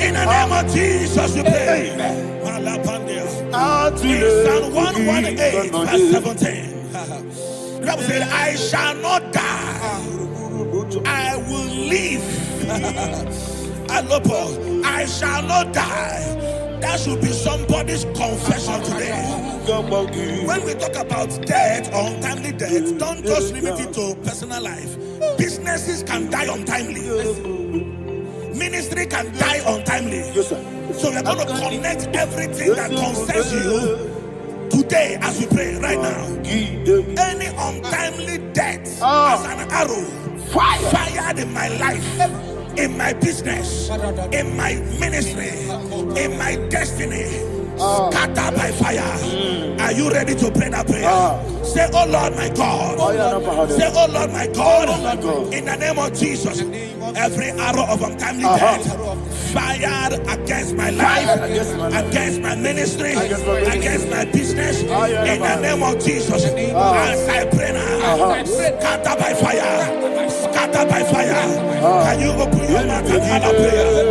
In the name of Jesus, we pray. In Psalm 118, verse 17, the Bible said, I shall not die, I will live. I shall not die. That should be somebody's confession today. When we talk about death or untimely death, don't just limit it to personal life. Businesses can die untimely. Ministry can die untimely. Yes, sir. So we're going to connect everything that concerns you today as we pray right now. Any untimely death as an arrow fired in my life, in my business, in my ministry, in my destiny, scattered by fire. Are you ready to pray that prayer? Say, oh Lord my God. Say, oh Lord my God. In the name of Jesus, every arrow of untimely death fired against my life, against my ministry, against my business, in the name of Jesus, as I pray now, scattered by fire, scattered by fire. Can you open your mouth and have a prayer?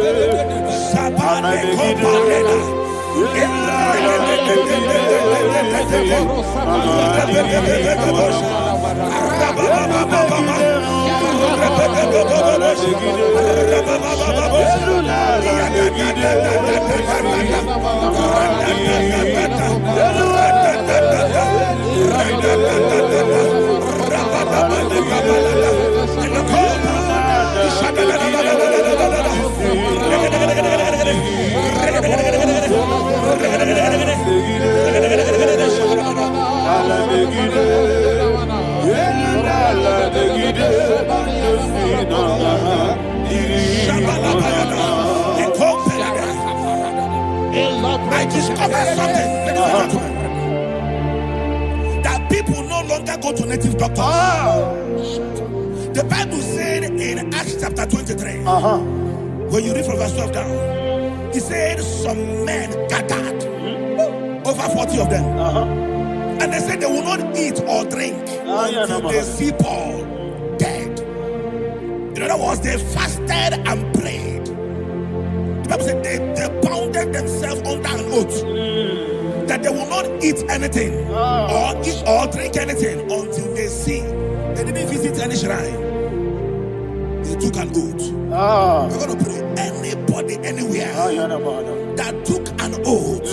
I discovered something, that people no longer go to native doctors. The Bible said in Acts chapter 23, when you read from verse 12 down, he said some men gathered, over 40 of them, and they said they will not eat or drink until they see Paul dead. In other words, they fasted and prayed. The Bible said they bounded themselves under an oath that they will not eat anything or eat or drink anything until they see. They didn't visit any shrine. They took an oath. We're going to pray. Anybody, anywhere that took an oath,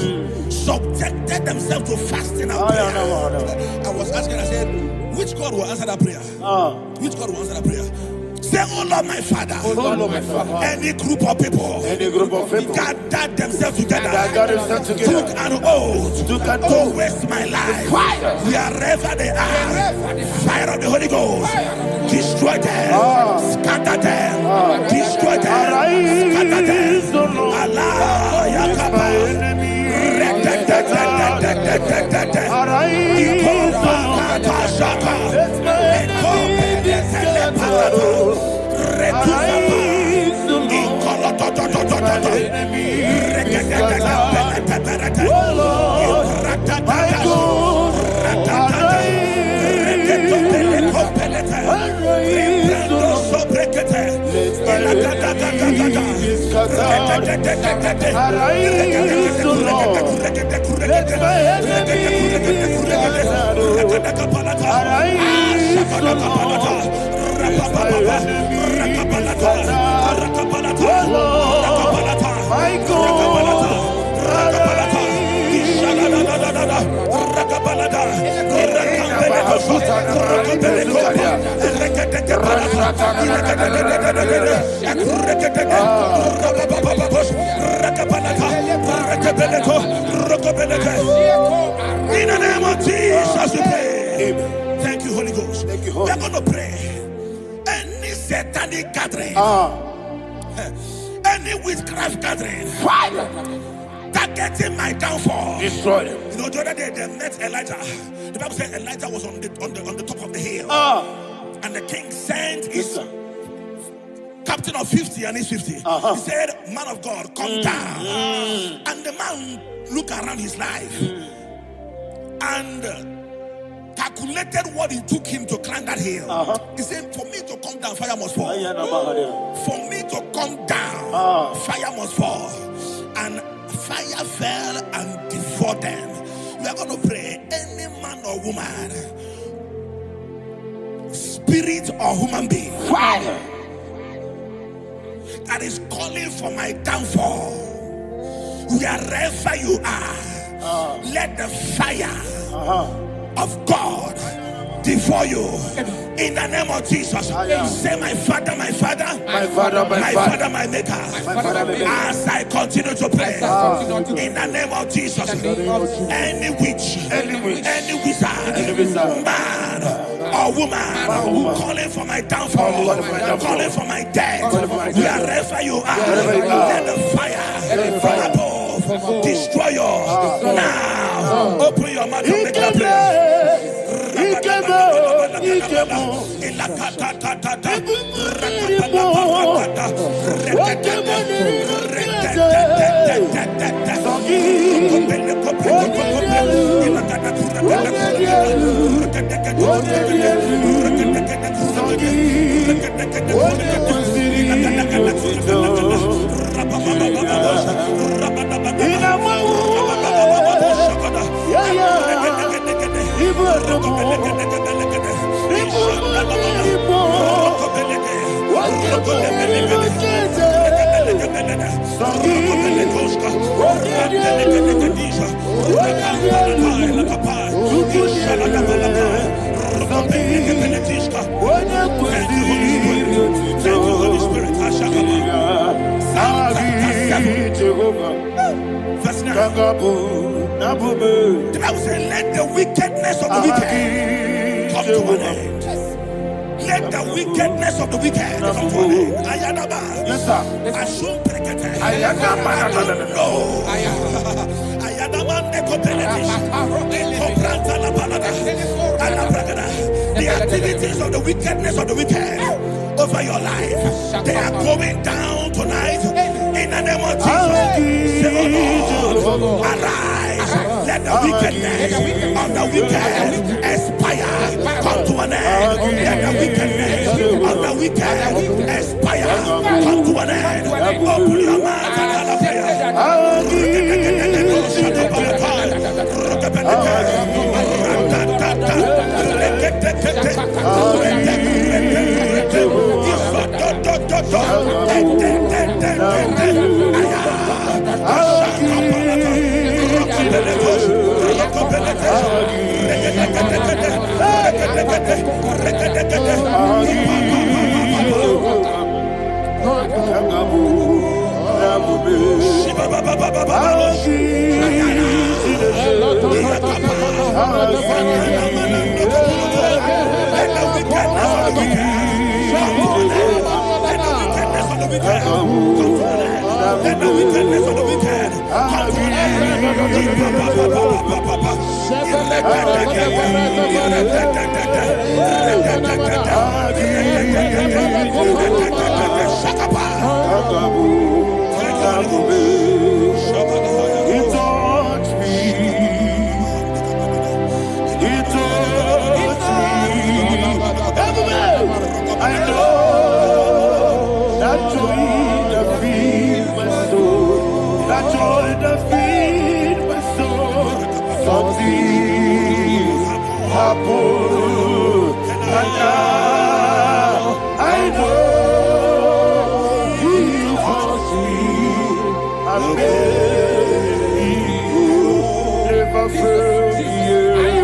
subjected themselves to fasting and prayer. I was asking, I said, which God will answer that prayer? Which God will answer that prayer? Say, oh Lord my Father, any group of people gathered themselves together, took an oath to waste my life. Wherever they are, fire of the Holy Ghost, destroy them, scatter them, destroy them, scatter them. Allah Yakaba, In the name of Jesus, we pray. Thank you, Holy Ghost. We are going to pray. Any satanic gathering, any witchcraft gathering, targeting my downfall, destroy them. You know, the other day they met Elijah. The Bible said Elijah was on the top of the hill, and the king sent his captain of 50 and his 50. He said, "Man of God, come down." And the man looked around his life and calculated what it took him to climb that hill. He said, "For me to come down, fire must fall. For me to come down, fire must fall." And fire fell and devoured them. We are going to pray. Any man or woman, spirit or human being, that is calling for my downfall, wherever you are, let the fire of God devour you in the name of Jesus. Say, my Father, my Father, my Father, my Father, my Maker. As I continue to pray in the name of Jesus, any witch, any wizard, man or woman calling for my downfall, calling for my death, wherever you are, let the fire from above destroy you now. Open your mouth and make a prayer. Verse 9. The Bible says, let the wickedness of the wicked come to an end. Let the wickedness of the wicked come to an end. Ayadaba. Yes, sir. Assume prekete. Ayadaba. I don't know. Ayadaba nekopeletis. Ekopranta la balada. Alabragada. The activities of the wickedness of the wicked over your life, they are going down tonight in the name of Jesus. Say, oh Lord, arise. Let the wickedness of the wicked expire, come to an end. Let the wickedness of the wicked expire, come to an end. Open your mouth and have a prayer. Never fail you.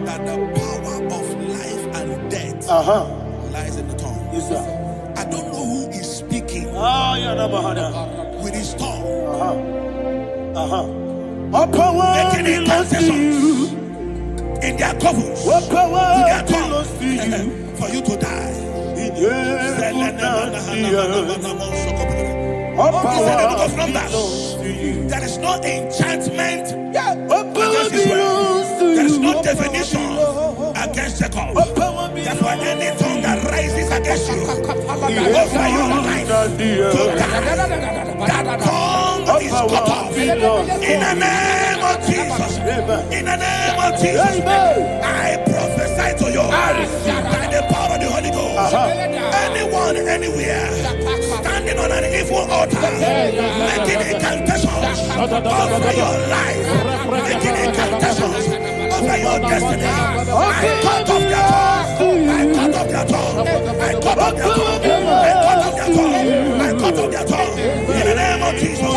That the power of life and death lies in the tongue. Yes, sir. I don't know who is speaking with his tongue. Making incantations in their couples with their tongue for you to die. He said in the book of Numbers, there is no enchantment against Israel. There is no definition against Jacob. Therefore, any tongue that rises against you over your life to die, that tongue is cut off. In the name of Jesus. In the name of Jesus. I prophesy to you by the power of the Holy Ghost. Anyone, anywhere, standing on an evil altar, making incantations over your life, making incantations over your destiny, I cut off their tongue. I cut off their tongue. I cut off their tongue. I cut off their tongue. I cut off their tongue. In the name of Jesus.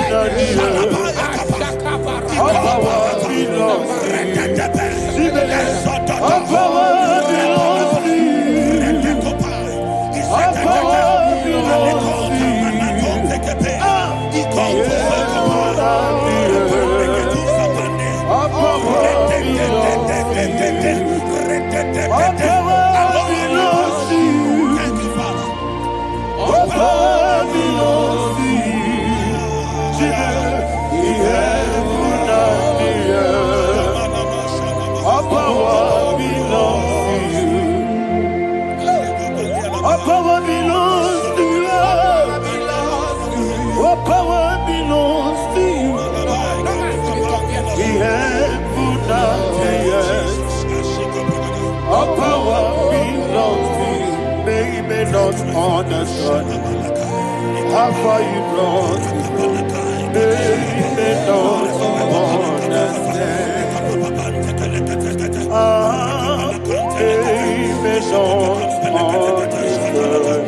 Understand how far you brought me. They may not understand. They may not understand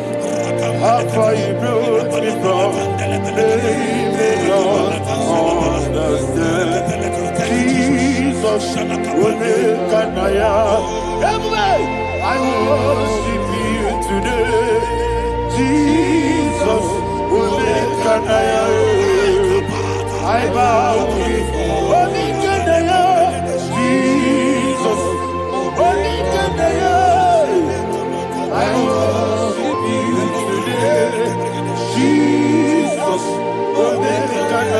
how far you brought me from. They may not understand. Jesus will make an I worship you today. Jesus will make an I bow before Jesus, I worship you today. Jesus will make an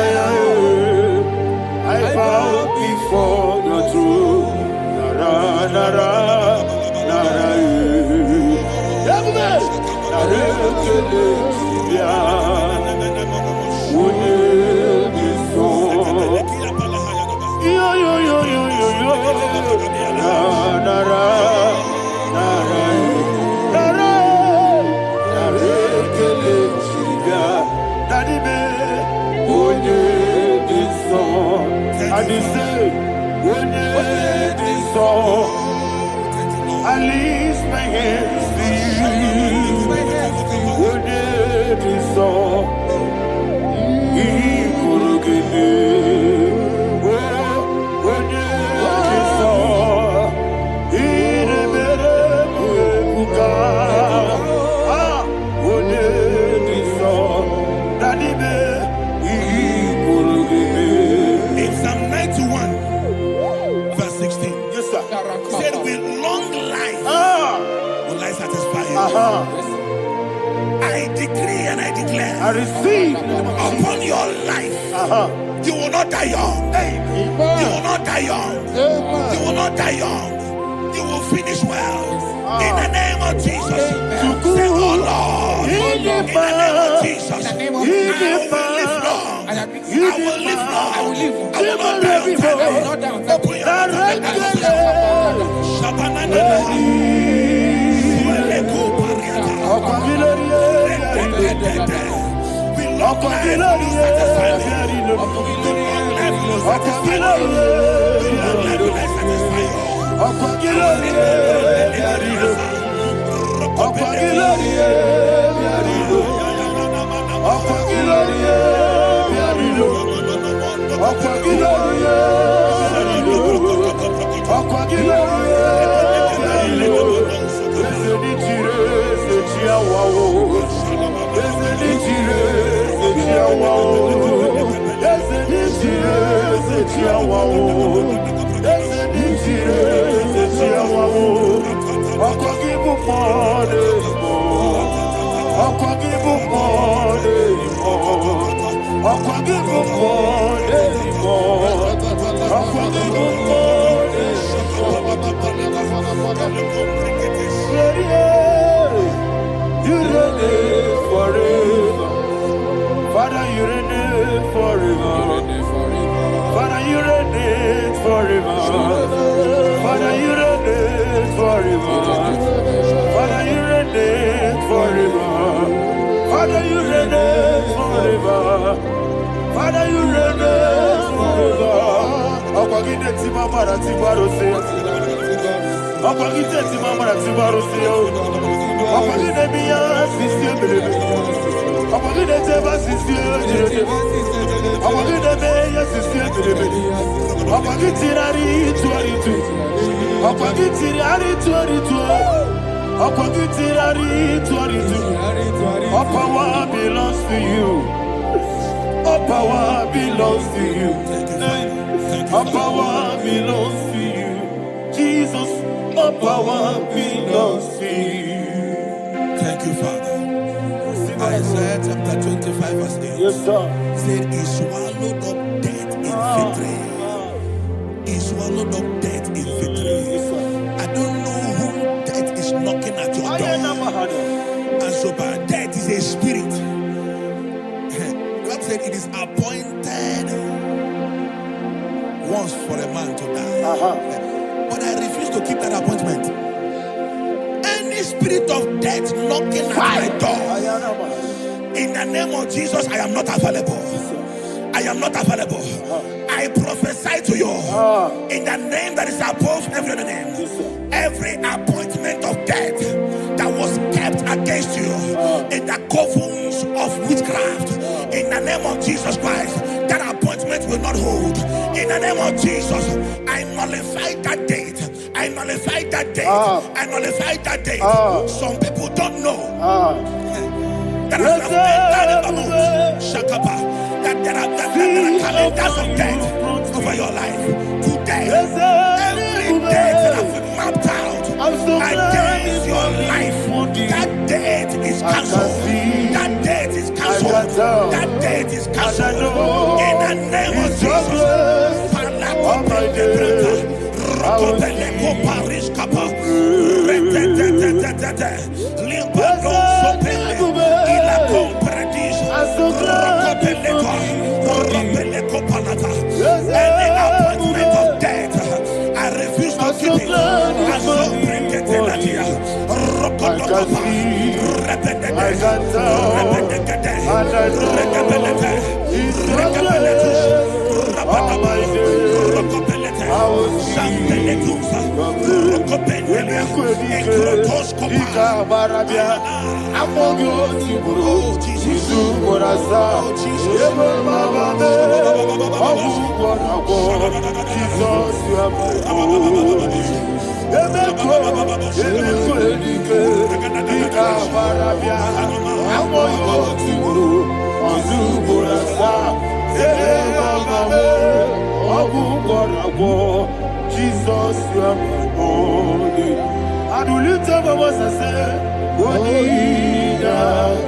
I bow before the throne. I lift my hands to you. Would it be so? He could give me. Would it be so? He never would it be so? That he could give me. In Psalm 91, verse 16. Yes, sir. He said, with long life will I satisfy you. I decree and I declare, I receive upon your life. You will not die young. You will not die young. You will not die young. You will finish well. In the name of Jesus. Say, oh Lord, in the name of Jesus, I will live long. I will live long. I will not die young. Long life will you satisfy me. Long life will you satisfy me. Long life will I satisfy you. You reign forever. Father, you reign forever. Father, you reign forever. Father, you reign forever. Father, you reign forever. Father, you reign forever. Father, you reign forever. Akwagide timamara tibarose. Akwagide timamara tibarose. Akwagide miya sisi. Akwagide teba sisi. Akwagide meya sisi. Akwagide rari tuaritu. Akwagide rari tuaritu. Akwagide rari tuaritu. All power belongs to you. All power belongs to you. All power belongs to you. Jesus, all power belongs to you. Thank you, Father. Isaiah chapter 25 verse 8. Yes, sir. Said he swallowed up death in victory. He swallowed up death in victory. I don't know who death is knocking at your door. And so by death is a spirit. God said it is appointed once for a man to die. But I refuse to keep that appointment. Any spirit of death knocking at my door, in the name of Jesus, I am not available. I am not available. I prophesy to you in the name that is above every other name. Every appointment of death that was kept against you in the covens of witchcraft, in the name of Jesus Christ, that appointment will not hold. In the name of Jesus, I nullify that date. I nullify that date. I nullify that date. Some people don't know that as I've entered the Babu, Shakapa, that there are calendars of death over your life. Today, every date that I've mapped out against your life, that date is cancelled. That date is cancelled. That date is cancelled. In the name of Jesus. Any appointment of death, I refuse to keep it. I so bring it in that year. Jesus, you are my only. I do lift up my voice and say, what did I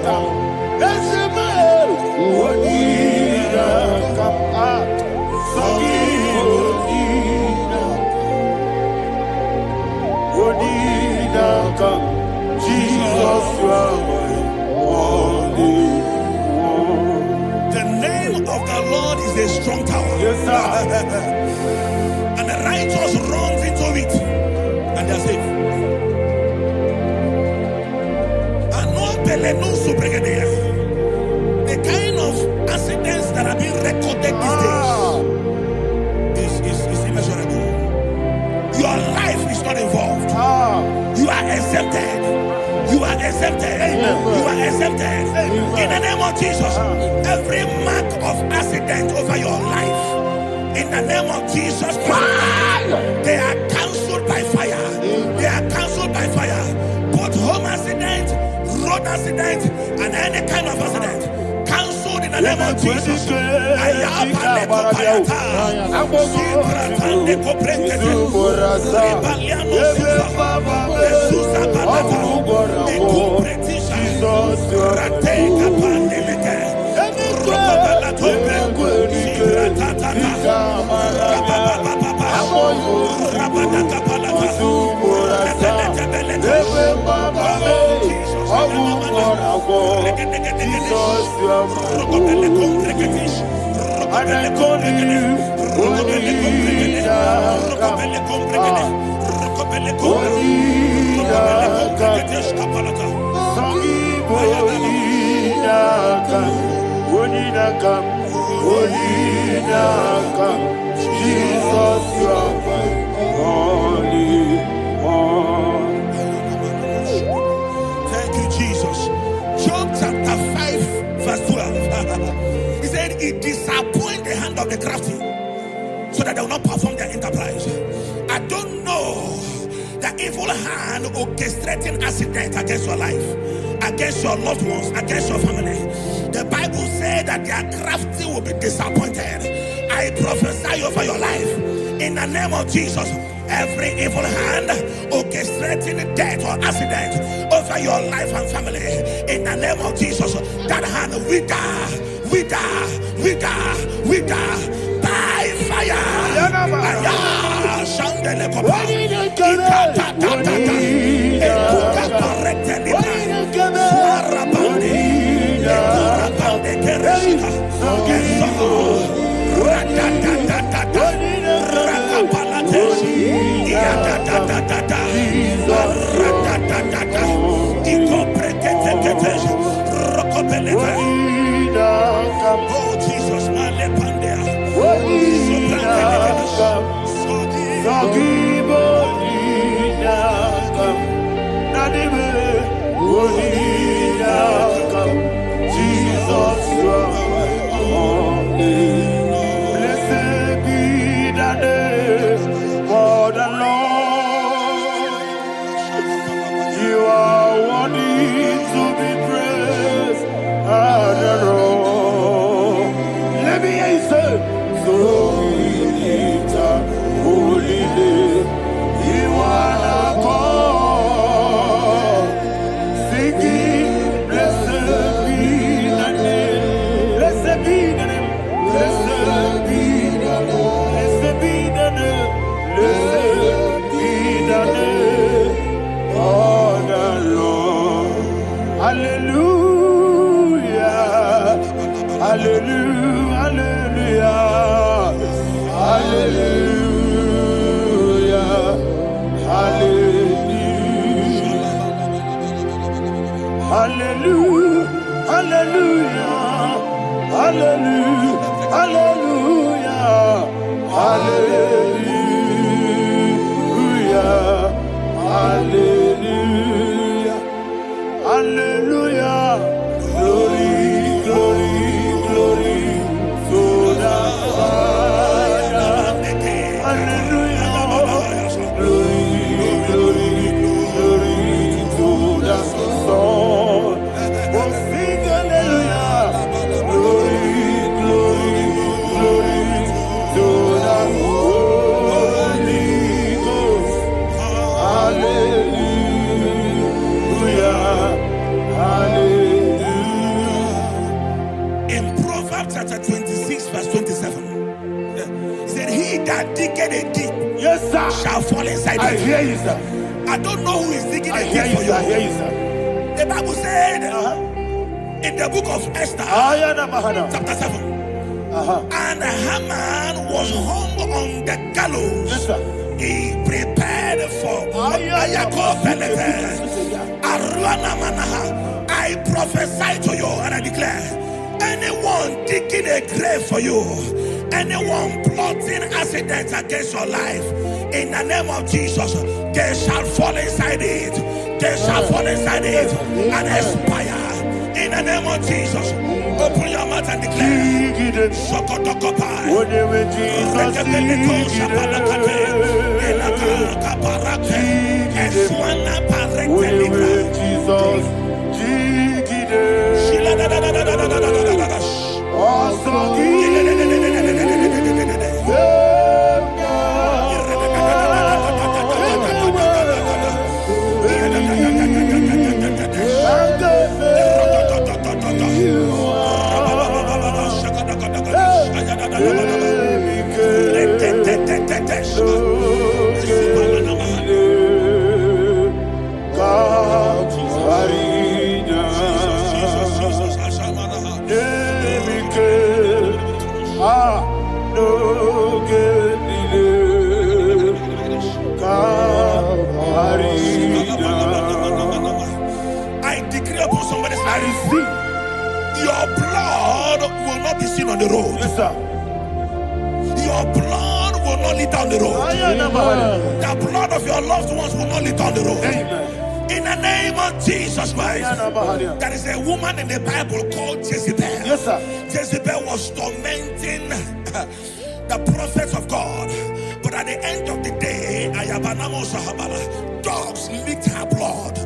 come? That's a man. What did I come? What did I come? Jesus, you are my only. The name of the Lord is a strong tower. Yes, sir. And the righteous runs into it, and they're safe. The kind of that are being recorded these days is immeasurable. Your life is not involved. You are exempted. You are exempted. You are exempted. In the name of Jesus, every mark of accident over your life, in the name of Jesus Christ, they are cancelled by fire. They are cancelled by fire. Both home accident, road accident, and any kind of accident, cancelled in the name of Jesus. Thank you, Jesus. Job chapter 5, verse 12. He said, it disappoints the hand of the crafty, so that they will not perform their enterprise. I don't know the evil hand orchestrating accident against your life, against your loved ones, against your family. The Bible said that their crafty will be disappointed. I prophesy over your life in the name of Jesus. Every evil hand orchestrating death or accident over your life and family, in the name of Jesus, that hand wither by fire. Oh Jesus, blessed be the name for the Lord. You are worthy to be praised and adored. Let me hear you say, so we lift up holy name. You are the God. Singing, blessed be the name. Blessed be the name. Blessed be the name. Blessed be the name. Blessed be the name of the Lord. Hallelujah. Hallelujah. Hallelujah. Hallelujah. Hallelujah. Hallelujah. Hallelujah. Hallelujah. Hallelujah. Hallelujah. Glory, glory, glory to the Father. Hallelujah. Glory, glory, glory to the Son. Oh, sing hallelujah. Glory, glory, glory to the Holy Ghost. Hallelujah. Hallelujah. In Proverbs chapter 26, verse 27, he said, he that diggeth a deep, yes, sir, shall fall inside it. I hear you, sir. I don't know who is digging a deep for you. I hear you, sir. The Bible said in the book of Esther, chapter 7, and Haman was hung on the gallows. Yes, sir. He prepared for I prophesy to you and I declare, Anyone digging a grave for you, anyone plotting accidents against your life, in the name of Jesus, they shall fall inside it. They shall fall inside it and expire. In the name of Jesus, open your mouth and declare. Shokotokopai. I decree upon somebody's life, your blood will not be seen on the road. Yes, sir. Your blood will not lead down the road. The blood of your loved ones will not lead down the road. Amen. In the name of Jesus Christ. There is a woman in the Bible called Jezebel. Yes, sir. Jezebel was tormenting the prophets of God. But at the end of the day, dogs licked her blood.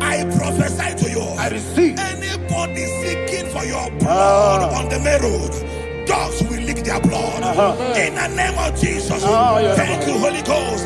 I prophesy to you. I receive. Anybody seeking for your blood on the main road, dogs will lick their blood. In the name of Jesus. Thank you, Holy Ghost.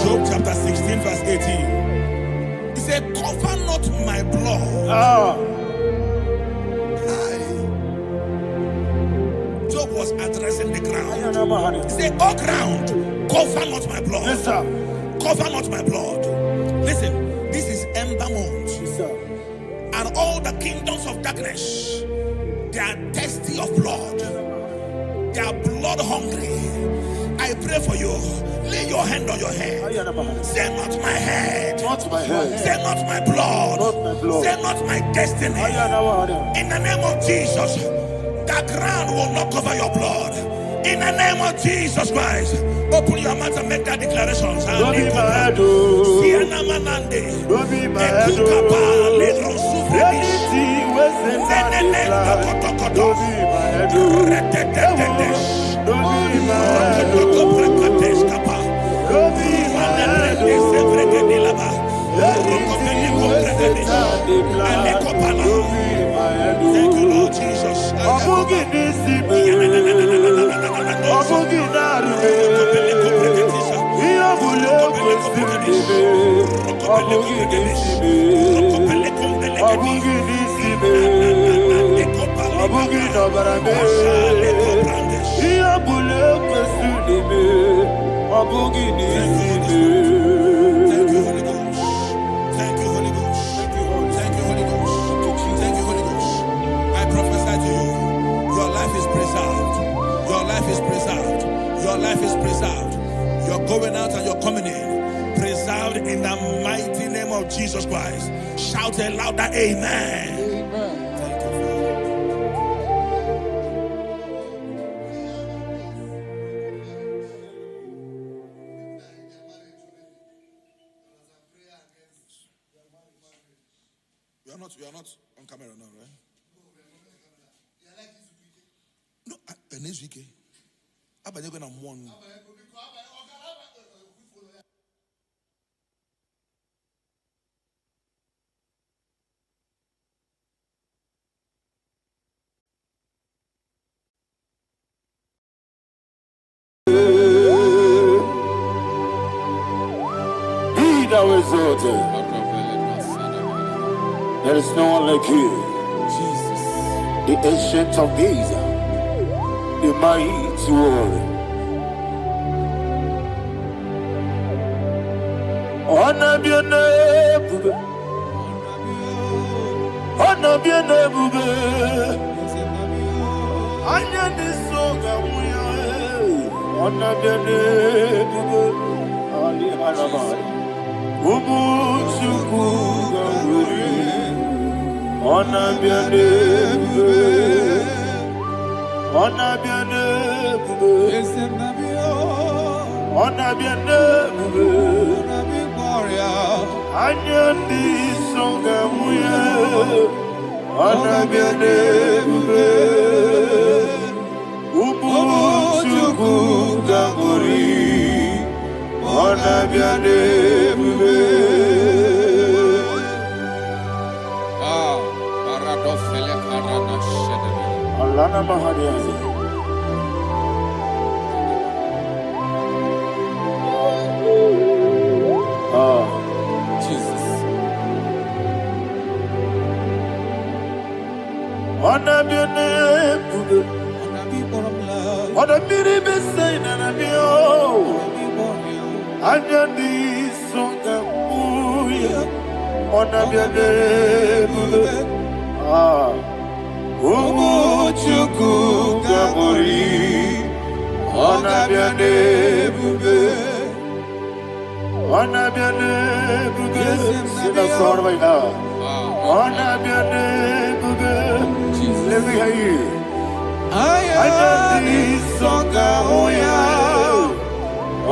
Job chapter 16 verse 18. He said, cover not my blood. Job was addressing the ground. He said, oh ground, cover not my blood. Yes, sir. Cover not my blood. Listen, this is ember month. Yes, sir. And all the kingdoms of darkness, they are thirsty of blood. They are blood hungry. I pray for you. Lay your hand on your head. Say not my head. Not my head. Say not my blood. Not my blood. Say not my destiny. In the name of Jesus, the ground will not cover your blood. In the name of Jesus Christ, open your mouth and make that declaration. Don't be my head. Don't be my head. Don't be my Thank you, Lord Jesus. Your life is preserved. You're going out and you're coming in. Preserved in the mighty name of Jesus Christ. Shout a louder amen. Amen. Thank you, Father. You are not on camera now, right? No, next week. I'm going to one. There is no one like you, Jesus, the ancient of days, the mighty warrior. Honor be your name, honor be your name, honor be your name, Ali Alabari. Ona biane bube, ona biane bube, ona biane bube, anya di songa muye, ona biane bube, ubu chuku gamburi, ona biane bube. Alana Mahadiazi. Jesus. Ona biane bube, ona biri besai na bio, anya di songa muya, ona biane bube. Chuku Gabori, ona biane bube, ona biane bube, sina sorvaina, ona biane bube, let me hear you. Ayani songa oya,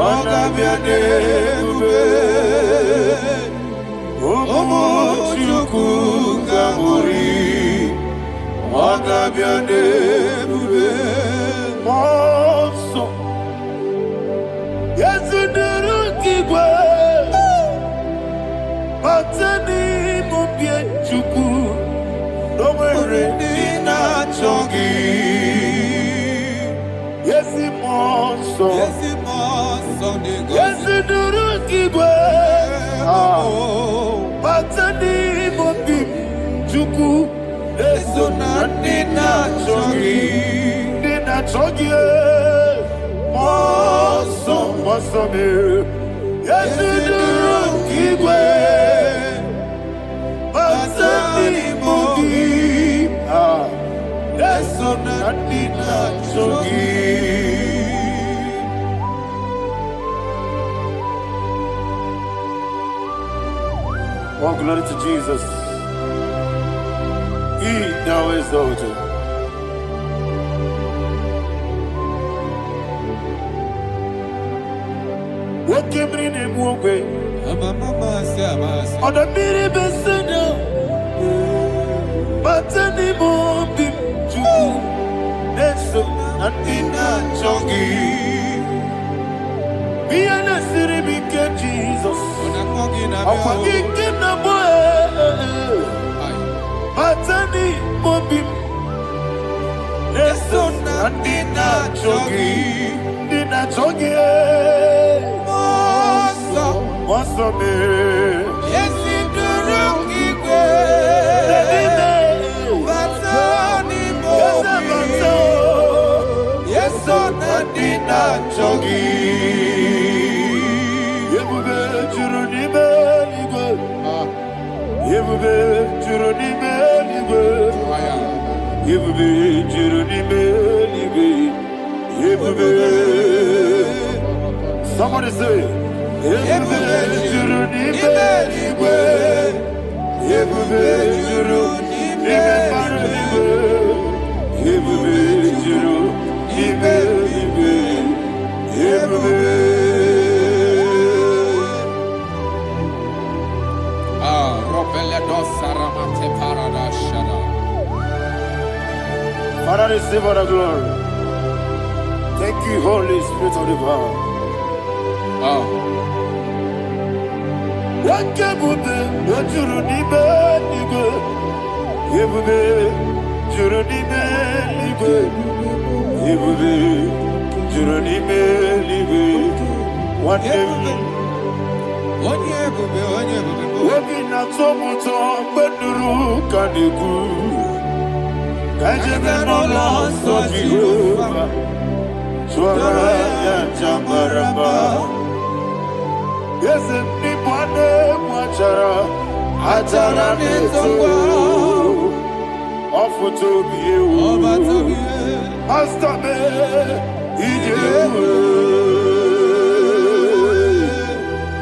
ona biane bube, chuku Gabori. Ona biane bube, monso. Yesu duru kigwe, batani mubye chuku, nomere nina chongi. Yesu monso, Yesu duru kigwe, batani mubye chuku. Eso na nina chogi, moso me. Yesu duru kigwe, basani mogi. Eso na nina chogi. Oh, glory to Jesus. He now is over. What came in him away? On the mini besina, but any more big Jew. That's so Nina Chongi. Be an city became Jesus. I'm forgetting the boy. Batani mobi, leso na dina chogi, moso me. Yesi duru kigwe, batani mobi, yeso na dina chogi. Yebube churu ni beligwe, yebube churu ni beligwe. Yebube chiruni melibe, yebube. Somebody say, yebube chiruni melibe, yebube chiruni melibe, yebube chiruni melibe, yebube. Ropele dos saramate. Father, receive all the glory. Thank you, Holy Spirit of the power. What can you do? What you need,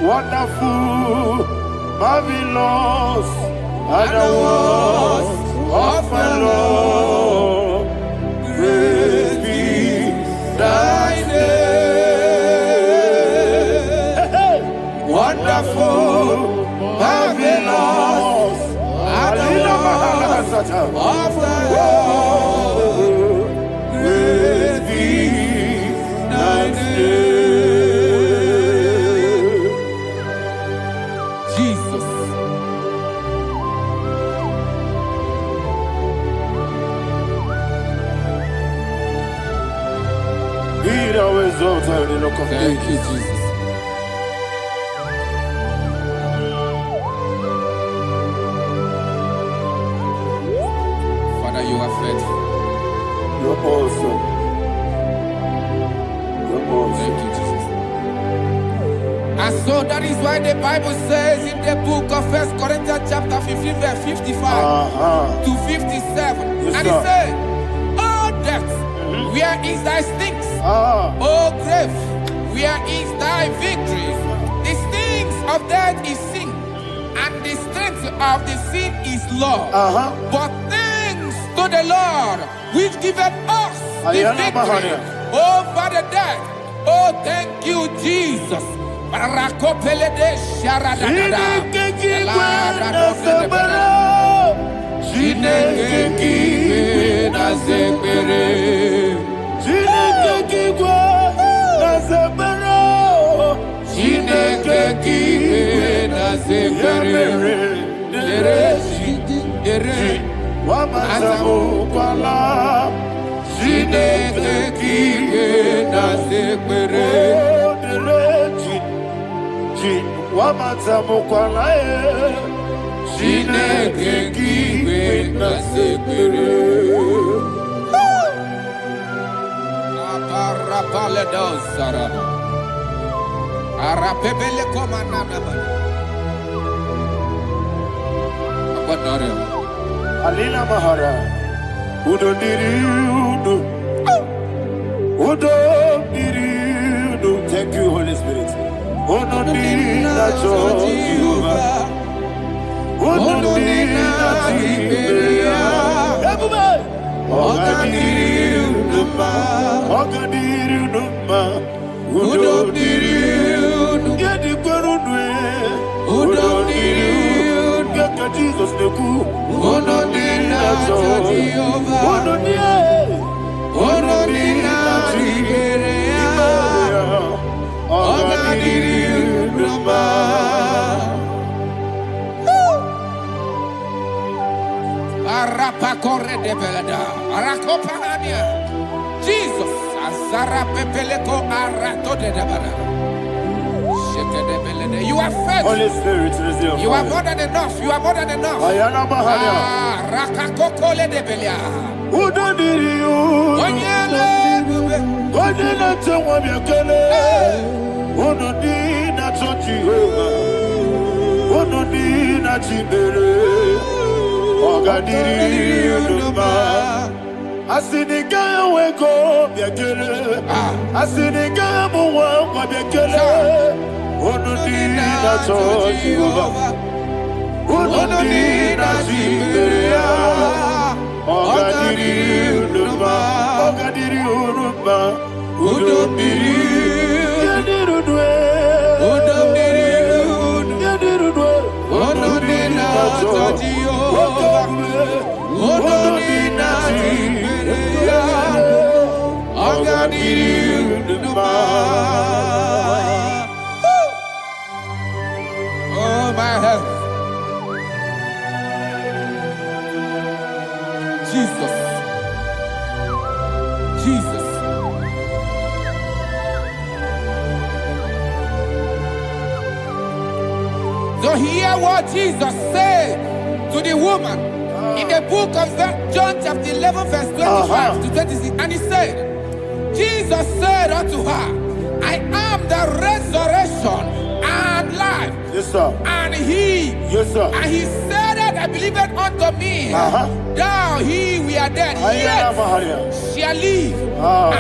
wonderful, marvelous, and the words of my Lord. Praise be thy name. Wonderful, marvelous, and the words of thy Lord. Praise be thy name. Thank you, Jesus. Father, you are faithful. You're awesome. You're awesome. Thank you, Jesus. And so that is why the Bible says in the book of 1 Corinthians chapter 15, verse 55 to 57, and it says, "Oh death, where is thy stings? Oh grave, where is thy victory? The stings of death is sin, and the strength of the sin is law. But thanks to the Lord, which giveth us the victory over the death." Oh, thank you, Jesus. Alina Mahara, Udo Diriudo, Udo Diriudo. Thank you, Holy Spirit. Udo Diriudo, Udo Diriudo, Ogadiriudo, Udo Diriudo, Udo Diriudo, Jesus the good. Udo Jesus, you are faithful. Holy Spirit, you are more than enough. You are more than enough. Asinika weko biakele, asinika muwa biakele. Onodina Jehovah, onodina Jiberia, ogadiri urumba, onodiri yadirudwe, onodina Jehovah, onodina Jiberia. Oh, my health. Jesus. Jesus. So hear what Jesus said to the woman in the book of John chapter 11 verse 25 to 26. And he said, Jesus said unto her, I am the resurrection and life. Yes, sir. And he, yes, sir. And he said that I believed unto me, thou he we are dead, yet shall live.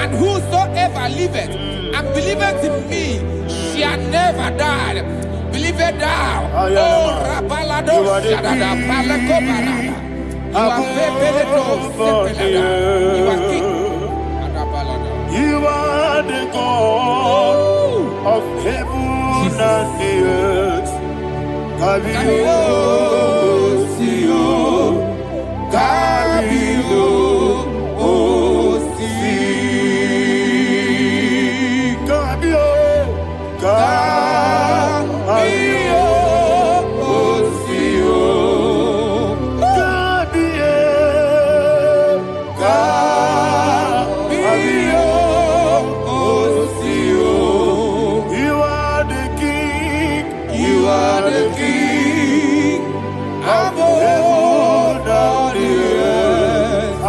And whosoever liveth and believeth in me shall never die. Believe it thou. Oh, Rabalado, Shadada, Palacobarada. You are You are king. You are the God of heaven and the earth. Kabio, Sio, Kabio, Osi, Kabio, Kabio, Osio, Kabio, Kabio, Osio. You are the king. You are the king of heaven and the earth.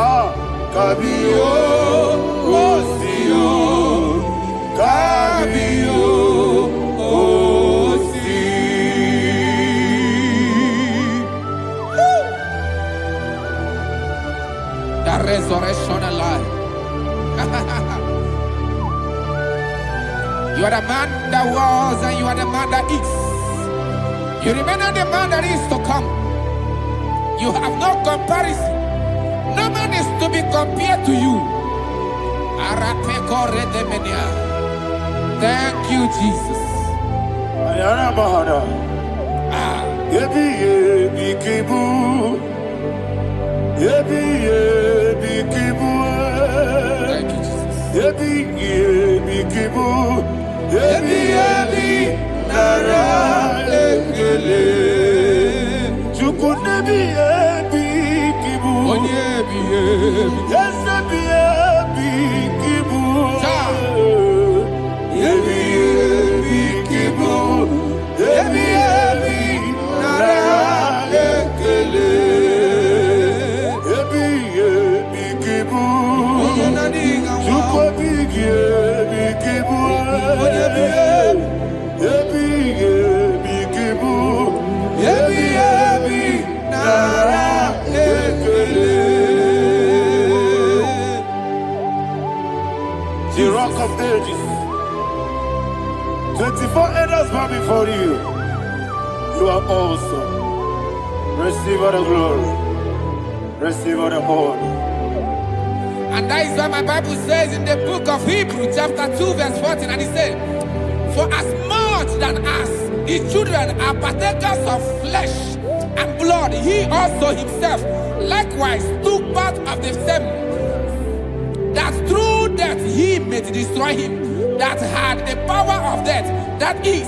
Kabio, Osio, Kabio, Osi. The resurrection and life. You are the man that was and you are the man that is. You remain the man that is to come. You have no comparison. No man is to be compared to you. Thank you, Jesus. Thank you, The rock of ages. 24 elders bow before you. You are awesome. Receive all the glory. Receive all the honor. And that is what my Bible says in the book of Hebrews chapter 2 verse 14. And it said, for as much than us, the children are partakers of flesh and blood, he also himself likewise took part of the same, that through death he may destroy him that had the power of death, that is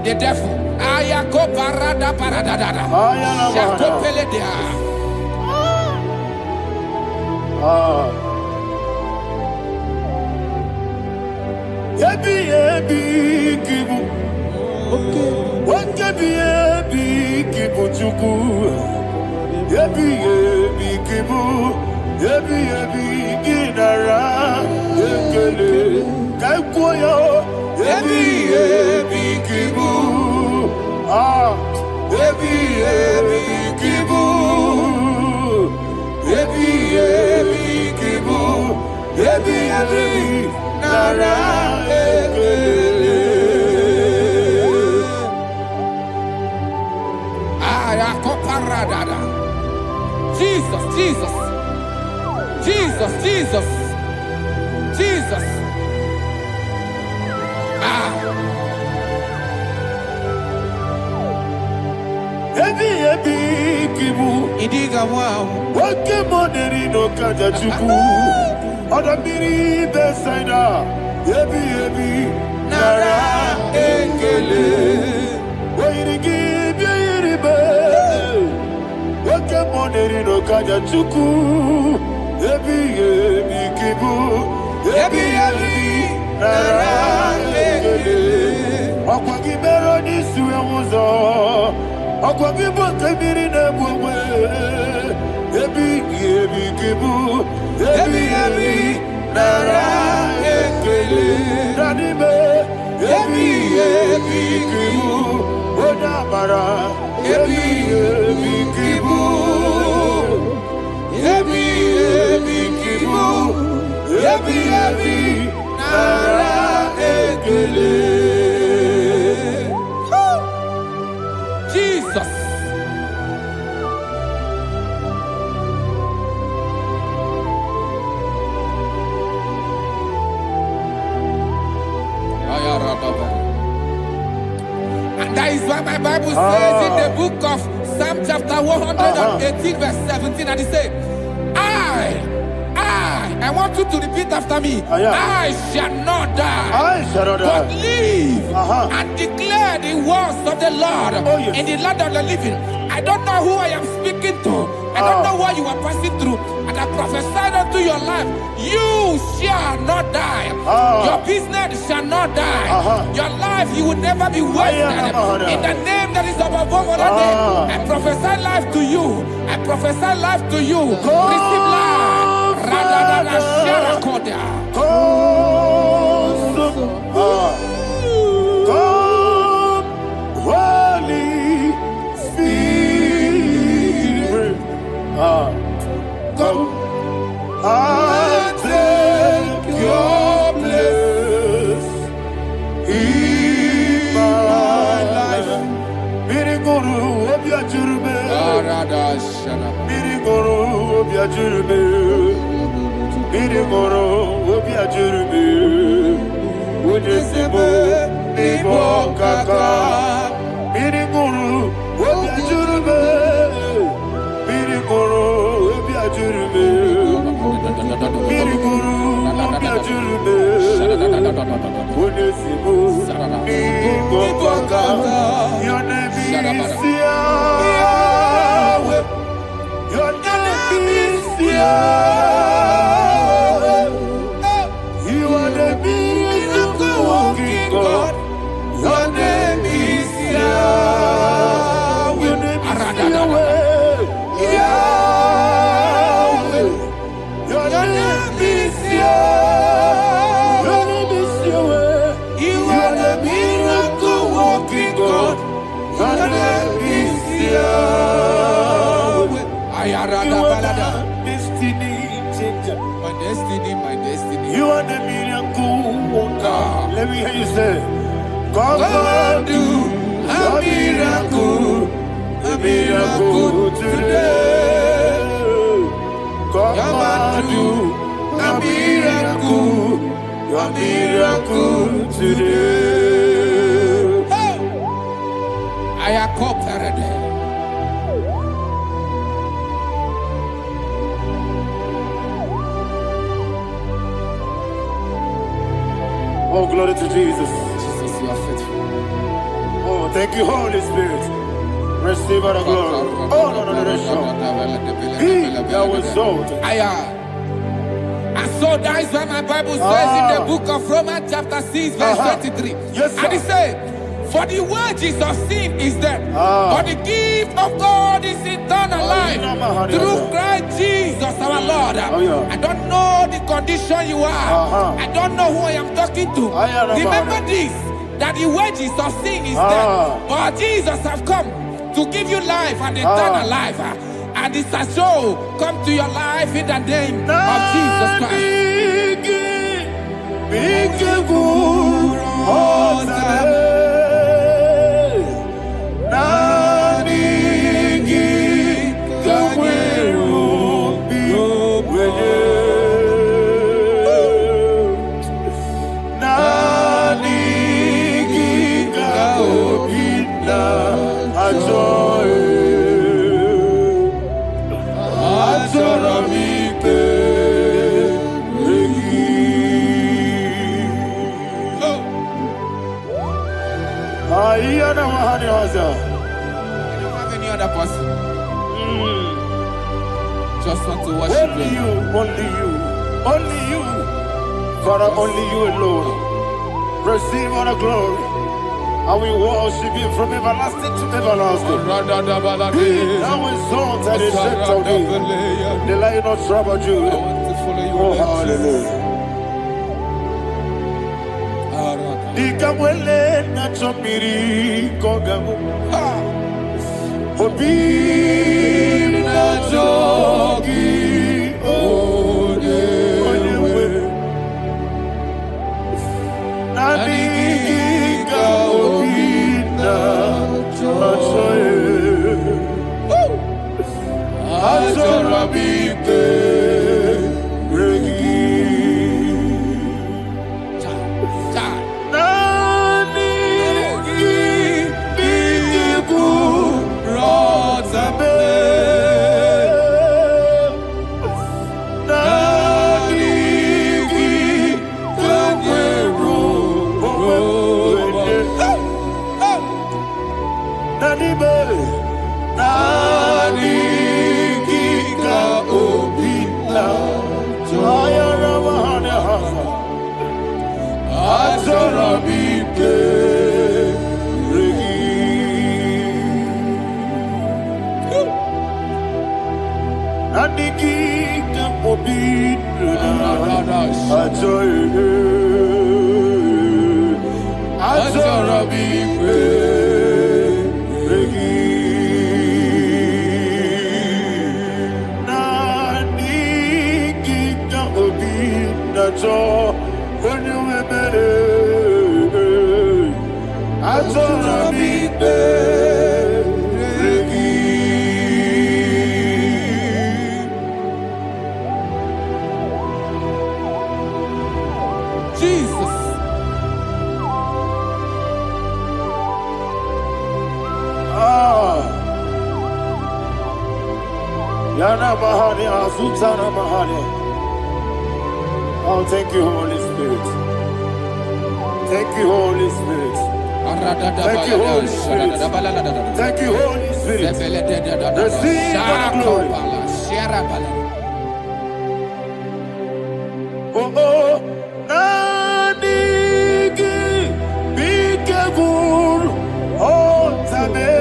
the devil. Jesus, Jesus, Jesus, Jesus, Jesus. Idiga wow. Wake money no kaja chuku. Odamiri besaida, yebi, nara ekele. Wairigi biiribe, wake moneri no kaja chuku. Yebi kibu, yebi, nara ekele. Akwagi bero ni suwe muzo, akwagi bote biri ne bwe. Yebi kibu, yebi, nara ekele. Nanibe, yebi kibu, odamara. Yebi kibu, yebi kibu, yebi, nara ekele. Jesus. And that is why my Bible says in the book of Psalm chapter 118 verse 17, and it says, I want you to repeat after me. I shall not die, but live and declare the words of the Lord in the land of the living. I don't know who I am speaking to. I don't know what you are passing through. And I prophesy unto your life, you shall not die. Your business shall not die. Your life, you will never be wasted. In the name that is above all other name, I prophesy life to you. I prophesy life to you. Receive life. Radadada Sharakoda. Come, Holy Spirit. Come and take your place in my life. Miriguru obiajurube. Miriguru obiajurube. Miriguru obiajurube. Ujesebo ibo kaka. Miriguru obiajurube. Miriguru obiajurube. Miriguru obiajurube. Ujesebo ibo kaka. Your name is Yahweh. Your name is Yahweh. You are the miracle working God. Your name is Yahweh. Your name is Yahweh. Yahweh. Your name is Yahweh. Your name is Yahweh. You are the miracle working God. Your name is Yahweh. You are the destiny changer. My destiny. You are the miracle worker. Let me hear you say, come and do a miracle today. Come and do a miracle today. I am cooperative. Oh, glory to Jesus. Jesus, you are faithful. Oh, thank you, Holy Spirit. Receive our glory. Oh, no. He that was sold. And so that is why my Bible says in the book of Romans chapter 6 verse 23. Yes, sir. And it says, for the wages of sin is death, but the gift of God is eternal life through Christ Jesus our Lord. I don't know the condition you are. I don't know who I am talking to. Remember this, that the wages of sin is death, but Jesus has come to give you life and eternal life. And this has so come to your life in the name of Jesus Christ. Just want to worship Only you, only you, only you. Father, only you alone. Receive all the glory. And we worship you from everlasting to everlasting. Be thou exalted and set of thee. The Lion of Tribe of Judah. I want to follow you. Oh, hallelujah. Ikamwele na chomiri kogamu. Obi na jogi onewe. Nabika obi na jogi. Azorabike regi. Jesus. Yana Mahani Azutana Mahani. Oh, thank you, Holy Spirit. Thank you, Holy Spirit. Thank you, Holy Spirit. Thank you, Holy Spirit. Receive the glory. Oh, oh, Nanigi, Bigagul, oh, Tame.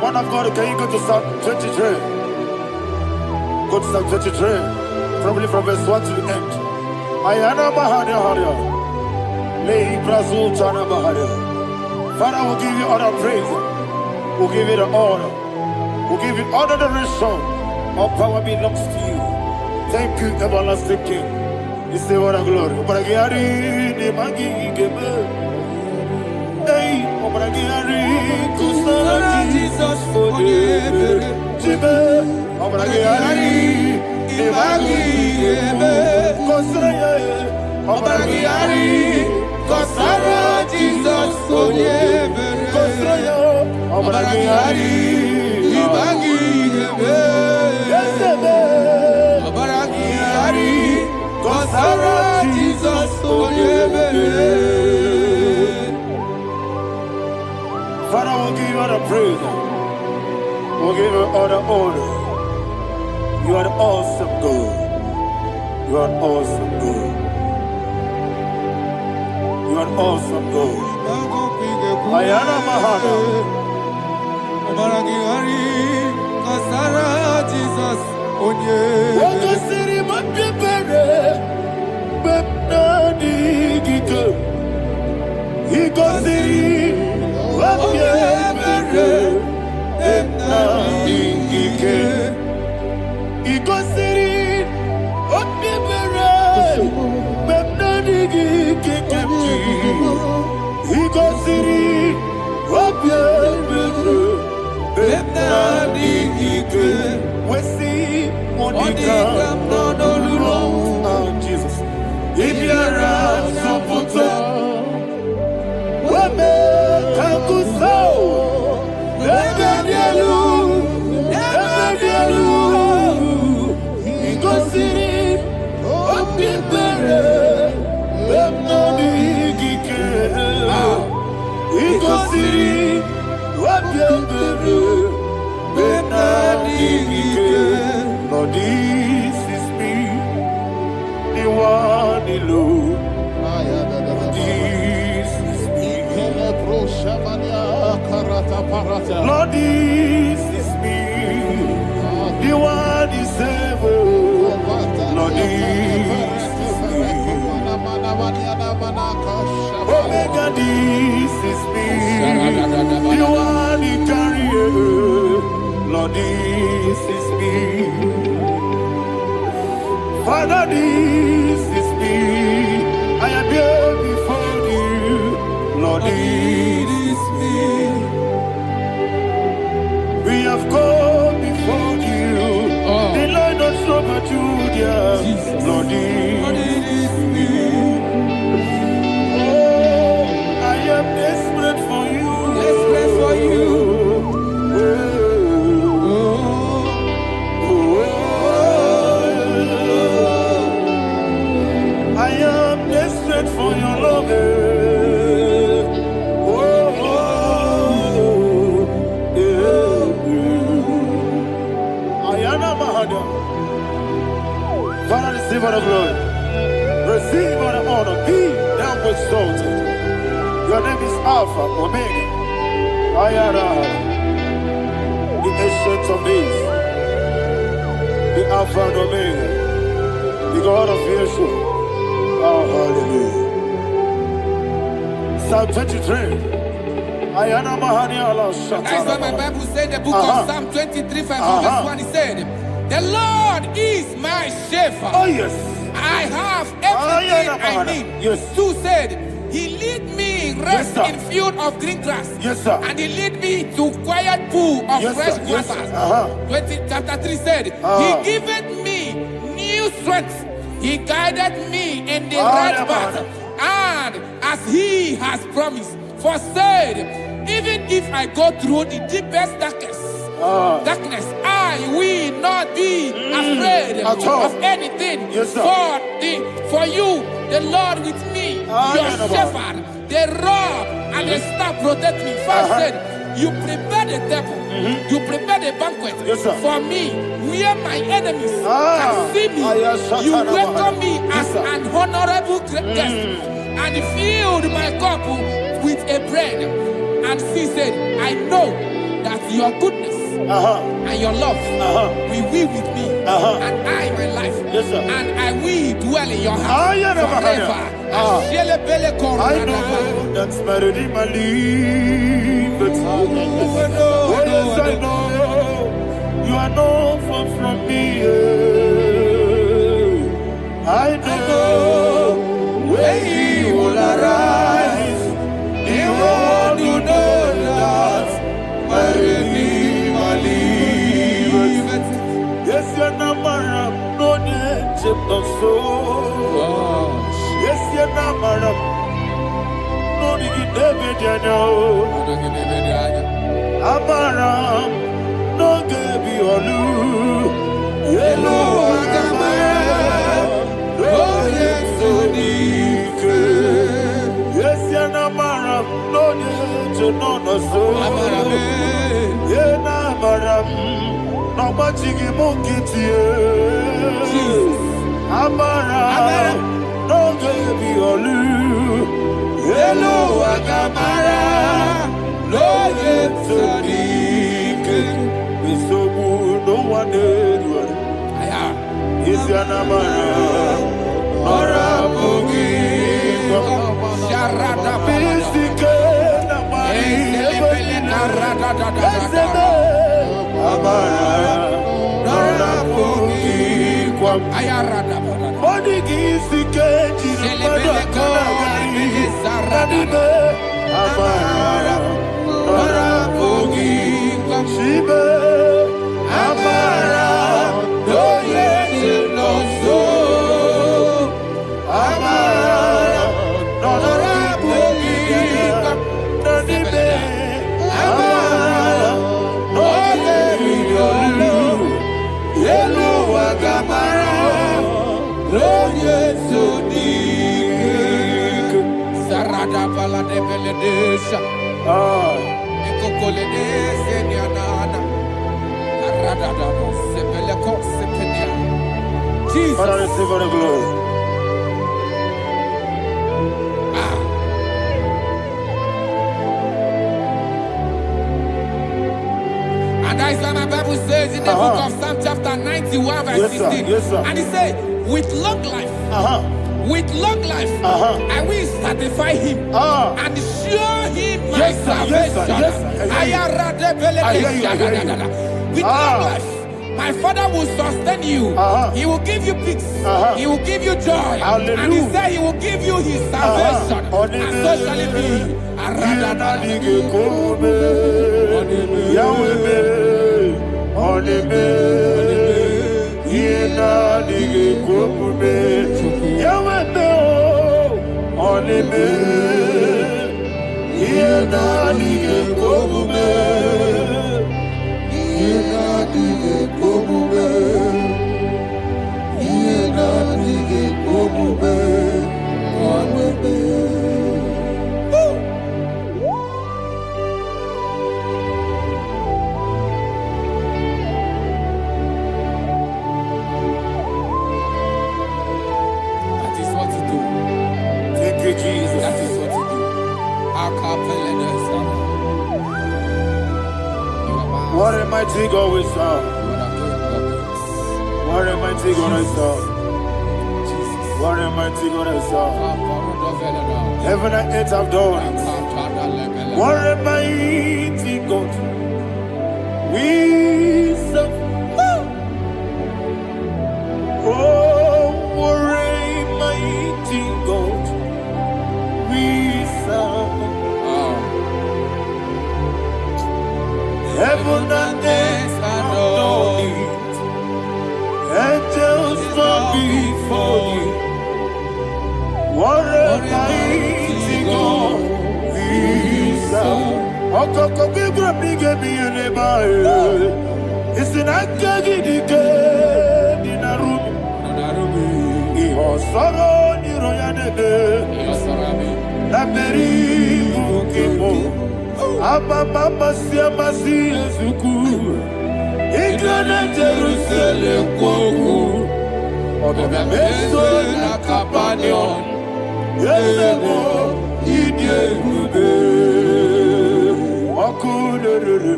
Man of God, can you go to Psalm 23? Go to Psalm 23, probably from verse 1 to the end. Ayana Mahania Haria. Lei Brazil Chana Mahania. Father, we'll give you all the praise. We'll give you the honor. We'll give you all the adoration. All power belongs to you. Thank you, everlasting King. You say what a glory. Obragiari, the Magi, hey, Obragiari, Kusara, Jesus, for you. Jibe, Obragiari, the Magi, Kusara, Obragiari, Kusara, Jesus, for you. Kusara, Obragiari, the Magi, Kusara, Jesus, for you. Father, we'll give you all the praise. We'll give you all the honor. You are the awesome God. You are awesome God. You are awesome God. Ayana Mahana. Jesus, onye. Waka siri mapipere, bepna digike. Iko siri mapipere, bepna digike. Iko siri mapipere, bepna digike kemji. Iko siri mapipere, bepna digike. We see Monica, oh Jesus. If you are so put up, we make a good soul. Never you go see what people let no big he go see what people. Lord, this is me, the one alone. This is me. Lord, this is me, the one is ever. Lord, this is me. Omega, this is me, the one he carries. Lord, this is me. Father, this is me. I am here before you. Lord, this is me. We have come before you. The Lord of Sober Judah. Lord, this is me. Oh, I am desperate for you. Desperate for you. For your love, Ayana Mahada. Father, receive all the glory, receive all the honor. Be thou exalted. Your name is Alpha, Omega. Ayana, the ancient of days, the Alpha and Omega, the God of Yeshua. Oh, hallelujah. Psalm 23. Ayana Mahani Allah Shatan. That's why my Bible said in the book of Psalm 23, verse 1, it said, the Lord is my shepherd. Oh, yes. I have everything I need. Yes. 2 said, he lead me rest in field of green grass. Yes, sir. And he lead me to quiet pool of fresh waters. 20, chapter 3 said, he giveth me new strength. He guided me in the right path, and as he has promised, for said, even if I go through the deepest darkness, I will not be afraid of anything. Yes, for you, the Lord with me, your shepherd, the rod and the staff protect me. First said, you prepare the table, you prepare the banquet for me, where my enemies can see me. You welcome me as an honorable guest, and filled my cup with a bread. And she said, I know that your goodness and your love will be with me, and I, my life, and I will dwell in your house forever. I know that's better than my life. Yes, I know you are not far from me. I know when he will arise, he will do that my Redeemer liveth. Yes, you're not married, no need to so. Yes, you're not married, no need to David, you know. Amaram, no give you a loo. Yellow, yes, so deep. Yes, you're not married, no need to know so. Yeah, Amaram, no much you get you. Amaram, no give you a loo. Yellow, Agamara. No yet so deep, we so good, no one did. Is your number? Ora Bogi, Sharada, Pistica, Amara, Ora Bogi, Ayarada, Bodigi, Sikeji, Sarada, Amara. Shiba, Amara, no yes, no so. Amara, no rabugi, no dibe. Amara, no yelu, yelu agamara, no yes, so dik. Sarada bala de beledesha. Jesus. Father, receive all the glory. And that is what my Bible says in the book of Psalm chapter 91 verse 16. Yes, sir. And he said, with long life, with long life, I will satisfy him and show him my salvation. With long life, my Father will sustain you. He will give you peace. He will give you joy. Hallelujah. And he said he will give you his salvation. And so shall it be. Jesus. That is what you do. What a mighty God we serve. What a mighty God I serve. What a mighty God I serve. Heaven and earth have done it. What a mighty God we serve. Oh, what a mighty God we serve. Heaven and earth have done it. Angels bow before you. What a mighty God we serve. Okoko bigro bige bi eleba. It's an akagi dike dinarubi. Iho soro ni royanebe. La peri bukipo. Ababa siama si ezuku. Igrana Jerusalem kwoku. Obebe meso na kapanion. Yesemo idie gube. Okunere.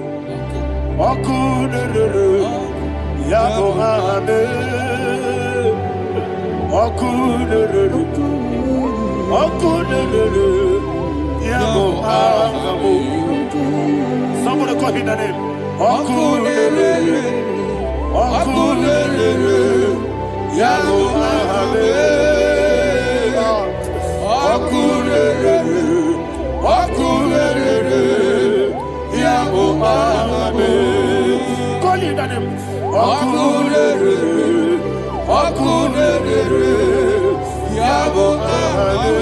Okunere. Yago hame. Okunere. Okunere. Yago hame. Somebody call him the name. Okunere. Okunere. Yabo Abe. Okurere. Okurere. Yabo Abe. Call it name. Okurere. Okurere. Yabo Abe.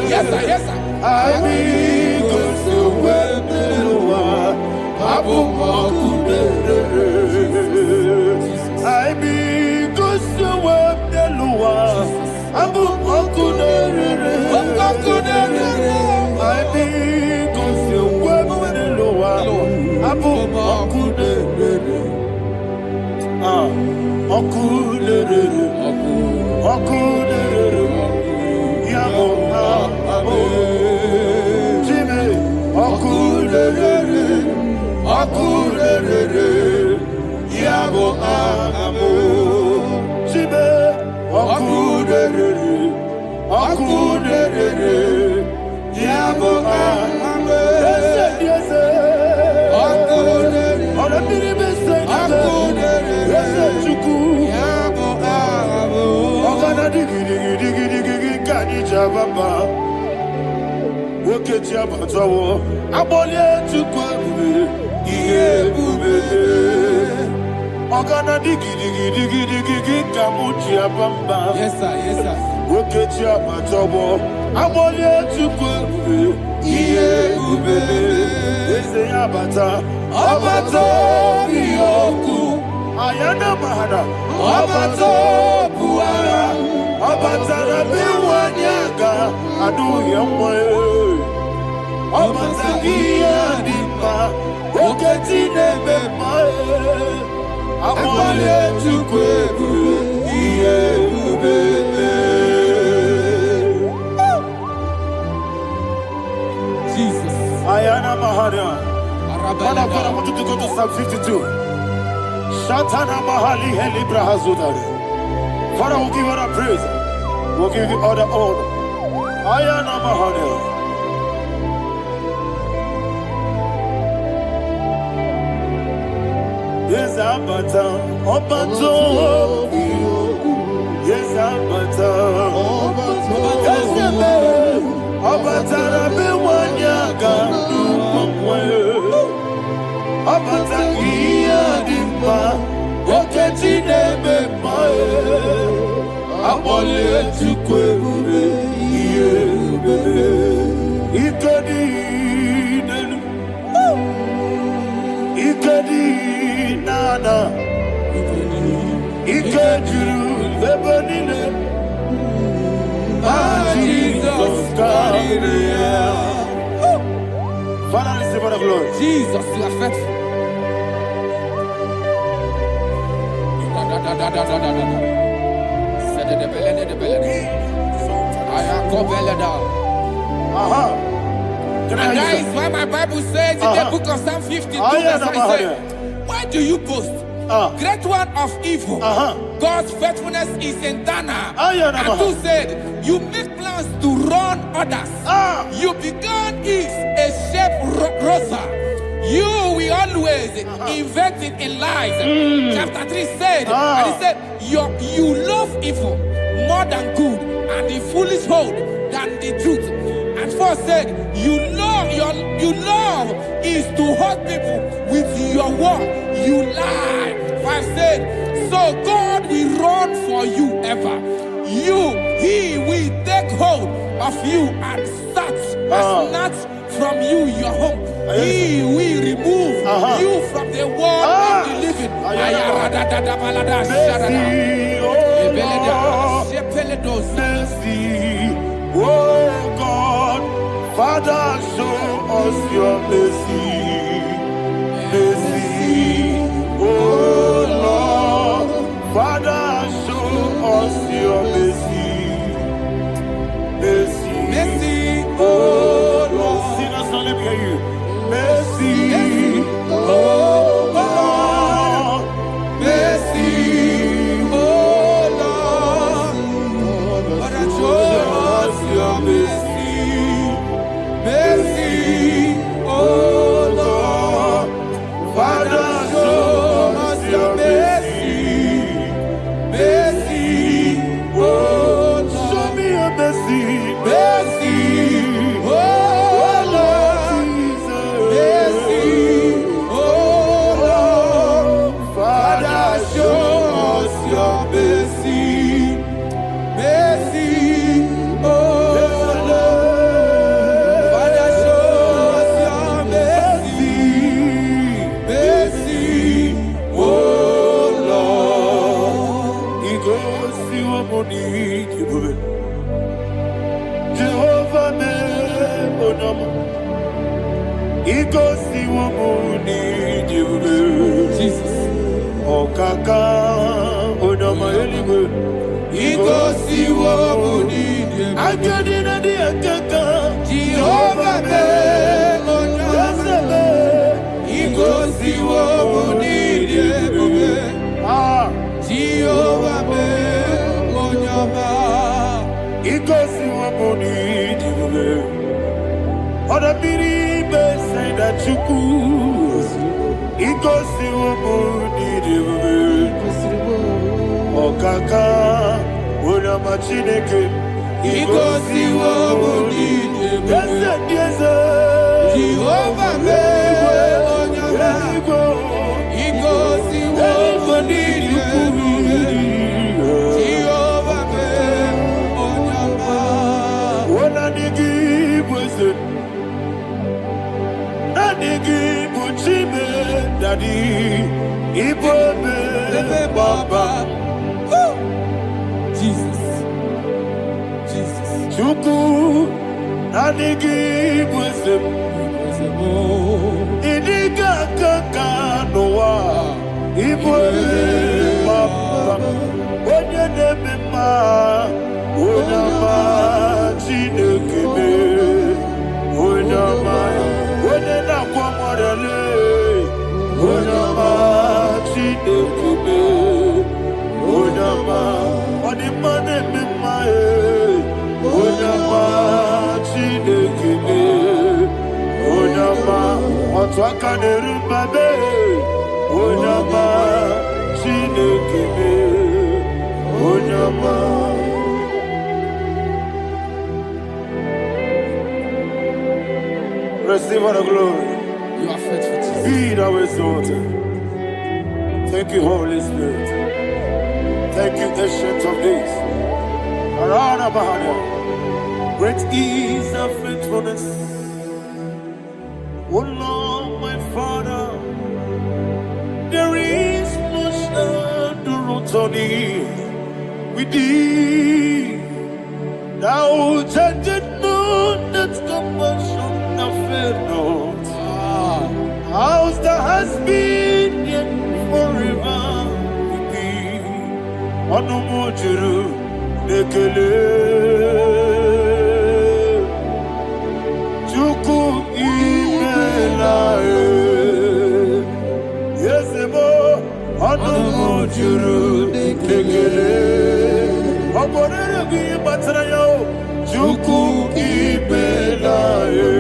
Yes, sir. Yes, sir. Ayana mahana, abato buara, abatara biwanyaga, adu yamwe, abatagia dipa, oketi nebe mae, amale tukwebu, iye ubebe. Jesus. Ayana mahana. Father, I want you to go to Psalm 52. Shatana Mahali Helibra Hazudari. Father, we'll give you the praise. We'll give you all the honor. Ayana Mahali. Yes, Abata. Obato. Yes, Abata. Yes, Abata. Rabbi Wanyaga. Abata iya dimba, oketi nebe mae, abole tukwebu iye ubebe, ikedi nana, ikediru lebanile, Jesus God. Father, receive the glory. Jesus, you are faithful. And that is why my Bible says in the book of Psalm 52, verse 37, why do you boast? Great one of evil. God's faithfulness is eternal. And who said, you make plans to run others. You began is a shape rosa. You will always invent it in lies. Chapter 3 said, and he said, you love evil more than good, and the foolish hold than the truth. And 4 said, you love is to hurt people with your word. You lie. 5 said, so God will run for you ever. He will take hold of you and snatch from you your home. He will remove you from the world of the living. Mercy, oh God, Father, show us your mercy. Mercy, oh oh Lord, Father, show us your mercy. Mercy, Mercy, oh oh Lord. Lord. Sing us, let me hear you. Mercy, Oh Lord. Mercy, oh Lord. Father, show us your mercy. Mercy, oh Lord. Father, show us your mercy. Mercy, oh Lord. show me your mercy. Mercy, oh Lord. Mercy, oh Lord. Father, show us your mercy. Mercy, oh Lord. Father, show us your mercy. Mercy, oh Lord. He goes to a money. Jehovah me onamo. He goes to a money. Jesus. Okaka onama eligwe. He goes to what we need. Akadina di akaka. Jehovah me onama. He goes to what we need. Ah, Jehovah me onama. he goes to a money. Other people say that you could. He goes to a money. Okaka onama chineke. He goes to what we need. Yes, Jehovah me onama. He goes to what we need. Jehovah me onama. Daddy, Ibobe, Baba, Jesus, Jesus, Chuku, Nanigi, Wisdom, Idiga, Kaka, Noa, Ibobe, Baba, Onya Nebima, Onama, Chinekebe, Onama, Onena Kwamorele, Onama, Chinekebe, Onama, Onimane Mimae, Onama, Chinekebe, Onama, Otwakane Rumbabe, Onama, Chinekebe, Onama. Receive all the glory. you are faithful, Jesus. Be thou exalted. Thank you, Holy Spirit. Thank you, Ancient of Days. Arana Bahania. Great is thy faithfulness. O Lord, my Father, there is no shadow on thee. With thee, thou judgest not that compassion have failed not. How's the has been yet forever with thee? Onomojuru nekele Chuku imelae Yesebo Onomojuru nekele Oborere gwi batara yo Chuku imelae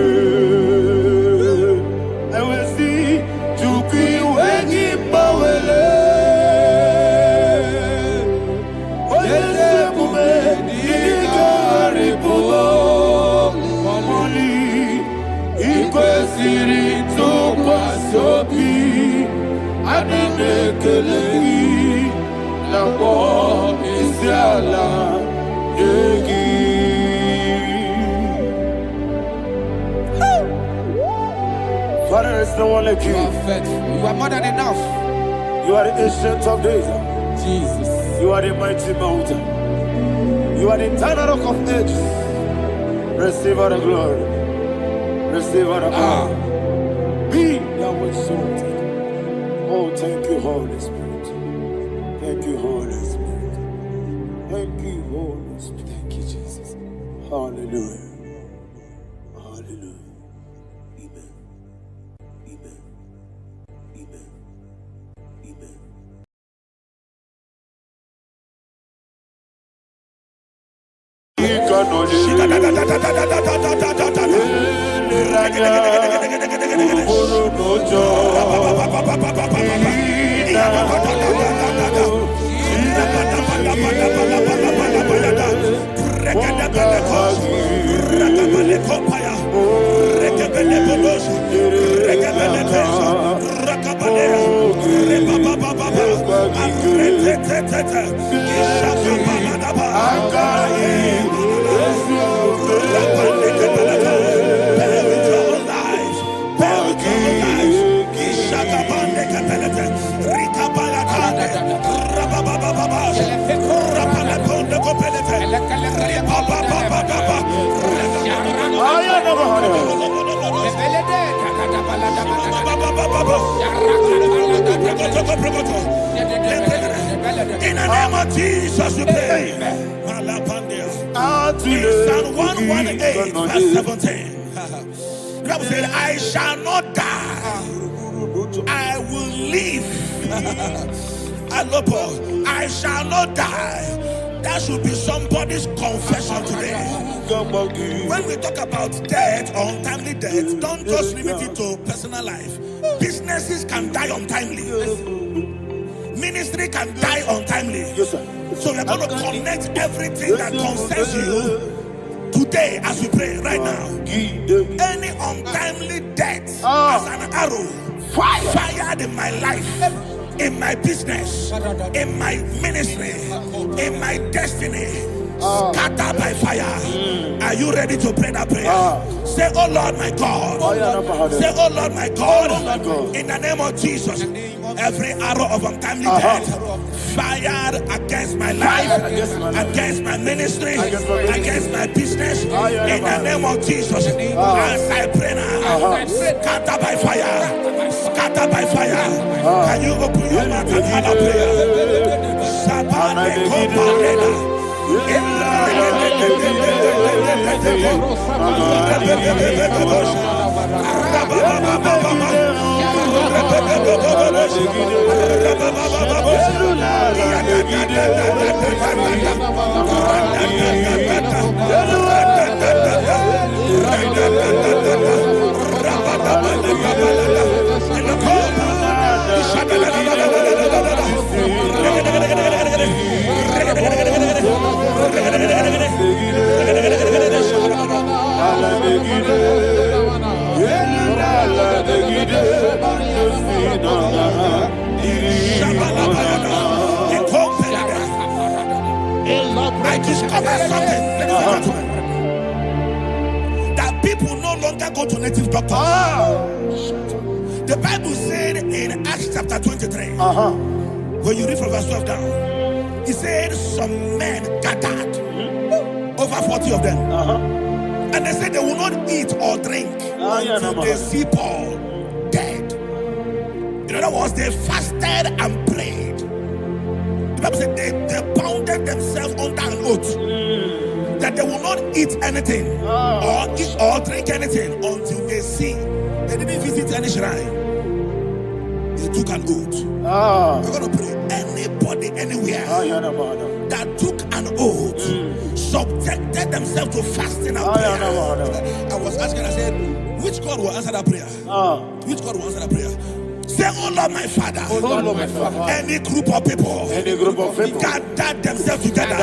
Father, there's no one like you. You are faithful. You are more than enough. You are the ancient of days. Jesus. You are the mighty mountain. You are the eternal rock of ages. Receive all the glory. Receive all the honor. Be thou exalted. O Oh, thank you, Holy Spirit. Thank you, Holy Spirit. Thank you, Holy Spirit. Thank you, Jesus. Hallelujah. Hallelujah. Amen. Amen. Amen. Amen. In the name of Jesus, we pray. In Psalm 118, verse 17, the Bible said, I shall not die, I will live. I shall not die. That should be somebody's confession today. When we talk about death or untimely death, don't just limit it to personal life. Businesses can die untimely. Ministry can die untimely. Yes, sir. So we're going to connect everything that concerns you today as we pray right now. Any untimely death as an arrow fired in my life, in my business, in my ministry, in my destiny, scattered by fire. Are you ready to pray that prayer? Say, oh Lord my God. Say, oh Lord my God. In the name of Jesus, every arrow of untimely death fired against my life, against my ministry, against my business, in the name of Jesus, as I pray now, scattered by fire, scattered by fire. Can you open your mouth and have a prayer? I discovered something, ladies and gentlemen, that people no longer go to native doctors. The Bible said in Acts chapter 23, when you read from verse 12 down, it said some men gathered, over 40 of them, and they said they will not eat or drink until they see Paul dead. In other words, they fasted and prayed. The Bible said they bounded themselves under an oath that they will not eat anything or drink anything until they see. They didn't visit any shrine. They took an oath. We're going to pray. Anybody, anywhere that took an oath, subjected themselves to fasting and prayer. I was asking, I said, which God will answer that prayer? Which God will answer that prayer? Say, oh Lord my Father, any group of people gathered themselves together,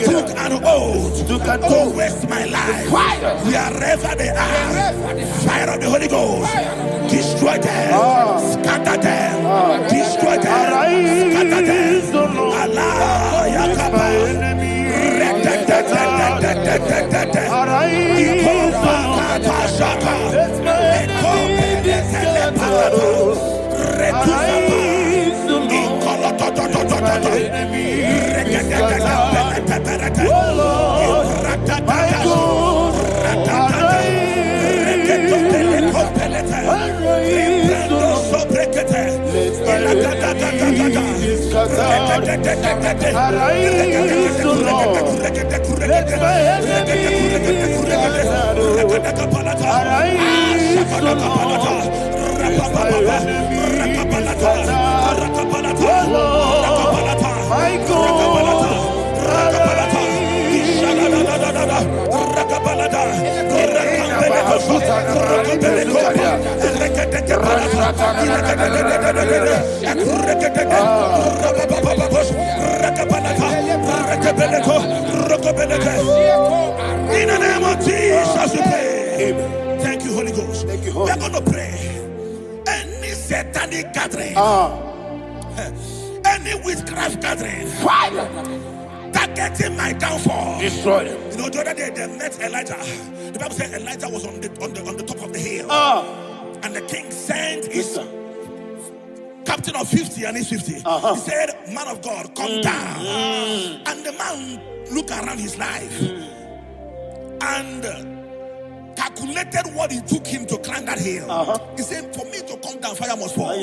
took an oath to waste my life, wherever they are, fire of the Holy Ghost, destroy them, scatter them, destroy them, scatter them. Allah Yakaba, Arise, O Lord. Let my enemies be scattered. Arise, O Lord. Let my enemies be scattered. O Lord, my God, arise. In the name of Jesus, we pray. Amen. Thank you, Holy Ghost. Thank you, Holy We're going to pray. Any satanic gathering, any witchcraft gathering, Fire. targeting my downfall. Destroy them. You know, the other day they met Elijah. The Bible said Elijah was on the top of the hill, and the king sent his captain of 50 and his 50. He said, "Man of God, come down." And the man looked around his life and calculated what it took him to climb that hill. He said, "For me to come down, fire must fall.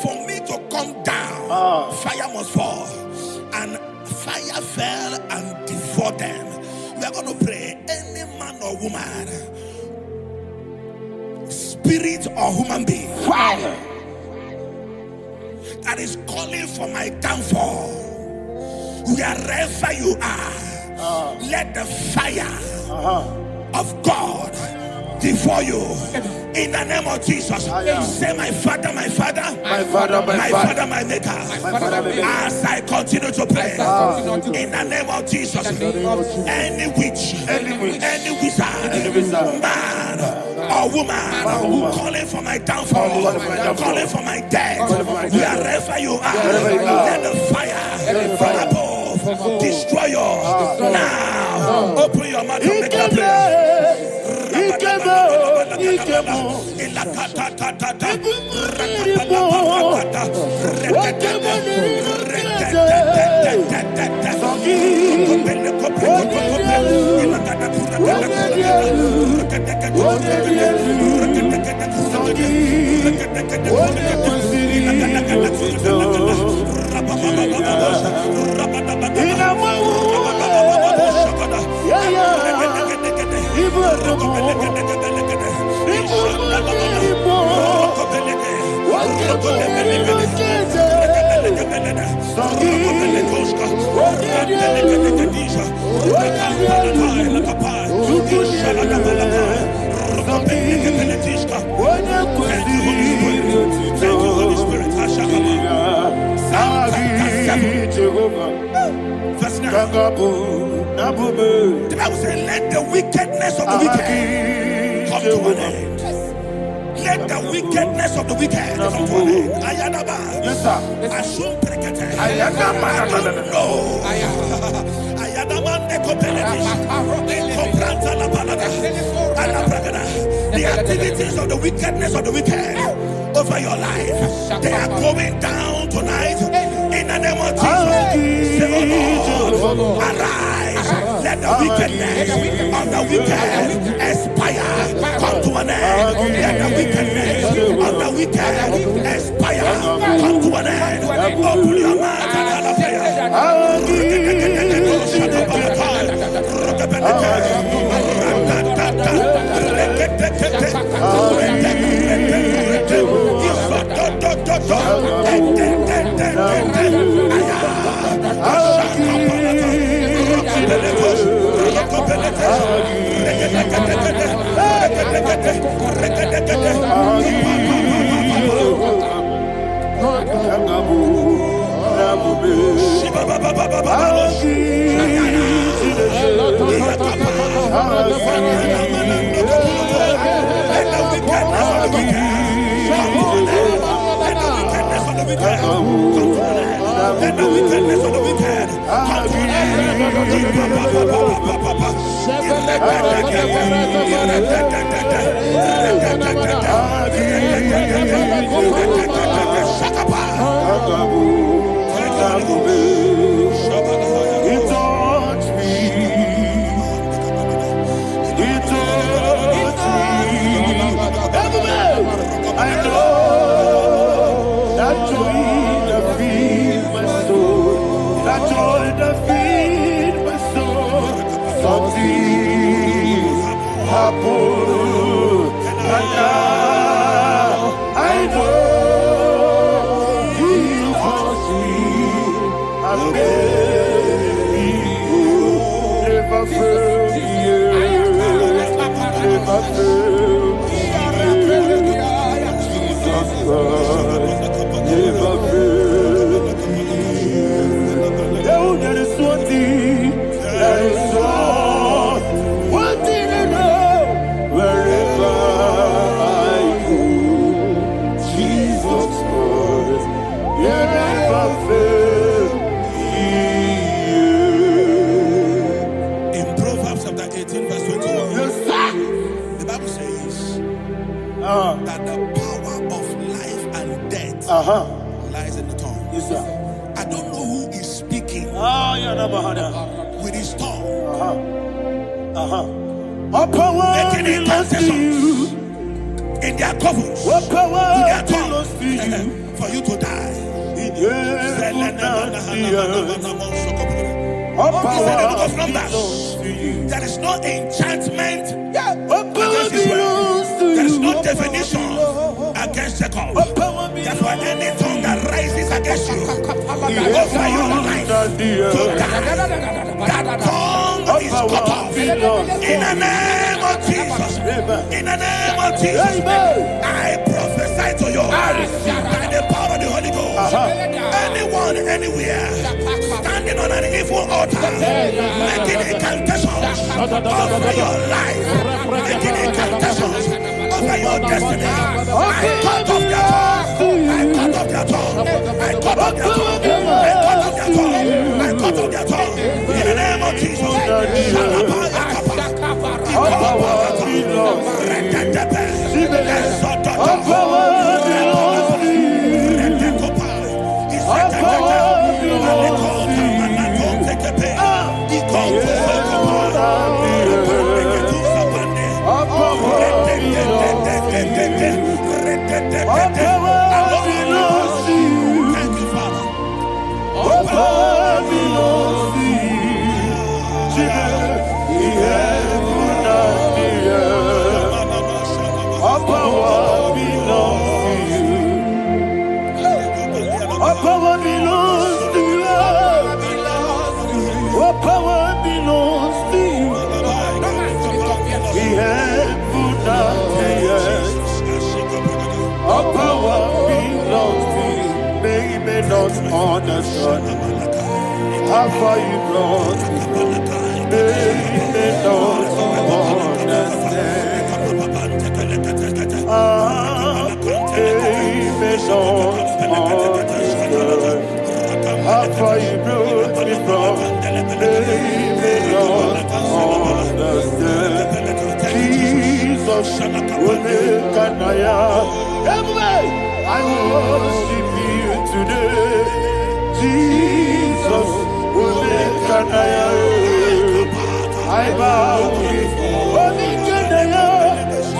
For me to come down, fire must fall." And fire fell and devoured them. We are going to pray. Any man or woman, spirit or human being, Fire. that is calling for my downfall, wherever you are, let the fire of God devour you. In the name of Jesus, say, "My Father, my Father, My Father, my Father, my Maker." As I continue to pray, in the name of Jesus, any witch, any wizard, man or woman calling for my downfall, calling for my death, wherever you are, let the fire from above destroy you now. Open your mouth and make that prayer. Holy Spirit. Verse 9. The Bible says, "Let the wickedness of the wicked come to an end." Let the wickedness of the wicked come to an end. Ayadaba. Yes, sir. Assume prekete. Ayadaba. No. Ayadaba nekopeletis. Nekopranta la balada. Alabragada. The activities of the wickedness of the wicked over your life, they are going down tonight. In the name of Jesus, say, "Oh Lord, arise. Let the wickedness of the wicked expire. Come to an end. Let the wickedness of the wicked expire. Come to an end." Open your mouth and have a prayer. Let the wickedness of the wicked come to an I know that joy that feeds my soul. happened, and now I know He wants me. I never failed you, never failed you. Jesus Christ, never failed you. There is one thing, there is one thing I know. Wherever I go, Jesus Christ, you never fail me. In Proverbs chapter 18, verse 21, Yes, sir. the Bible says that the power of life and death lies in the tongue. Yes, sir. I don't know who is speaking with his tongue, What power making belongs to you? intercessions in their couples What with power their belongs to you? tongue for you to die. In heaven and the earth. What He said in the book power of belongs Numbers, to you? there is no enchantment What power against Israel. belongs to There is you? no divination against Jacob. What power Therefore, belongs any tongue that rises against you in over your heaven life and the to earth? die, that tongue What is power cut off. belongs to In the you? name of Jesus. In the name of Jesus. Amen. I prophesy to you by the power of the Holy Ghost. Anyone, anywhere, standing on an evil altar, making incantations over your life, making incantations over your destiny. I cut off their tongue. I cut off their tongue. I cut off their tongue. I cut off their tongue. I cut off their tongue. In the name of Jesus. What power belongs to you? What power belongs to you? What power belongs to you? What power belongs to you? Thank you, Father. What power belongs to you? Jesus, the heaven and the earth. What power belongs to you? What power belongs to you? What power belongs to you? The heaven and the earth. What power belongs to you? They may not understand how far you brought me from. They may not understand. They may not understand how far you brought me from. They may not understand. Jesus, will make an I worship you today. Jesus, will make an I bow before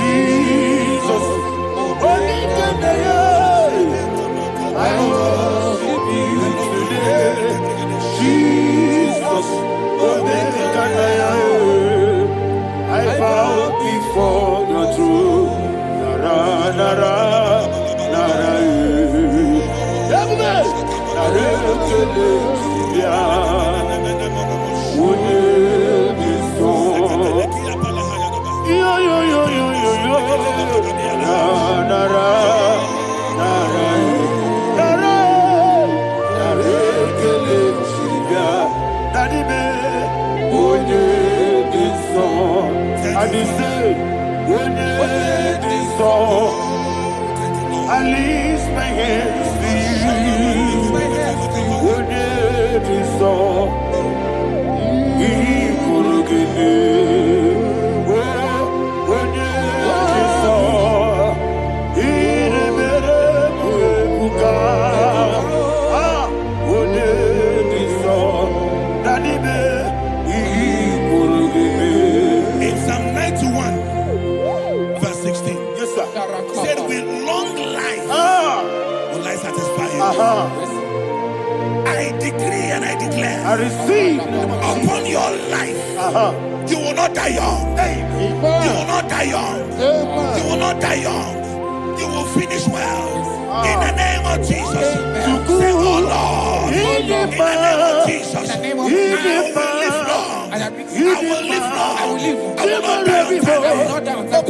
Jesus, will make an I worship you today. Jesus, will make an I bow before your throne. Nara, nara, nara, I lift my hands to you. Would it be so? He could give me. Would it be so? He never would Would it be so? Daddy, he could give me. In Psalm 91, verse 16, Yes, sir. said, with long life will I satisfy you. I decree and I declare I receive upon your life, you will not not die young. You will not die young. You will not die young. You will finish well. In the name of Jesus. Say, oh Lord. In the name of Jesus. I will live long. I will live long. I will not die on time. I will not die on time.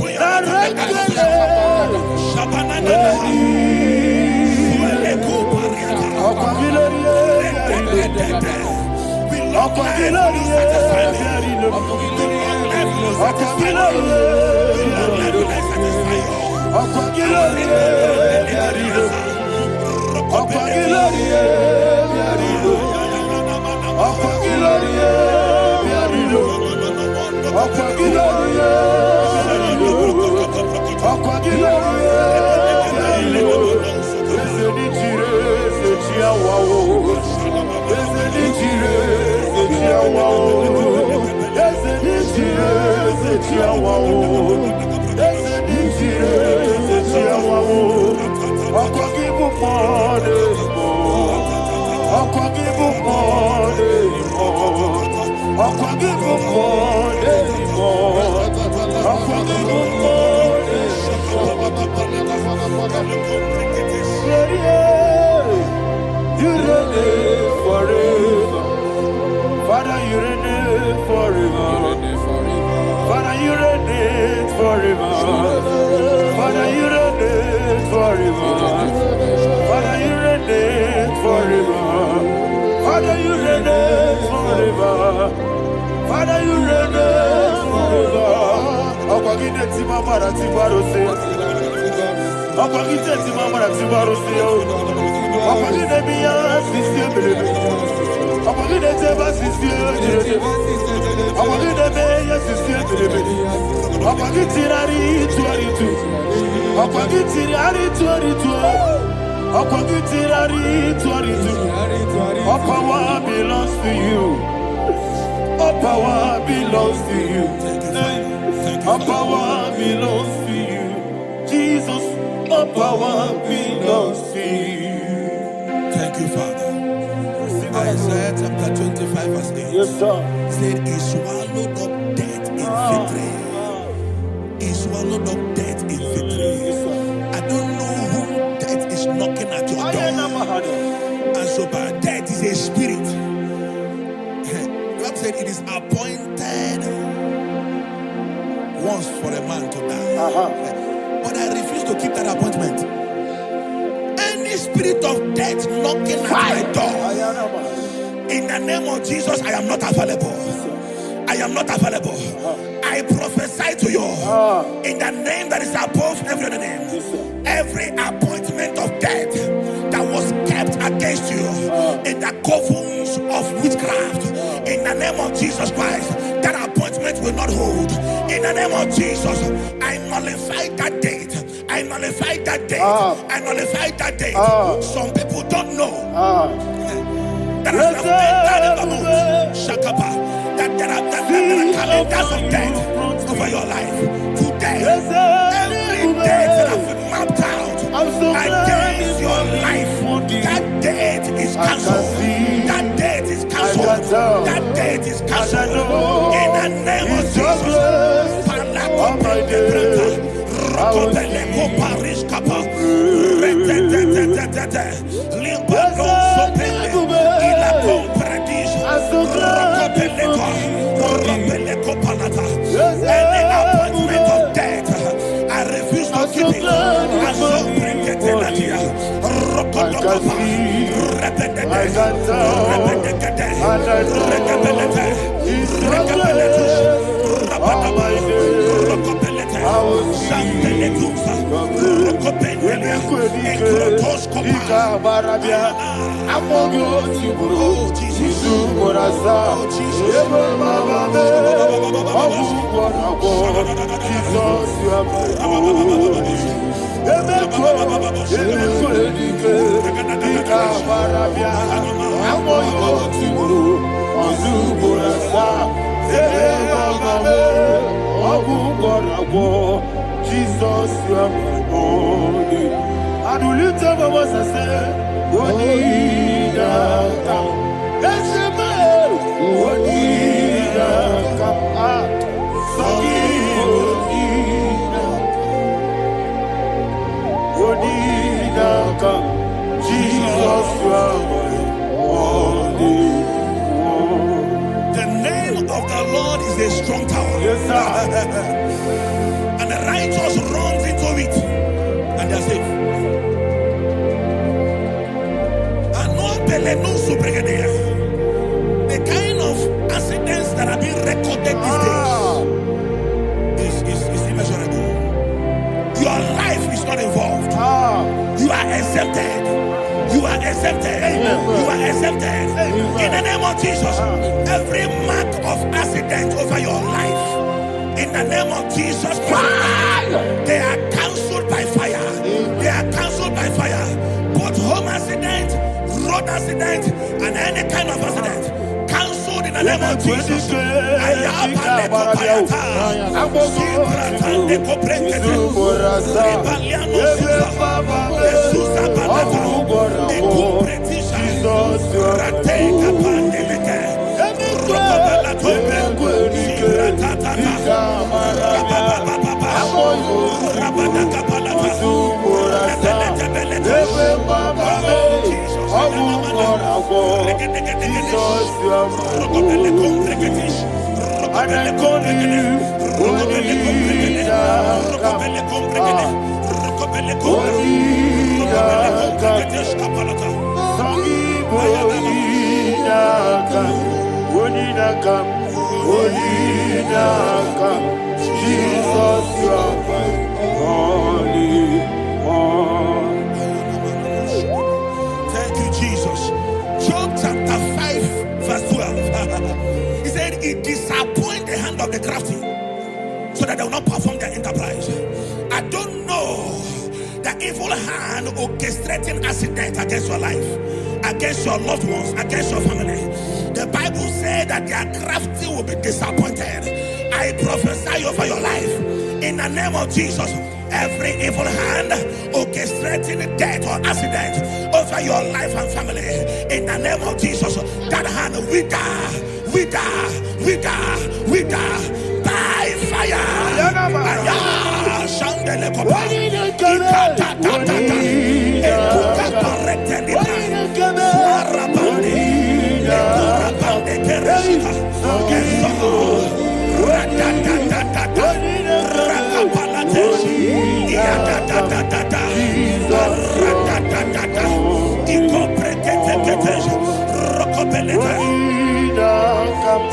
All power belongs to you. All power belongs to you. All power belongs to you. Jesus, all power belongs to you. Thank you, Father. Isaiah chapter 25 verse 8. Yes, sir. Said he swallowed up death in victory. He swallowed up death in victory. I don't know whom death is knocking at your door. And so, but death is a spirit. God said it is appointed once for a man to die. But I refuse to keep that appointment. Any spirit of death knocking at my door, in the name of Jesus, I am not available. I am not available. I prophesy to you in the name that is above every other name. Every appointment of death that was kept against you in the covens of witchcraft, in the name of Jesus Christ, that appointment will not hold. In the name of Jesus, I nullify that date. I nullify that date. I nullify that date. Some people don't know that as of Shakapa, that there are calendars of death over your life. Today, every date that I've mapped out against your life, that date is cancelled. That date is cancelled. That date is cancelled. In the name of Jesus. Any appointment of death, I refuse to keep it. I so bring it in Jesus, you are my only. And will you tell me what I say? What did I come? That's a man. What did I come? Yes, sir. And the righteous runs into it and they're safe. The kind of accidents that are being recorded these days is immeasurable. Your life is not involved. You are exempted. You are exempted. You are exempted. In the name of Jesus, every mark of accident over your life, in the name of Jesus Christ, they are cancelled by fire. They are cancelled by fire. Both home accident, road accident, and any kind of accident, cancelled in the name of Jesus. Jesus, you are my only one. Thank you, Jesus. Job chapter 5, verse 12. He said, it disappoints the hand of the crafty, so that they will not perform their enterprise. I don't know the evil hand orchestrating accident against your life, against your loved ones, against your family. The Bible said that their crafty will be disappointed. I prophesy over your life in the name of Jesus. Every evil hand orchestrating death or accident over your life and family, in the name of Jesus, that hand wither by fire.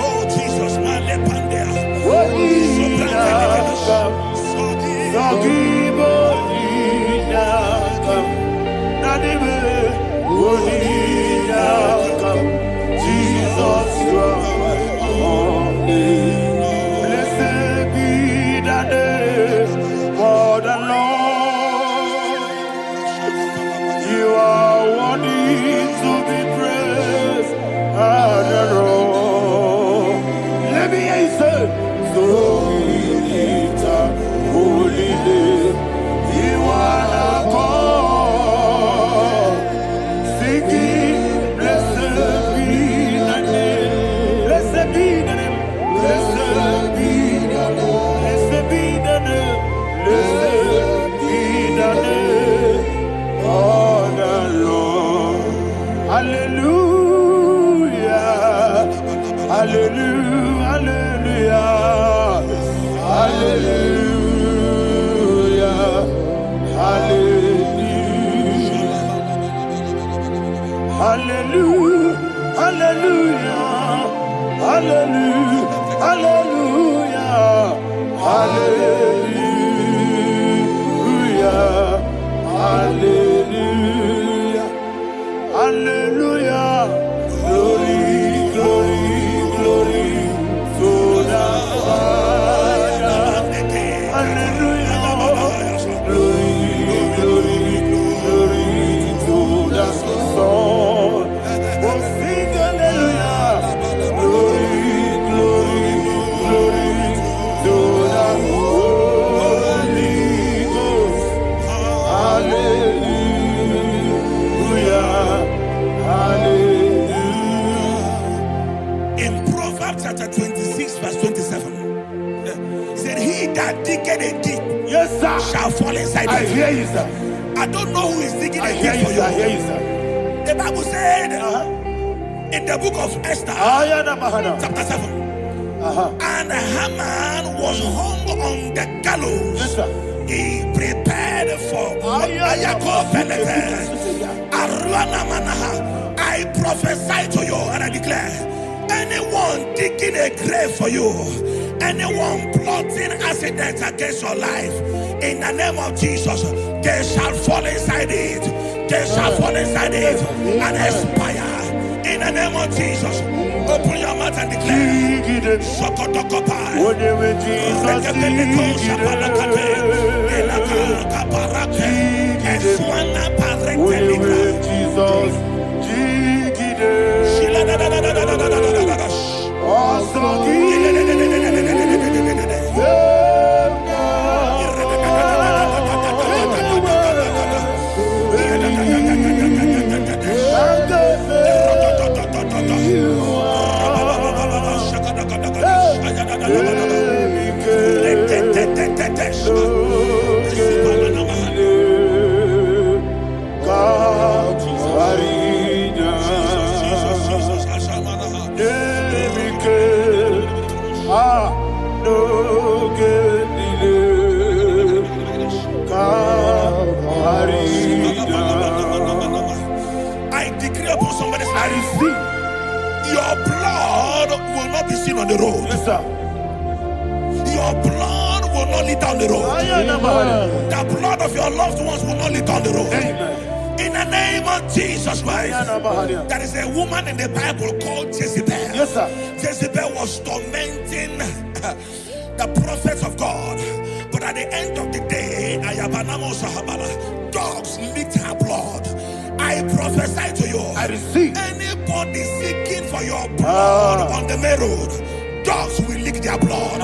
Oh Jesus, Jesus, you are my only. Blessed be the name for the Lord. You are worthy to be praised and adored. Let me hear you say, so we lift up holy name. You are the God. Singing, blessed be the name. Blessed be the name. Blessed be the name. Blessed be the name. Blessed be the name of the Lord. Hallelujah. Hallelujah. Hallelujah. Hallelujah. Hallelujah. Hallelujah. Hallelujah. Hallelujah. Hallelujah. Hallelujah. Hallelujah. Glory, glory, glory to the Father. Hallelujah. Glory, glory, glory to the Son. Oh, sing hallelujah. Glory, glory, glory to the Holy Ghost. Hallelujah. Hallelujah. in Proverbs chapter 26, verse 27, he said, he that diggeth a deep, Yes, sir. shall fall inside I it. hear you, sir. I don't know who is digging I a hear deep you, for sir. I hear you. you, sir. The Bible said in the book of Esther, Ayana Mahana. chapter 7, And Haman was hung on the gallows. Yes, sir. He prepared for I prophesy to you and I declare, anyone digging a grave for you, anyone plotting accidents against your life, in the name of Jesus, they shall fall inside it. They shall fall inside it and expire. In the name of Jesus, open your mouth and declare. Sokotokopai. I decree upon somebody's life, your blood will not be seen on the road. Yes, sir. Your blood will not lead down the road. The blood of your loved ones will not lead down the road. Amen. In the name of Jesus Christ. There is a woman in the Bible called Jezebel. Yes, sir. Jezebel was tormenting the prophets of God. But at the end of the day, dogs licked her blood. I prophesy to you. I receive. Anybody seeking for your blood on the main road, dogs will lick their blood.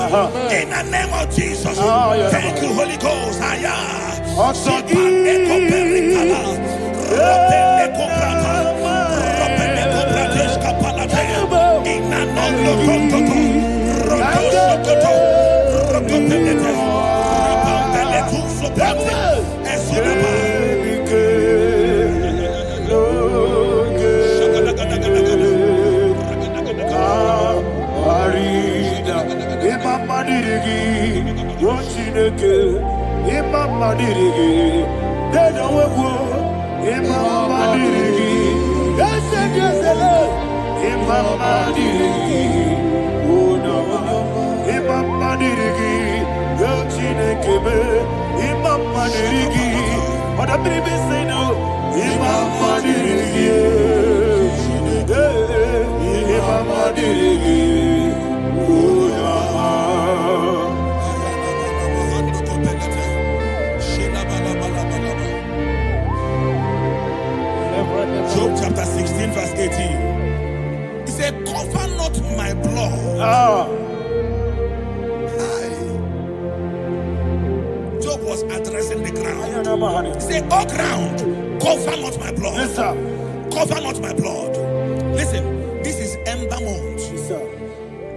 In the name of Jesus. Thank you, Holy Ghost. Job chapter 16 verse 18. He said, cover not my blood. Job was addressing the ground. He said, oh ground, cover not my blood. Yes, sir. Cover not my blood. Listen, this is ember month. Yes, sir.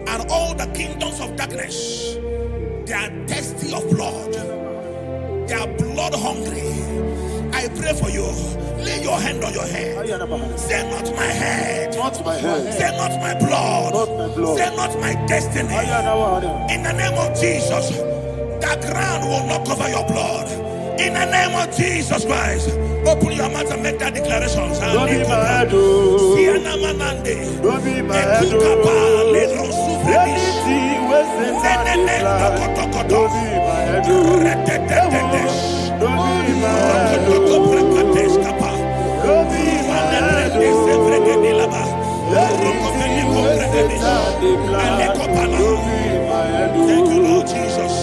And all the kingdoms of darkness, they are thirsty of blood. They are blood hungry. I pray for you. Lay your hand on your head. Say not my head. Not my head. Say not my blood. Not my blood. Say not my destiny. In the name of Jesus, the ground will not cover your blood. In the name of Jesus Christ, open your mouth and make that declaration. Don't be my head. Don't be my head. Anything was in that plan. Don't be my head. Don't be my head. Don't be my head. Thank you, Lord Jesus.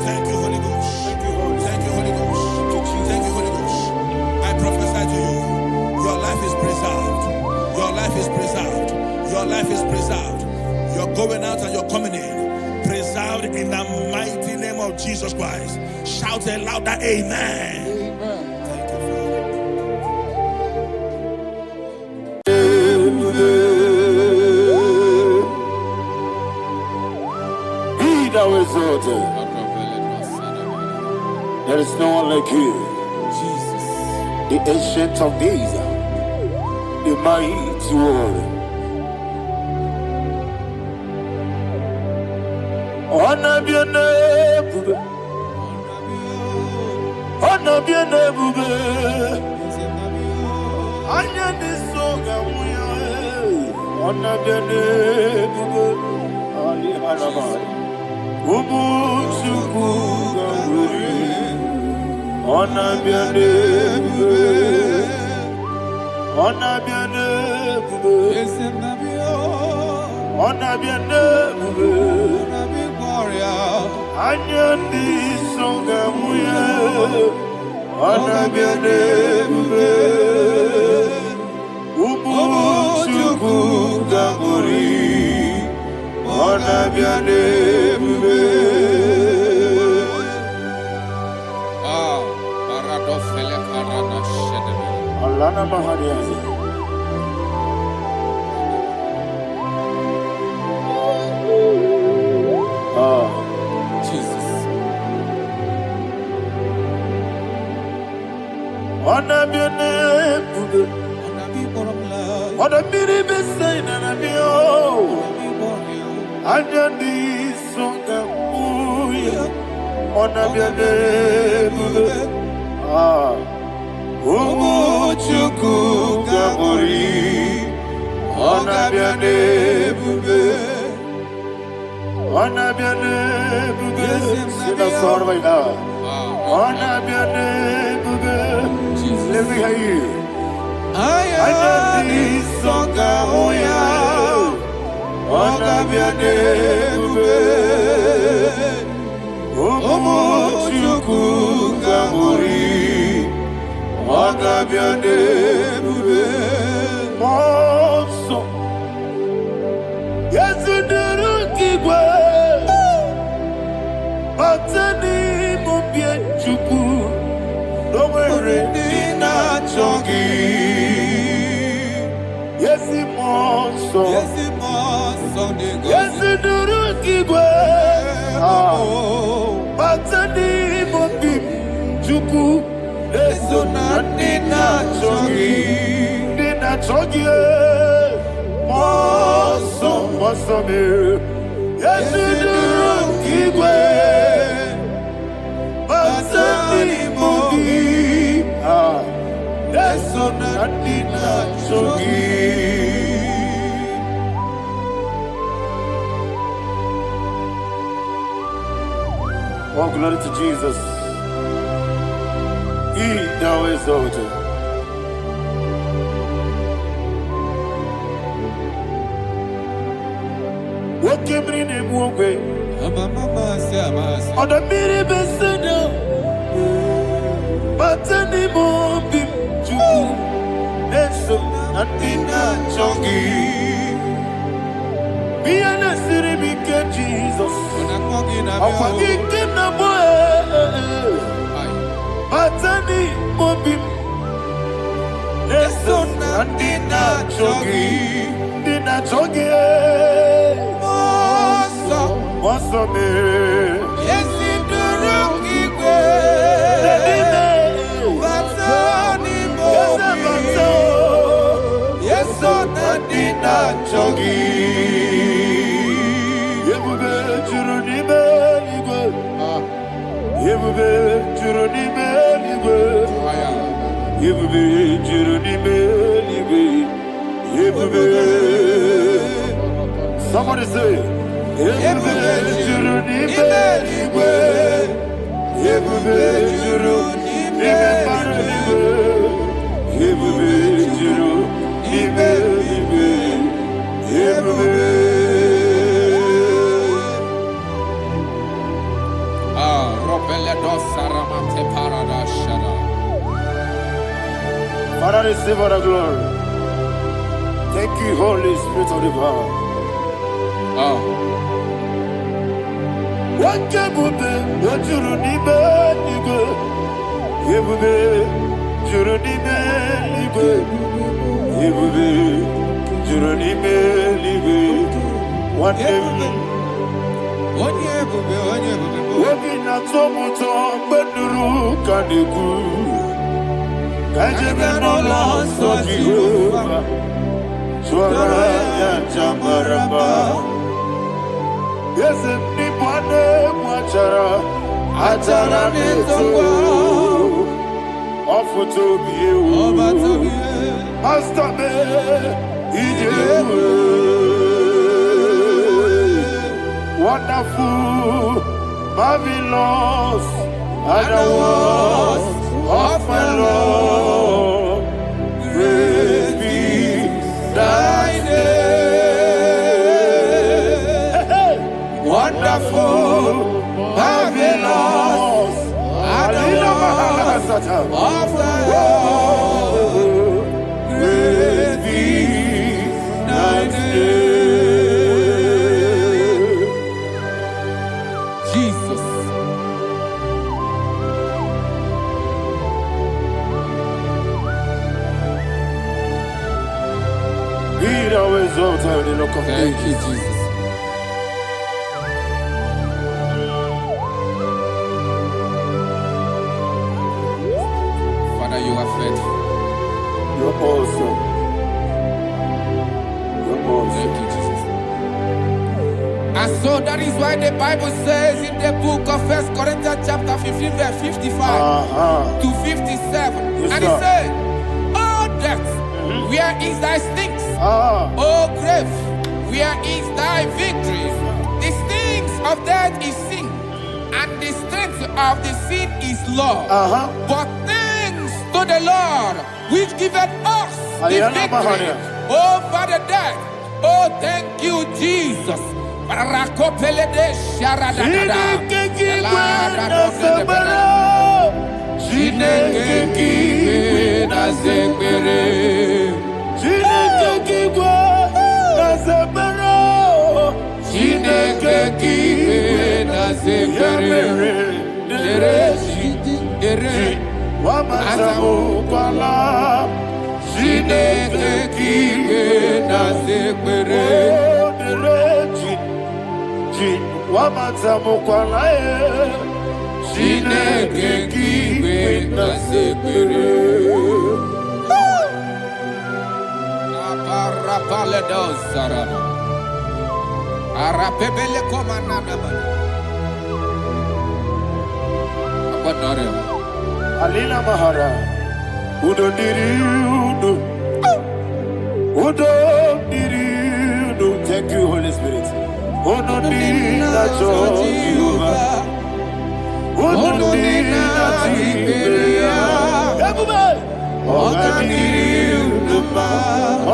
Thank you, Holy Ghost. Thank you, Holy Ghost. Thank you, Holy Ghost. Thank you, Holy Ghost. I prophesy to you, your life is preserved. Your life is preserved. Your life is preserved. You're going out and you're coming in. Preserved in the mighty name of Jesus Christ. Shout a louder amen. exalted. There is no one like you. Jesus. The ancient of days, the mighty one. Honor be your name. Honor be your name. Anya ni soga muya. Honor be your name. Ali Hanamari. Ubu chuku gamburi. Honor be your name. Honor be your name. Honor be your name. Anya ni soga muya. Honor be your name. Ubu chuku gamburi. Honor be your name. Alana Mahariazi. Jesus. Honor be your name. Honor be the best sign and be all. Anya ni songa muya. Honor be your name. Umu chuku gamburi. Honor be your name. Honor be your name. Sing a song right now. Honor be your name. Let me hear you. Anya ni songa muya. Honor be your name. Umu chuku gamburi. Honor be your name. Monso. Yes, you do. Batani mubie chuku. Domere dina chongi. Yesi monso. Yesi monso. Yesi duru kigwe. Batani mubie chuku. Eso na dina chongi. Dina chongi. Monso. Monso me. Yesi duru kigwe. Batani mubie. Eso na dina chongi. Oh, glory to Jesus. He now exalted. What came in him one way? On the mini beside, but anymore be true. That's so nothing not chongi. Be an city, became Jesus. I'm forgetting the boy. Batani mobim, eso nandina chogi, dina chogi, moso me, Yesi duruki kwe. Batani mobim, yeso nandina chogi, yebube churuni beligwe, yebube churuni beligwe, yebube churuni beligwe, yebube. Somebody say, yebube churuni beligwe, yebube churuni beligwe, yebube churuni beligwe, yebube. Father, receive all the glory. Thank you, Holy Spirit of the power. What can you do? What you need, you Wobina tomuto beduru kaniku. Kajebe no loso Jehovah. Swara ya jamaraba. Yes, ni bwane mwachara. Achara neto. Ofuto biyewu. Master me. Ijewu. Wonderful, marvelous, and the words of my Lord. Praise be thy name. Wonderful, marvelous, and the words of my Lord. Praise be thy name. Thank you, Jesus. Father, you are faithful. You're awesome. You're awesome. Thank you, Jesus. And so that is why the Bible says in the book of 1 Corinthians chapter 15, verse 55 to 57. Yes, and it says, "Oh death, where is thy stings? Oh grave, where is thy victory? The stings of death is sin, and the strength of the sin is law. But thanks to the Lord, which giveth us the victory over the death." Oh, thank you, Jesus. Alina Mahara, Udo Diriudu, Udo Diriudu. Thank you, Holy Spirit. Udo Dina Jehovah, Udo Dina Jehovah. Everybody, Ogadiriudu ma,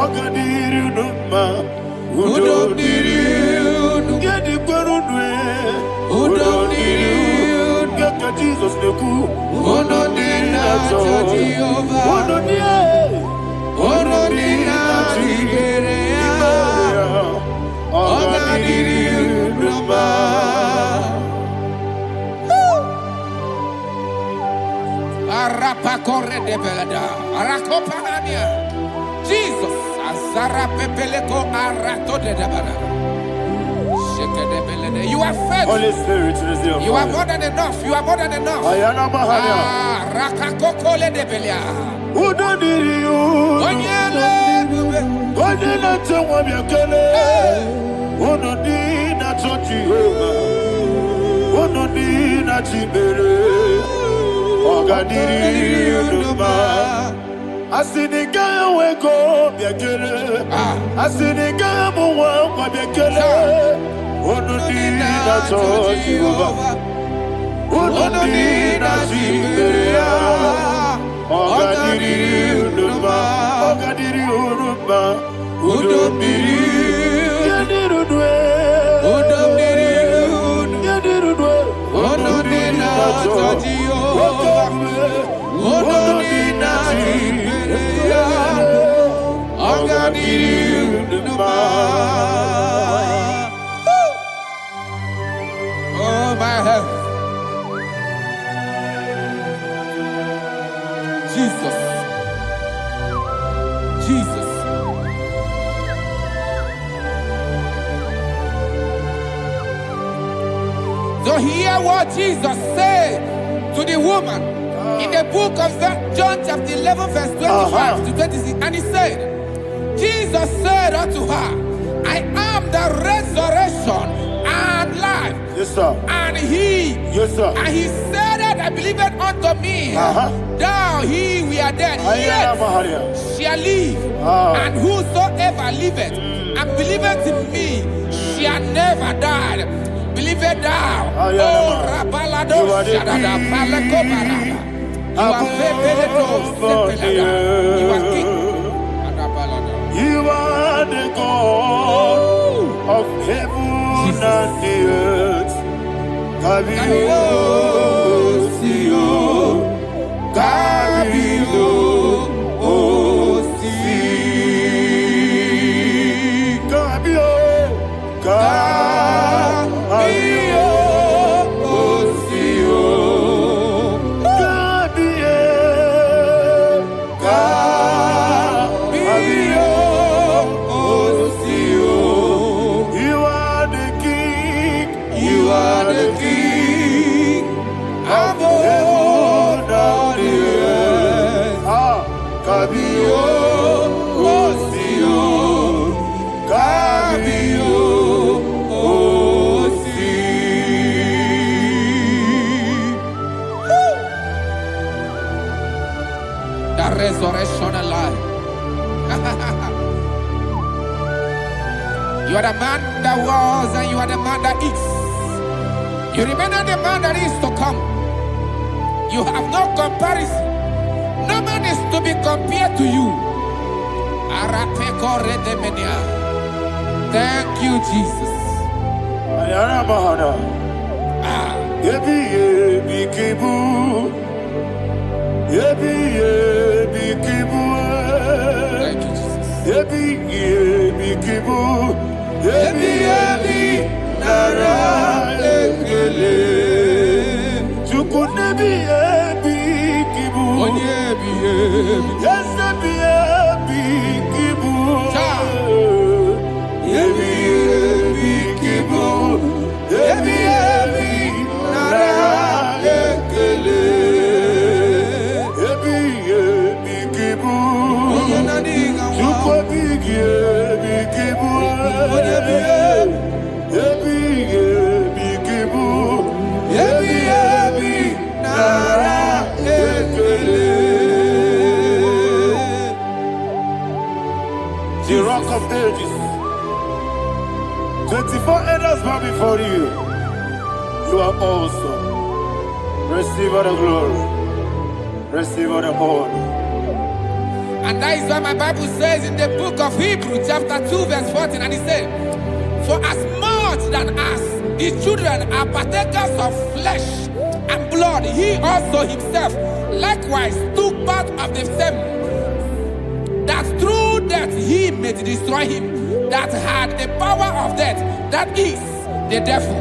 Ogadiriudu ma, Udo Diriudu. Get the Gurudwe, Udo Diriudu. Jesus the coup, Onodina Jehovah, Onodina Jehovah, Ogadiriuduba. Arapa corre de belada, Arakopanania, Jesus, Azara Pepeleko Arato de Dabana. You are faithful. Holy Spirit is your You are more than enough. You are more than enough. Ayana Mahania. Rakakokole de Belia. Udo Diriu. Onye Tewa Biakele. Onodina Jehovah. Onodina Jibere. Ogadiriuduba. Asiniga weko Biakele. Asiniga muwa Biakele. Onodina Jehovah, Onodina Jehovah, Ogadiriuduba, Ogadiriuduba, Udomdirudwe, Onodina Jehovah, Onodina Jehovah, Ogadiriuduba. My health. Jesus. Jesus. hear what Jesus said to the woman in the book of John chapter 11 verse 25 to 26. And he said, Jesus said unto her, I am the resurrection and life. Yes, sir. And he, yes, sir. And he said that I believed unto me, thou he we are dead, yet shall live. And whosoever liveth and believeth in me shall never die. Believe it thou. Oh, Rabalado, Shadada, Palacobarada. You are You are king. You are the God of heaven and the earth. Kabio, Sio, Kabio, Si, Kabio, Kabio, Sio, Kabio, Kabio, Sio. You are the king. You are the king of heaven and the earth. Kabio, Sio, Kabio, Si. The resurrection and life. You are the man that was and you are the man that is. You remember the man that is to come. You have no comparison. No man is to be compared to you. Thank you, Jesus. Thank you, The rock of ages. 24 elders bow before you. You are awesome. Receive all the glory. Receive all the honor. And that is what my Bible says in the book of Hebrews chapter 2 verse 14. And it said, for as much than us, the children are partakers of flesh and blood, he also himself likewise took part of the same, that through death he may destroy him that had the power of death, that is the devil.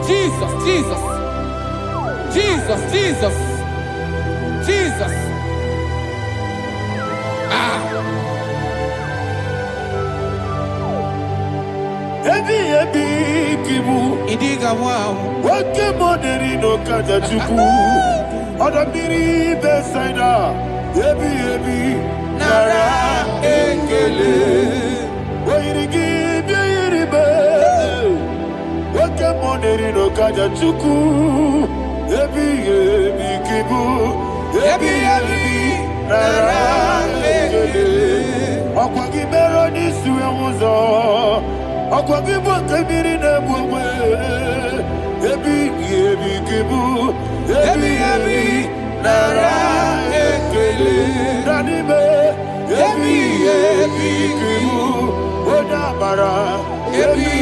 Jesus, Jesus, Jesus, Jesus, Jesus. Idiga wow. Wake money no kaja chuku. Oda miri besaida. Ebi nara ekele. Wairigi biiribe. Wake money no kaja chuku. Ebi kibu. Ebi nara ekele. Okwagi mero ni suwe muzo. Akwagibo kebiri na bwe. Ebi kibu. Ebi nara ekele. Nanibe. Ebi kibu. Odabara. Ebi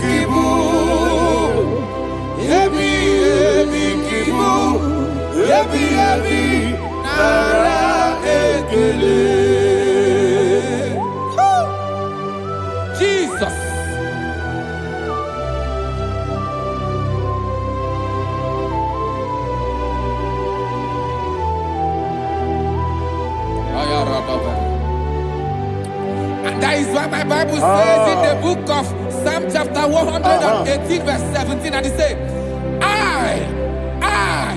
kibu. Ebi kibu. Ebi nara ekele. Jesus. And that is why my Bible says in the book of Psalm chapter 118 verse 17, and it says,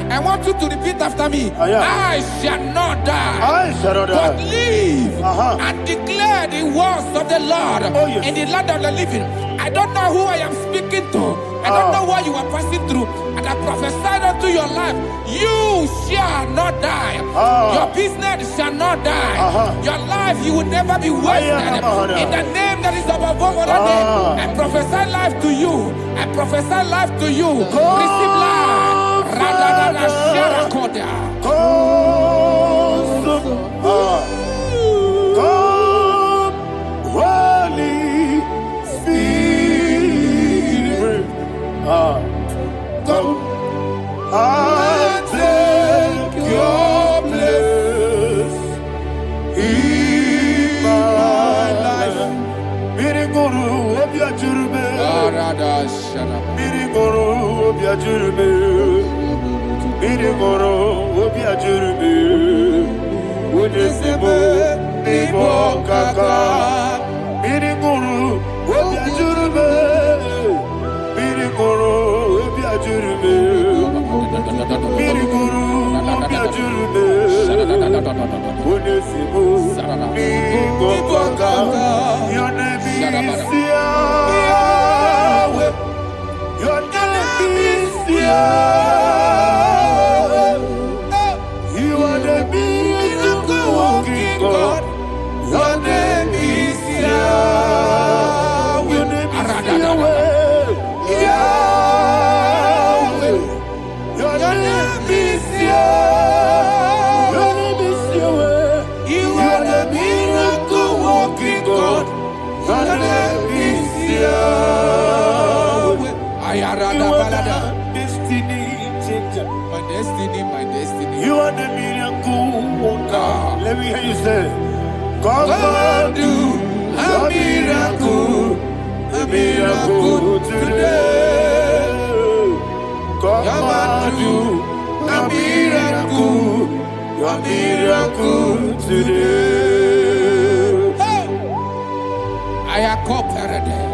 I want you to repeat after me. I shall not die, but live and declare the words of the Lord in the land of the living. I don't know who I am speaking to. I don't know what you are passing through. And I prophesy unto your life, you shall not die. Your business shall not die. Your life, you will never be wasted. In the name that is above all other name, I prophesy life to you. I prophesy life to you. Receive life. Radadada Sharakoda. Come, Holy Spirit. Come and take your place in my life. Miriguru obiajurube. Miriguru obiajurube. Miriguru obiajurube. Unesebo nibo kaka. Miriguru obiajurube. Miriguru obiajurube. Miriguru obiajurube. Unesebo nibo kaka. Your name is Yahweh. Your name is Yahweh. You are the miracle working God. Your name is Yahweh. Your name is Yahweh. Yahweh. Your name is Yahweh. Your name is Yahweh. You are the miracle working God. Your name is Yahweh. You are the destiny changer. My destiny. You are the miracle worker. Let me hear you say, come and do a miracle today. Come and do a miracle today. I am cooperative.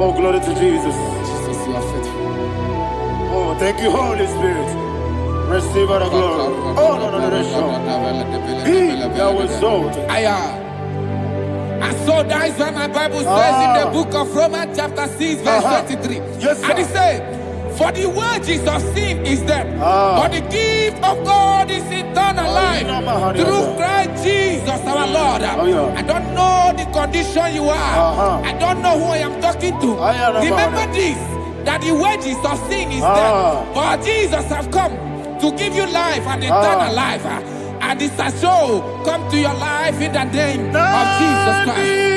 Oh, glory to Jesus. Jesus, you are faithful. Oh, thank you, Holy Spirit. Receive all the glory. Oh, no, Be thou exalted. And so that is why my Bible says in the book of Romans chapter 6 verse 23. Yes, sir. And it says, for the wages of sin is death, but the gift of God is eternal life through Christ Jesus our Lord. I don't know the condition you are. I don't know who I am talking to. Remember this, that the wages of sin is death, but Jesus has come to give you life and eternal life. And this shall so come to your life in the name of Jesus Christ.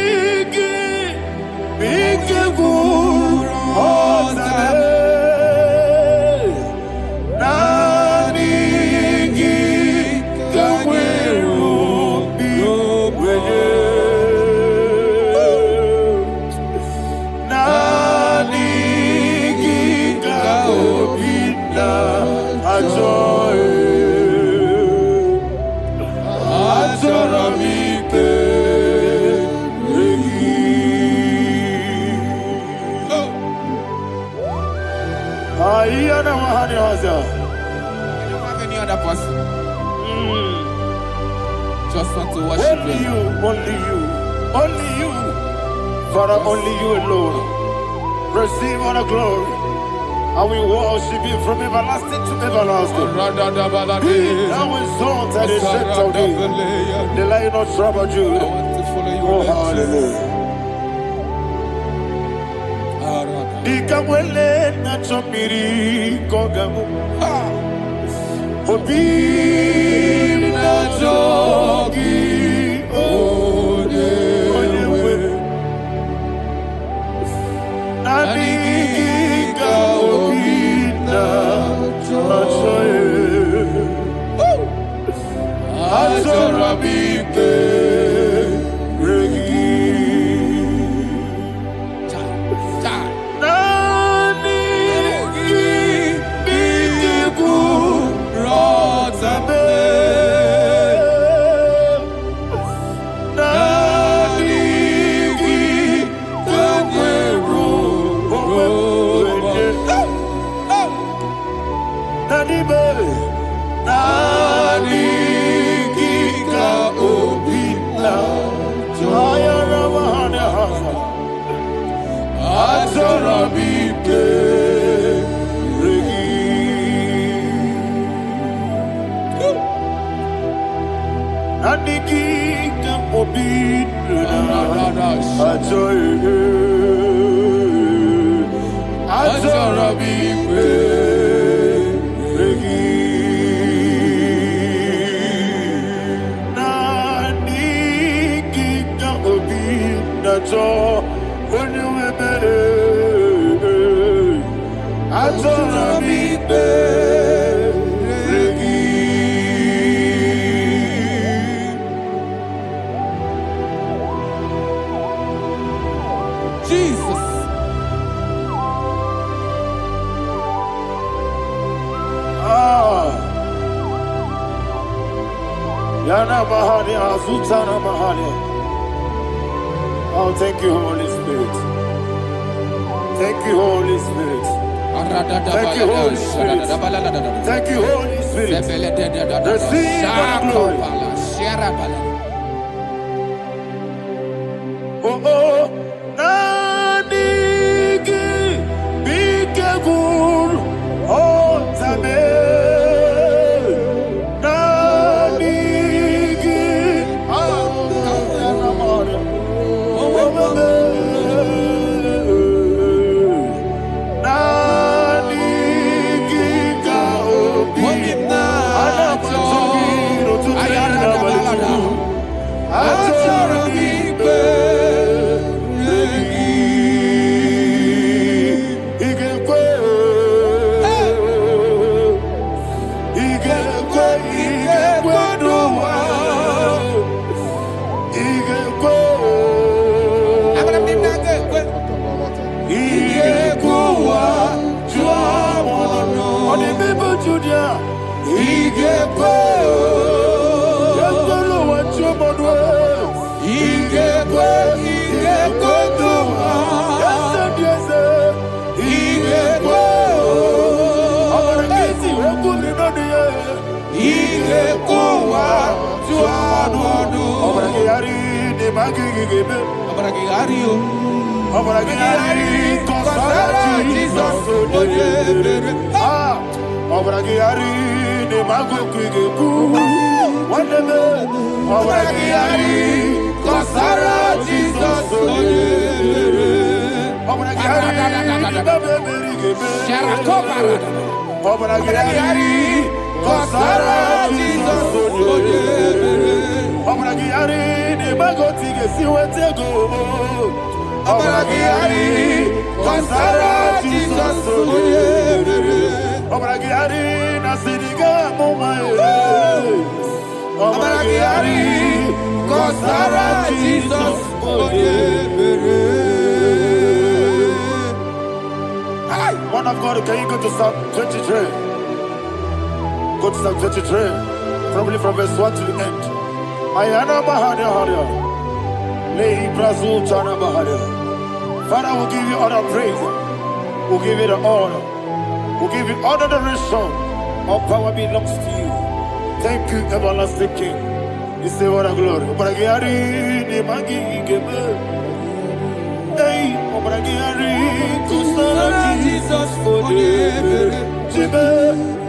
I don't have any other person. Just want to worship only you, only you, Father, only you alone. Receive all the glory, And we worship him from everlasting to everlasting. Be thou exalted, the Ancient of Days, the Lion of tribe of Judah. Oh, hallelujah. Dikamwele na chomiri kogamu. Obi na jogi onewe. Nabigika obi na jogi. Atorabike regi. Oh, thank you, Holy Spirit. Thank you, Holy Spirit. Thank you, Holy Spirit. Thank you, Holy Spirit. Receive my glory. Oh, oh, Nadigi, Bigagul, oh, Tame. Man of God, can you go to Psalm 23? Go to Psalm 23, probably from verse 1 to the end. Ayana Bahania Haria. Lehi Brazil Chana Bahania. Father, we'll give you all the praise. We'll give you the honor. We'll give you all the adoration. All power belongs to you. Thank you, everlasting King. You say what a glory. Obragiari, ni magi igebe. Hey, Obragiari, kusara Jesus for you. Yesibe,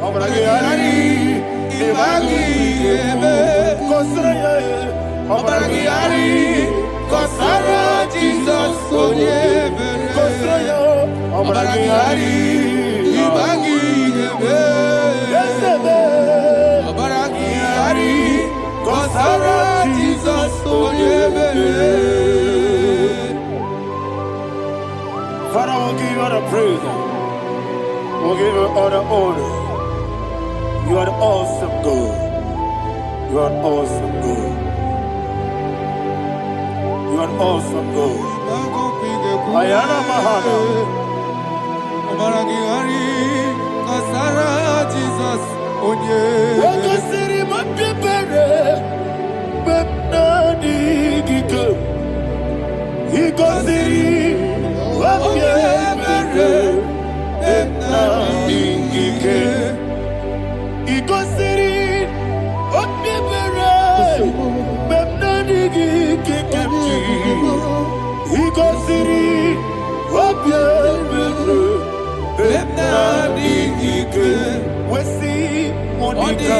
Obragiari, Ibagi, Kosraya, Obragiari, Kosara Jesus Kosraya, Obragiari, Ibagi Yesibe, Obragiari Kosara Jesus Father, we'll give you all the praise. We'll give you all the honor. You are the awesome God. You are awesome God. You are awesome God. Ayana Mahana. Obragiari Kosara Jesus Wakasiri Mapipere. Bepnadi Giko. Hikosiri. Wapyebere. Bepnadi Gike. Hikosiri. Wapyebere. Bepnadi Gike. Hikosiri. Wapyebere. Bepnadi Gike. Wesi Monica.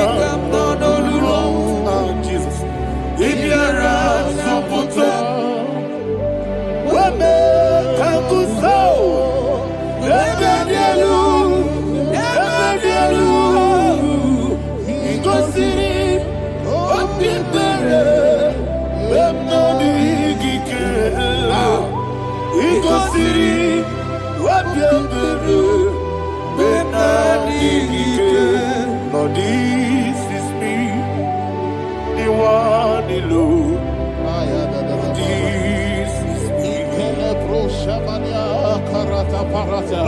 Jesus. Ibiara Soputo. Wame Kankuso. Ebedielu. Igosiri. Opibere. Bemnadi Gike. Igosiri. Opibere. Bemnadi Gike. Lord, this is me. The one alone. This is me.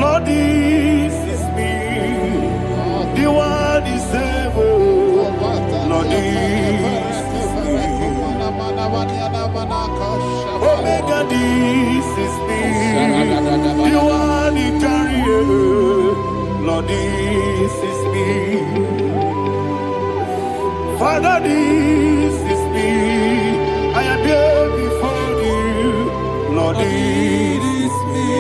Lord, this is me. The one is able. Lord, this is me. Omega, this is me. The one in carrier. Lord, this is me. Father, this is me. I am here before you. Lord, this is me.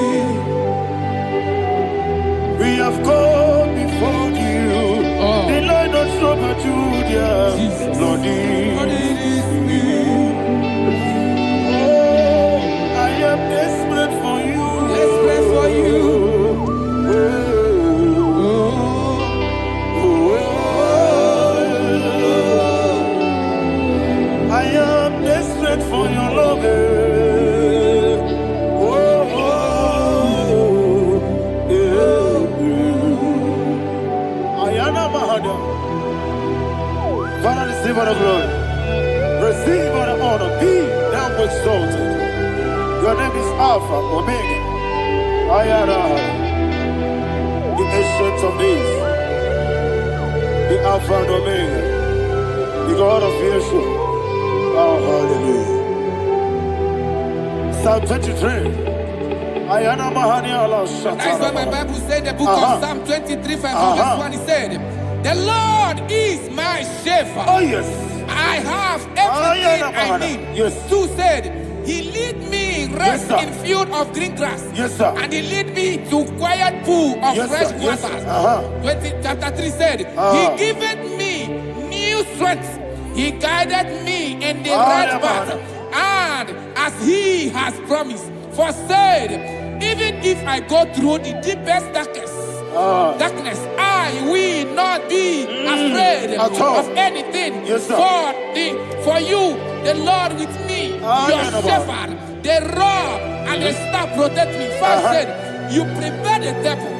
We have come before you. The Lord not so much Judah. Lord, this is me. Oh, I am desperate for you. Desperate for you. I am desperate for your love. Ayana Mahada. Father, receive all the glory. Receive all the honor. Be thou exalted. Your name is Alpha, Omega. Ayana. The ancient of days. The Alpha and Omega. The God of creation. Oh, hallelujah. Psalm 23. Ayana Mahani Allah Shata. That's why my Bible said the book of Psalm 23 verse 1 it said, the Lord is my shepherd. Oh yes. I have everything I need. Yes. 2 said, he lead me rest in field of green grass. Yes, sir. And he lead me to quiet pool of fresh waters. 20, chapter 3 said, he giveth me new strength. He guided me in the right path. And as he has promised, for said, even if I go through the deepest darkness, I will not be afraid of anything. Yes, sir. For you, the Lord with me, your shepherd, the rod and the staff protect me. First said, you prepare the table,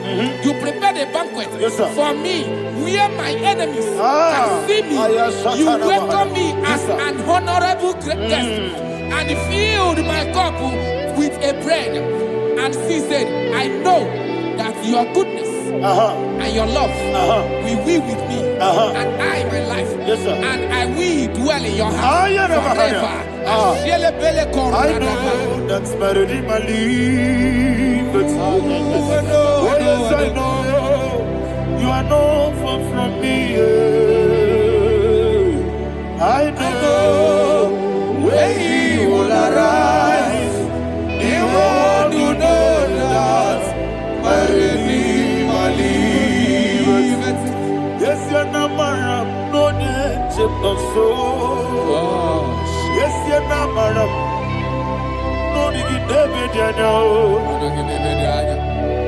you prepare the banquet for me, where my enemies can see me. You welcome me as an honorable guest, and filled my cup with a bread. And she said, I know that your goodness and your love will be with me, and I my life, and I will dwell in your house forever. I know that's better than my life. Oh yes, I know you are not far from me. I know when he will arise, he will do know that my Redeemer lives.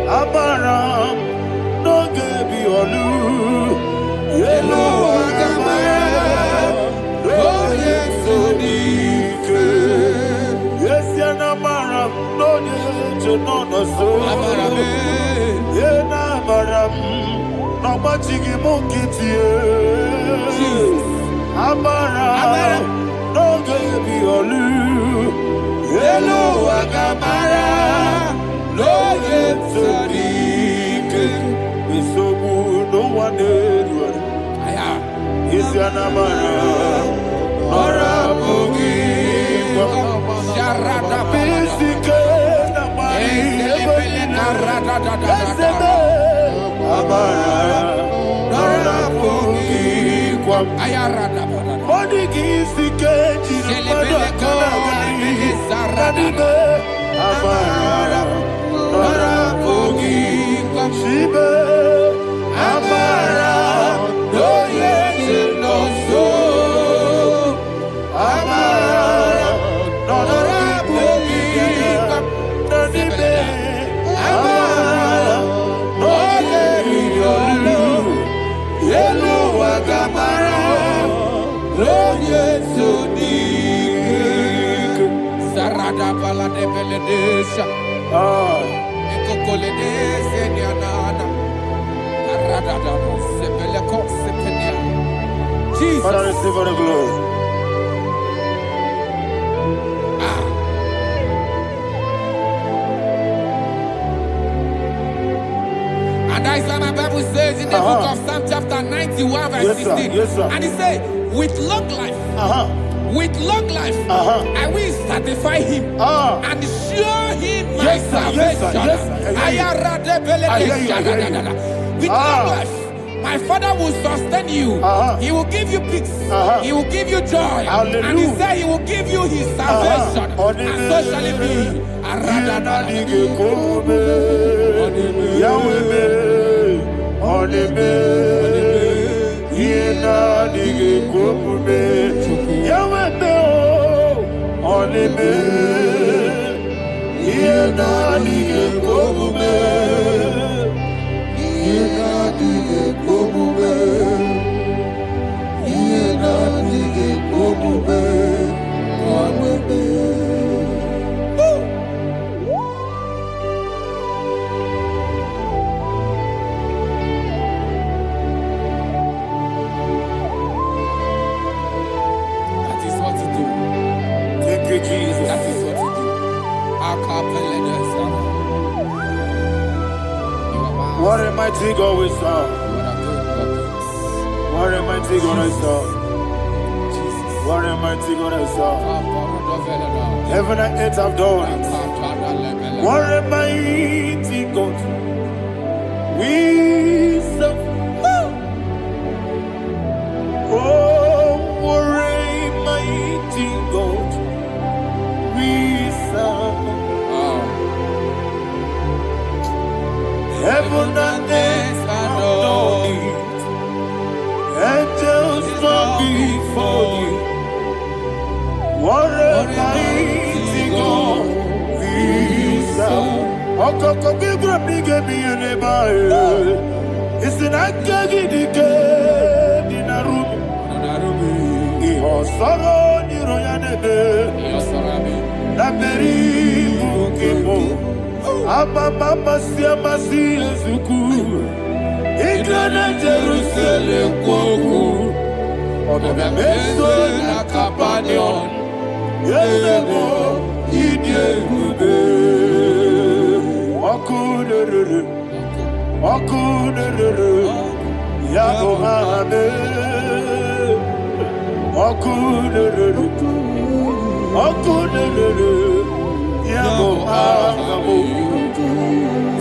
Abaram, no gebi olu. Yelo agamara, no yesodike. Yes, yanamaram, no yejo no no so. Yena abaram, no machigi mukiti. Abaram, no gebi olu. Yelo agamara. No yetsarike, isobu no one aya. Isyanamara, orabugi, Sharada bisike namari, esebe, amara, orabugi, ayarada bodigi sike jinamada kanagari, nadibe, amara. Shibe, Amara, no yet no so. Amara, no rabugi, no dibe. Amara, no yelu, yelu agamara, no yet so dik. Sarada bala de beledesha. Jesus. Father, receive all the glory. And that is why my Bible says in the book of Psalm chapter 91 verse 16. Yes, sir. And it says, with long life, with long life, I will satisfy him and show him my salvation. With long life, my Father will sustain you. He will give you peace. He will give you joy. Hallelujah. And he said he will give you his salvation. And so shall it be. Jesus. That is what you do. What a mighty God we serve. What a mighty God I serve. What a mighty God I serve. Heaven and earth have done it. What a mighty God we serve. Oh, what a mighty God we serve. Heaven and earth have done it. Angels bow before you. What a mighty God we serve. Okoko bigro bige biye bae. Isina kagi dike dinarubi. Iho soro ni royanebe. La beri bukimo. Aba mama siya masi ezuku. Iglana Jerusalem kwoku. Odobe meso na kapanion. Yelemo idye gube. Okunere. Okunere. Yago hame. Okunere. Okunere. Yago hame.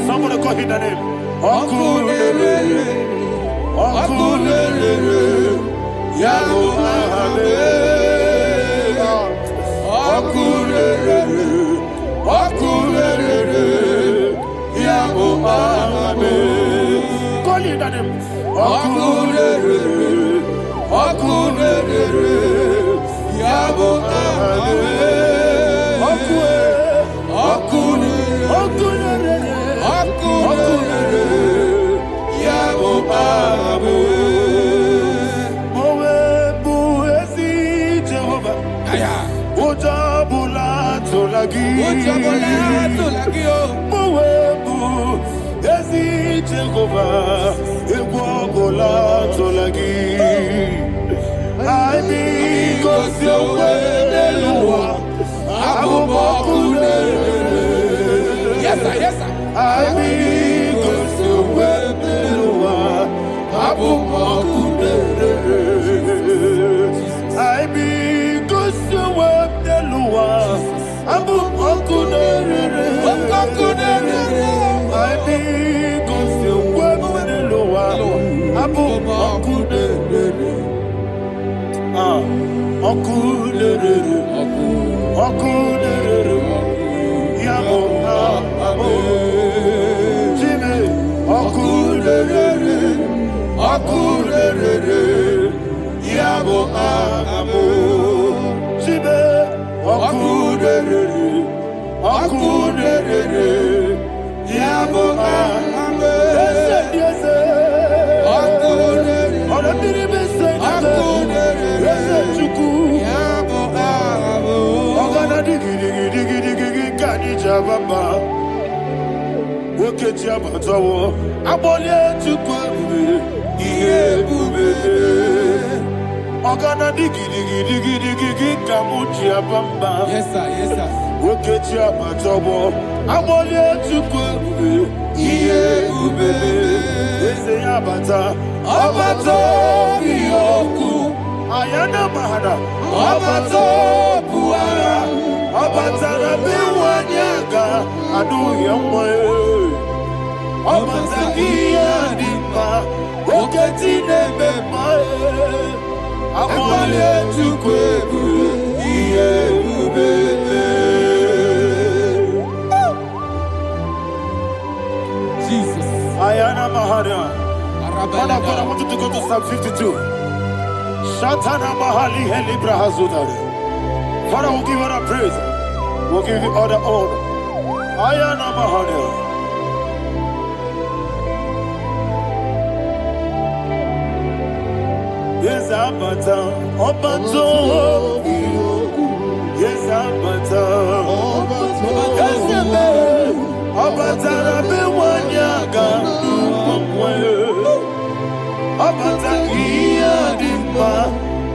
Somebody call him the name. Okunere. Okunere. Yago hame. Okunere. Okunere. Yago hame. Call him the name. Okunere. Okunere. Yago hame. Okunere. Mowebu, Ezi Jehovah, Ewobola Tolagi. I be cause your way, Yes, sir, yes, sir. I be cause your way, I be cause your way, I be cause your Yes, sir, yes, sir. Ayana mahana, abato buara, abatara biwanyaga, adu yamwe, abatakia dipa, oketine bepae, abale tukwebu, iye ubebe. Jesus. Ayana mahana. Father, I want you to go to Psalm 52. Shatana Mahali Helibra Hazudare. Father, we'll give you all the praise. We'll give you all the honor. Ayana Mahali. Yes, Abata. Obato. Yes, Abata. Yes, Abata. Rabe Wanyaga. Abata iya dimma,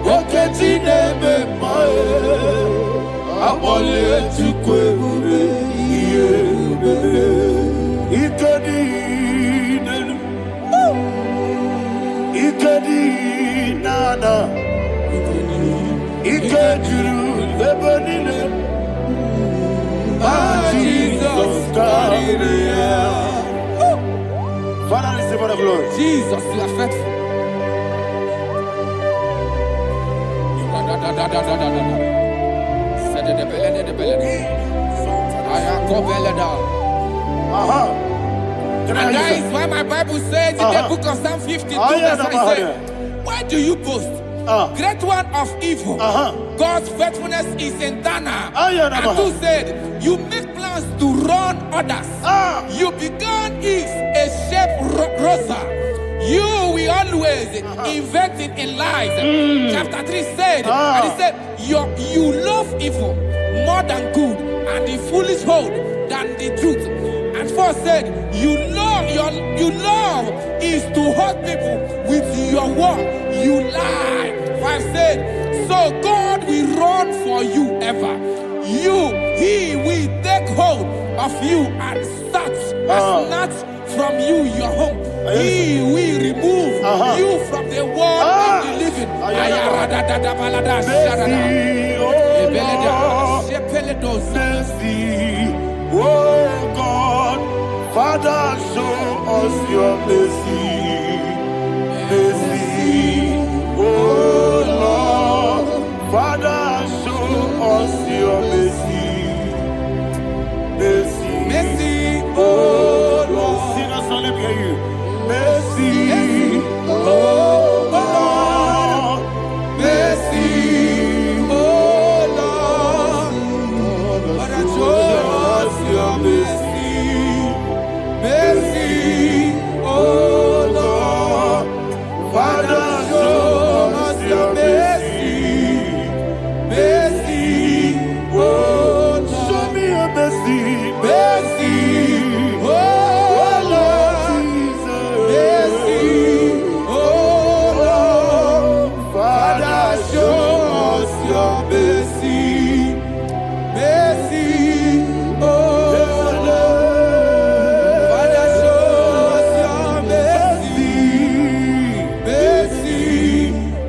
oketi nebe mae, abole tukwe bube iye bube, ikedi nenu, ikedi nana, ikediru lebanile, Jesus Maria. Father, receive all the glory. Jesus, you are faithful. And that is why my Bible says in the book of Psalm 52, verse 6, why do you boast? Great one of evil. God's faithfulness is eternal. And who said, you make plans to run others. You began is a shape rosa. You will always invent in lies. Chapter 3 said, and he said, you love evil more than good, and the foolish hold than the truth. And 4 said, you love is to hurt people with your word. You lie. 5 said, so God will run for you ever. He will take hold of you and snatch from you your home. He will remove you from the world of the living. Oh God, Father, show us your mercy. Mercy, oh Lord, Father, show us your mercy. Mercy, Mercy, oh Lord, sinners only hear you. Mercy, oh Lord, mercy, oh Lord, Father, show us your mercy. Mercy, oh mercy, mercy, oh Lord, mercy, oh Lord, Father, show us your mercy, mercy, oh Lord, Father, show us your mercy, mercy,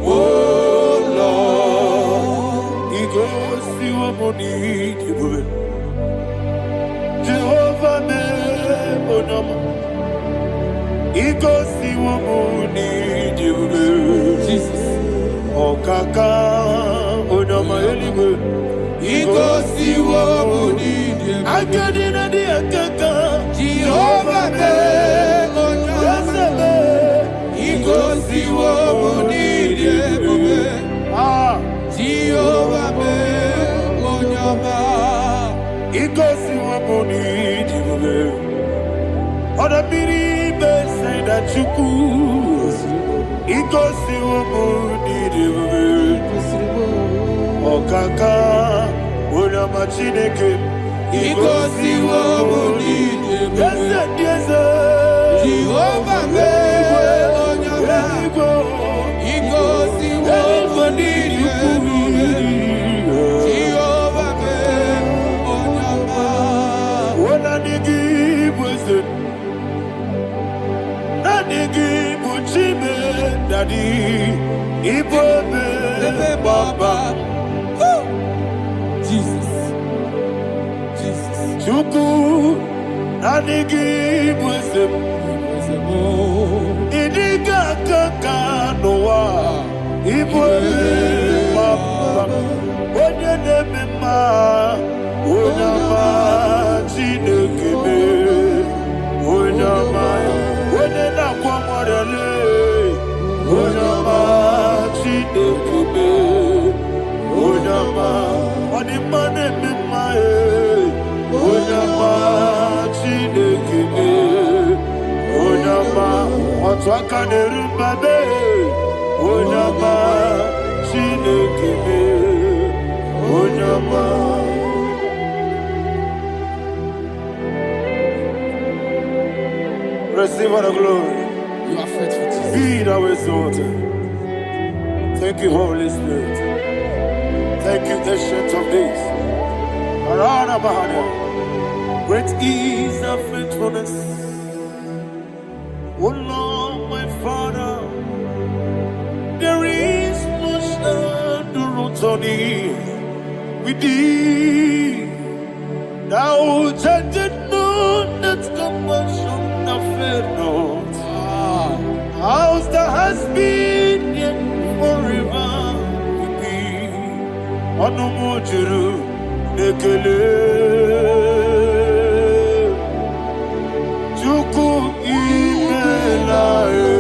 oh Lord. He goes to a money, Jehovah me onama. He goes to a money, Jesus. Oh kaka onama eliwe. He goes to a money, I get in a dear kaka. Jehovah me onama. He goes to a money, Jehovah me onama. He goes to a money, Other people say that you could. He goes to a money, Oh kaka, onama chineke. He goes to a money, Yes, yes, Jehovah me onama. He goes to a money, Jehovah me onama. When I give wisdom, Daddy, Ibobe, Baba, Jesus, Jesus, Chuku, Daddy, give wisdom, Idiga Kaka Noa, Ibobe, Baba, Oye Nebema, Onama, Chinekebe, Onama, Onena Kwamorele. Onama, Chinekebe, Onama, Onimane Mimae, Onama, Chinekebe, Onama, Otwakane Rumbabe, Onama, Chinekebe, Onama. Receive all the glory. you are faithful, Jesus. Be thou exalted. Thank you, Holy Spirit. Thank you, Ancient of Days. Arana Bahana. Great is thy faithfulness. O Lord, my Father, there is much endurance on thee. With thee, thou judgest not that compassion of faith not. House that has been yet forever with thee. Onomojuru nekele. Chuku imelae.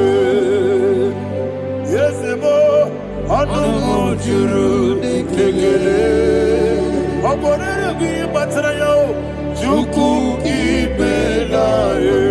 Yesemo onomojuru nekele. Oborere bi batrayo. Chuku imelae.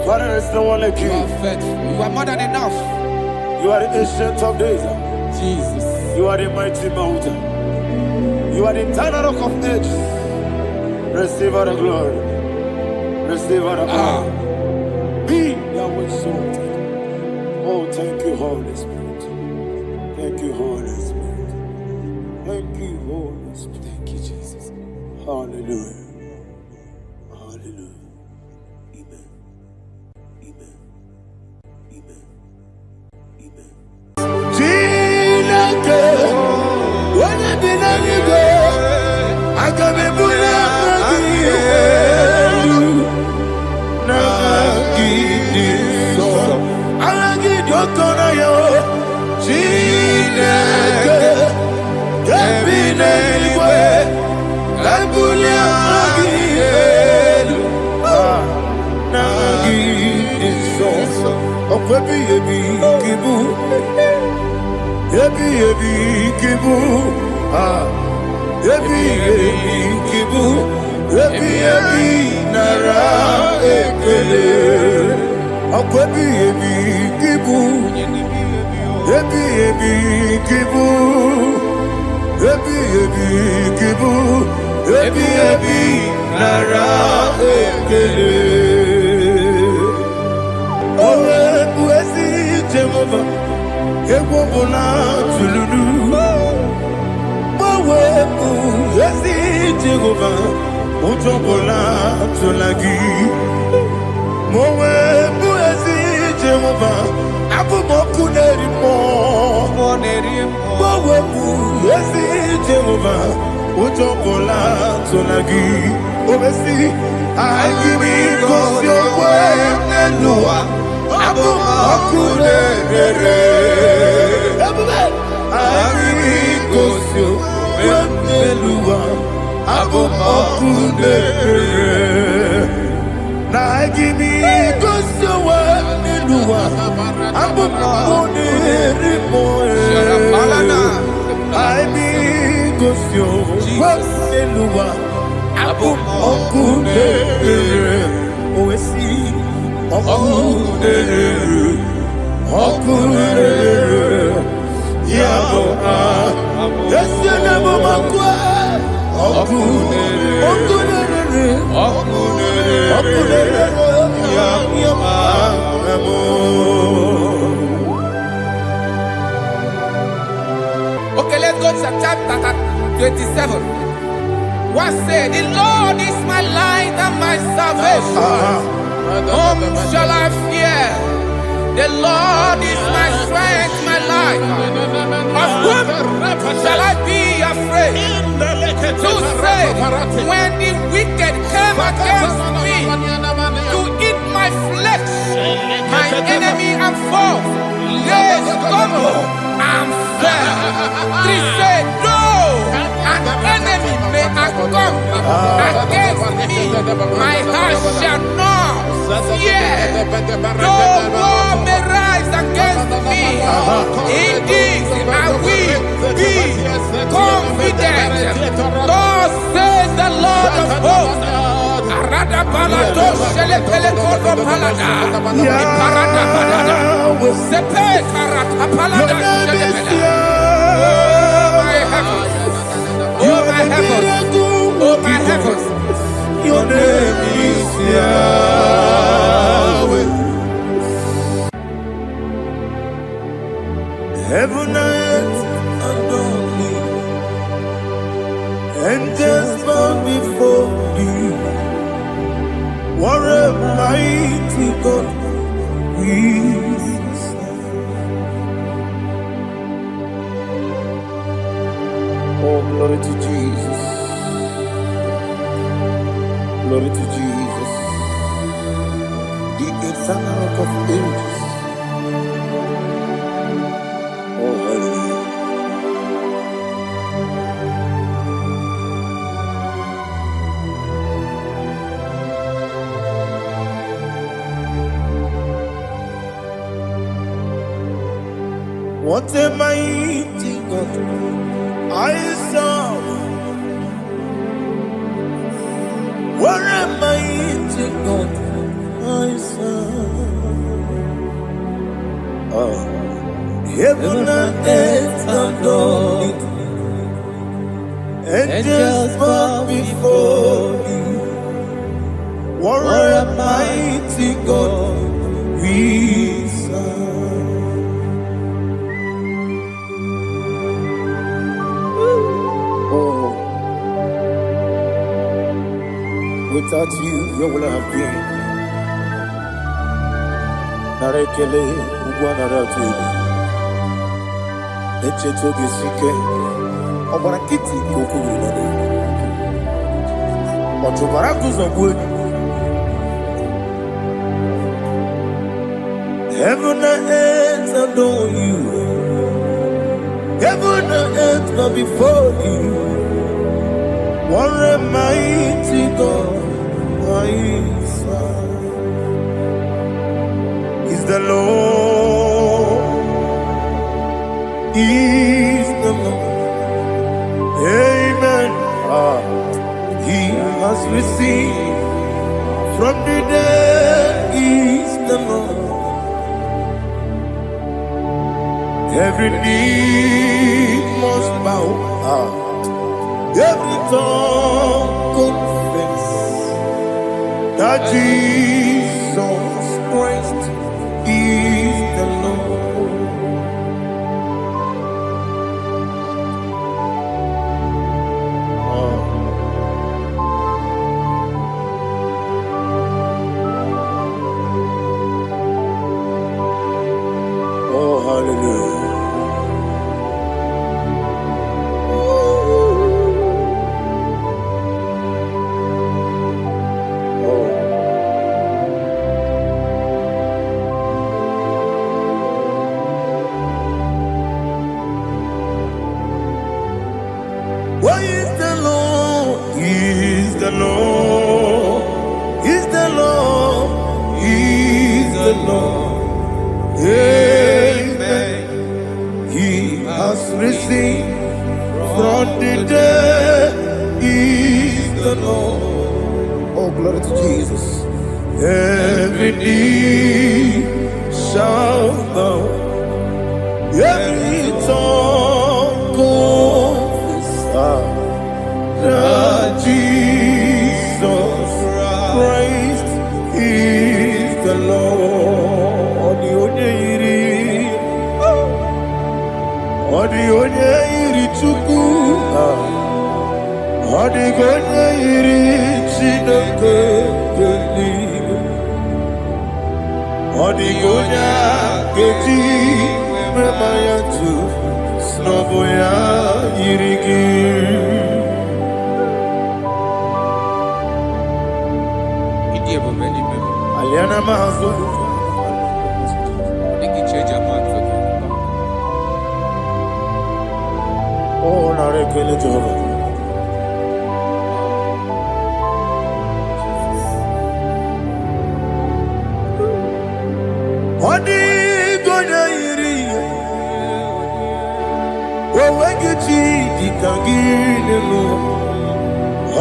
Father, there's no one like you. You are faithful. You are more than enough. You are the Ancient of Days. Jesus. You are the mighty mountain. You are the eternal rock of ages. Receive all the glory. Receive all the honor. Be thou exalted. Oh, thank you, Holy Spirit. Thank you, Holy Spirit. Thank you, Holy Spirit. Thank you, Jesus. Hallelujah. Hallelujah. Amen. Amen. Amen. Amen. Bulia Agelu Nagi Iso Okwebi Ebi Kibu Ebi Kibu Ebi Kibu Ebi Nara Ekele Okwebi Ebi Kibu Ebi Kibu Ebi Kibu Ebi Nara Ekele Owe Buesi Jehova Ekwobona Tululu Owe Buesi Jehova Utobola Tulagi Mowe Buesi Jehova Abu Mokuneri Mo Mowe Buesi Jehova Utobola Tulagi Obesi IGBO Abu Mokuneri IGBO Abu Mokuneri Na IGBO Abu Mokuneri IGBO Abu Mokuneri Oesi Mokuneri Yabo Yesenebo Makwa Mokuneri Okay, let's go to chapter 27. What said? The Lord is my light and my salvation. Whom shall I fear? The Lord is my strength, my life. Of whom shall I be afraid? To say, when the wicked came against me to eat my flesh, my enemy and foe, they stumble and fell. Three said, no, an enemy may have come against me, my heart shall not fear. No war may rise against me. Indeed, I will be confident. Thus says the Lord of hosts. Arada balado shele pele kodo palada. Iparada balada. Sepe karata palada shele pele. Oh my heavens! Oh my heavens! Oh my heavens! Your name is Yahweh. Heaven and earth adore me, angels bow before you. What a mighty God we serve. Oh, glory to Jesus. Glory to Jesus. The eternal rock of ages. Oh, hallelujah. What a mighty God I serve. What a mighty God I serve. Heaven and earth adore it. Angels bow before you. What a mighty God we serve. Without you, where would I have been? Narekele, Uguanaratu, Echetoge Sike, Obarakiti, Kokuru, Otobarakus of wood. Heaven and earth adore you. Heaven and earth bow before you. What a mighty God I serve. Is the Lord, is the Lord. Amen. He has received from the dead, is the Lord. Every knee must bow, every tongue confess that Jesus Christ is the Lord. Oh, hallelujah. Why is the Lord? He is the Lord. Is the Lord. He is the Lord. Amen. He has risen from the dead. He is the Lord. Oh, glory to Jesus. Every knee shall bow. Every tongue confess that Jesus Christ is the Lord. Odi onye iri Chukwu, odi onye iri Chineke eluigwe, odi onye keji mema ya tu snobo ya yiri gị. Aliana mazo. Oh, narekele Jehovah. Odi gonya iri, owegiti dikagine mo.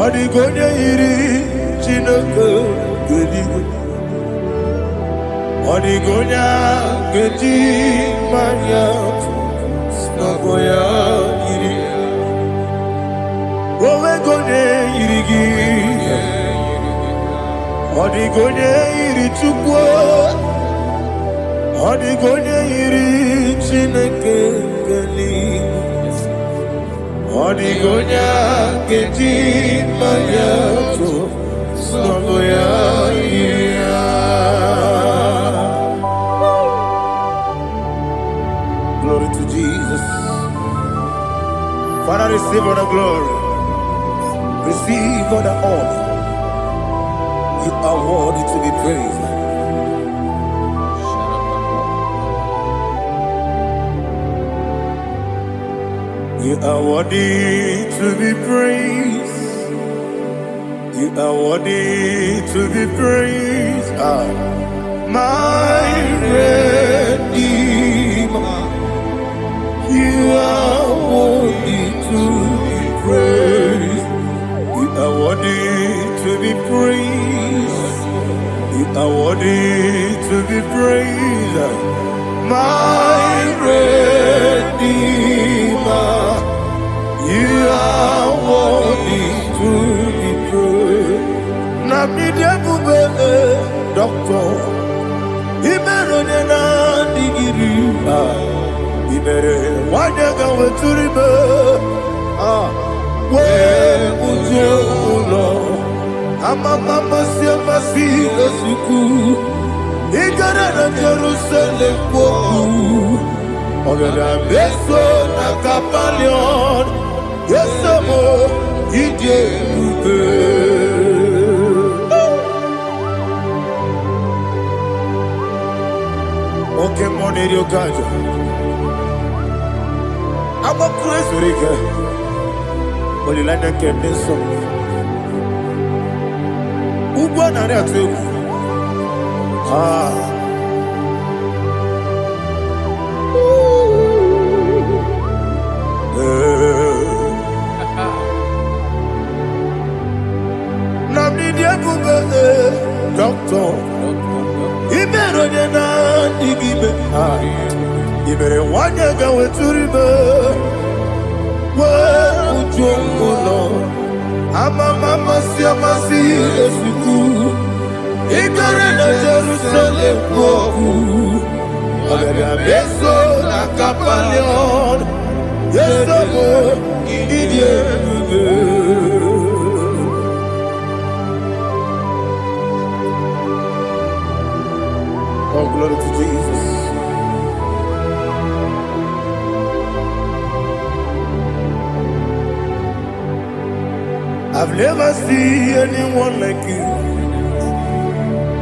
Odi gonya iri, Chineke eluigwe. Odi gonya keji manya snogo ya iri. Owe gonya iri gi. Odi gonya iri Chukwu. Odi gonya iri Chineke eluigwe. Odi gonya keji manya snogo ya iri. Glory to Jesus. Father, receive all the glory. Receive all the honor. You are worthy to be praised. You are worthy to be praised. You are worthy to be praised. My Redeemer. You are worthy to be praised. You are worthy to be praised. You are worthy to be praised. My Redeemer. You are worthy to be praised. Namidebube, Doctor. Imeronena digiri. Ibere wanyaga weturibe we ujo ulo amama masi esuku igara na Jerusalem kwoku ogada beso na kapalion yesemo ije ube oke moneri okajo I'm a crazy. Olilanya Kendeso. Ugwana Ratu. Doctor, Iberona Digibe, Ibere Wanya with Turibe, where would you go? Mama Siamasi, Iberona Jerusalem, Beso, Nakapalion, yes, oh, glory to Jesus. I've never seen anyone like you.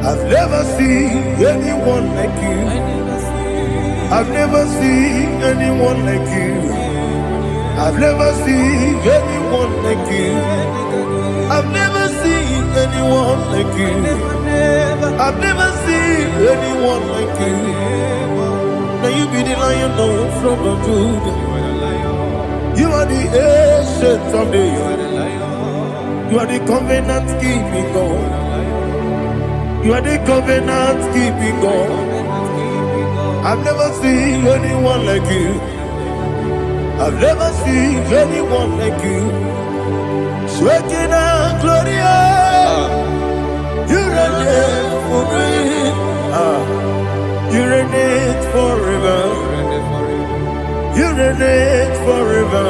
I've never seen anyone like you. I've never seen anyone like you. I've never seen anyone like you. I've never seen anyone like you. I've never seen anyone like you. Now you be the lion from the Judah. You are the ancient of days. You are the covenant keeping God. You are the covenant keeping God. I've never seen anyone like you. I've never seen anyone like you. Shekinah Gloria, you reign forever. You reign forever. You reign forever.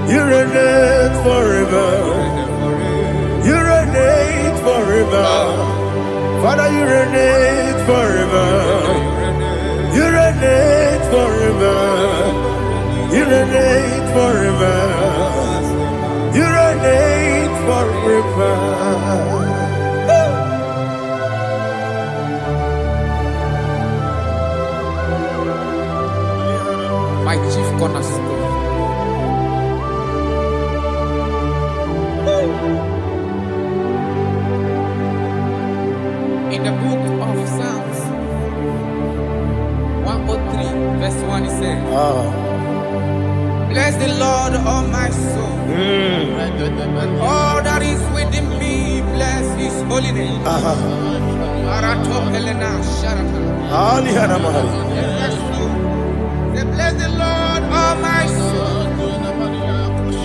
You reign forever. You reign forever. Father, you reign forever. You reign forever. You reign forever. You reign forever. My chief cornerstone. In the book of Psalms 103, verse 1, it says, bless the Lord, all my soul, and all that is within me, bless his holy name. Bless the Lord, all my soul,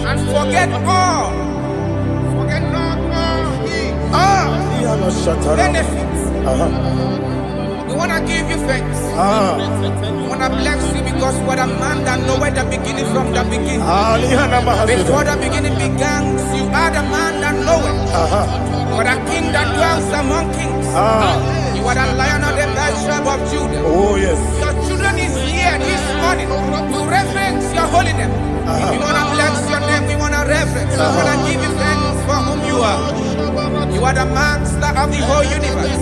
and forget not all his benefits. We want to give you thanks. We want to bless you because what a man that knoweth the beginning from the beginning. Before the beginning began, you are the man that knoweth. You are the king that dwells among kings. You are the lion of the tribe of Judah. Oh yes. Your children is here this morning to reverence your holiness. We want to bless your name. We want to reverence. We want to give you thanks for whom you are. You are the master of the whole universe.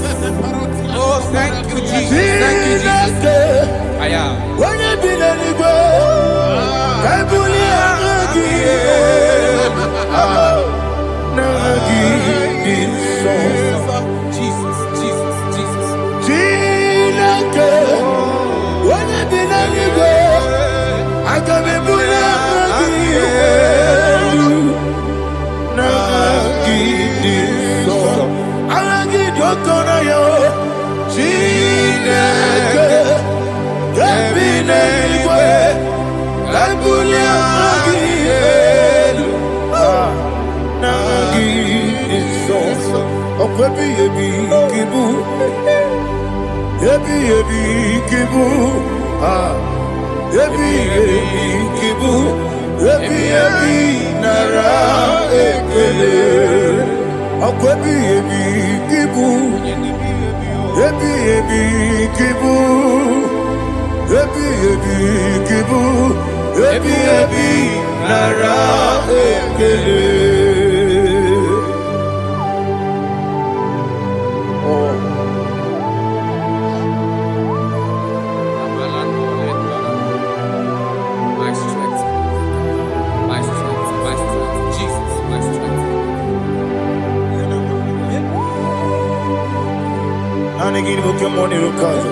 Oh, thank you, Jesus. Thank you, Jesus. I am. When you be letting go, Jesus, Jesus, Jesus. When you be letting go, I can be My Manigini Mukimoni Rukaja.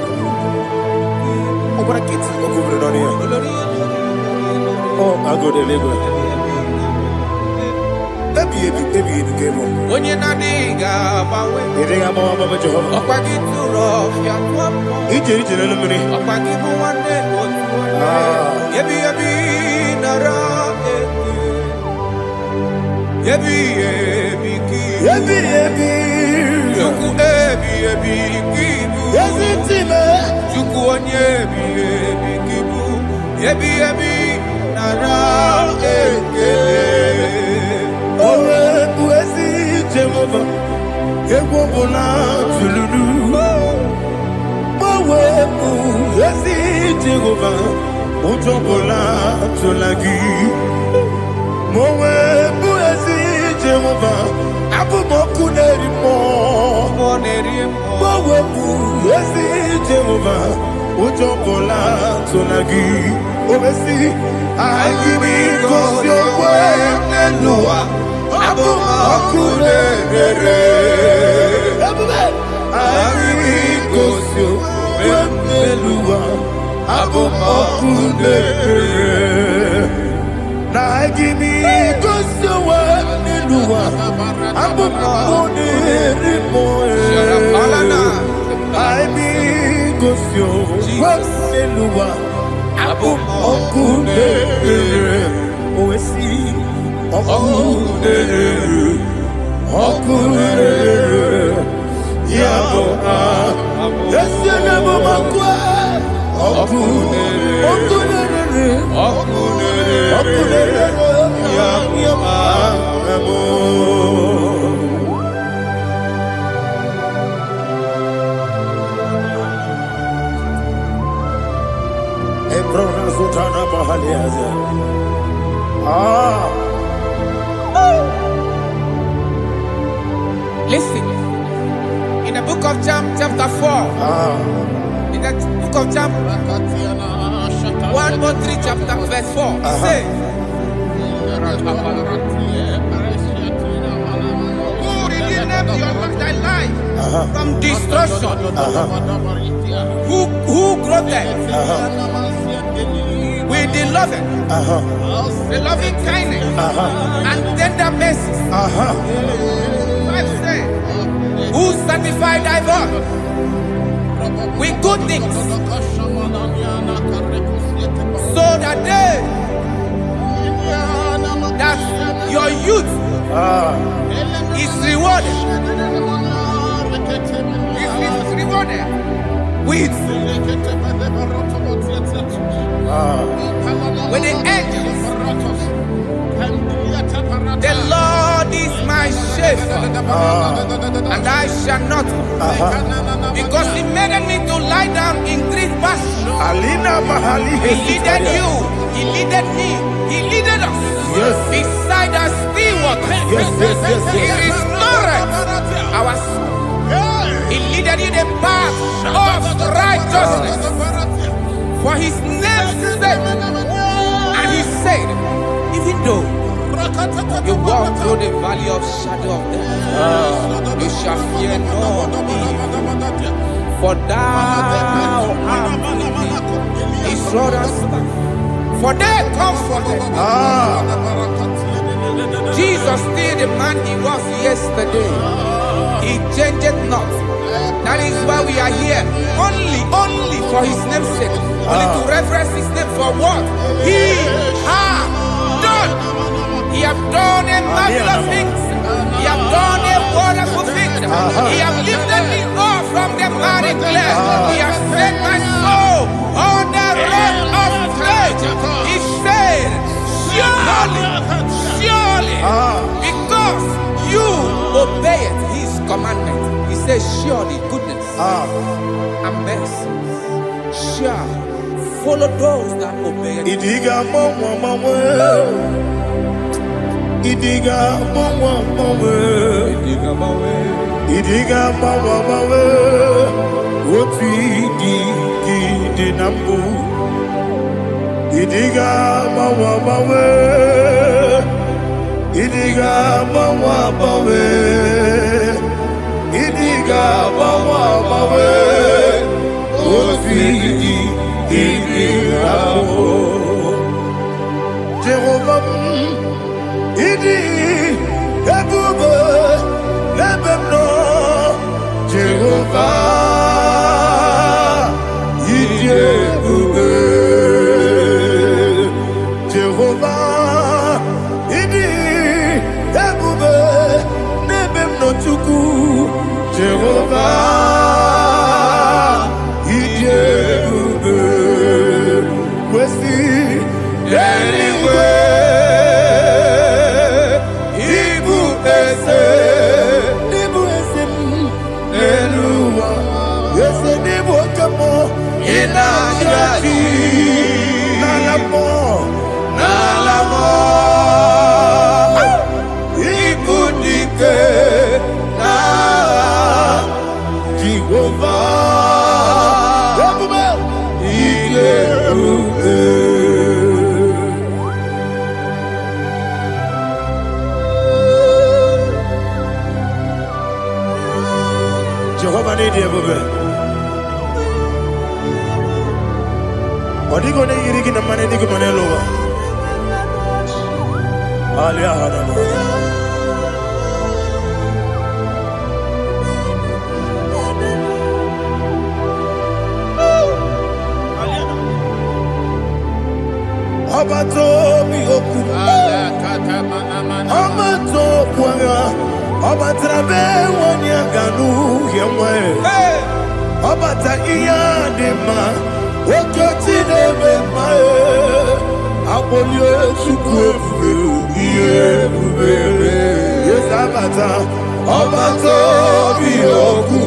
Oh, what a kid to look over it on here. Oh, I go to Lego. Baby, the game. When you're not digging, You think I'm all about Jehovah? up I get too rough, yeah. He did it in a minute. Up I give you one day, Yebi, Juku ebi kibu. Yes, it's him. Juku onyebi kibu. Yebi nara ekele. Owe buezi Jehovah. Ewobola tululu. Owe buezi Jehovah. Otobola tulagi. Owe buezi Jehovah. Abumoku nerimo. Owe buezi Jehovah. Otobola tulagi. Obesi IGBO Abumoku nerere. Abumoku nerere. Na IGBO Abumoku nerere. Abumoku nerere. Owesi Oku nerere. Yabo Yesenebo makwa. Oku nerere. Yabo Ebrona Sultana Bahaliaza. Listen, in the book of John, chapter 4, in the book of John, 1:3, chapter verse 4, it says, who redeemed thy life from destruction? Who groweth with the loving kindness and tender mercies? Who sanctified thy body with good things, so that your youth is rewarded. Is rewarded with the angels. The Lord is my shepherd, and I shall not want, because He made me to lie down in green pastures. He leaded you, He leaded me, He leaded us beside the still waters. He restored our soul. He leaded you the path of righteousness for His name's sake. And He said, even though you walk through the valley of shadow of death, you shall fear no evil, for thou art with me. His rod and staff, for they comforted. Jesus still the man He was yesterday. He changed not. That is why we are here. Only for His name's sake. Only to reverence His name for what He has done. He has done a marvelous things. He has done a wonderful thing. He has lifted me up from the miry clay. He has set my soul on the rock of faith. He said, surely, because you obeyed His commandment. He says, surely goodness and mercy shall follow those that obey Him. Idiga mawe Oti di nambu. Idiga mawe Idiga mawe Idiga mawe Jehovah, Idi, Ebube, Lebemno, Jehovah, Idi, Ebube, Jehovah, Idi, Ebube, Lebemno Chuku, Jehovah, Idi, Ebube, Wesi, anyway. Jehovah need you, baby. What are you going to eat in the money? You can money lower. Alia Hadama. Abato mi oku. Abato kwanga. Abatrabe wanya ganu yemwe. Abata iya dema. Okoti nebe mae. Abolyo chukwefu iye bubele. Yes abata. Abato mi oku.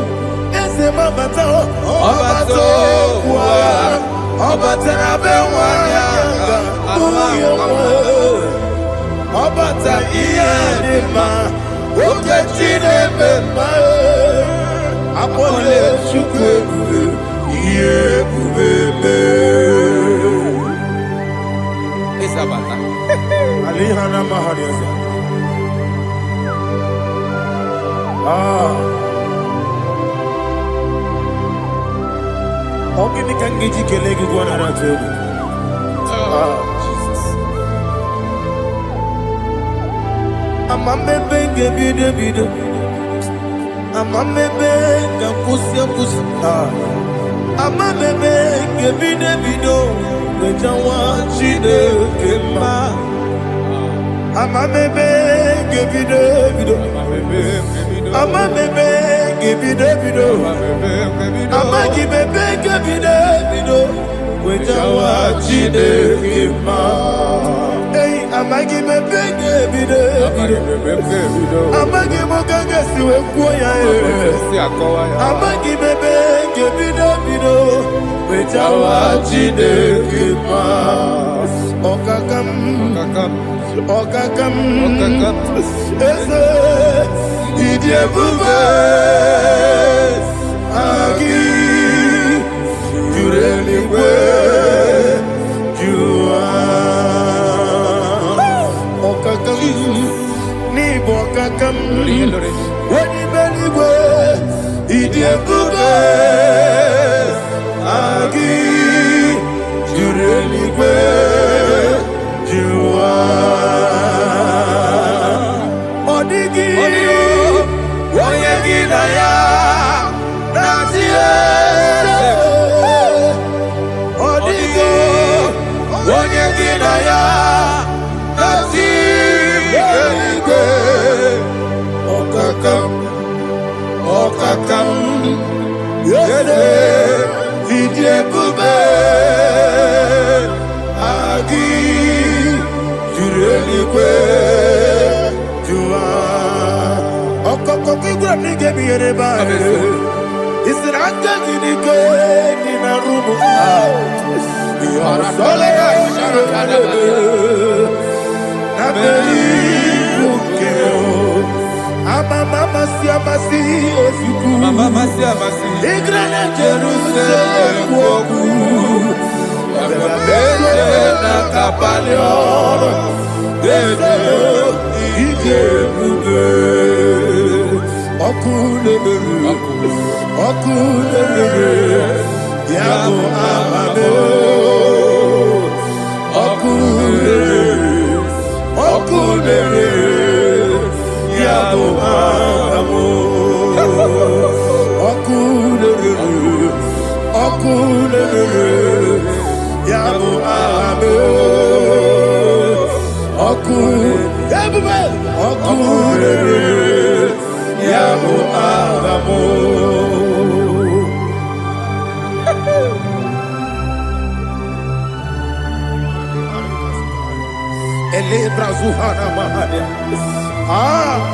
Ese mabata. Abato kwa. Abatrabe wanya ganu yemwe. Abata iya dema. Okoti nebe mae. Abolyo chukwefu iye bubele. Isabata. Alihana mahariasa. Ogini kangiji kelegi gwana ratobu. Jesus. Amame benge bide bide. Amame benga kusia kusia. Amame benge bide bide. Bejawa chide kema. Amame benge bide bide. Amame benge bide bide. Amagi benge bide bide. Bejawa chide kema. Hey, amagi benge bide bide. Amagi mokanga siwe kuya e. Amagi benge bide bide. Bejawa chide kema. Okakam, okakam, okakam. Ese idie bube. Agi jureli kwe jua. Okakam ni bokakam. Wani beli kwe idie bube. Agi jureli kwe jua. Odigi oyegi na ya nazie. Odigi oyegi na ya nazie. Okakam, okakam. Yede idie bube. Agi jureli kwe jua. Okoko kigura nige biyere ba. Isiranga ginike nina rumu. Sole ya nabeli ukeo. Mama siamasi osuku. Mama siamasi. Igrana Jerusalem woku. Bebe na kapalion. Dede ije bube. Okule bebe. Okule bebe. Yabo Amamo, Okudere, Yabo Amamo, Okudere, Yabo Amamo, Okudere, Yabo Amamo.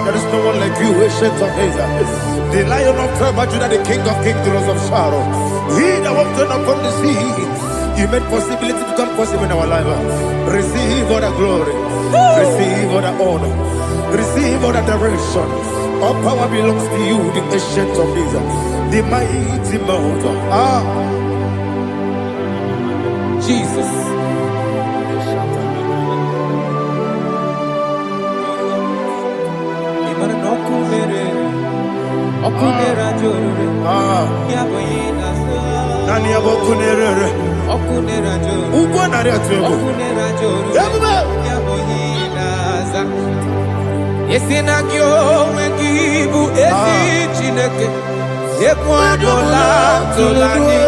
There is no one like you, ancient of days. The Lion of tribe of Judah, the King of kings, the Rose of Sharon. He that walked upon the sea. You made possibility to become possible in our life. Receive all the glory. Receive all the honor. Receive all the direction. All power belongs to you, the ancient of days, the mighty mountain. Jesus. Nani abokunere. Ugonare atuego. Yesinagyo wengibu ezi chineke. Yekwadola tolani.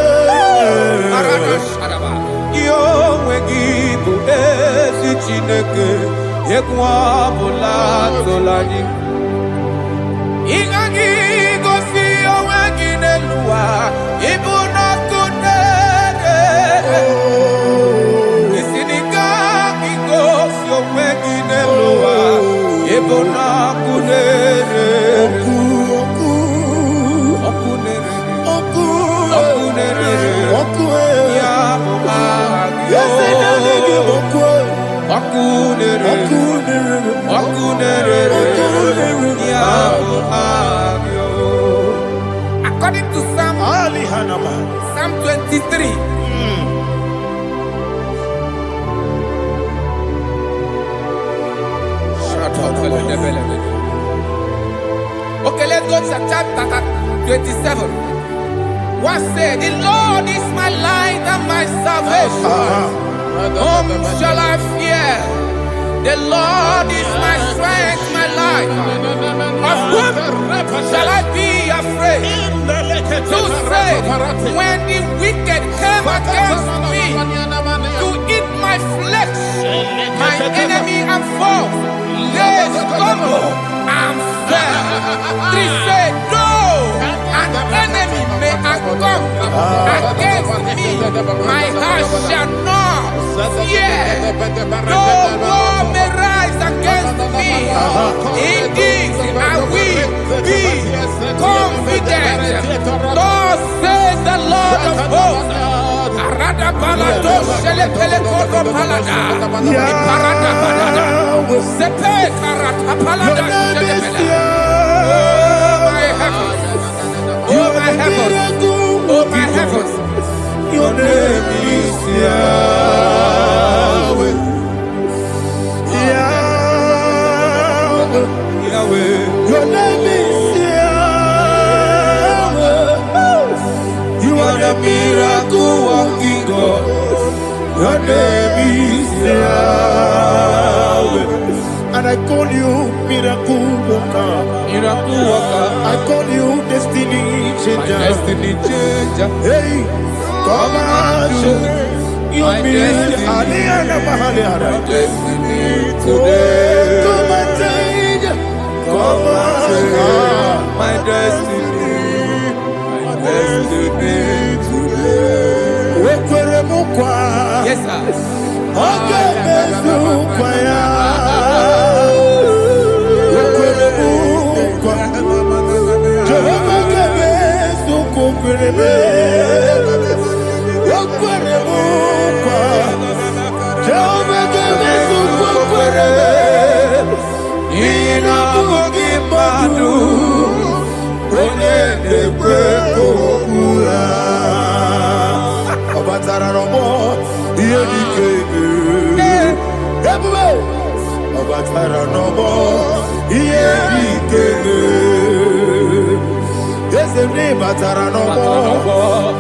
Arabasharaba. Yo wengibu ezi chineke. Yekwadola tolani. Ingagi gosi owegine luwa ibuna kunere. Isinika gosi owegine luwa ibuna kunere. Okunere ya agyo. Okunere ya agyo. According to Psalm 23. Okay, let's go to chapter 27. What said? The Lord is my light and my salvation. Whom shall I fear? The Lord is my strength, my life. Of whom shall I be afraid? To say, when the wicked came against me to eat my flesh, my enemy and foe, they stumble and fell. Three said, though an enemy may come against me, my heart shall not fear. No war may rise against me. In this I will be confident. Thus says the Lord of hosts. Arada balado shele pele kodo palada. Iparada balada. Sepe karata palada shele pele. Oh my heavens. Oh my heavens. Your name is Yahweh. Yahweh. Your name is Yahweh. You are the miracle working God. Your name is Yahweh. And I call you miracle worker. Miracle worker. I call you destiny changer. My destiny changer. Hey, come on, your destiny. My destiny today. Come and change. Come on, my destiny. My destiny today. Yes, sir.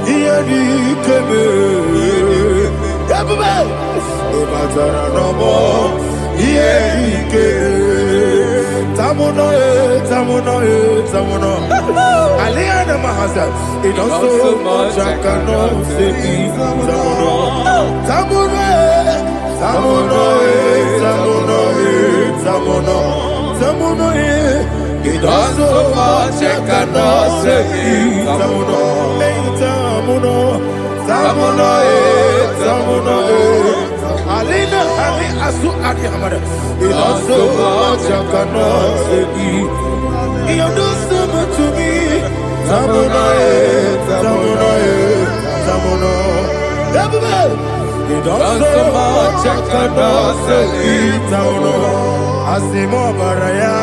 Yes, It also much I cannot say. It also much I cannot say. Alina Ali Asu Adi Hamada. It also much I cannot say. You do so much to me. Tamuno. It also much I cannot say. Tamuno. Asimo Baraya.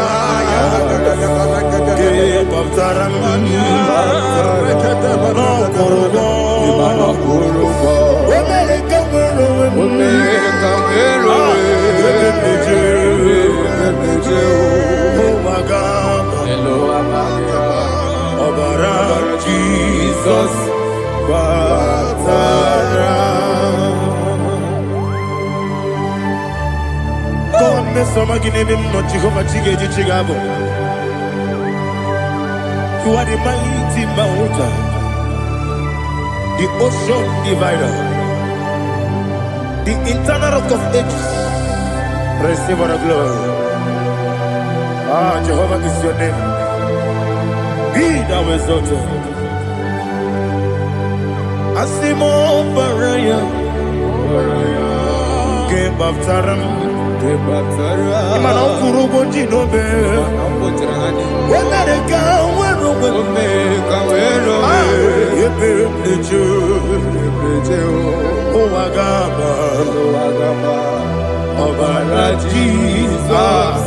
Give up Taramani. No Kurugo. Jesus, God, Miss Somaginebim, not Jehovah Chigagi Chigabo. You are the mighty mountain, the ocean divider, the internal rock of ages. Receive our glory. Jehovah is your name. Be thou exalted. Asimo Baraya, Game of Taram, Imano Kurugo Jinobe, when I come, when oh, Agama, Obara Jesus.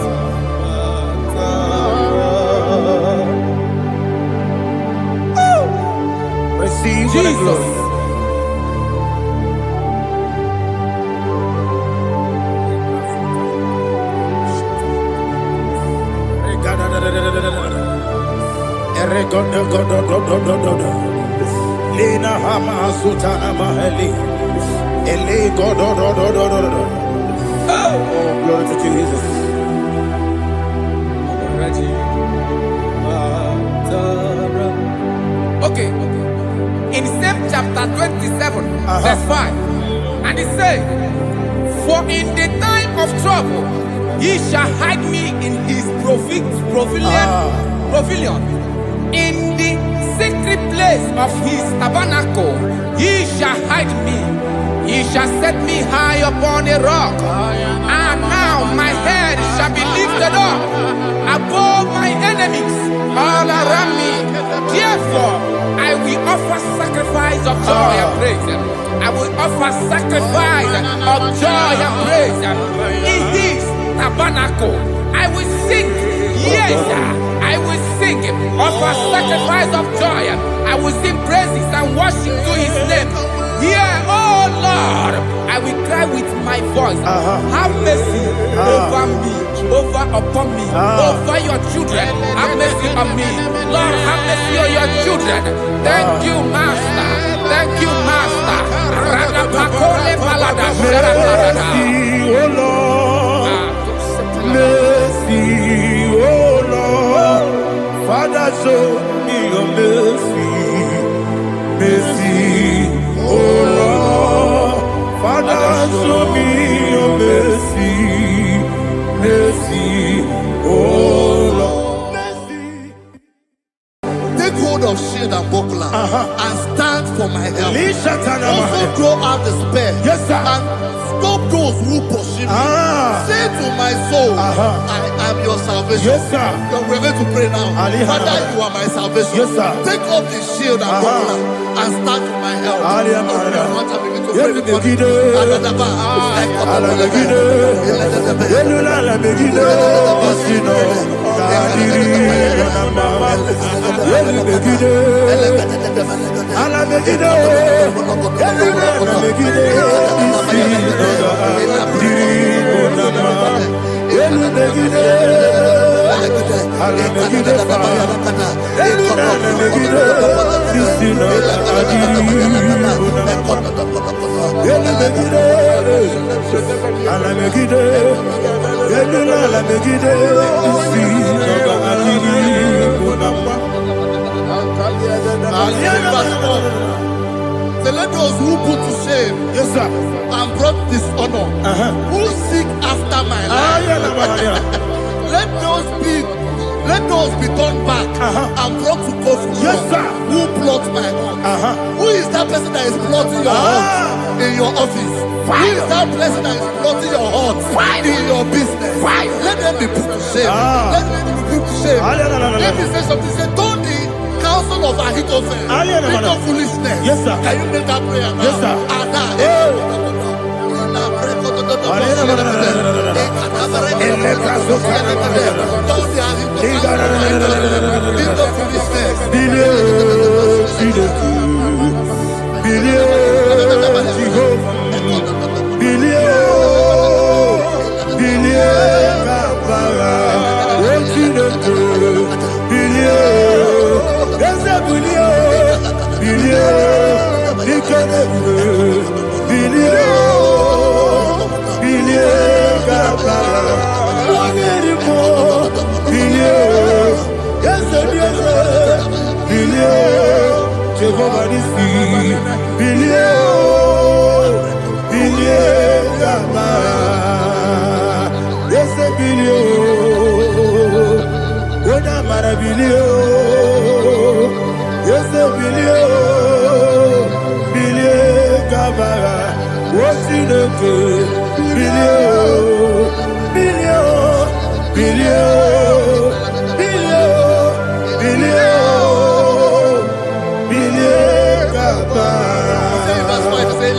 Receive Jesus. Lena Hama Sutana Maheli. Oh, glory to Jesus. Okay. In same chapter 27, verse 5, and it says, for in the time of trouble, he shall hide me in his pavilion. In the secret place of his tabernacle, he shall hide me. He shall set me high upon a rock. And now my head shall be lifted up above my enemies all around me. Therefore, I will offer sacrifice of joy and praise. I will offer sacrifice of joy and praise. In his tabernacle, I will sing. Yes, I will sing. Offer sacrifice of joy. I will sing praises and worship to his name. Yeah, oh Lord, I will cry with my voice. Have mercy over me, upon me, over your children. Have mercy on me. Lord, have mercy on your children. Thank you, Master. Thank you, Master. Mercy, oh Lord. Mercy, oh Lord. Father, show me your mercy. Mercy. Oh Lord, Father, show me your mercy, mercy, oh Lord, mercy. Take hold of shield and buckler and stand for my help. Also throw out despair. Yes, sir. And stop those who pursue me. Say to my soul, I am your salvation. Yes, sir. We're going to pray now. Father, you are my salvation. Yes, sir. Take off the shield and buckler and stand for my help. Let those who put to shame, yes, sir, and brought dishonor, who seek after my life. Let those be turned back and brought to confusion. Yes, sir. Who plot my heart? Who is that person that is plotting your heart in your office? Who is that person that is plotting your heart in your business? Let them be put to shame. Let them be put to shame. Let me say something. Say, don't the counsel of Ahithophel think of foolishness. Yes, sir. Can you make that prayer now? Yes, sir.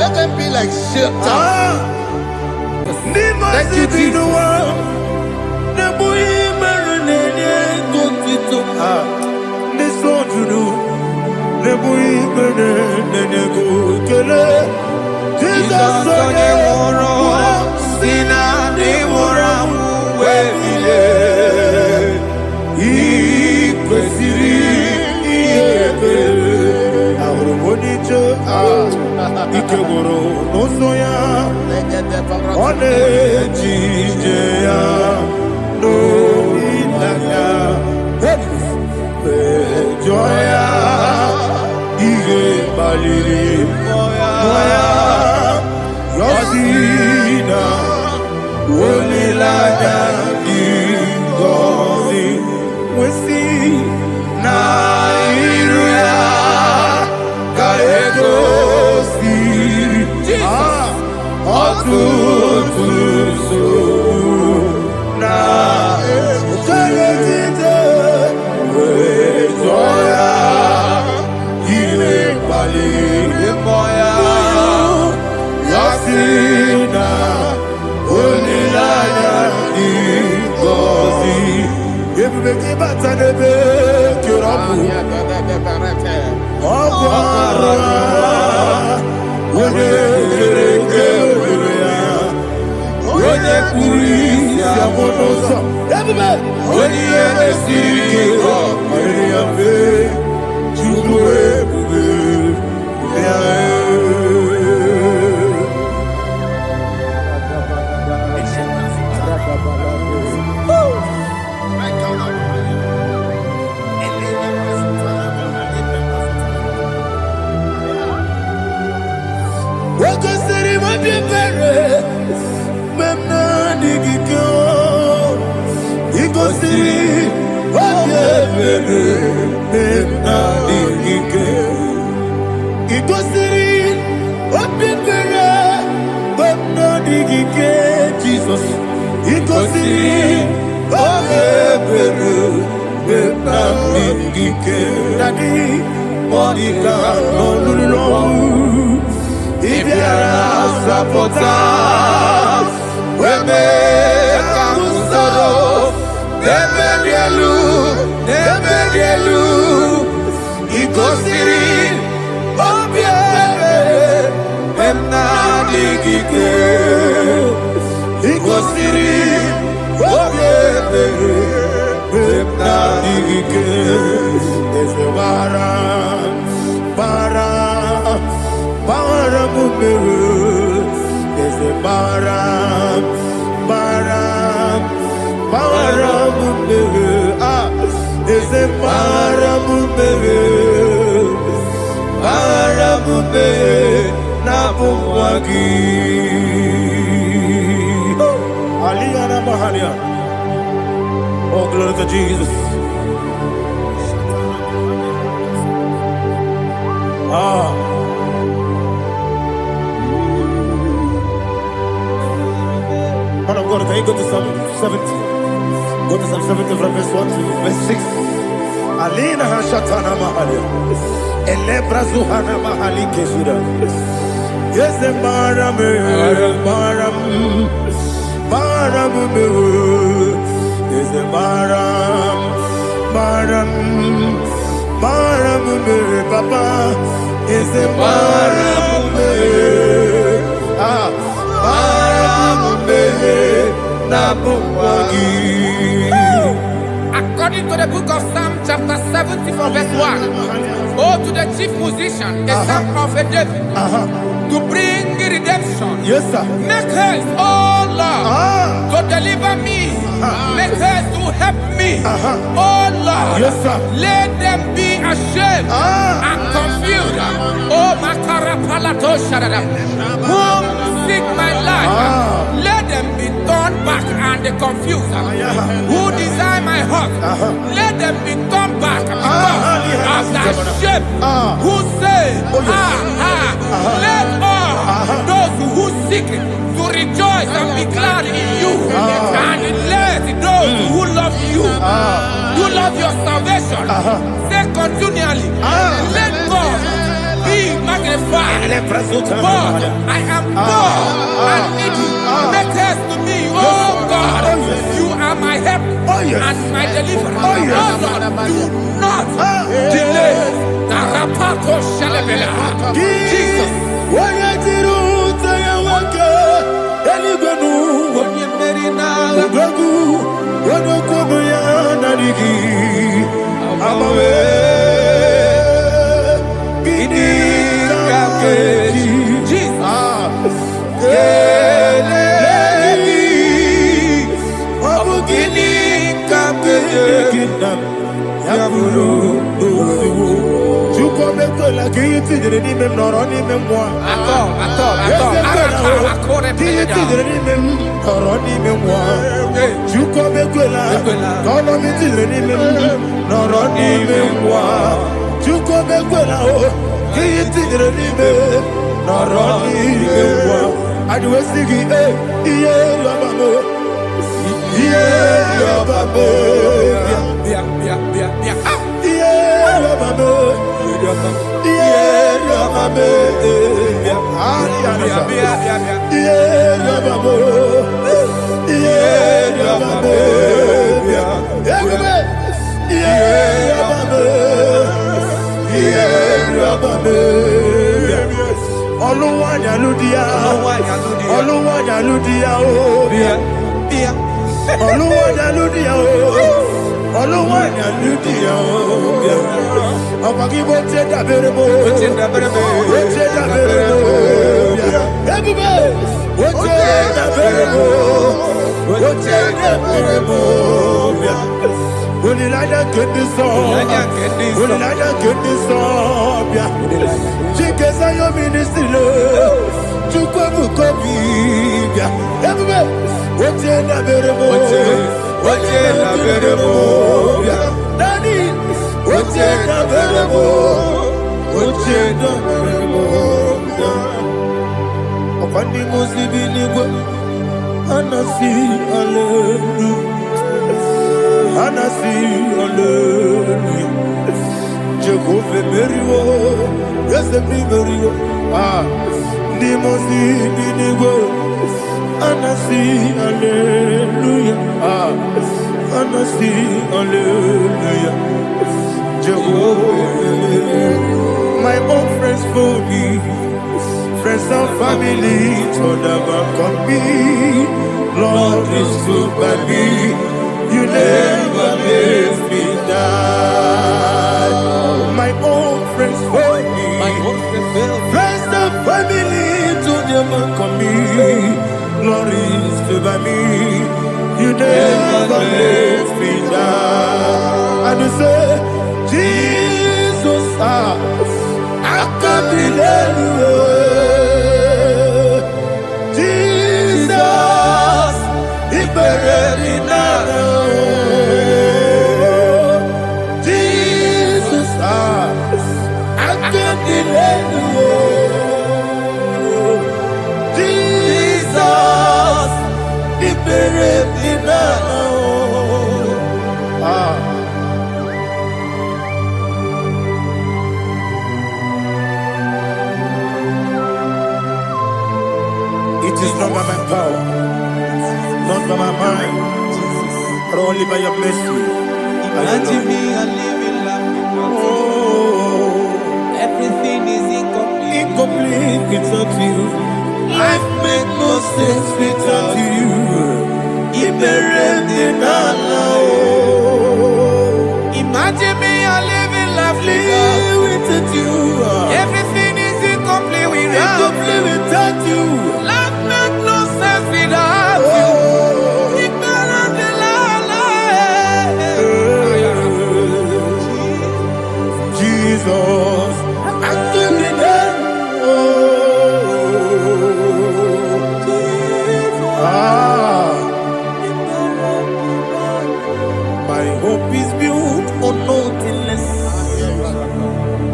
Let them be like shelter. Thank you, Jesus. Is a bara mumeru. Is a bara mumeru. Is a bara mumeru. Bara mumeru na bumwagi. Aliyana Mahalia. Oh, glory to Jesus. Man of God, can you go to Psalm 70? Go to Psalm 70 from verse 1 to verse 6. Alina Hashatana Mahalia. Elebra Zuhana Mahali Kesura. Yes, the Maram. Is the Maram, Papa. Is the Maram, According to the book of Psalm chapter 70 from verse 1, oh, to the chief musician, a psalm of a David, to bring redemption. Yes, sir. Make haste, oh Lord, to deliver me. Make haste to help me. Oh Lord, yes, sir. Let them be ashamed and confused. Oh, Makarapalato Shadada, whom seek my life, let them be turned back and confused. Who desire my heart, let them be turned back because of that shape. Who say, let all those who seek to rejoice and be glad in you, and let those who love you, who love your salvation, say continually, let God be magnified. God, I am poor and needy. Make haste to me, oh God. You are my help and my deliverer. Oh Lord, do not delay. Jesus. My own friends for me, friends and family told never come me. Lord is good by me. You never leave me die. My own friends fail me. Friends and family to them come me. Glory is by me. You never let me die. And you say, Jesus, I can't believe you. Jesus, He buried me now. Jesus, I can't believe you. Jesus, He buried me now. It is not by my power, not by my mind, but only by your mercy. Imagine me a living life. Oh, Everything is incomplete. incomplete without you. Life makes no sense without you. Imagine me a living life Without you. Everything is incomplete Incomplete without you. Life makes no sense without you. Jesus, I give you that. My hope is built on nothing less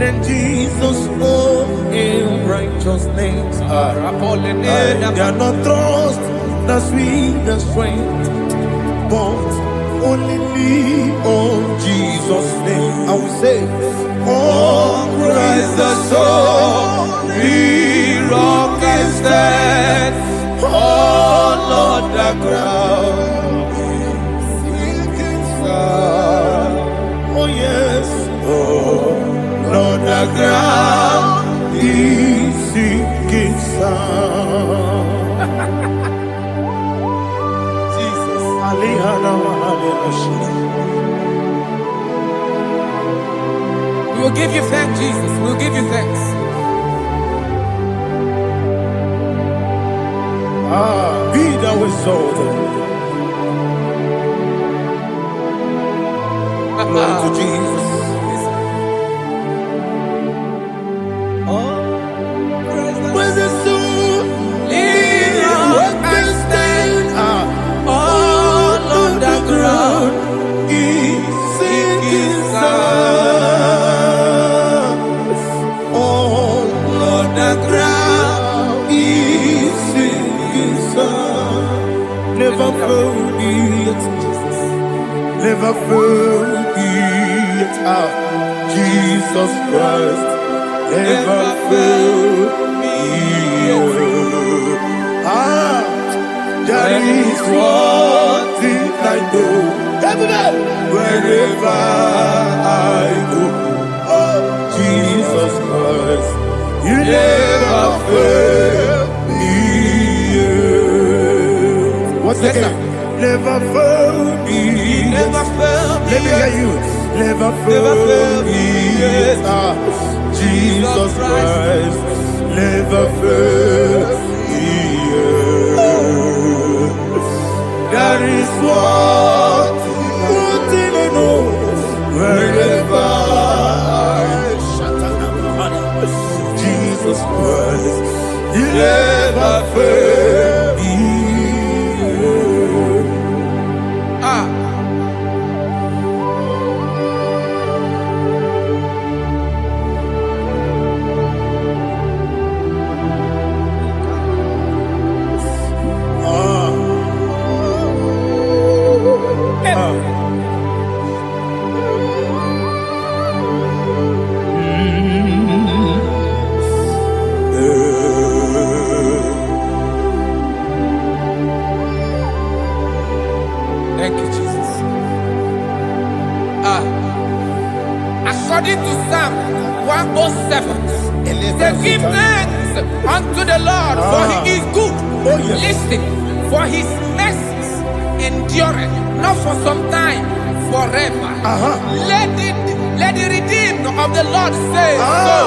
than Jesus' own in righteousness. They are not trust the sweet strength, but only lean on Jesus' name. I will say, oh, Christ the solid rock and stand. Oh, Lord, the ground is sinking sun. Oh, yes. Oh, Lord, the ground is sinking sun. Jesus. We will give you thanks, Jesus. We will give you thanks. Be thou exalted. Glory to Jesus. Where's the soul? What can stand? All on the ground is sinking sun. All on the ground is sinking sun. Never forget, never forget, Jesus Christ. Never fail me. There is one thing I know. Wherever I go, oh, Jesus Christ, you never fail me. What's that? Never fail me. Never fail me. Let me hear you. Never fail me. Jesus Christ, never fail me. That is what I know. Wherever Jesus Christ, you never fail me. Thank you, Jesus. According to Psalm 107, they give thanks unto the Lord, for He is good. Oh, yes. Listen, for His mercies endureth not for some time, forever. Let the redeemed of the Lord say so,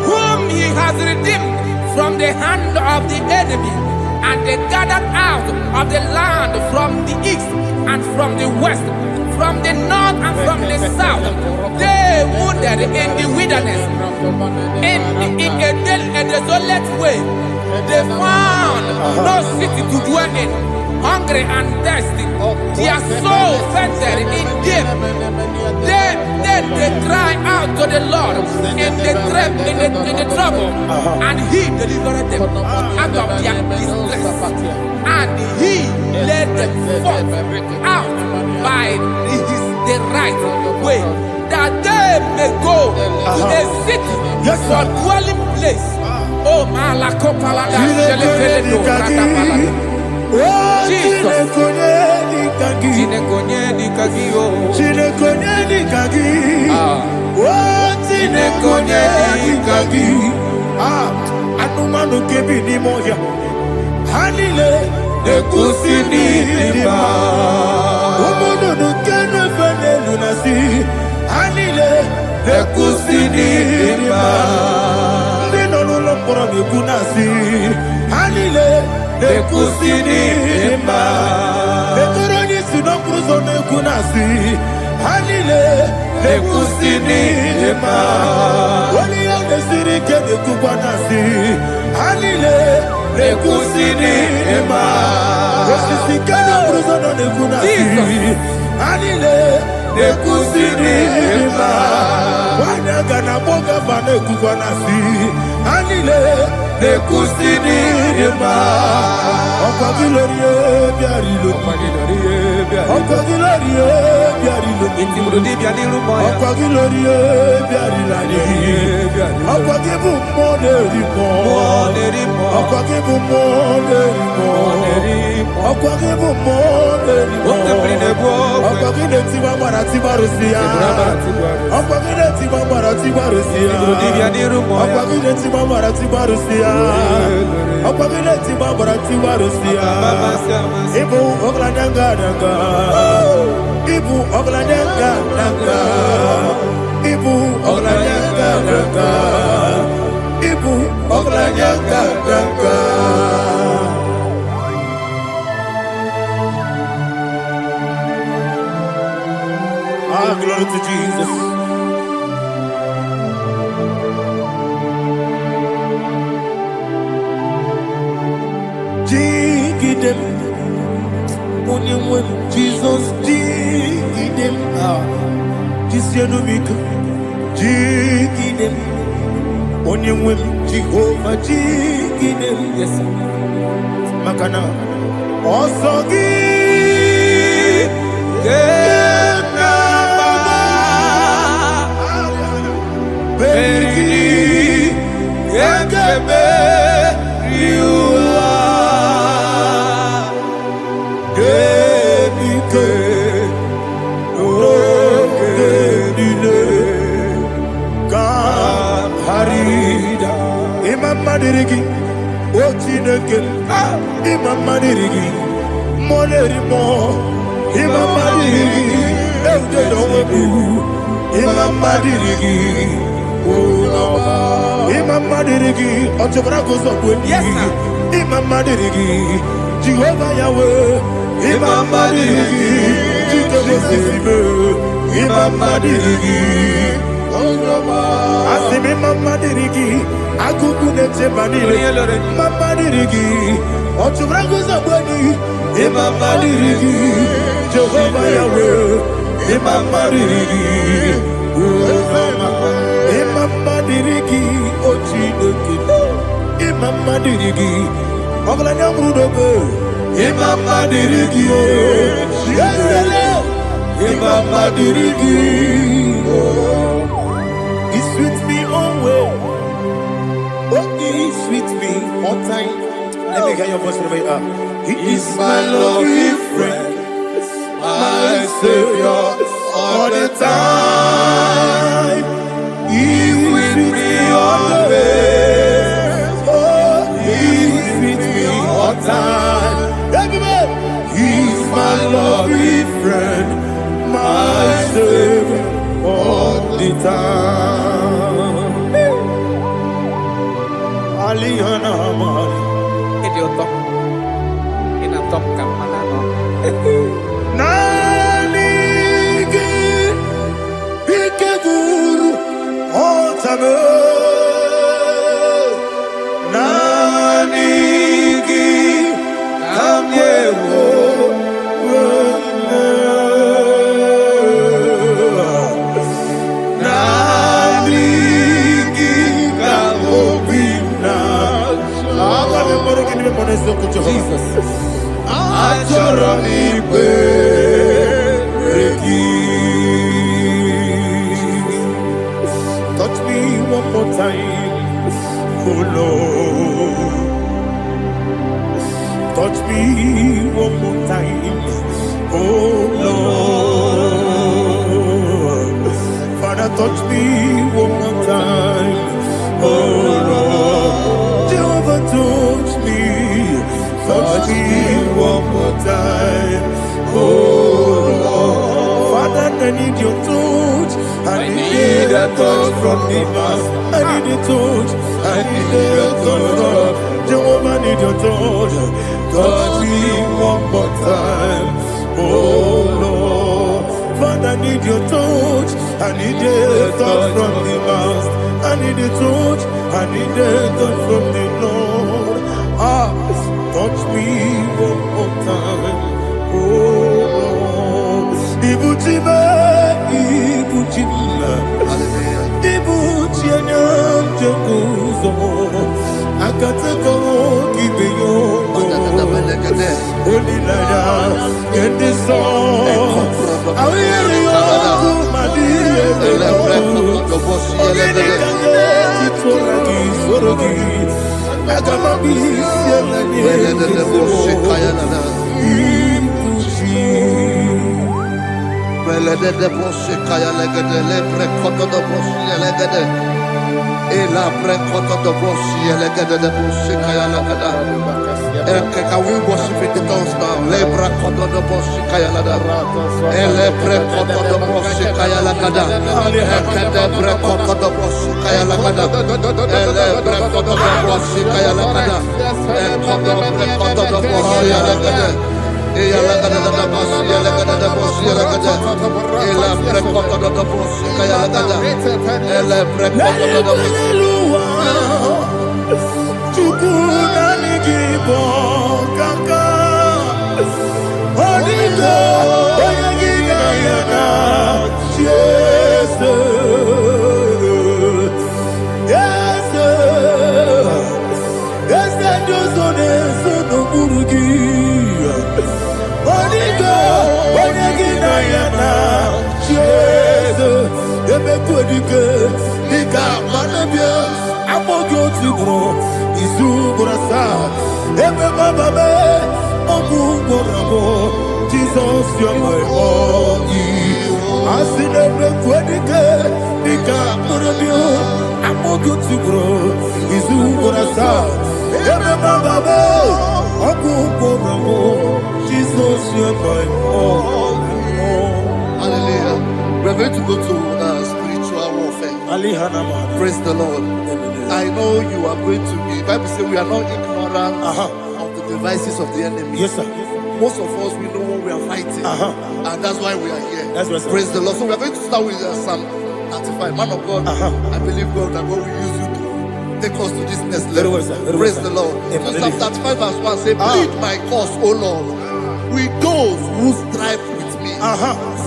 whom he has redeemed from the hand of the enemy, and they gathered out of the land from the east and from the west, from the north and from the south. They wandered in the wilderness, in a desolate way. They found no city to dwell in, hungry and thirsty. Their soul fainted in deep. Then they cry out to the Lord in the trouble, and he delivered them out of their distress. And he led them forth out by the right way, that they may go to a city for dwelling place. Oh, Malakopalada, Jesus. Anumanu kebi ni moya Hanile de kusini lima Umudu nukene fene lunasi Hanile de kusini lima Nino nulokura mikunasi Hanile de kusini lima Betoroni sinokruzo nekunasi Hanile de kusini lima Wali yande sirike de kubanasi Hanile de kusini lima Wesisike de bruzo nekunasi Hanile de kusini lima Wanyaga na boga bane kubanasi Hanile de kusini lima Okagilorie biarilo Okagilorie biarilo Okagilorie biarilani Okagibu moderimo Okagibu moderimo Okagibu moderimo Okagile tiba marati barusia Okagile tiba marati barusia Okagile tiba marati barusia Okagile tiba marati barusia Ibu ogladanga danga Ibu ogladanga danga Ibu ogladanga danga Ibu ogladanga danga Ah, glory to Jesus. Dig them. When Jesus dig them. This year no make. Dig them. When Jehovah dig them. Yes, sir. Makana. Also give. Madirigi, Ochineke, Imam Madirigi, Monerimo, Imam Madirigi, Eldedobu, Imam Madirigi, Imam Madirigi, Otobrako Zobuni, Imam Madirigi, Jehovah Yahweh, Imam Madirigi, Jehovah Imam Madirigi, Asimi Mama Dirigi, Akukune Tebanile, Mama Dirigi, Otubrago Zabani, Mama Dirigi, Jehovah Yahweh, Mama Dirigi, Mama Dirigi, Ochineke, Mama Dirigi, Oglanya Brudobe, Mama Dirigi, Mama Dirigi, He's with me always. Oh, he's with me all time. Let me hear your voice from here. He is my loving friend, my Savior all the time. He's with me always. Oh, he's with me all time. He's my loving friend, my time. Aliyana Mari. Idiot. In a top campanano. Nanigi Ikeguru Otame. Nanigi Kamyewo. Jesus. Touch me one more time, oh Lord. Touch me one more time, oh Lord. Father, touch me one more time, oh Lord. Jehovah, touch me. Touch me one more time, oh Lord. Father, I need your touch. I need a touch from the Master. I need a touch. I need a touch from Jehovah. I need your touch. Touch me one more time, oh Lord. Father, I need your touch. I need a touch from the Master. I need a touch. I need a touch from the Lord. Touch me one more time, oh Lord. Ibuchima, Ibuchima, Ibuchina, Jacuzo, Akatako, Kibiyo, Holy Lada, get this song. I hear you, my dear, Can we worship in the tongues now? Lebra kodo do boshi kaya lada. Ele pre kodo do boshi kaya lada. Ekede pre kodo do boshi kaya lada. Ele pre kodo do boshi kaya lada. Ekodo pre kodo do boshi lada. Eya lada da boshi lada da boshi lada. Ele pre kodo do boshi kaya lada. Ele pre kodo do boshi. IGBO kaka Onigo Oyagina yana Yes Yes Yes Josone Sono Murugi Onigo Oyagina yana Yes Ebe Kodike Nika Manabia Amogo Tibro Izu Burasa Ebe Bababe Ogu Borabo Jesus you're my all Asinebe Kwadike Nika Murabio Amogo Tibro Izu Burasa Ebe Bababe Ogu Borabo Jesus you're my all. Hallelujah. We're going to go to spiritual warfare. Praise the Lord. I know you are going to be. The Bible says we are not ignorant of the devices of the enemy. Yes, sir. Most of us, we know what we are fighting. And that's why we are here. That's right, sir. Praise the Lord. So we are going to start with Psalm 95. Man of God, I believe God that God will use you to take us to this next level. Very well, sir. Very Praise well, the sir. Lord. Amen. So Psalm 35 verse 1 says, plead my cause, O Lord, with those who strive with me.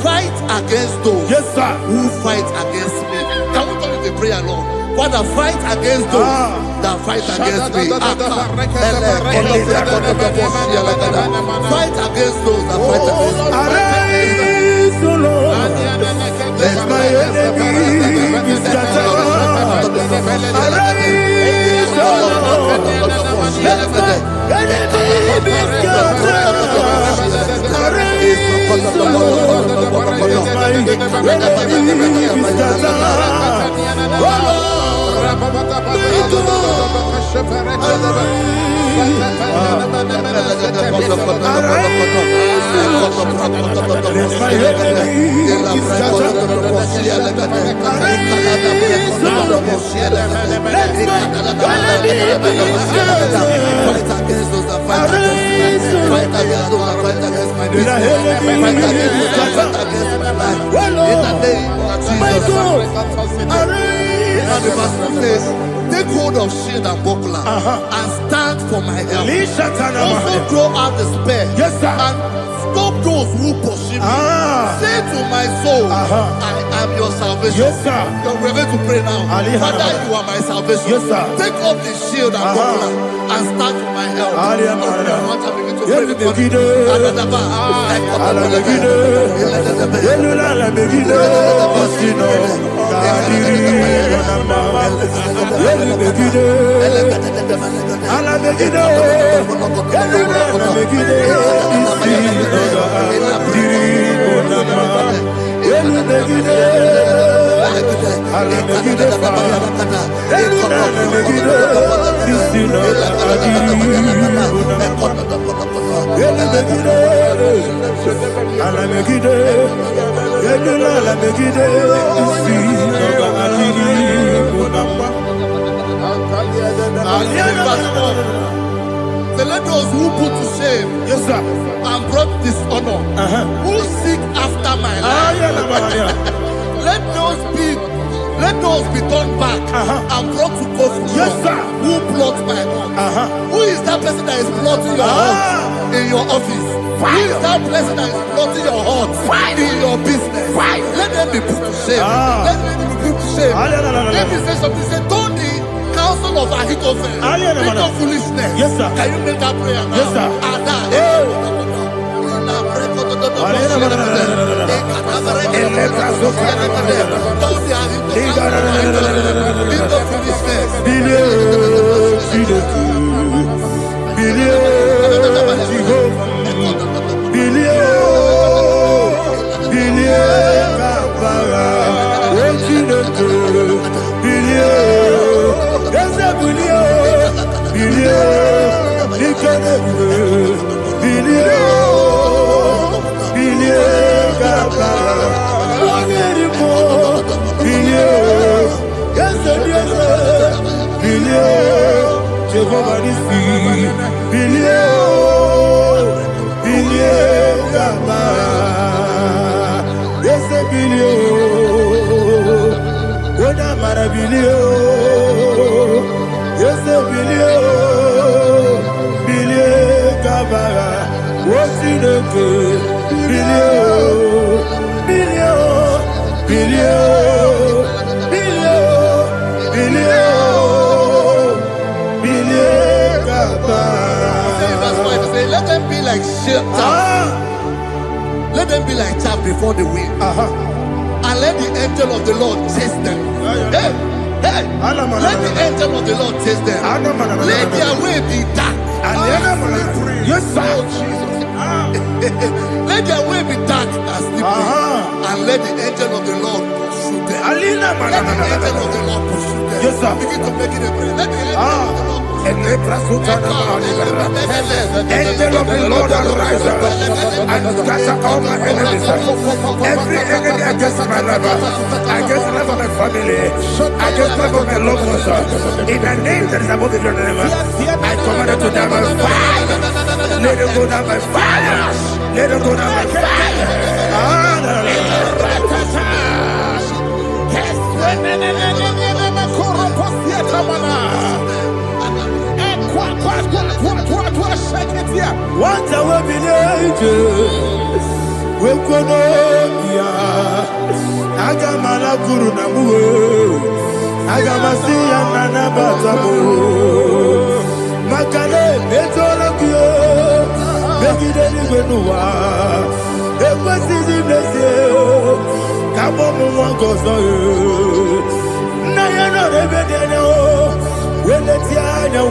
Fight against those who fight against me. Can we turn it a prayer, Lord? Father, fight against those that fight against me. Fight against those that fight against me. Arise, O Lord, let my enemy be scattered. Arise, O Lord, let my enemy be scattered. Arise, O Lord, let my enemy be scattered. Oh Lord, may God arise. Take hold of shield and buckler and stand for my help. Also throw out despair. Yes, sir. And stop those who pursue me. Say to my soul, I am your salvation. Yes, sir. We're going to pray now. Father, you are my salvation. Yes, sir. Take up the shield and buckler and stand for my help. So let those who put to shame, Yes, sir. and brought dishonor, who seek after my life, let those be turned back and brought to confusion. Yes, sir. Who plot my home? Who is that person that is plotting your heart in your office? Who is that person that is plotting your heart in your business? Let them be put to shame. Let them be put to shame. Let me say something. Say, don't the counsel of Ahithophel. Think of foolishness. Yes, sir. Can you make that prayer now? Yes, sir. Let them be like chaff. Let them be like chaff before the wind. And let the angel of the Lord chase them. Hey, let the angel of the Lord chase them. Let their way be dark. Yes, sir. Let their way be dark and slippery. And let the angel of the Lord pursue them. Let the angel of the Lord pursue them. Yes, sir. Begin to make it a prayer. Let the angel of the Lord Angel of the Lord arise and scatter all my enemies. Every enemy against my life, against the life of my family, against the life of my loved ones. In the name that is above the name, I command it to them by fire. Let it go down by fire. Let it go down by fire. What I will be we kono ya agamala kuru na muwe agamasi ya nana batamu makale betola kuyo begide ni benuwa ekwesi di blesse kabo mu wangozo na ya no rebede no wele ti anya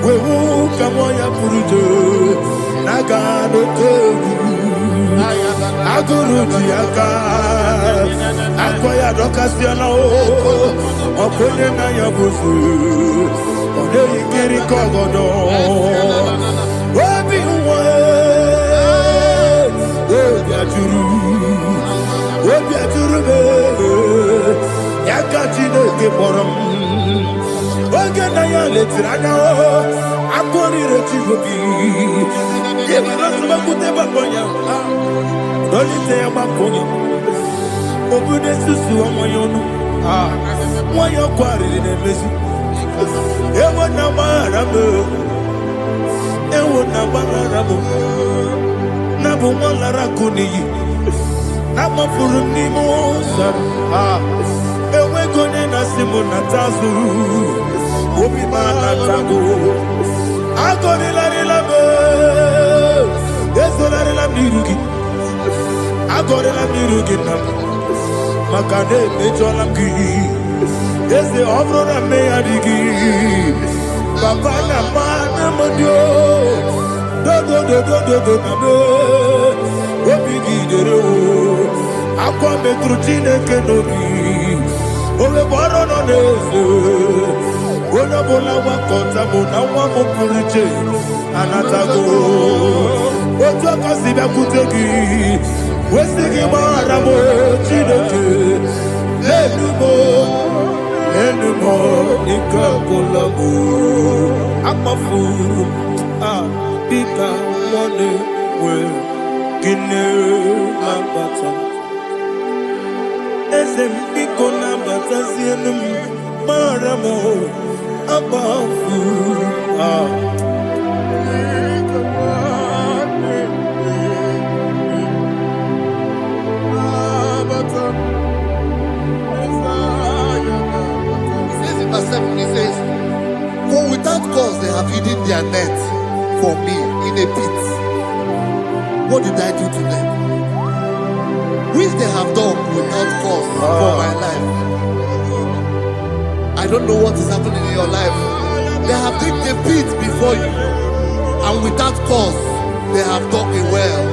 wewu kamo ya purujo naga no tegu aguru diaka akoya dokasiana o okonye na ya busu Ode yikiri kogodo. Obi uwe. Obi ajuru. Obi ajuru be. Yaka Chineke borom. Oge na ya letiranya o. Akori rechigobi. Yebi rasuma kute bakonya. Dolite ya bakonya. Obude susu amoyono. Moyo kwari nemezi. Ewo na marabu. Ewo na marabu. Na bu molara kuniyi. Na mafuru ni mosa. Ewe kone na simu na tazu. Obi mana tago. Agori lari labe. Yeso lari la mirugi. Agori la mirugi na. Makane mejo la ki. Yese obro na me adigi. Papa na mana modio. Do na me. Obi gidere o. Akwa metru Chineke nobi. Owe boro no neze. Ona bola wakota mona wamo puriche. Anatago. Ojo kasiba kutegi. Wesigi maramo Chineke. Enumo nikakolabu. Amafu. Bika one we. Gine mabata. Ezem biko na bata zienum maramo abafu. He says in verse 7, he says, for without cause they have hidden their net for me in a pit. What did I do to them? Which they have done without cause for my life. I don't know what is happening in your life. They have digged a pit before you, and without cause they have dug a well.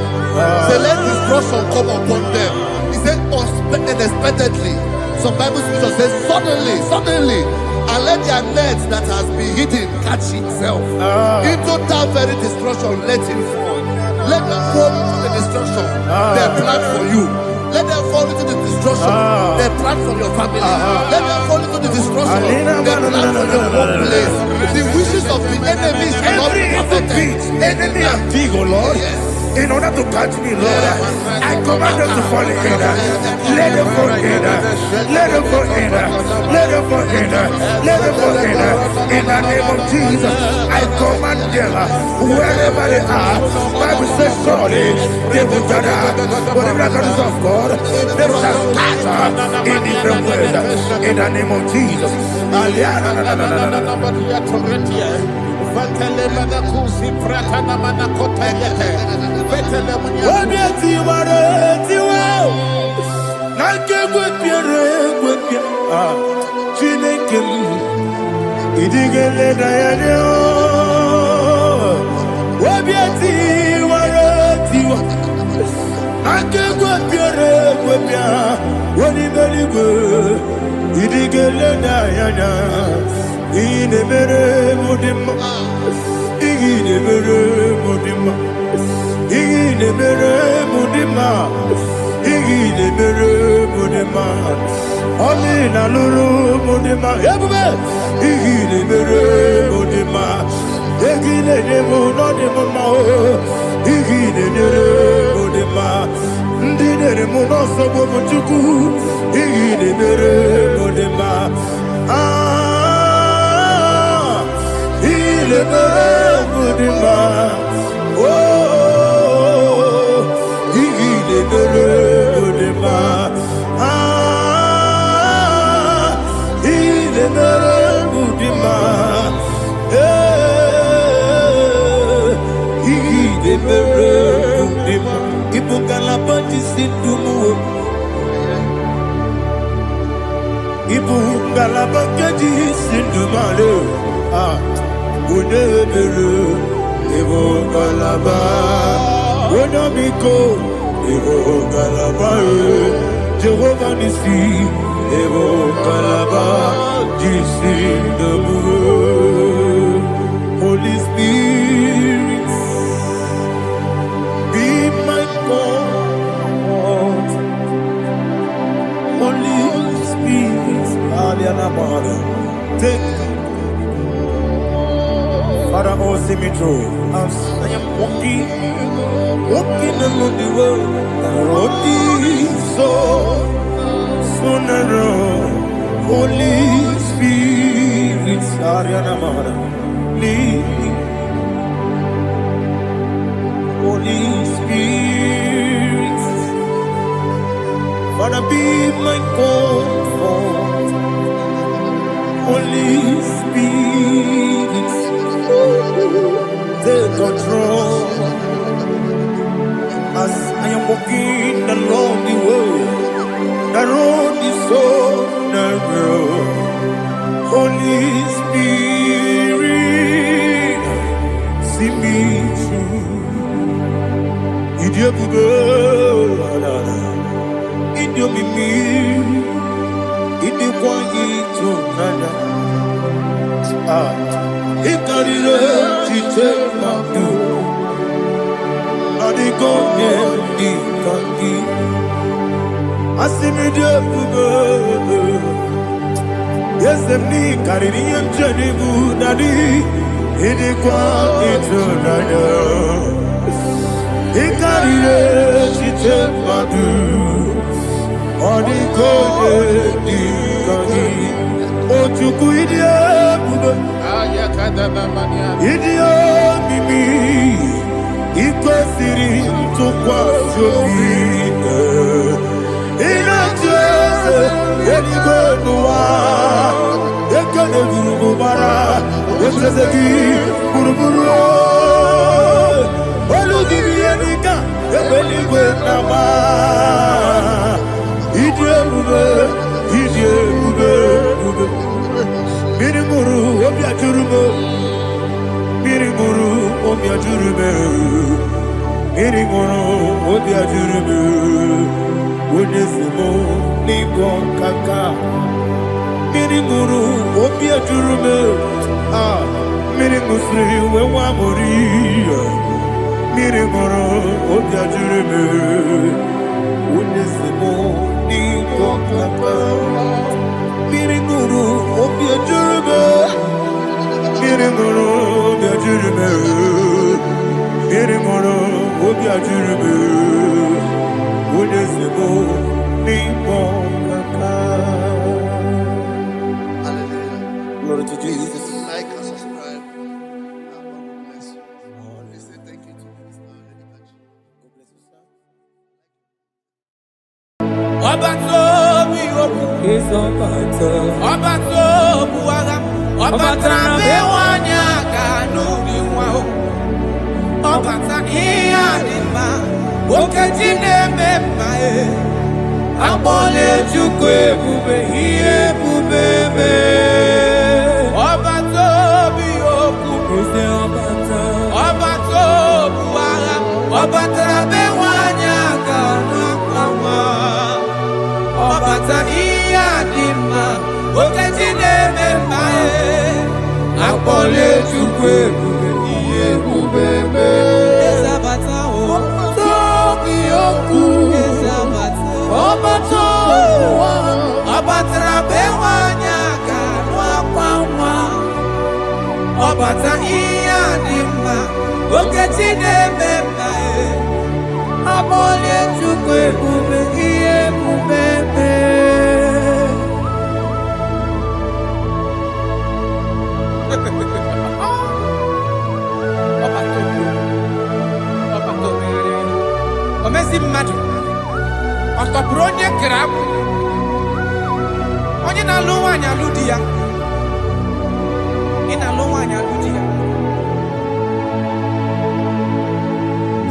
Say, let destruction come upon them. He said, unexpectedly. Some Bible scripture says, suddenly, and let their net that has been hidden catch itself. Into that very destruction, let it fall. Let them fall into the destruction they plan for you. Let them fall into the destruction they plan for your family. Let them fall into the destruction they plan for your workplace. The wishes of the enemy shall not be perfected. Enemy and dig, oh Lord. Yes. In order to catch me, Lord, I command them to fall in. Let them fall in. Let them fall in. Let them fall in. Let them fall in. In the name of Jesus, I command them wherever they are. Bible says surely they will gather. Whatever the God of God, they shall scatter in different ways. In the name of Jesus. Jehovah Nissi, Evo Kalaba, Jisi Debu. Father, oh, see me through. As I am walking along the road. The road is so narrow. Holy Spirit, lead me. Holy Spirit, Father, be my comfort. Holy Spirit, take control. As I am walking along the road is so narrow. Holy Spirit, see me through. Idiobube, Idiomimi, Idikwanito nana. Ikarire chitema du. Adigonye ikangi. Asimidiyobube. Yes, me kariri anjanibu nadi. Idikwanito nana. Ikarire chitema du. Adigonye ikangi. Ochuku idiobube. Idio mimi iko siri tukwa jobi inatese elibenuwa ekene gurubara esezegi buruburu oludibi enika ebeligwe nama idiebube Miriguru obiajurume Miriguru obiajurume Miriguru obiajurume Onesimo nigo kaka Miriguru obiajurume Mirigusri wewa mori Miriguru obiajurume Onesimo nigo kaka Miriguru obiajurume Miriguru obiajurume Miriguru obiajurume Onesimo nigo kaka. Hallelujah. Glory to Jesus. Like and subscribe. God bless you. Please say thank you to Minister Lady Kachi. God bless you, sir.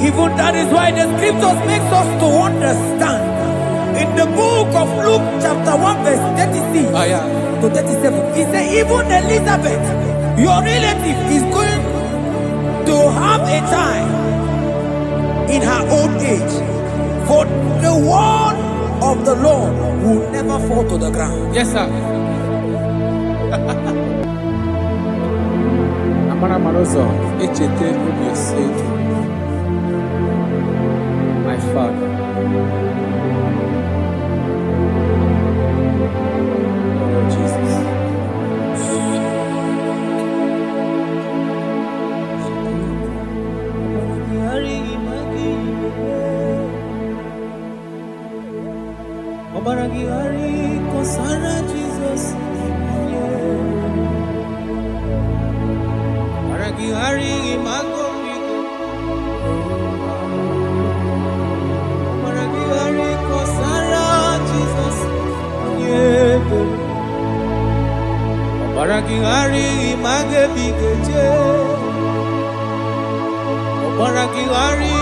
Even that is why the scriptures makes us to understand. In the book of Luke chapter 1 verse 36 to 37, it says even Elizabeth, your relative, is going to have a child in her old age. For the word of the Lord will never fall to the ground. Yes, sir. My Father. Oh, Jesus. Baragingari magebikeje. Baragingari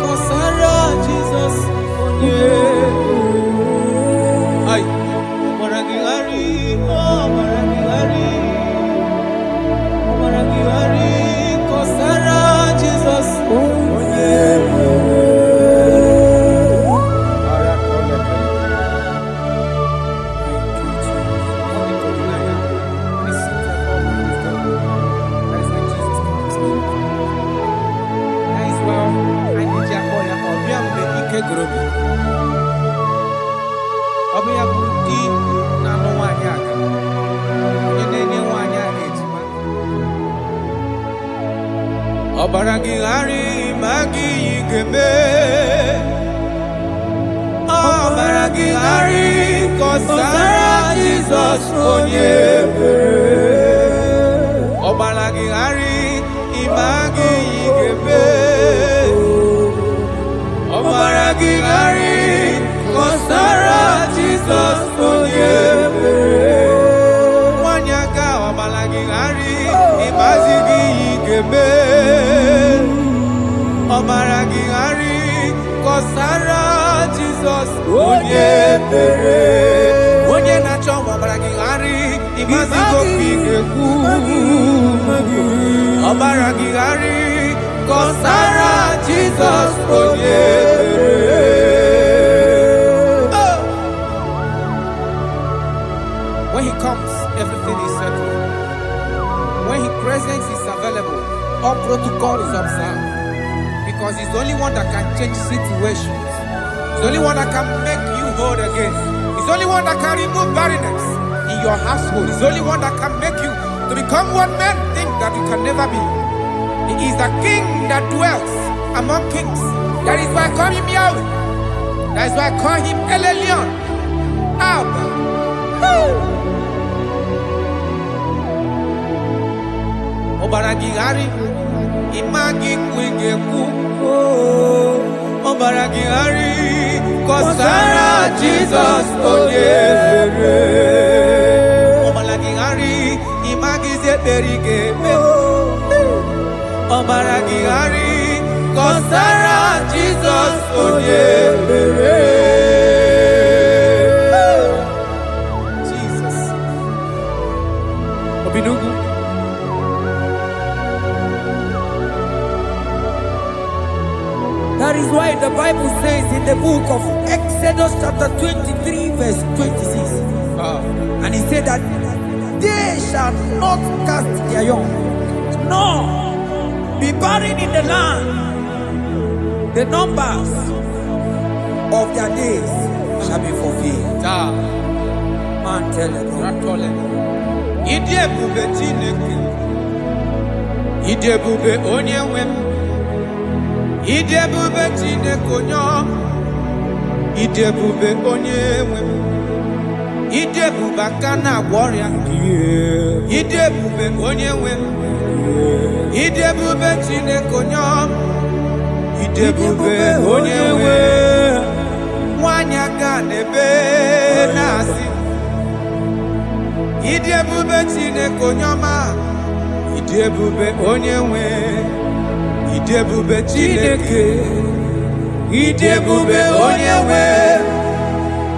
kosara Jesus onye. Ay, baragingari, oh baragingari, baragingari kosara Jesus onye. Obaragingari magi igeme. Obaragingari kosara Jesus onye. Obaragingari imagi igeme. Obaragingari kosara Jesus onye. Wanyaga obaragingari imagi igeme. Obaragingari kosara Jesus onye pere. Onye nacho obaragingari imazigo pigeku. Obaragingari kosara Jesus onye pere. When he comes, everything is settled. When he presents, is available. All protocol is observed. Because he's the only one that can change situations. He's the only one that can make you whole again. He's the only one that can remove barrenness in your household. He's the only one that can make you to become what men think that you can never be. He is the king that dwells among kings. That is why I call him Yahweh. That is why I call him El Elyon. Abba. Obaragingari imagi kwigeku. Obaragingari kosara Jesus onye. Obaragingari imagi zeberigeme. Obaragingari kosara Jesus onye. Jesus. Obinugu. That is why the Bible says in the book of Exodus chapter 23 verse 26. And he said that they shall not cast their young, nor be barren in the land. The numbers of their days shall be fulfilled. Man tell them. Idebube Chineke. Idebube Onyenwem. Idebube Chineke onyo. Idebube Onyenwem. Idebube akana warrior. Idebube Onyenwem. Idebube Chineke onyo. Idebube Onyenwem. Wanyaga nebe nasi. Idebube Chineke onyoma. Idebube Onyenwem. Idebube Chineke. Idebube Onyenwem.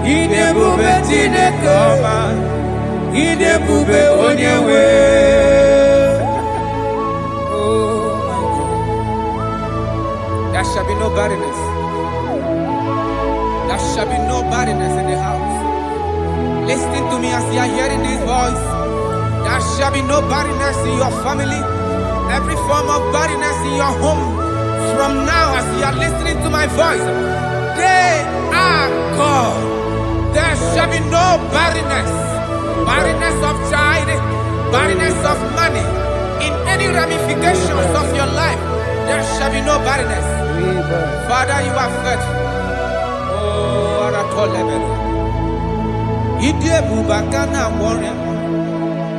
Idebube Chineke ọma. Idebube Onyenwem. Oh my God. There shall be no barrenness. There shall be no barrenness in the house. Listen to me as you are hearing this voice. There shall be no barrenness in your family. Every form of barrenness in your home. From now as you are listening to my voice, they are gone. There shall be no barrenness. Barrenness of child, barrenness of money. In any ramifications of your life, there shall be no barrenness. Father, you are faithful. Oh, Aratolebe. Idebube akana warrior.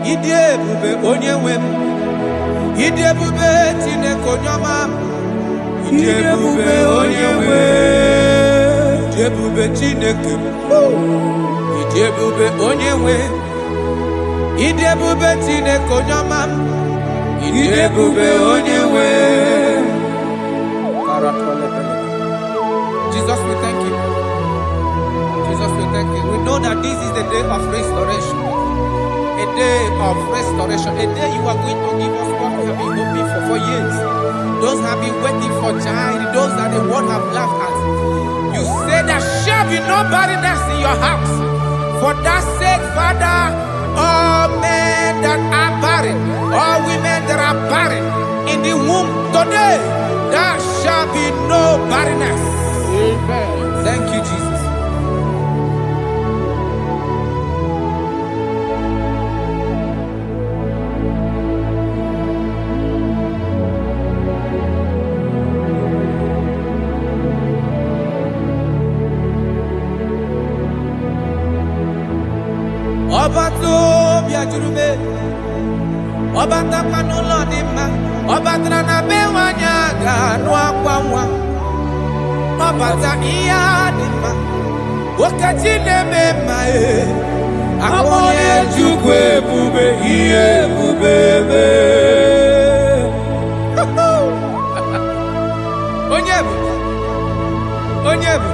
Idebube Onyenwem. Idebube Chineke onyoma. Idebube Onyenwem. Idebube Chineke. Idebube Onyenwem. Idebube Chineke onyamam. Idebube onyewe. Jesus, we thank you. Jesus, we thank you. We know that this is the day of restoration. A day of restoration. A day you are going to give us what we have been hoping for years. Those have been waiting for child. Those that the world have laughed at. You say there shall be no barrenness in your house. For that sake, Father, all men that are barren, all women that are barren in the womb today, there shall be no barrenness. Amen. Thank you, Jesus. Obato biajurube, obata panulo dima, obatra na bewanya ganwa kwamwa, obata iya dima, wakati nemema akonye jukwe bube iye bubebe. Onyebu, onyebu.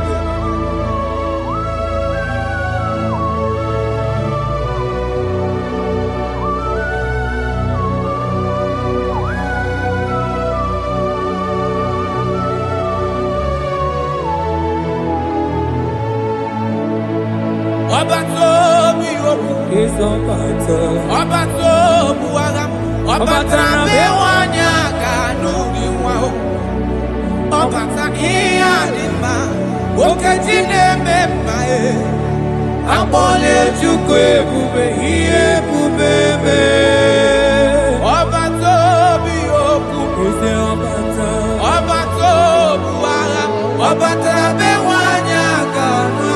Obato buaga, obata bewanya kanuni wao, obata iya dima, okajine mema abole chukwe bube iye bubebe. Obato bioku, obato buaga, obata bewanya kanuni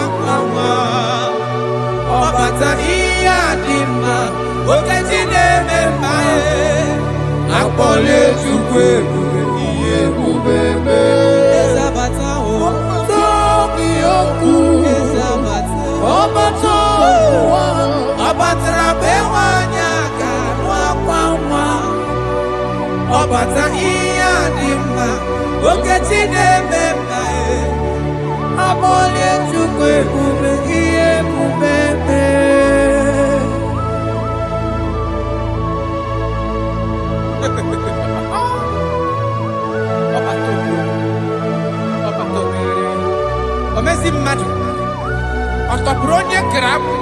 obata iya dima, okajine mema akpole chukwe bube iye bubebe. Ezabata o tobi oku, ezabata obato obatra bewanya kanwa kwamwa, obata iya dima, okajine mema akpole chukwe bube iye bubebe. Omezi mmadu ọtọpụrụ onye kere akpụ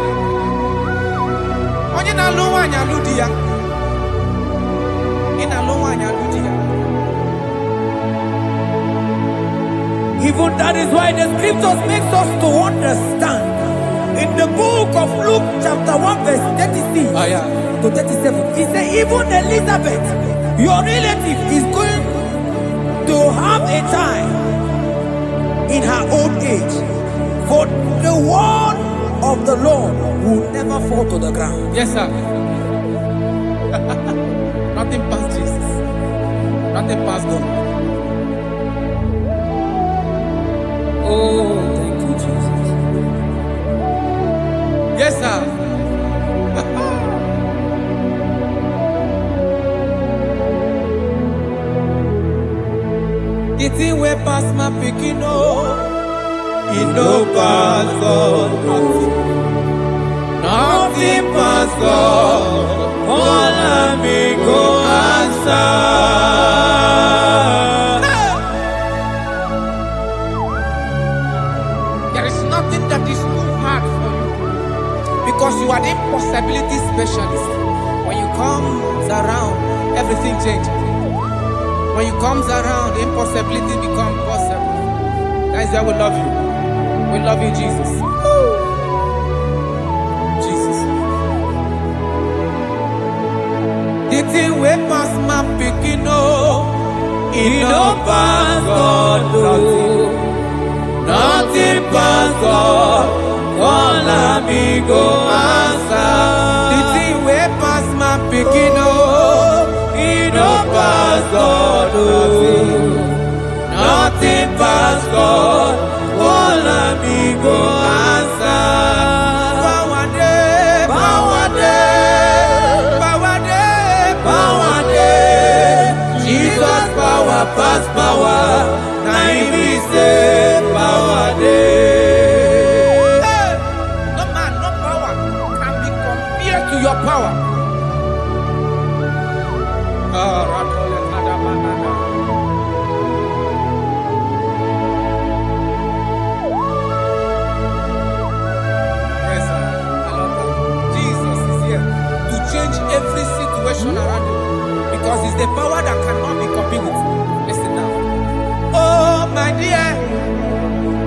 onye na-alụ nwaanyị alụ di ya, ị na-alụ nwaanyị alụ di ya. Even that is why the scriptures makes us to understand. In the book of Luke chapter 1 verse 36 to 37, he said even Elizabeth, your relative, is going to have a child in her old age. For the word of the Lord will never fall to the ground. Yes, sir. Nothing past Jesus. Nothing past God. Oh, thank you, Jesus. Yes, sir. The thing way past my picking, it no pass God. Nothing pass God. All of me go answer. There is nothing that is too hard for you, because you are the impossibility specialist. When you come around, everything changes. When you come around, the impossibility becomes possible. Guys, I will love you. We love you, Jesus. Jesus. The thing way past my picking, it no pass God. Nothing pass God. All of me go answer. The thing way past my picking, it no pass God. Nothing pass God. All of me go answer. Bawade, bawade. power pass power. Now him be say power dey. No man, no power can be compared to your power. Yes, sir. I love that. Jesus is here to change every situation around you because it's the power that cannot be copied with. Listen now. Oh, my dear,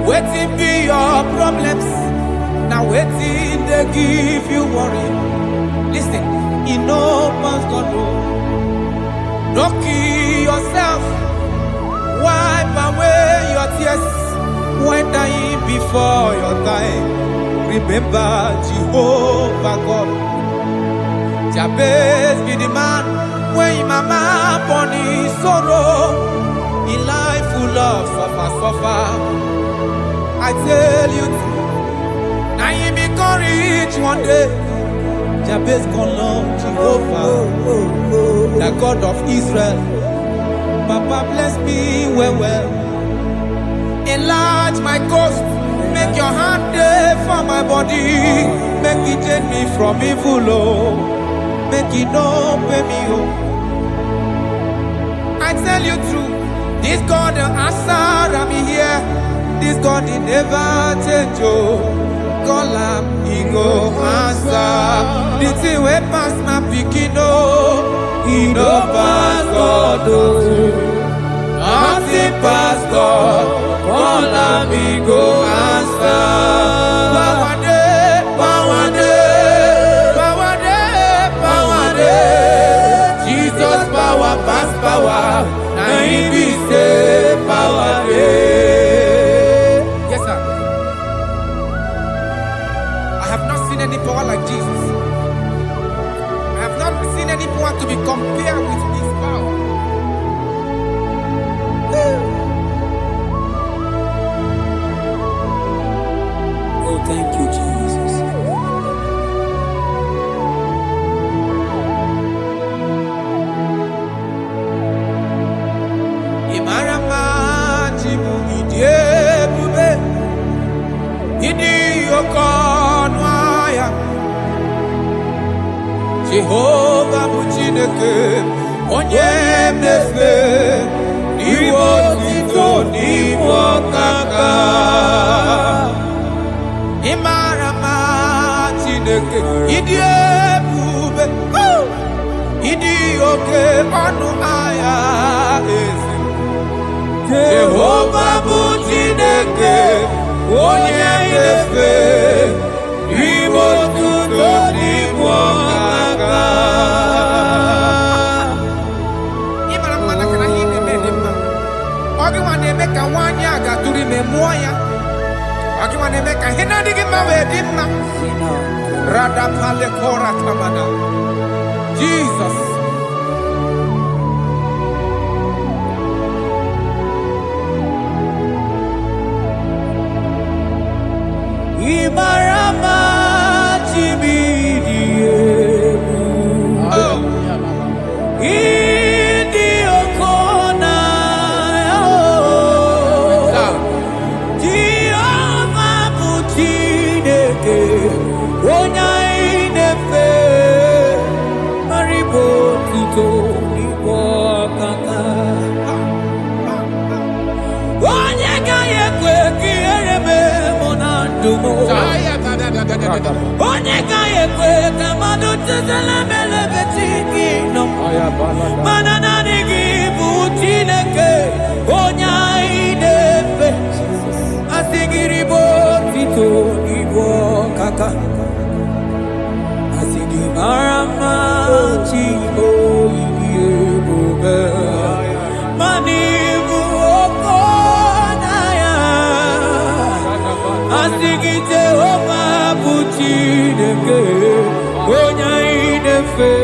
waiting be your problems. Now waiting they give you worry. Listen, in no man's God know. Don't kill yourself. Wipe away your tears when dying before your time. Remember Jehovah God. Jabez be the man when mama born his sorrow. In life full of suffer. I tell you, now you be courage one day. Jabez call on Jehovah, the God of Israel. Papa bless me well. Enlarge my coast. Make your hand there for my body. Make it change me from evil. Oh. Make it no pay me. Oh. I tell you true. This God the answer I'm here. This God he never change. Oh. Call him, he go answer. The thing way pass my picking. Oh. He no pass God. Oh. Nothing pass God. Call him, he go answer. Power day, power day, power day, power day. Jesus power pass power. Now he be say power day. Yes, sir. I have not seen any power like Jesus. I have not seen any power to be compared with his power. Oh, thank you, Jesus. Imarama jimu idiebube idi okonwaya Jehovah Muchineke onye mnefe niwo tito niwo kaka Imarama Chineke idiebube idi oke ọnụ aya ezi Jehovah Muchineke onye mnefe niwo tito niwo kaka Imarama na kana hii nemedema Ogi wanemeka wanya agaturi memoya Ogi wanemeka hina digi mawedima Rada pale kora kamada Jesus Imarama chibidiebu. Idi okona. Jehovah Muchineke onya inefe. Maribo tito nibo kaka. Onye kaya kwe kiereme monandumo. Onye kaya kwe kamado tezela mele betiki no. Manana nigi Muchineke onya inefe. Asigiribo tito nibo kaka. Asigimarama chibo idiebube. Manibu okonaya. Asigi Jehovah Muchineke onya inefe.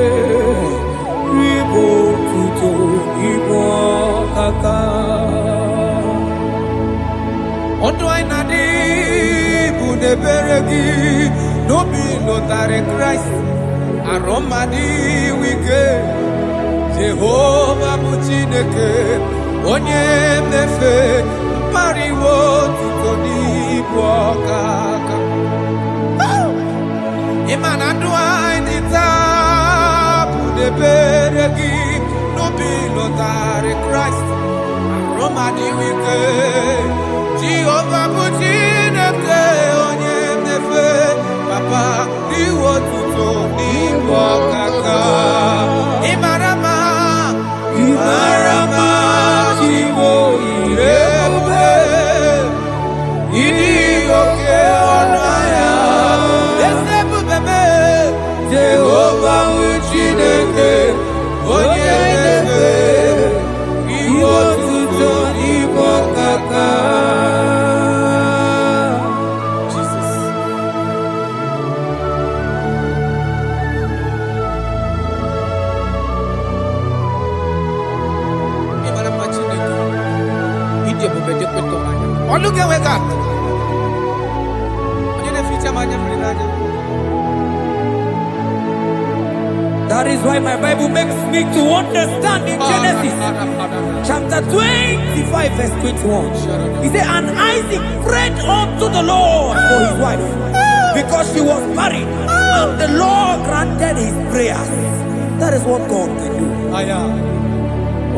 Ribo tuto ibo kaka. Ondo ainadi buneberegi no be notare Christ aromadi wike Jehovah Muchineke onye mnefe mariwo tuto n'ibu ọkaka. Imana ndua indita budebere gi nubi lotare Christ. Roma di wike Jehovah butineke onye mnefe papa iwo tuto n'ibu ọkaka. Imarama Chiwo irebe Idi oke ọnaya Esebu bebe Jehovah Chineke onye nebe Iwo tuto n'ibu ọkaka. Jesus. Look at God. That is why my Bible makes me to understand in Genesis chapter 25 verse 21. He said, and Isaac prayed unto the Lord for his wife because she was married, and the Lord granted his prayers. That is what God can do.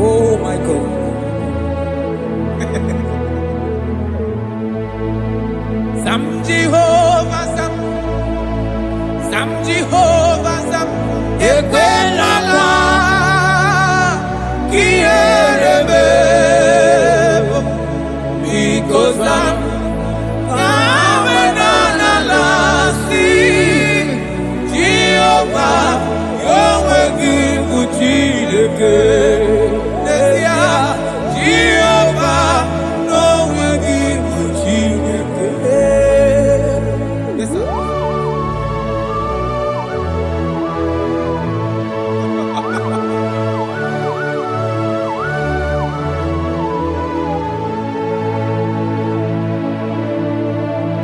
Oh my God. Sam Jehovah Sam Ekwelala Kierebe because I'm Jehovah Yahweh Gibujideke Jehovah Yahweh Gibujideke. Yes, sir.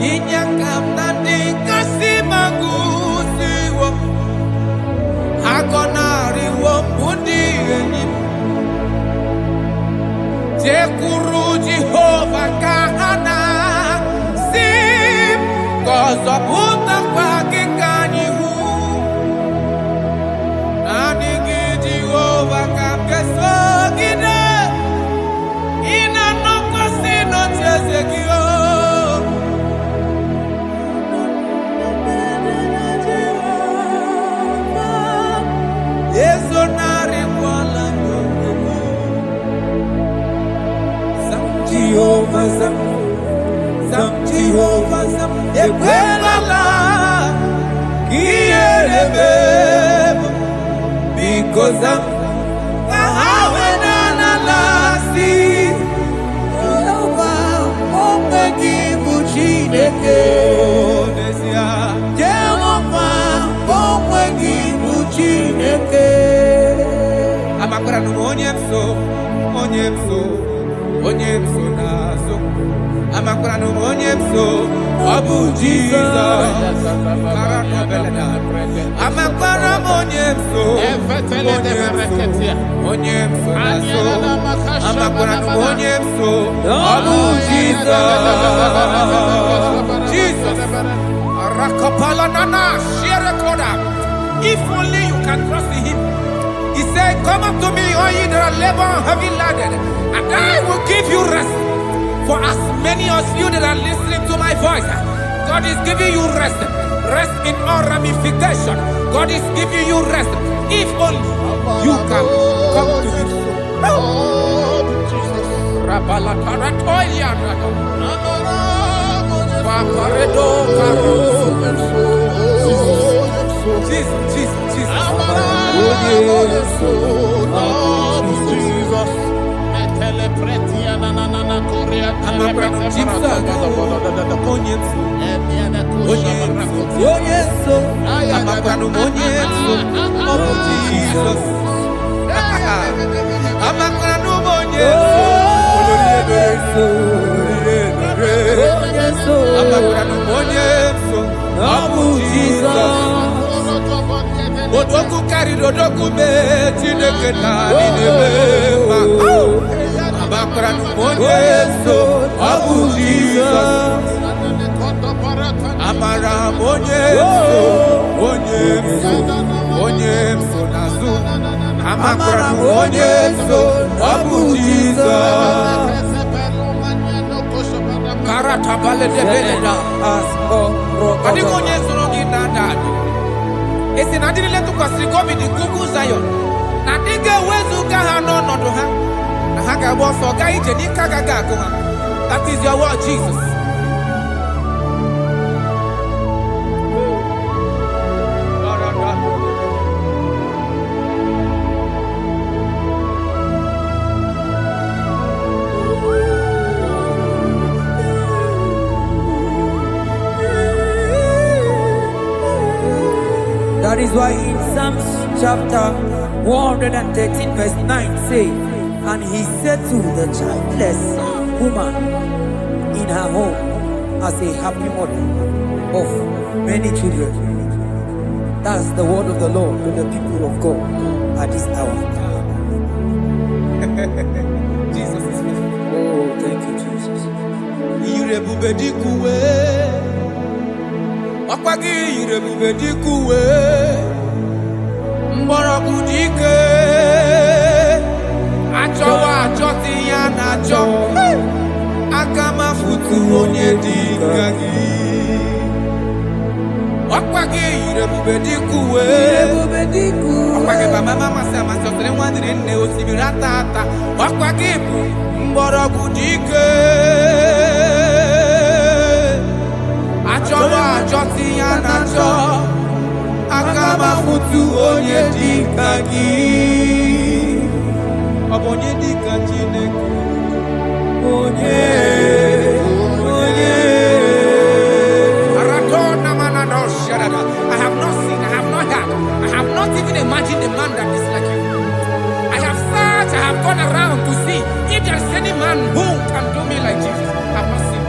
Inyakam nandi kasimagusiwo Hagonari wo budi enyim Jekuru Jehovah kahana sim Kozo puta kwa kikanyihu Nanigi Jehovah kamkeso gide Ina noko sino chezekio Jehovah Sam Ekwelala Kierebe because I'm Kahawenanalasi Jehovah Omegi Buchineke Jehovah Omegi Buchineke Amakura no Onye mso nazo Amakura no onye mso Abu Jesus Amakura onye mso nazo Amakura no onye mso Abu Jesus Rakapala nana share koda. If only you can trust him. He said, come up to me, all ye that are labor and heavy laden, and I will give you rest. For as many of you that are listening to my voice, God is giving you rest. Rest in all ramification. God is giving you rest. If only you can come to him. Jesus. Odoku carry odoku me chineke na ni nebe ma Yesu, Abu Jesus. Amara Yesu, Yesu Nazu. Amara Yesu, Abu Jesus. Karata bale de beleda. Adi Yesu rogi nada. Esi nadiri letu kwa sikobi di kuku Zion. Nadige wezu kaha no doha. That is your word, Jesus. That is why in Psalms chapter 113 verse 9 says, and he said to the childless woman in her home as a happy mother of many children. That's the word of the Lord to the people of God at this hour. Jesus is faithful. Oh, thank you, Jesus. Irebubedikuwe. Okwagi irebubedikuwe. Mborokudike. Achowa achoti ya nacho. Akama futu onye dikagi. Okwagi irebubedikuwe. Okwagi mama sama sosere mwadire nne osibiratata. Okwagi bu mborokudike. Achowa achoti ya nacho. Akama futu onye dikagi. Abonye dikachine. I have not seen, I have not heard, I have not even imagined a man that is like you. I have searched, I have gone around to see if there is any man who can do me like Jesus. I have not seen.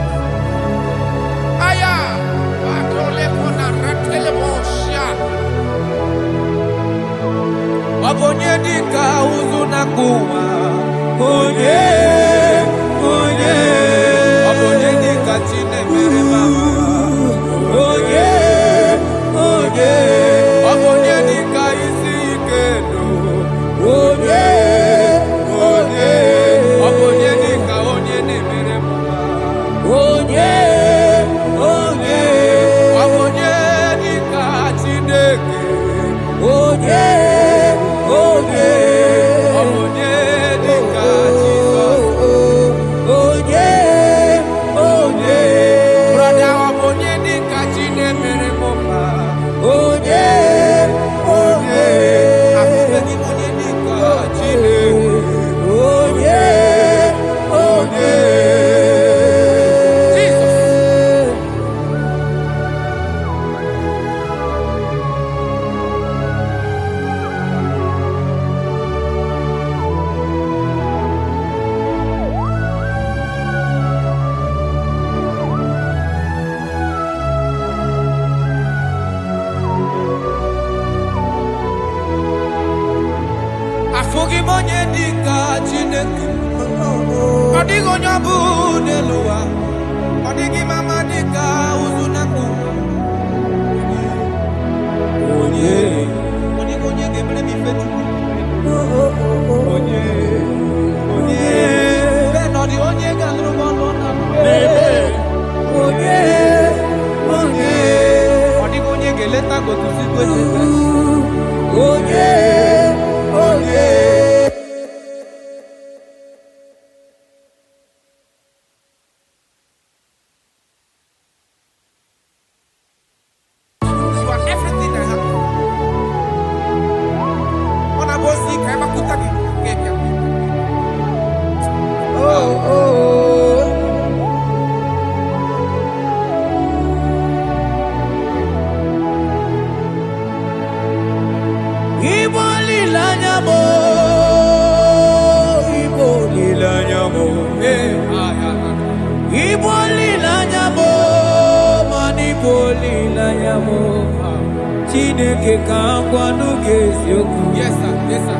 Yes, sir. Yes, sir.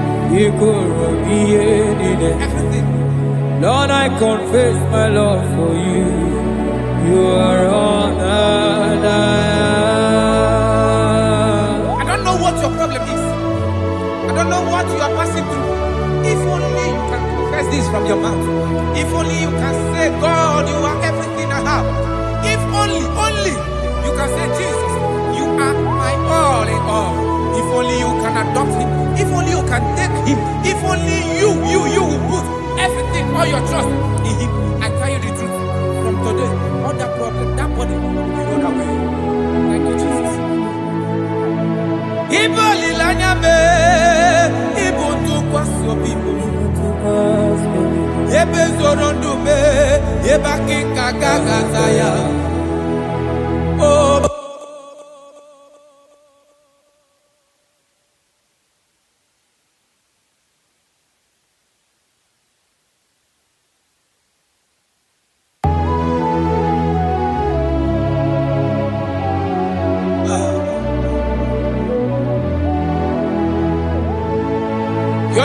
Everything. Lord, I confess my love for you. You are honored. I don't know what your problem is. I don't know what you are passing through. If only you can confess this from your mouth. If only you can say, God, you are everything I have. If only you can say, Jesus, you are my all in all. If only you can adopt him. If only you can take him. If only you will put everything, all your trust in him. I tell you the truth. From today, all that problem, that body, you know that way. Thank you, Jesus. Iboli lanyame, ibuntu kwaso people. Ebe zorondume, eba kikagagazaya. Oh.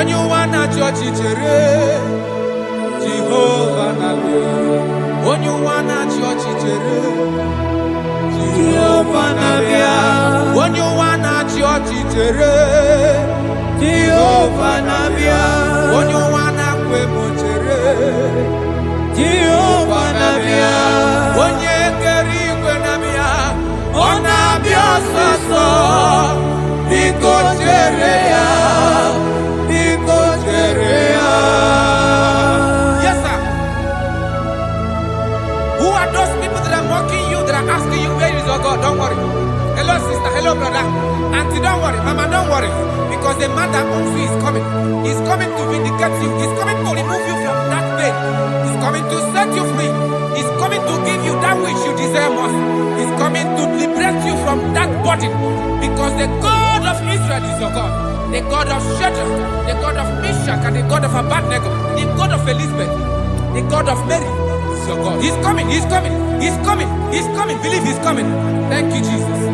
Onyuwana church chere Jehovah nabe. Onyuwana church chere Jehovah nabe. Onyuwana church chere Jehovah nabe. Onyuwana kwemo chere Jehovah nabe. Onye keri kwe nabe. Onabia soso biko chere ya. Yes, sir. Who are those people that are mocking you, that are asking you, where is your God? Don't worry. Hello, sister. Hello, brother. Auntie, don't worry. Mama, don't worry. Because the man that owns you is coming. He's coming to vindicate you. He's coming to remove you from that pain. He's coming to set you free. He's coming to give you that which you desire most. He's coming to liberate you from that burden. Because the God of Israel is your God. The God of Shadrach, the God of Meshach, and the God of Abednego, the God of Elizabeth, the God of Mary is your God. He's coming, he's coming, he's coming, he's coming. Believe he's coming. Thank you, Jesus.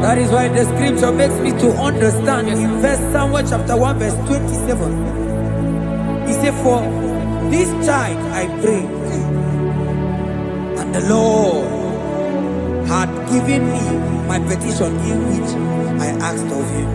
That is why the scripture makes me to understand. In verse Samuel chapter 1 verse 27, he said, for this child I pray, and the Lord had given me my petition in which I asked of him.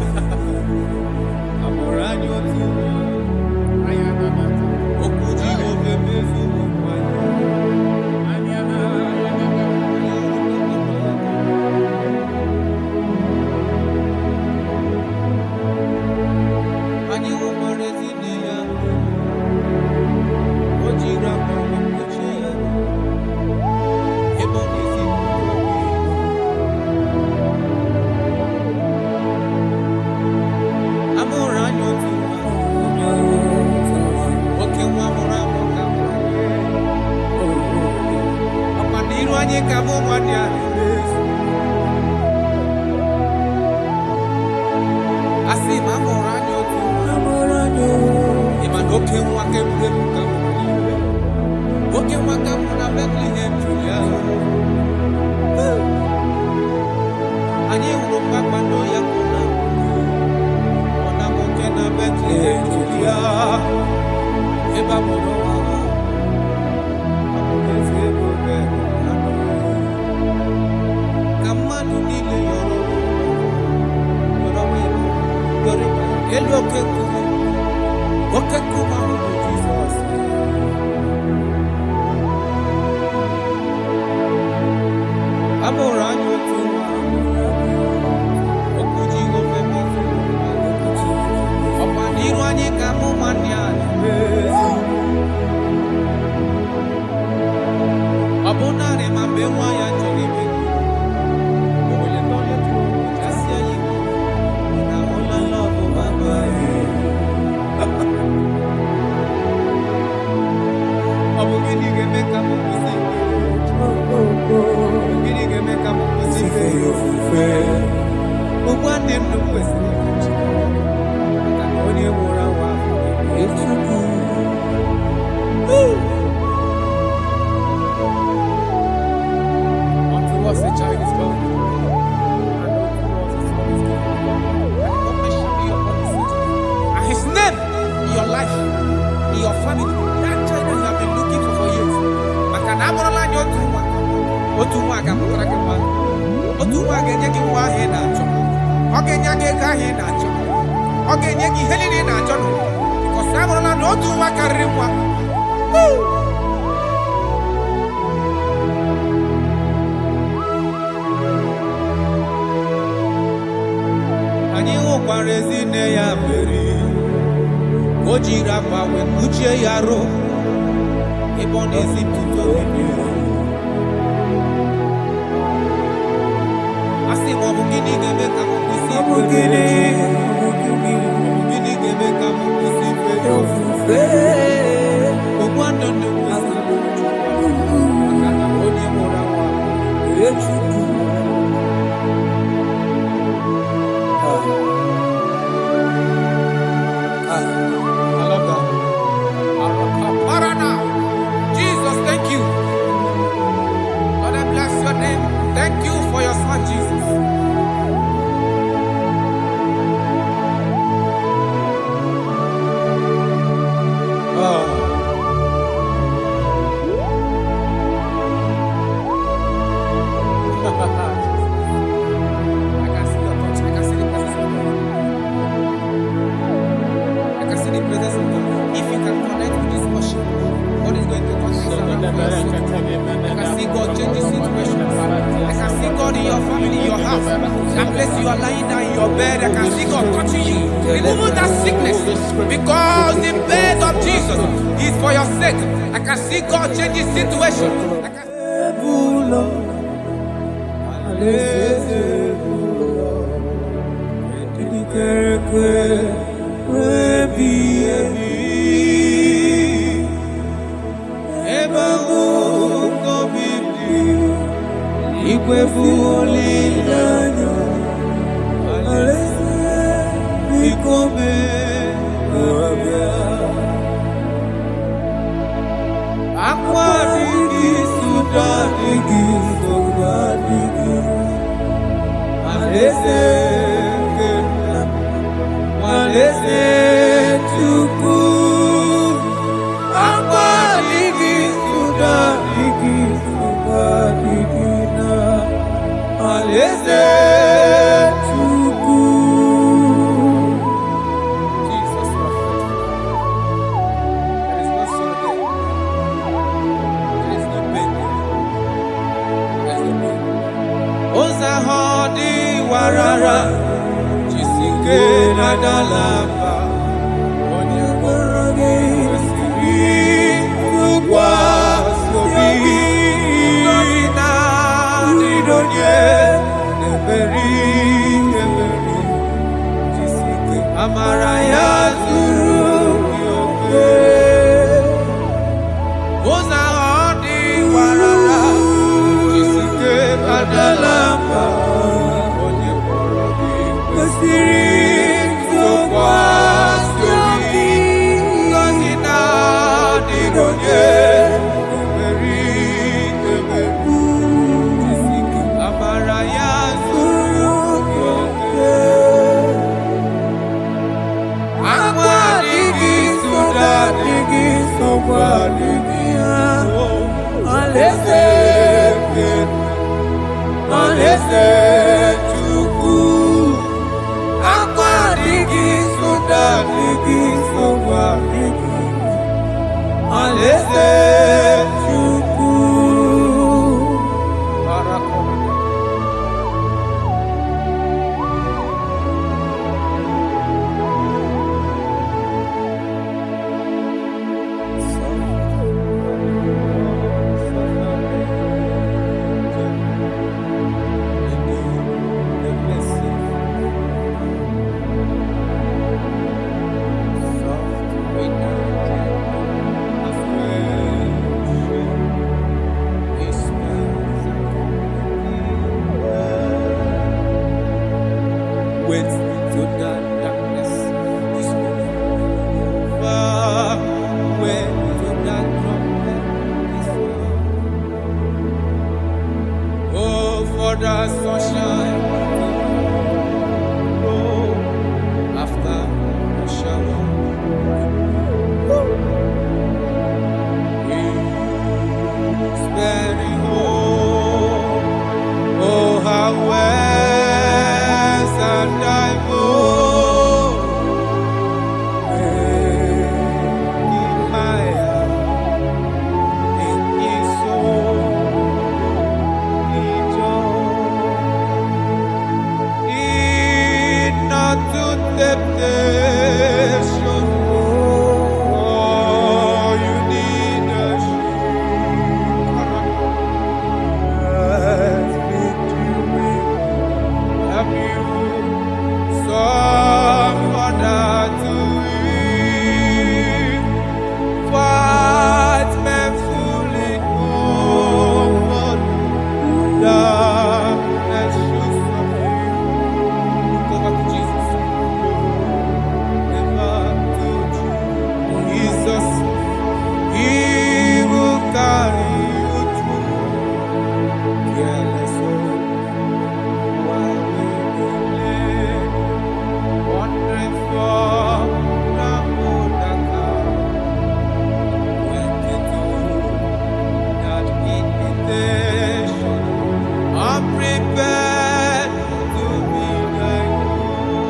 prepared to be like you.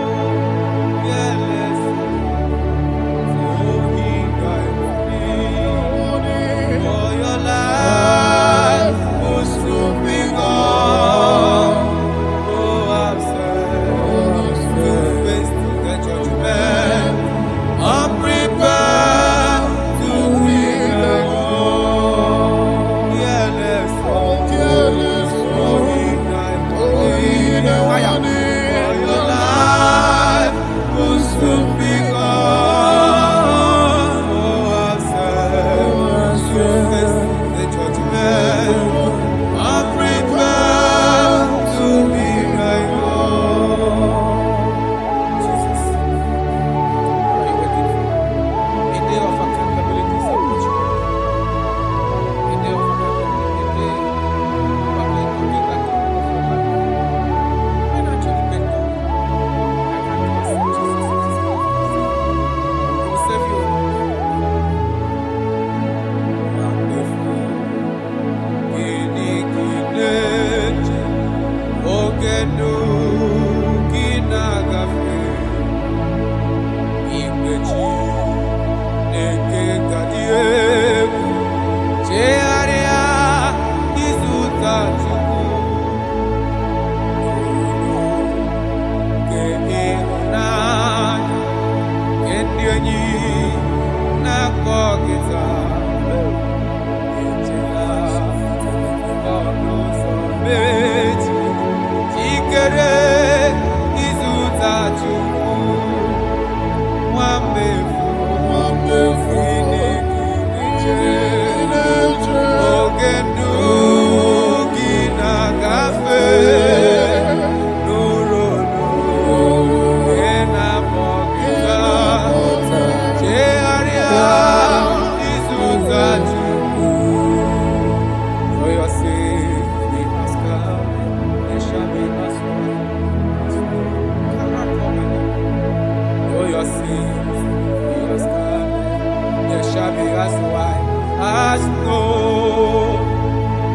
Yes, so he died for your life will soon be gone. Oh, I'm sad to face the judgment. I'm prepared to be like you. Yes, so he died for your life will soon be gone. Oh, I'm sad to face the judgment. I'm prepared to be like you. Jesus, what are you waiting for? A day of accountability is approaching. A day of accountability, a day you are going to give account of your life. When actually bend down, I can accept Jesus as his Lord. He will save you. Wonderful. Ginigineje, ogenu ginagafe, igbeji neke gadiegu, chearia izutachuku, ke inunanya, kendienyi nakogita. For your sake, we ask God, there shall be us for your sake, we ask God, there shall be us white as snow.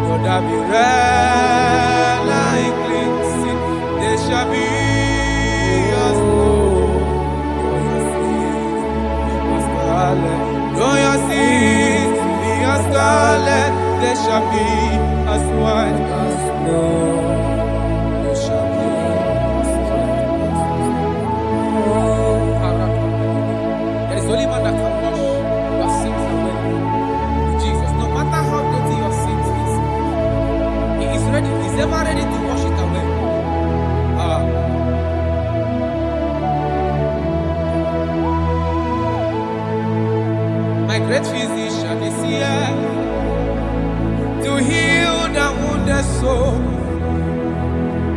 Though there be red like cleansing, there shall be us snow. For your sake, we ask scarlet. Though your sins be as scarlet, there shall be as white as snow. There shall be as white as snow. There is only one that can wash your sins away. Jesus, no matter how dirty your sins is, He is ready. He's ever ready to wash it away. My great physician is here to heal the wounded soul.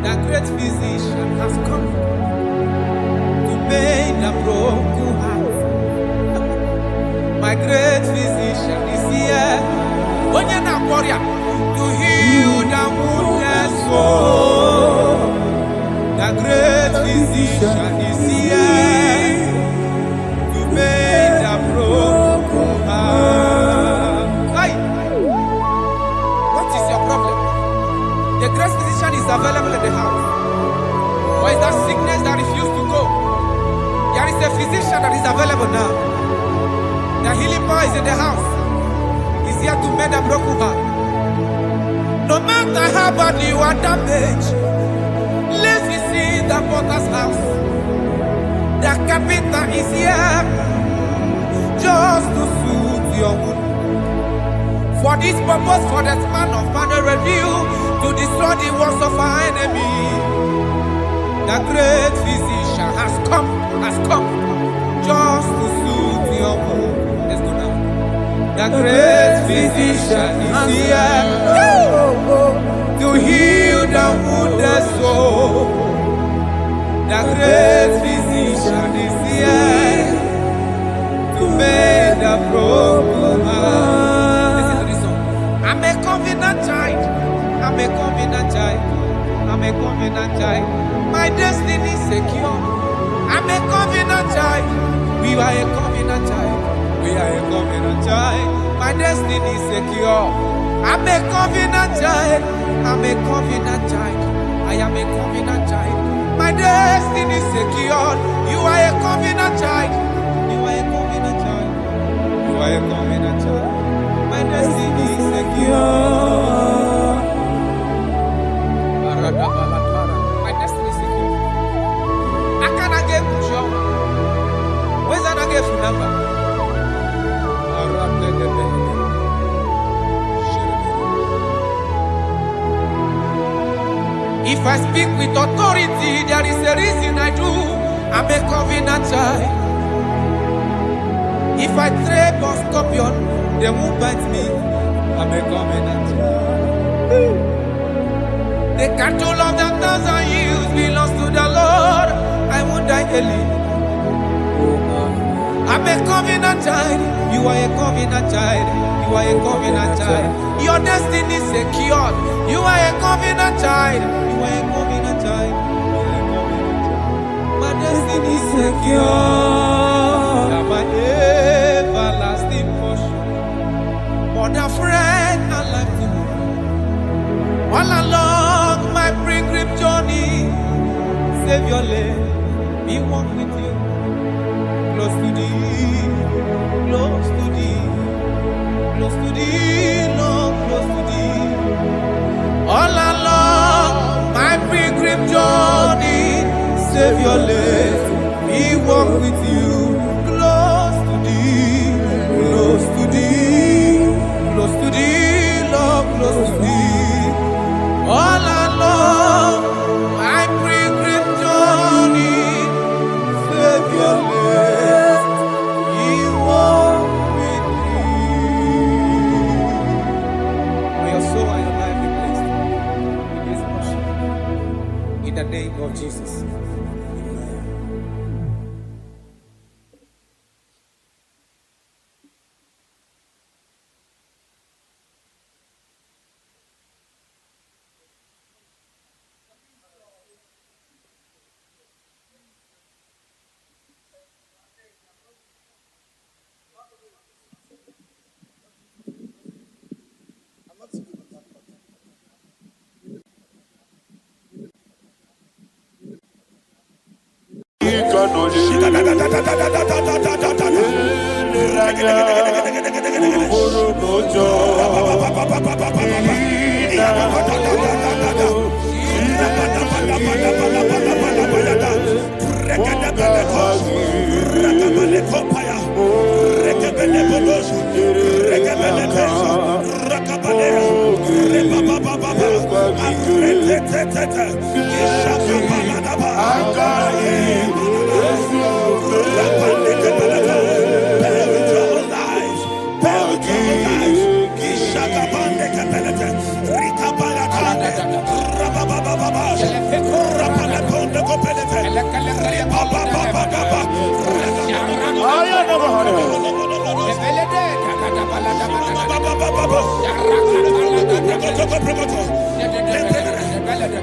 The great physician has come to make the broken heart. My great physician is here, warrior, to heal the wounded soul. The great physician is here to make the broken heart. Hey! What is your problem? The great physician is available in the house. Or is that sickness that refused to go? There is a physician that is available now. The healing power is in the house. He's here to mend the broken heart. No matter how badly you are damaged, let's visit the potter's house. The carpenter is here just to soothe your wound. For this purpose, for the Son of Man will reveal to destroy the works of our enemy. The great physician has come just to soothe your wound. Let's go now. The great physician is here to heal the wounded soul. The great physician is here to make the broken heart. Listen to this song. I'm a covenant child. I'm a covenant child. I'm a covenant child. My destiny is secure. I'm a covenant child. We are a covenant child. We are a covenant child. My destiny is secure. I'm a covenant child. I'm a covenant child. I am a covenant child. My destiny is secure. You are a covenant child. You are a covenant child. You are a covenant child. My destiny is secure. My destiny is secure. I cannot get sure. Where's that I get number? If I speak with authority, there is a reason I do. I'm a covenant child. If I tread on scorpion, they won't bite me. I'm a covenant child. The cattle of the 1,000 years belongs to the Lord. I won't die early. I'm a covenant child. You are a covenant child. You are a covenant child. Your destiny is secure. You are a covenant child. You are a covenant child. My destiny is secure. You are my everlasting portion. More than friend and life to me. All along my pilgrim journey, save your life. Be one with you. Close to thee, close to thee, close to thee, Lord, close to thee. All along my pilgrim journey, save your life, we walk with you. Close to thee, close to thee, close to thee, Lord, close to thee. All along my pilgrim journey, save your life. In the name of Jesus.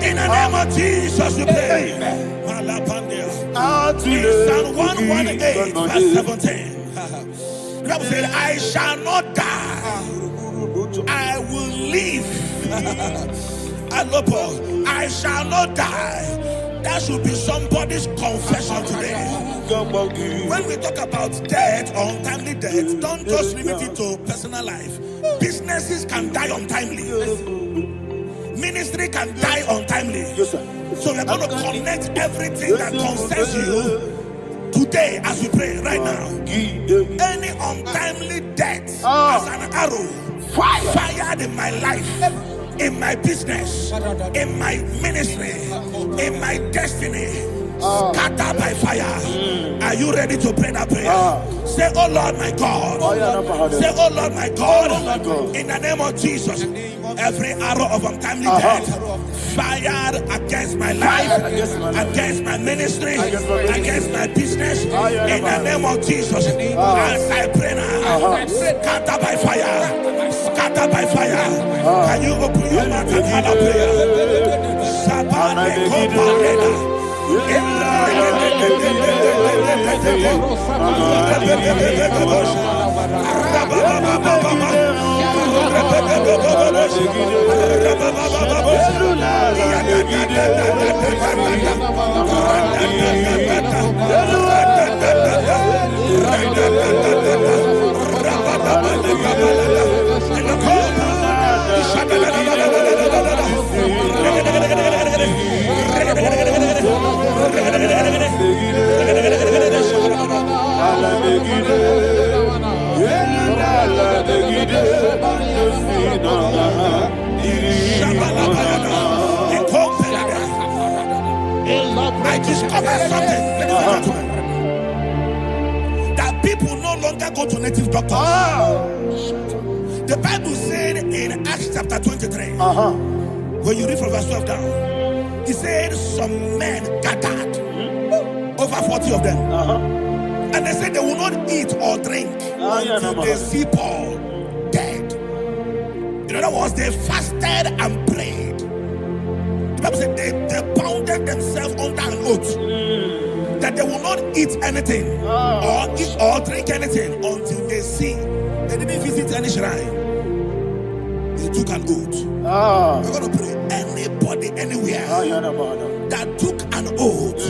In the name of Jesus, we pray. In Psalm 118, verse 17, the Bible said, I shall not die, I will live. I shall not die. That should be somebody's confession today. When we talk about death or untimely death, don't just limit it to personal life. Businesses can die untimely. Ministry can die untimely. Yes, sir. So we're going to connect everything that concerns you today as we pray right now. Any untimely death as an arrow fired in my life, in my business, in my ministry, in my destiny, scattered by fire. Are you ready to pray that prayer? Say, oh Lord my God. Say, oh Lord my God. In the name of Jesus, every arrow of untimely death fired against my life, against my ministry, against my business, in the name of Jesus, as I pray now, scattered by fire, scattered by fire. Can you open your mouth and have a prayer? I discovered something, ladies and gentlemen, that people no longer go to native doctors. The Bible said in Acts chapter 23, when you read from verse 12 down, it said some men gathered, over 40 of them, and they said they will not eat or drink until they see Paul dead. In other words, they fasted and prayed. The Bible said they bounded themselves under an oath that they will not eat anything or eat or drink anything until they see. They didn't visit any shrine. They took an oath. We're going to pray. Anybody, anywhere that took an oath,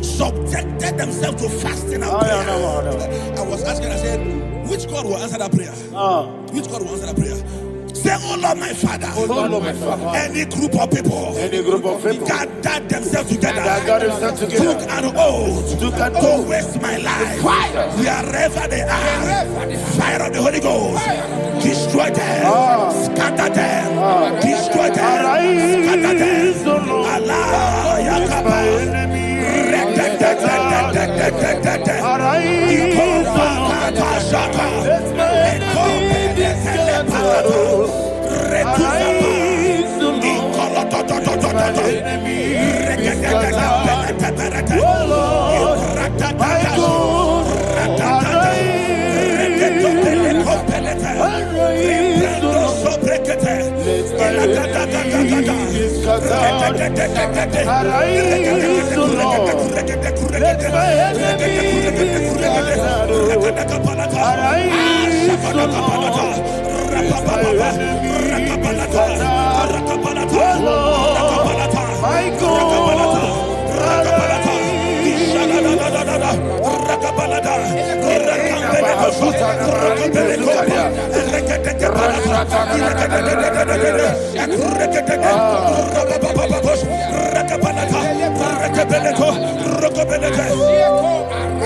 subjected themselves to fasting and prayer. I was asking, I said, which God will answer that prayer? Which God will answer that prayer? Say, oh Lord, my Father. Oh Lord, my Father. Any group of people gathered themselves together, took an oath to waste my life. Wherever they are, fire of the Holy Ghost, destroy them, scatter them, destroy them, scatter them. Allah, Yakaba,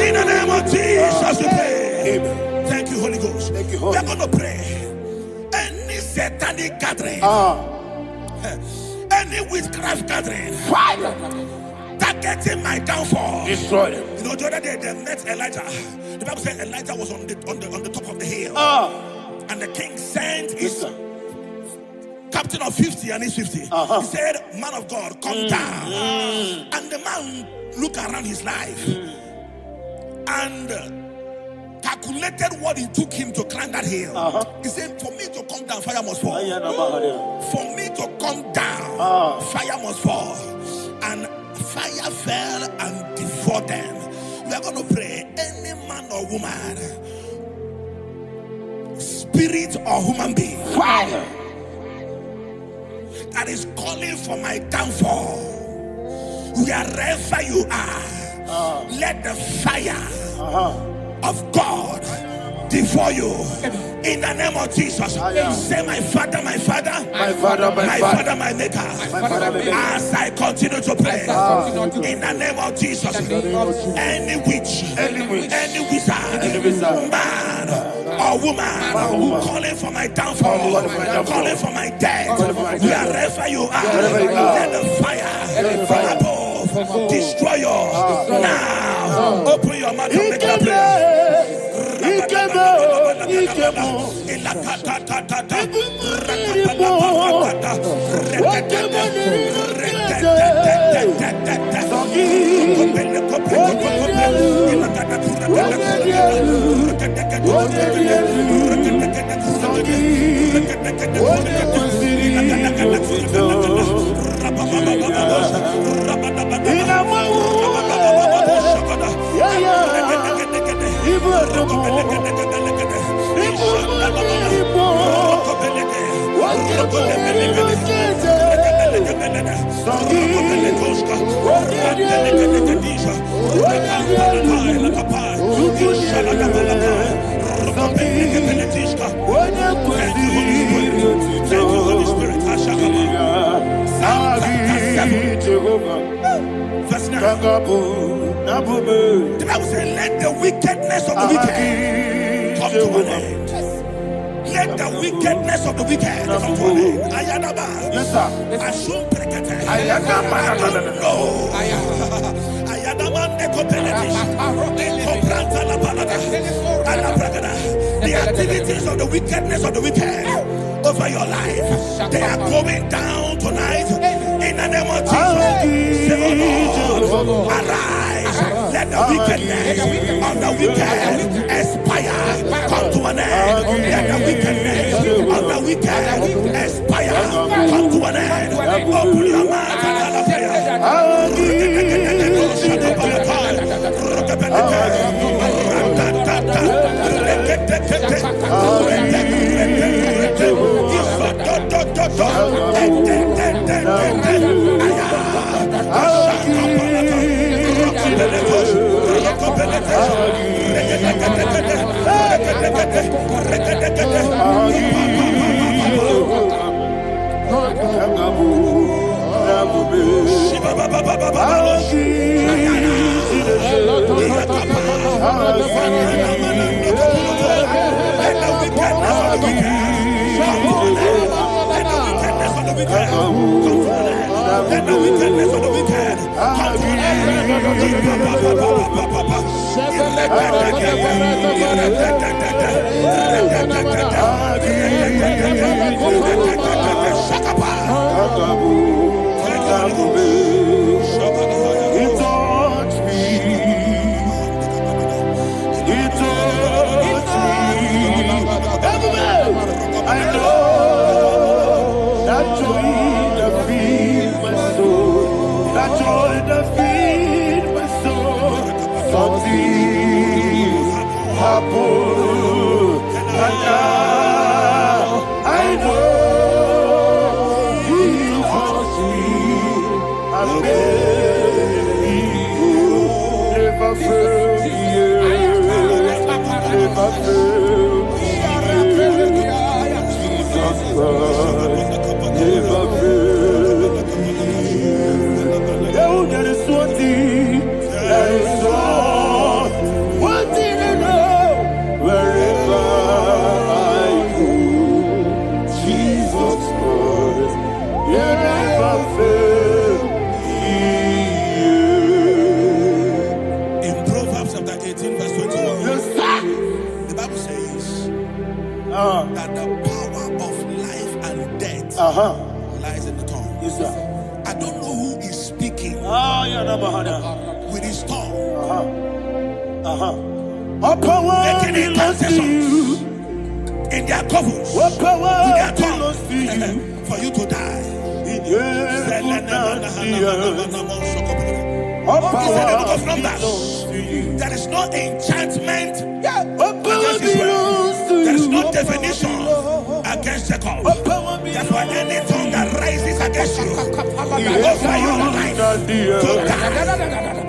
in the name of Jesus, we pray. Thank you, Holy Ghost. We are going to pray. Any satanic gathering, any witchcraft gathering, targeting my downfall, destroy them. You know, the other day they met Elijah. The Bible said Elijah was on the top of the hill, and the king sent his captain of 50 and his 50. He said, "Man of God, come down." And the man looked around his life and calculated what it took him to climb that hill. He said, for me to come down, fire must fall. For me to come down, fire must fall. And fire fell and devoured them. We are going to pray. Any man or woman, spirit or human being, fire, that is calling for my downfall, wherever you are, let the fire of God devour you in the name of Jesus. Say, my Father, my Father, my Father, my Father, my Maker. As I continue to pray in the name of Jesus, any witch, any wizard, man or woman calling for my downfall, calling for my death, wherever you are, let the fire from above destroy you now. Open your mouth and make a prayer. Holy Spirit. Verse 9. The Bible says, let the wickedness of the wicked come to an end. Let the wickedness of the wicked come to an end. Ayadaba. Yes, sir. Assume prekete. Ayadaba. I don't know. Ayadaba nekopeletis. Kopranta la balada. Alabragada. The activities of the wickedness of the wicked over your life, they are going down tonight in the name of Jesus. Say, oh Lord, arise. Let the wickedness of the wicked expire. Come to an end. Let the wickedness of the wicked expire. Come to an end. Open your mouth and let the wickedness of the wicked come to an end. He touched me. He touched me. I know that joy that feeds my soul. That joy that feeds my soul. Something happened, and now I know He touched me. I never failed you. Never failed Jesus Christ. Never failed. There is one thing. There is one thing I know. Wherever I go, Jesus Christ, you never fail. In Proverbs chapter 18, verse 21, Yes, sir. the Bible says that the power of life and death lies in the tongue. Yes, sir. I don't know who is speaking with his tongue, All power making belongs to you. incantations in their covens What with power their belongs to you? tongue for you to die. In your All He said in the book power of Numbers, belongs to you. there is no enchantment What power against Israel. belongs to There is you? no definition against Jacob. What power Therefore, belongs any tongue that rises against you over your life to die,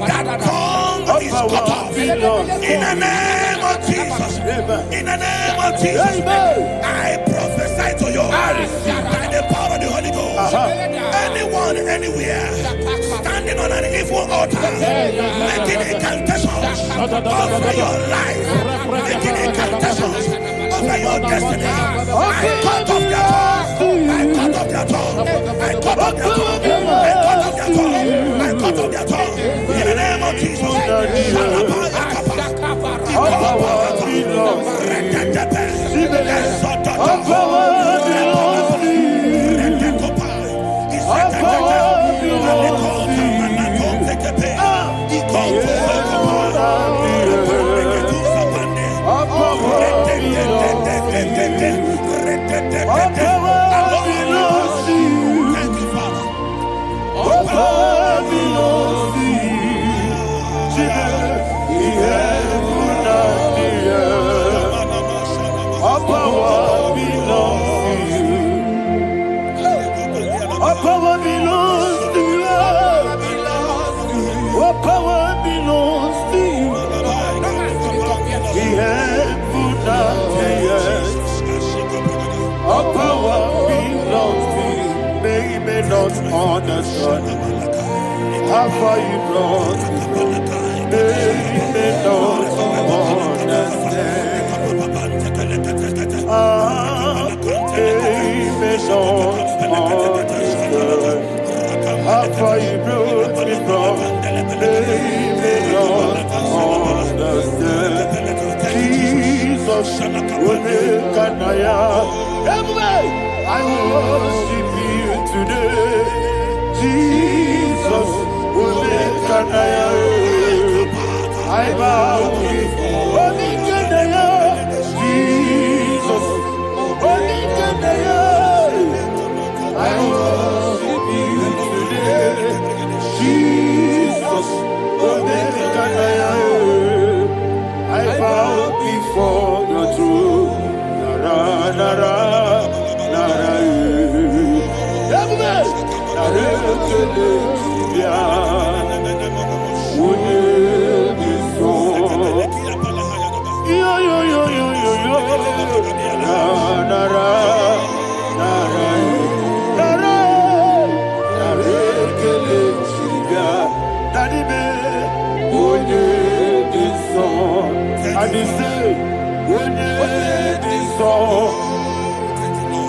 that tongue is cut off in the name of Jesus. In the name of Jesus, I prophesy to you by the power of the Holy Ghost. Anyone, anywhere, standing on an evil altar, making incantations over your life, making incantations over your destiny, I cut off their tongue. I cut off their tongue. I cut off their tongue. I cut off their tongue. I cut off their tongue. In the name of Jesus. Thank you, Father. All power belongs to you. understand how far you brought me from. They may not understand. They may not understand how far you brought me from. They may not understand. Jesus, I worship you today. Jesus, I bow before Jesus, I worship you today. Jesus, I bow before your throne. Nara, nara, nara,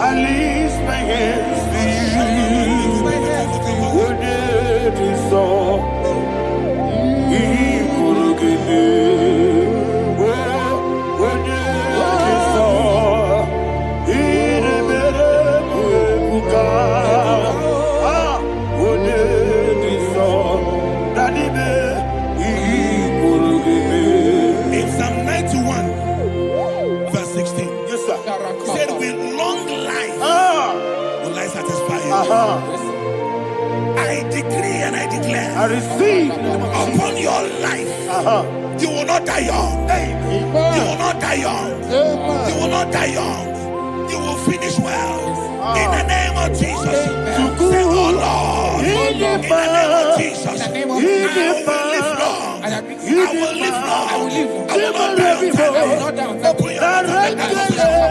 I lift my hands to you. In Psalm 91, verse 16, yes, sir. He said, with long life will I satisfy you. I decree and I declare, I receive upon your life, you will not die young. You will not die young. You will not die young. You will finish well. In the name of Jesus. Say, oh Lord, in the name of Jesus, I will live long. I will live long. I will not die on time. I will not die on time.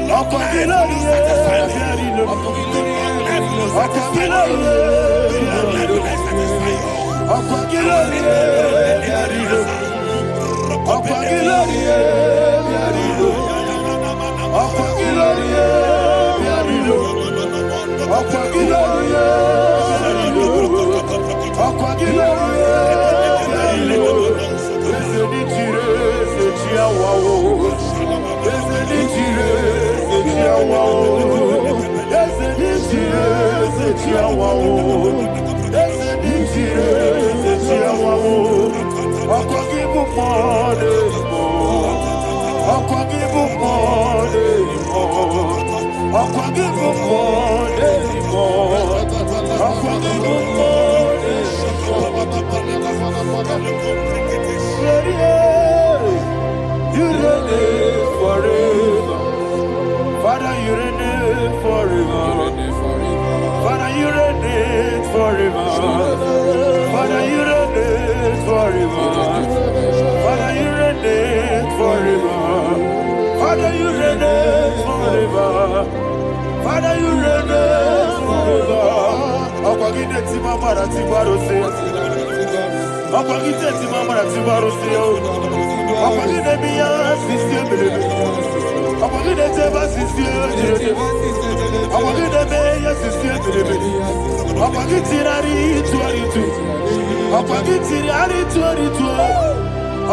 Open your mouth. Father, you reign forever. Father, you reign forever. Father, you reign forever. Father, you reign forever. Father, you reign forever. Father, you reign forever. Akwagide timama na tibarose. Akwagide timama na tibarose. Akwagide biya system. Akwagide teba system. Akwagide beya system. Akwagide rari 22. Akwagide rari 22.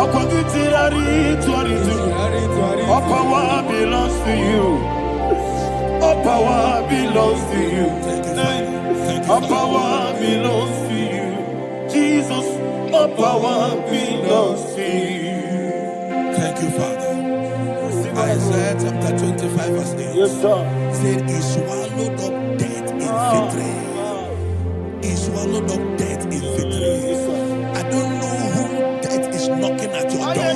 Akwagide rari 22. All power belongs to you. All power belongs to you. All power belongs to you. Jesus, all power belongs to you. Thank you, Father. Isaiah chapter 25, verse 8. Yes, sir. Said, he swallowed up death in victory. He swallowed up death in victory. I don't know who death is knocking at your door.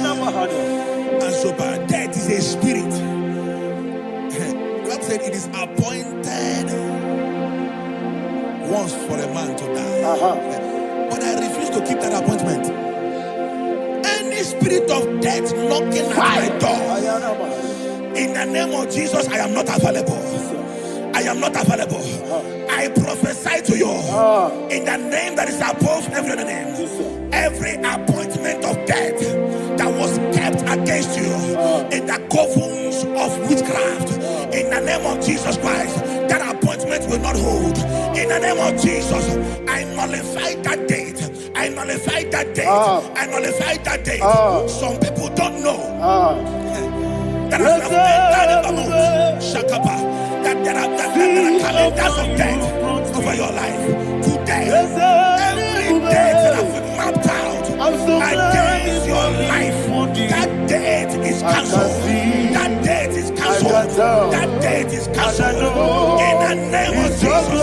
And so, but death is a spirit. God said it is appointed once for a man to die. But I refuse to keep that appointment. Any spirit of death knocking at my door, in the name of Jesus, I am not available. I am not available. I prophesy to you in the name that is above every other name. Every appointment of death that was kept against you in the covens of witchcraft, in the name of Jesus Christ, that appointment will not hold. In the name of Jesus, I nullify that date. I nullify that date. I nullify that date. Some people don't know that as of Shakapa, that there are calendars of death over your life. Today, every date that has been mapped out against your life, that date is cancelled. That date is cancelled. That date is cancelled. In the name of Jesus.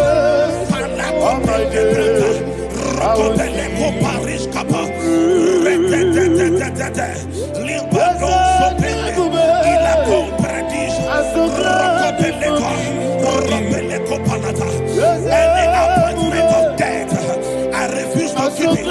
Any appointment of death, I refuse to keep it.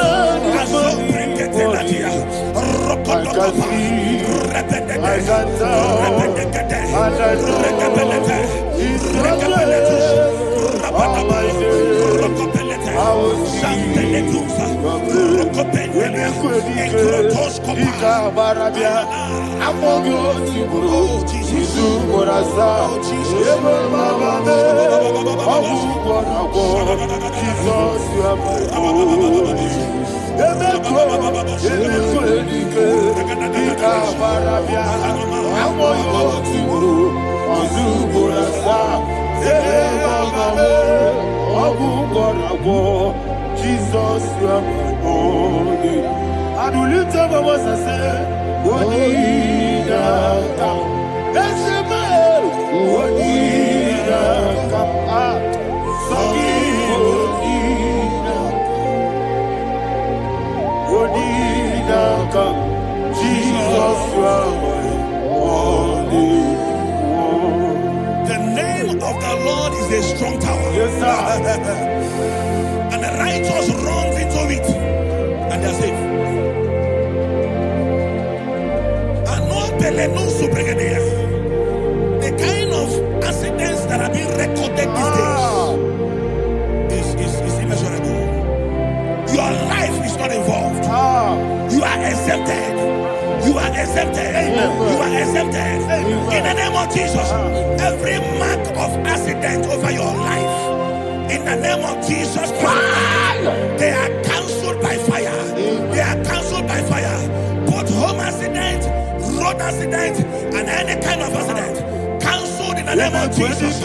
Jesus, you are my holy. I do lift up my voice and say, Wodida kam. Esema, Wodida kam. Sogi, Wodida kam. Jesus, you are my holy. The name of the Lord is a strong tower. Yes, sir. And the righteous runs into it and they are safe. The kind of accidents that are being recorded these days is immeasurable. Your life is not involved. You are exempted. You are exempted. You are exempted. In the name of Jesus, every mark of accident over your life, in the name of Jesus Christ, they are cancelled by fire. They are cancelled by fire. Both home accident, road accident, and any kind of accident, cancelled in the name of Jesus.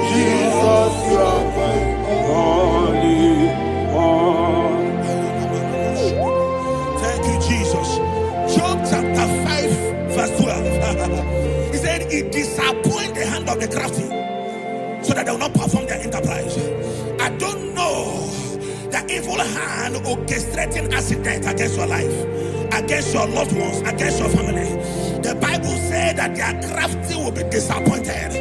Jesus, you are my holy. Thank you, Jesus. Job chapter 5, verse 12. He said, "It disappoints the hand of the crafty, so that they will not perform their enterprise." I don't know the evil hand orchestrating accident against your life, against your loved ones, against your family. The Bible said that their crafty will be disappointed.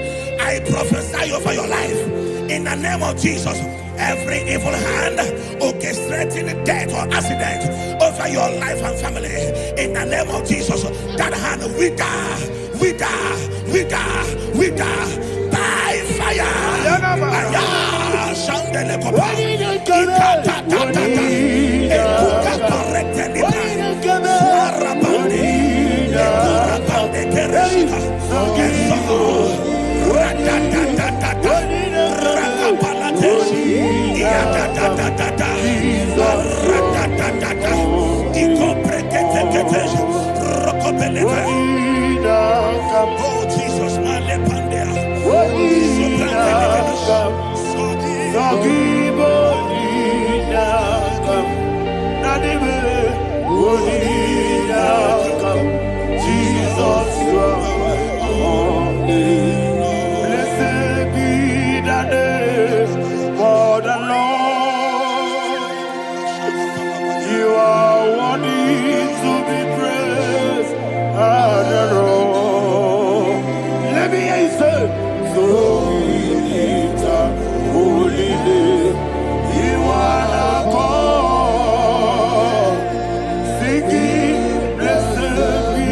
I prophesy over your life in the name of Jesus. Every evil hand orchestrating death or accident over your life and family, in the name of Jesus, that hand wither by fire. So we lift our holy name. You wanna call, singing, blessed be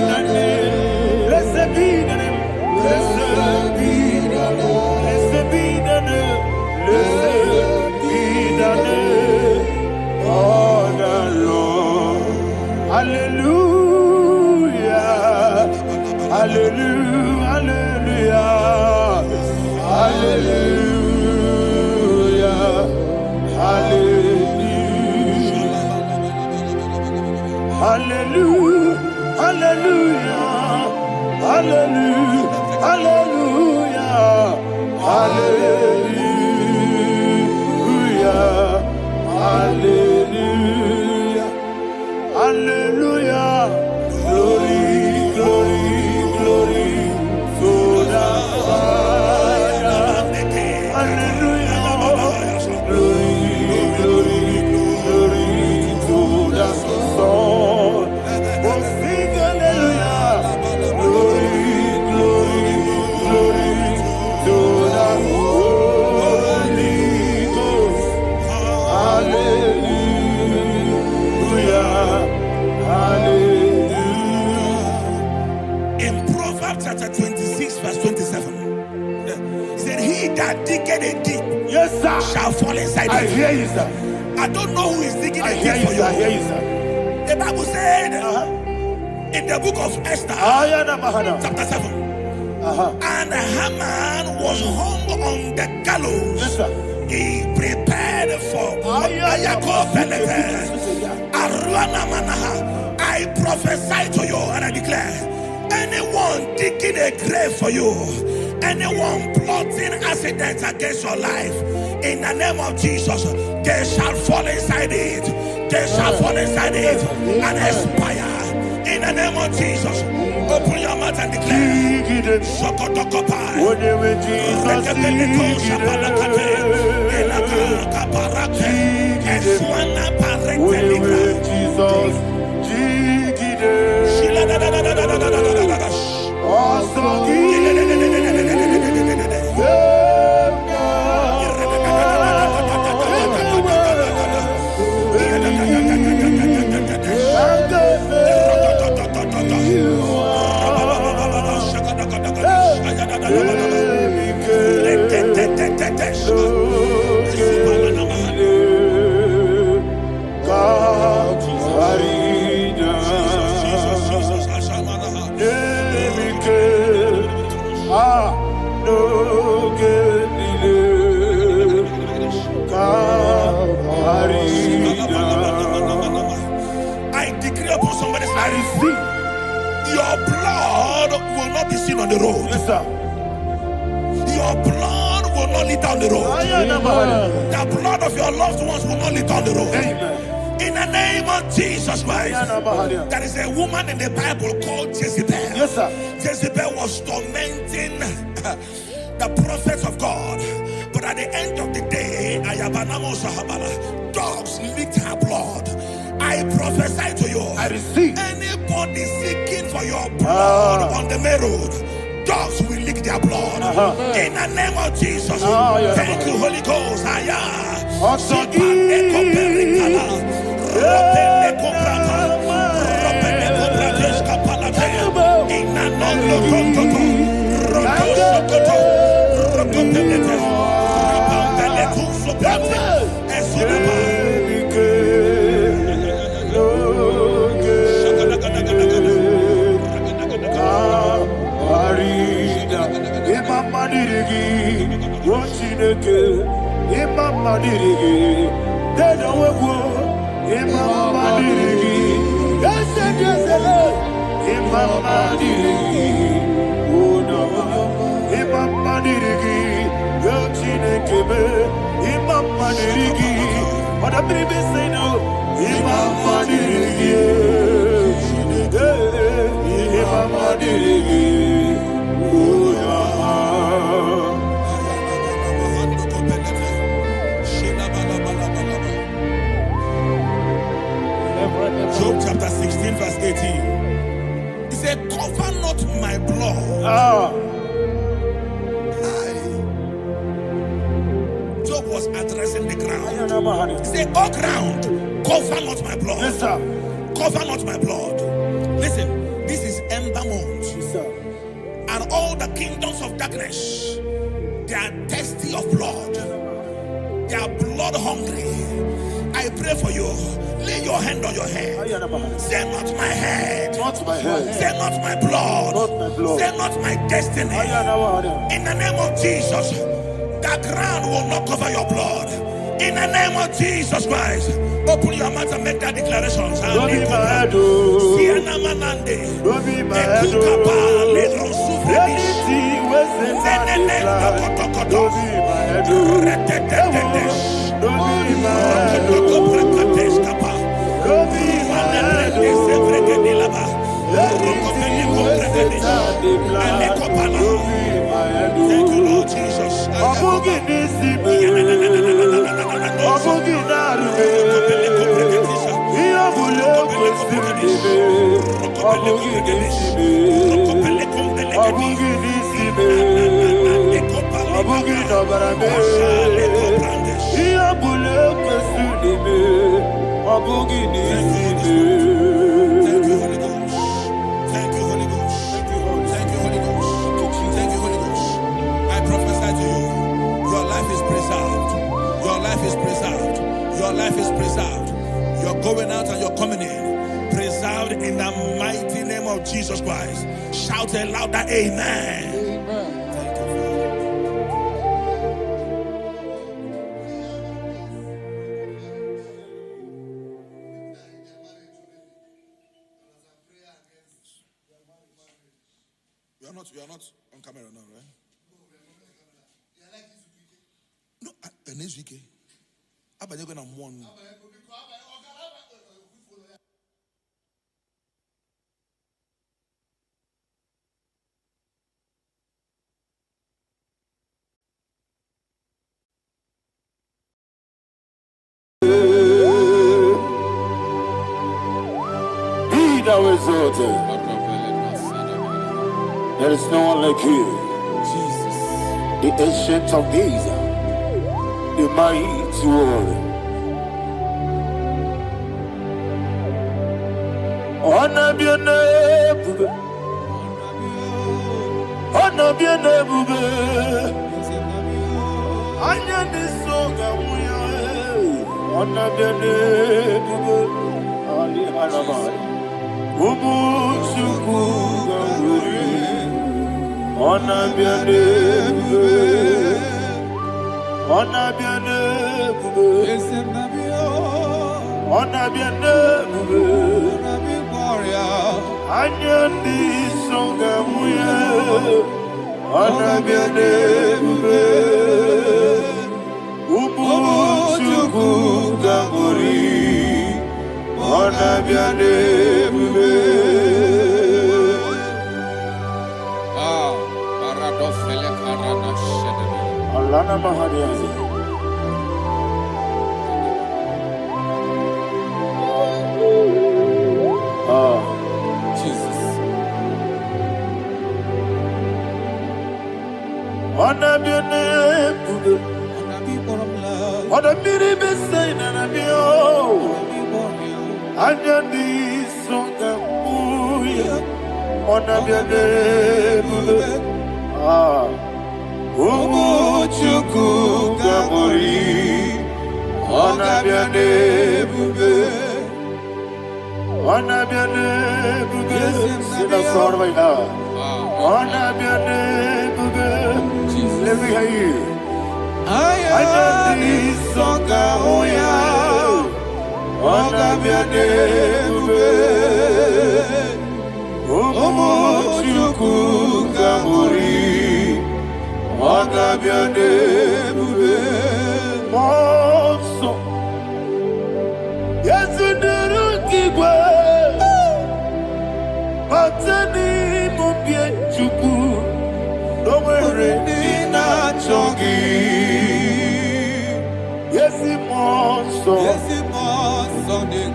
the name, blessed be the name, blessed be the name, blessed be the name, blessed be the name of the Lord. Hallelujah, hallelujah, hallelujah, hallelujah, hallelujah, hallelujah, hallelujah, hallelujah, hallelujah, hallelujah, hallelujah. Glory, glory, glory to the Father. Hallelujah. Glory, glory, glory to the Son. Oh, sing hallelujah. Glory, glory, glory to the Holy Ghost. Hallelujah. Hallelujah. In Proverbs chapter 26, verse 27, it said, he that diggeth a deep, Yes, sir. shall fall inside I it. hear you, sir. I don't know who is digging I a hear deep you, for sir. I hear you. you, sir. The Bible said in the book of Esther, chapter 7, and Haman was hung on the gallows. Yes, sir. He prepared for I prophesy to you and I declare, anyone digging a grave for you, anyone plotting accidents against your life, in the name of Jesus, they shall fall inside it. They shall fall inside it and expire. In the name of Jesus, open your mouth and declare. Sokotokopai. I decree upon somebody's life, your blood will not be seen on the road. Yes, sir. Your blood will not lead down the road. The blood of your loved ones will not lead down the road. In the name of Jesus Christ. There is a woman in the Bible called Jezebel. Yes, sir. Jezebel was tormenting the prophets of God. But at the end of the day, dogs licked her blood. I prophesy to you. I receive. Anybody seeking for your blood on the main road, dogs will lick their blood. In the name of Jesus. Thank you, Holy Ghost. Job chapter 16 verse 18. He said, cover not my blood addressing the ground. Say, oh ground, cover not my blood. Yes, sir. Cover not my blood. Listen, this is ember month. Yes, sir. And all the kingdoms of darkness, they are thirsty of blood. They are blood hungry. I pray for you. Lay your hand on your head. Say not my head. Not my head. Say not my blood. Not my blood. Say not my destiny. In the name of Jesus, the ground will not cover your blood. In the name of Jesus Christ, open your mouth and make that declaration. Don't be mad, oh. Don't be mad, oh. Anything was in that decline. Don't be mad, oh. Don't be mad, oh. Don't be mad, oh. Anything was in that decline. Don't be mad, oh. Thank you, Lord Jesus. Your life is preserved. You're going out and you're coming in. Preserved in the mighty name of Jesus Christ. Shout a louder amen. Amen. Thank you, Father. We are not on camera now, right? No, next week. Abanye go na one. Be thou exalted. There is no one like you. Jesus. The ancient of days, the mighty warrior. Honor be your name, honor be your name. Anya ni soga muya, honor be your name. Ali alabari, umuchuku ganguri. Honor be your name. Honor be your name. Honor be your name. Anya ni songa muya. Honor be your name. Umuchuku ganguri. Honor be your name. Alana Mahadiazi. Jesus. Honor be your name. Honor be the same and be oh. Anya di songa muya. Honor be your name. Umuchuku gabori. Honor be your name. Honor be your name. Sing a song right now. Honor be your name. Let me hear you. I know this song. Honor be your name. Umuchuku gabori. Honor be your name. Monso. Yes, you do keep Matani mobie chuku. Don't worry, Nina Chongi. Yes, monso.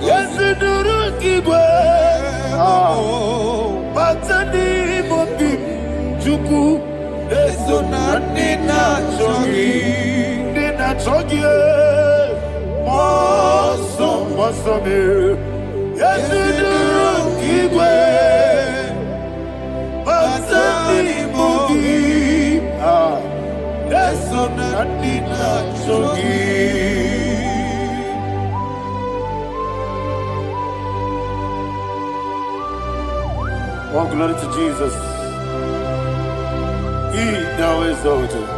Yes, you do keep Matani mobie chuku. Nina Chongi. Mosomi, yes, Igwe, Batani Mogi, yes, Nadina Chogi. All glory to Jesus. He now exalted.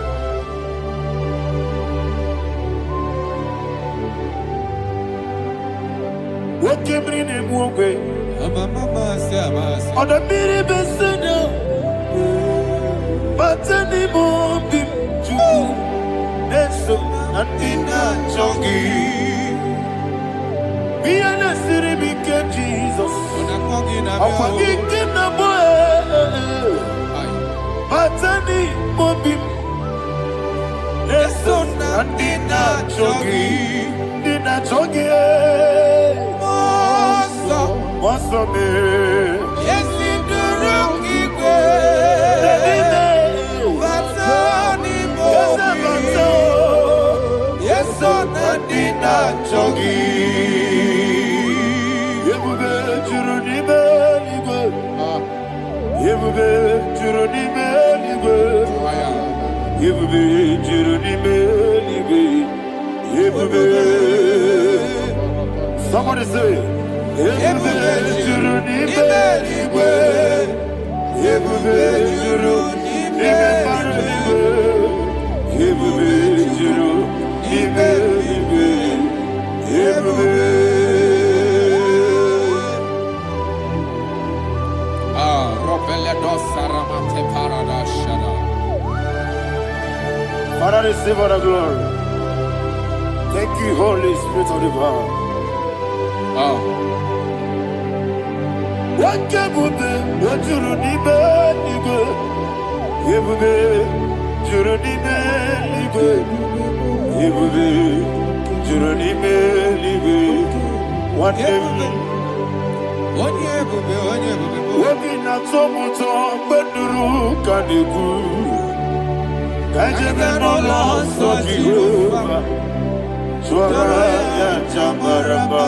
What came in him one way? On the mini besena, but anymore be true. That's so nothing chongi. Be an city became Jesus. I'm forgetting the boy. But anymore be. That's so nothing chongi. Dina chongi. Mosomi, Yes, Igwe, Batani Mogi, yes, Nadina Chogi. Yebube Juruni Beligwe, Yebube Juruni Beligwe, Yebube Juruni Beligwe, Yebube. Somebody say. Yebube Juruni Beligwe, Yebube Juruni Beligwe, Yebube Juruni Beligwe, Yebube. Father, receive all the glory. Thank you, Holy Spirit of divine. What Yebube, what Juruni Beligwe, Yebube Juruni Beligwe, Yebube Juruni Beligwe. What Yebube, Wabina Tomoto, Beduru Kaniku, Kajabano Loso Jehovah, Swara Jambaramba.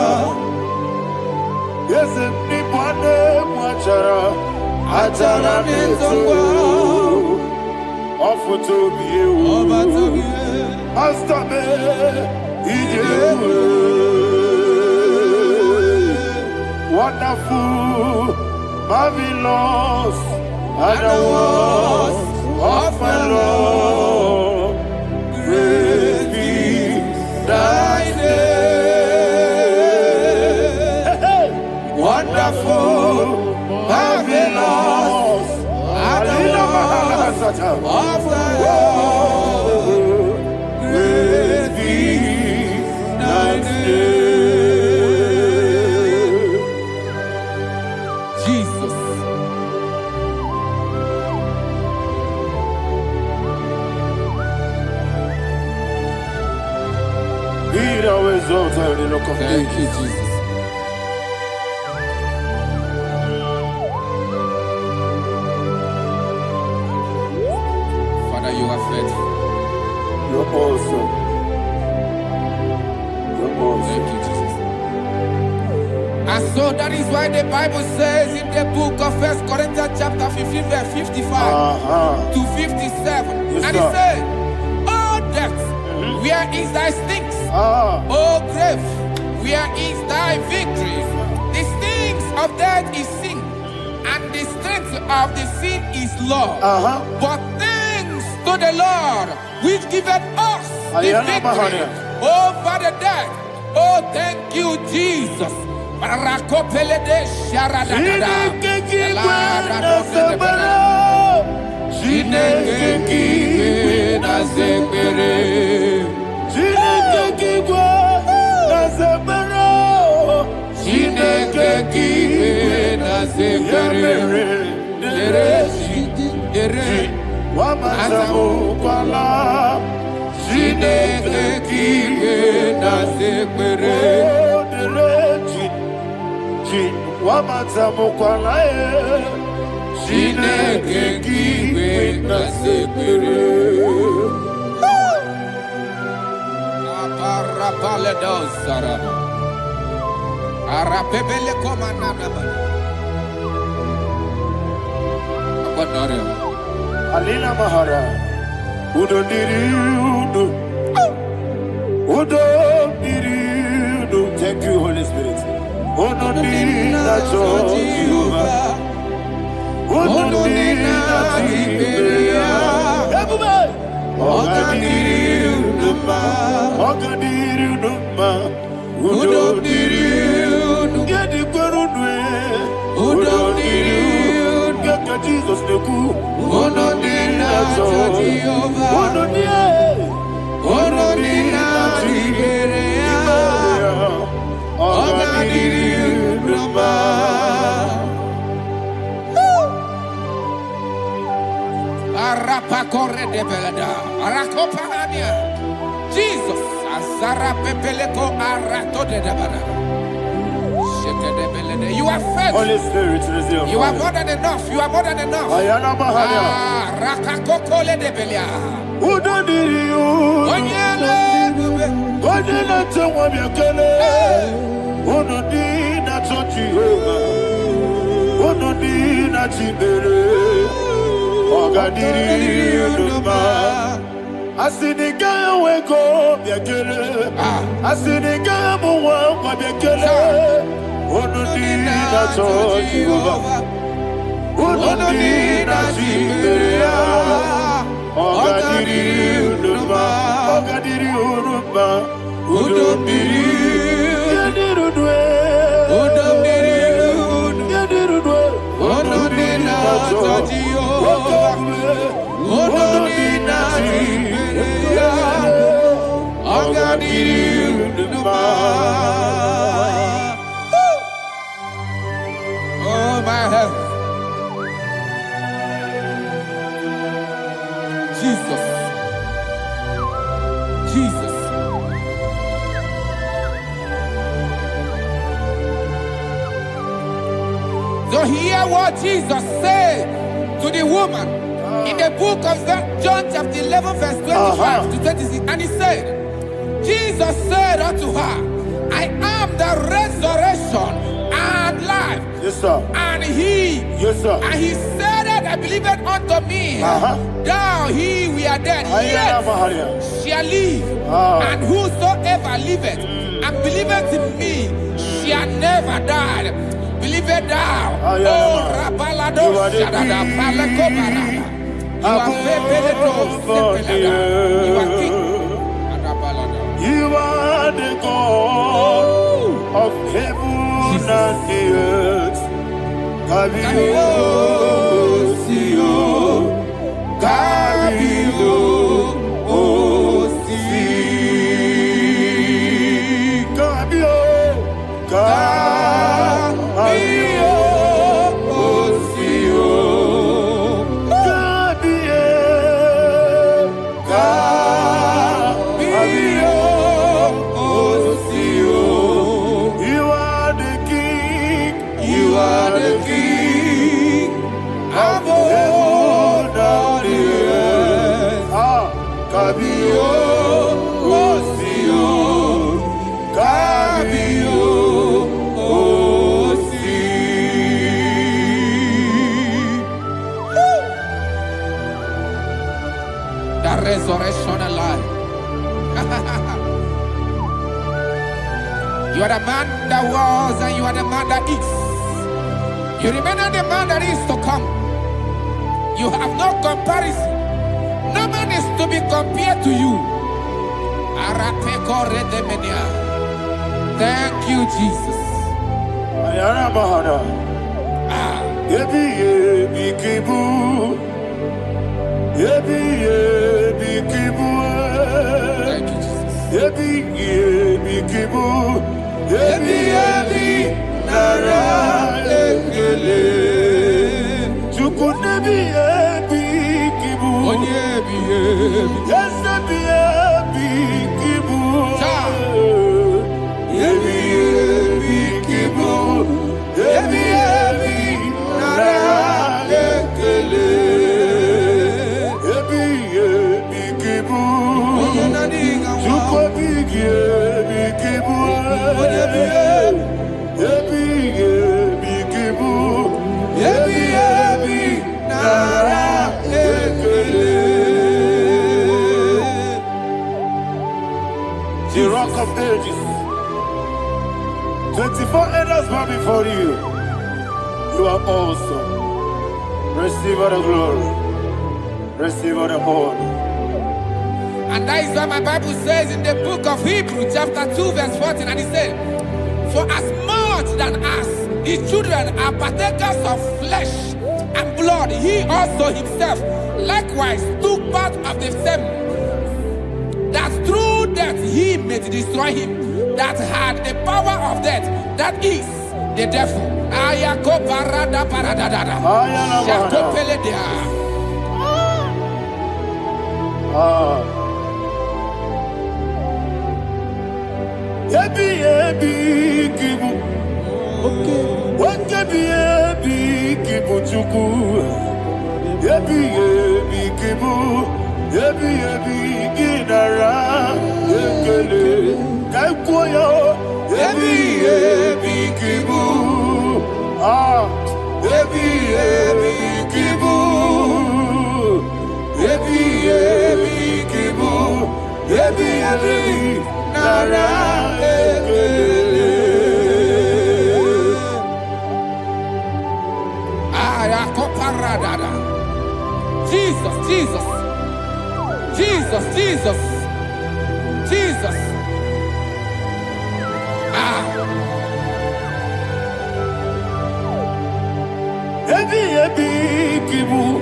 Yes, Nipane Mwachara, Achara Neto, Offer to be you, Master Me, wonderful, marvelous, and the words of my Lord, great be thy name. Wonderful, marvelous, and the words of my Lord, great be thy name. Jesus. Be thou exalted in the rock of Thank you, ages. Jesus. Father, you are faithful. You're awesome. You're awesome. Thank you, Jesus. And so that is why the Bible says in the book of 1 Corinthians chapter 15 verse 55 to 57. Yes, and it sir. says, "Oh death, where is thy stings? Oh grave, where is thy victory? The stings of death is sin, and the strength of the sin is law. But thanks to the Lord, which giveth us the victory over the death. Oh, thank you, Jesus." Rakopele de sharadada. Arapaledos Saraba. Arapebele Komanana. Alina Mahara. Udo diriudo. Udo diriudo. Thank you, Holy Spirit. Udo dinacho Jehovah. Udo dinacho Jehovah. Ogadiru Numa. Udo diriudo. Yedi Gurudwe. Udo diriudo. Gaka Jesus Neku. Udo dinacho Jehovah. Udo dinacho. Arapakore de belada, Arakopania, Jesus, Azarapepeleko Arato de Dabada. You are fed. Holy Spirit, reserve. You are more than enough. You are more than enough. Ayana Mahaya. Rakakokole de Belia. Udo diriu. Godina Tawa Yakele. Udo dina Jehovah. Udo dina Chibere. Ogadiri Numa. Asiniga weko Yakele. Asiniga muwa Yakele. Udo dina Jehovah. Udo dina Chibere. Ogadiri Numa. Ogadiri Numa. Udom diri, yadirudwe. Udom diri, yadirudwe. Udom dina Jehovah. Udom dina Jehovah. Ogadiri Numa. Oh my heaven, Jesus, Jesus. So hear what Jesus said to the woman in the book of John chapter 11 verse 25 to 26. And he said, Jesus said unto her, I am the resurrection and life. Yes, sir. And he, yes, sir. And he said that I believed unto me, thou he we are dead, yet shall live. And whosoever liveth and believeth in me shall never die. Believe it thou. Oh, Rabalado, Shadada, Palakobara. You are You are king. You are the God of heaven and the earth. Kabio, Sio, Kabio, Si, Kabio, resurrection and life. You are the man that was and you are the man that is. You remain the man that is to come. You have no comparison. No man is to be compared to you. Thank you, Jesus. Thank you, Jesus. 24 elders bow before you. You are awesome. Receive all the glory. Receive all the honor. And that is why my Bible says in the book of Hebrews chapter 2 verse 14, and it says, for as much than us, his children are partakers of flesh and blood, he also himself likewise took part of the same, that through death he may destroy him that had the power of death, that is the devil. Jesus, Jesus, Jesus, Jesus, Jesus.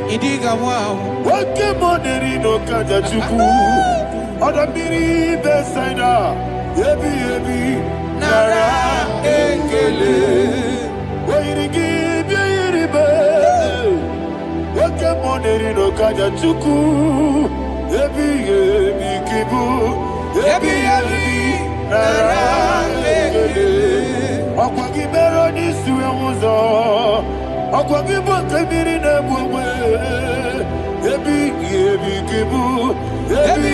Idiga wow. Wake money no kaja chuku. Oda miri besaida. Ebi nara ekele. Wairigi biiribe. Wake money no kaja chuku. Ebi kibu. Ebi nara ekele. Akwagi bero ni suwe muzo. Akwagi bokebiri na bwe. Ebi kibu. Ebi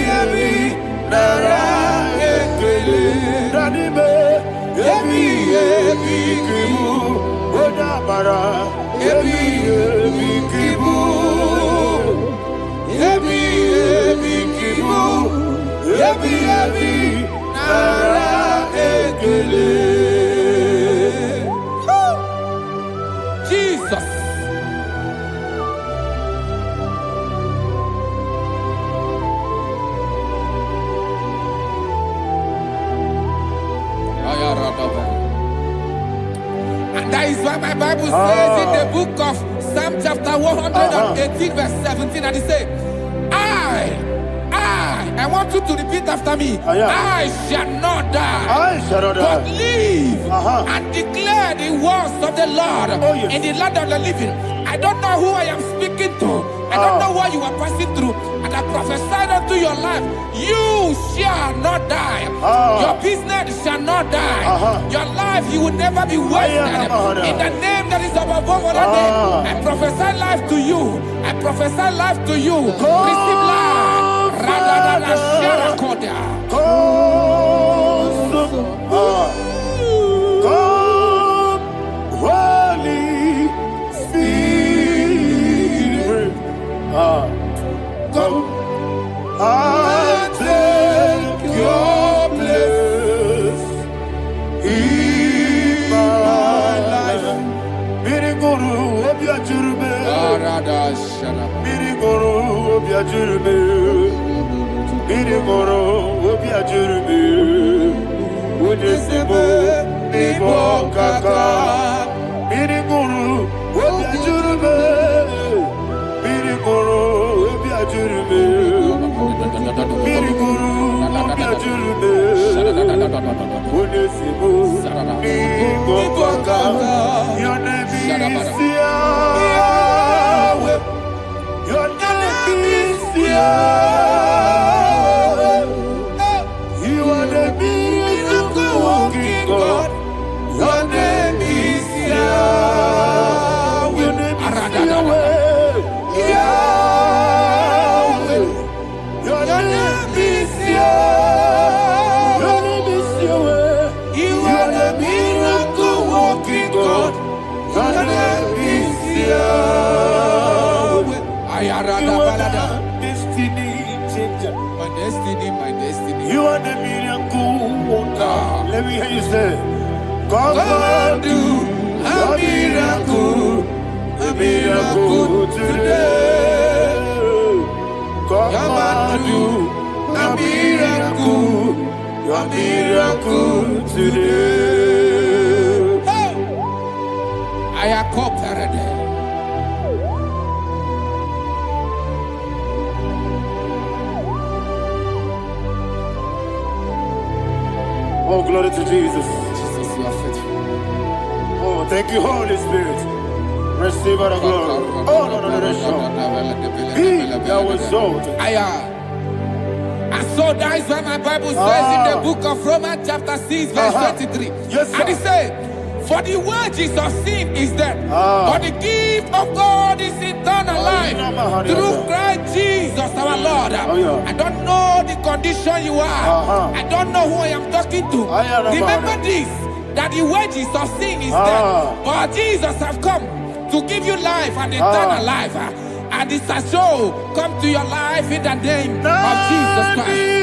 nara ekele. Danibe. Ebi kibu. Oda bara. Ebi kibu. Ebi kibu. Ebi nara ekele. Jesus. And that is why my Bible says in the book of Psalm chapter 118 verse 17, and it says, I want you to repeat after me. I shall not die, but live and declare the words of the Lord in the land of the living. I don't know who I am speaking to. I don't know what you are passing through. And I prophesy unto your life, you shall not die. Your business shall not die. Your life, you will never be wasted. In the name that is above all other name, I prophesy life to you. I prophesy life to you. Receive life. Holy Spirit, come and take your place in my life. Miriguru obiajurube, miriguru obiajurube, miriguru obiajurube. Unisebo nibo kaka, miriguru obiajurube, miriguru obiajurube, miriguru obiajurube. Unisebo nibo kaka. Your name is Yahweh. Your name is Yahweh. You are the miracle working God. Your name is Yahweh. Your name is Yahweh. Yahweh. Your name is Yahweh. Your name is Yahweh. You are the miracle working God. Your name is Yahweh. You are the destiny changer. My destiny, my destiny. You are the miracle worker. Let me hear you say, Come and do a miracle today. Come and do a miracle today. I am cooperated. Oh, glory to Jesus. Jesus, you are faithful. Oh, thank you, Holy Spirit. Receive our glory. Oh, no, Be thou exalted. I saw that is what my Bible says in the book of Romans chapter 6 verse 23. Yes, sir. And it says, for the wages of sin is death, but the gift of God is eternal life through Christ Jesus our Lord. I don't know the condition you are. I don't know who I am talking to. Remember this, that the wages of sin is death, but Jesus have come to give you life and eternal life. And this has so come to your life in the name of Jesus Christ.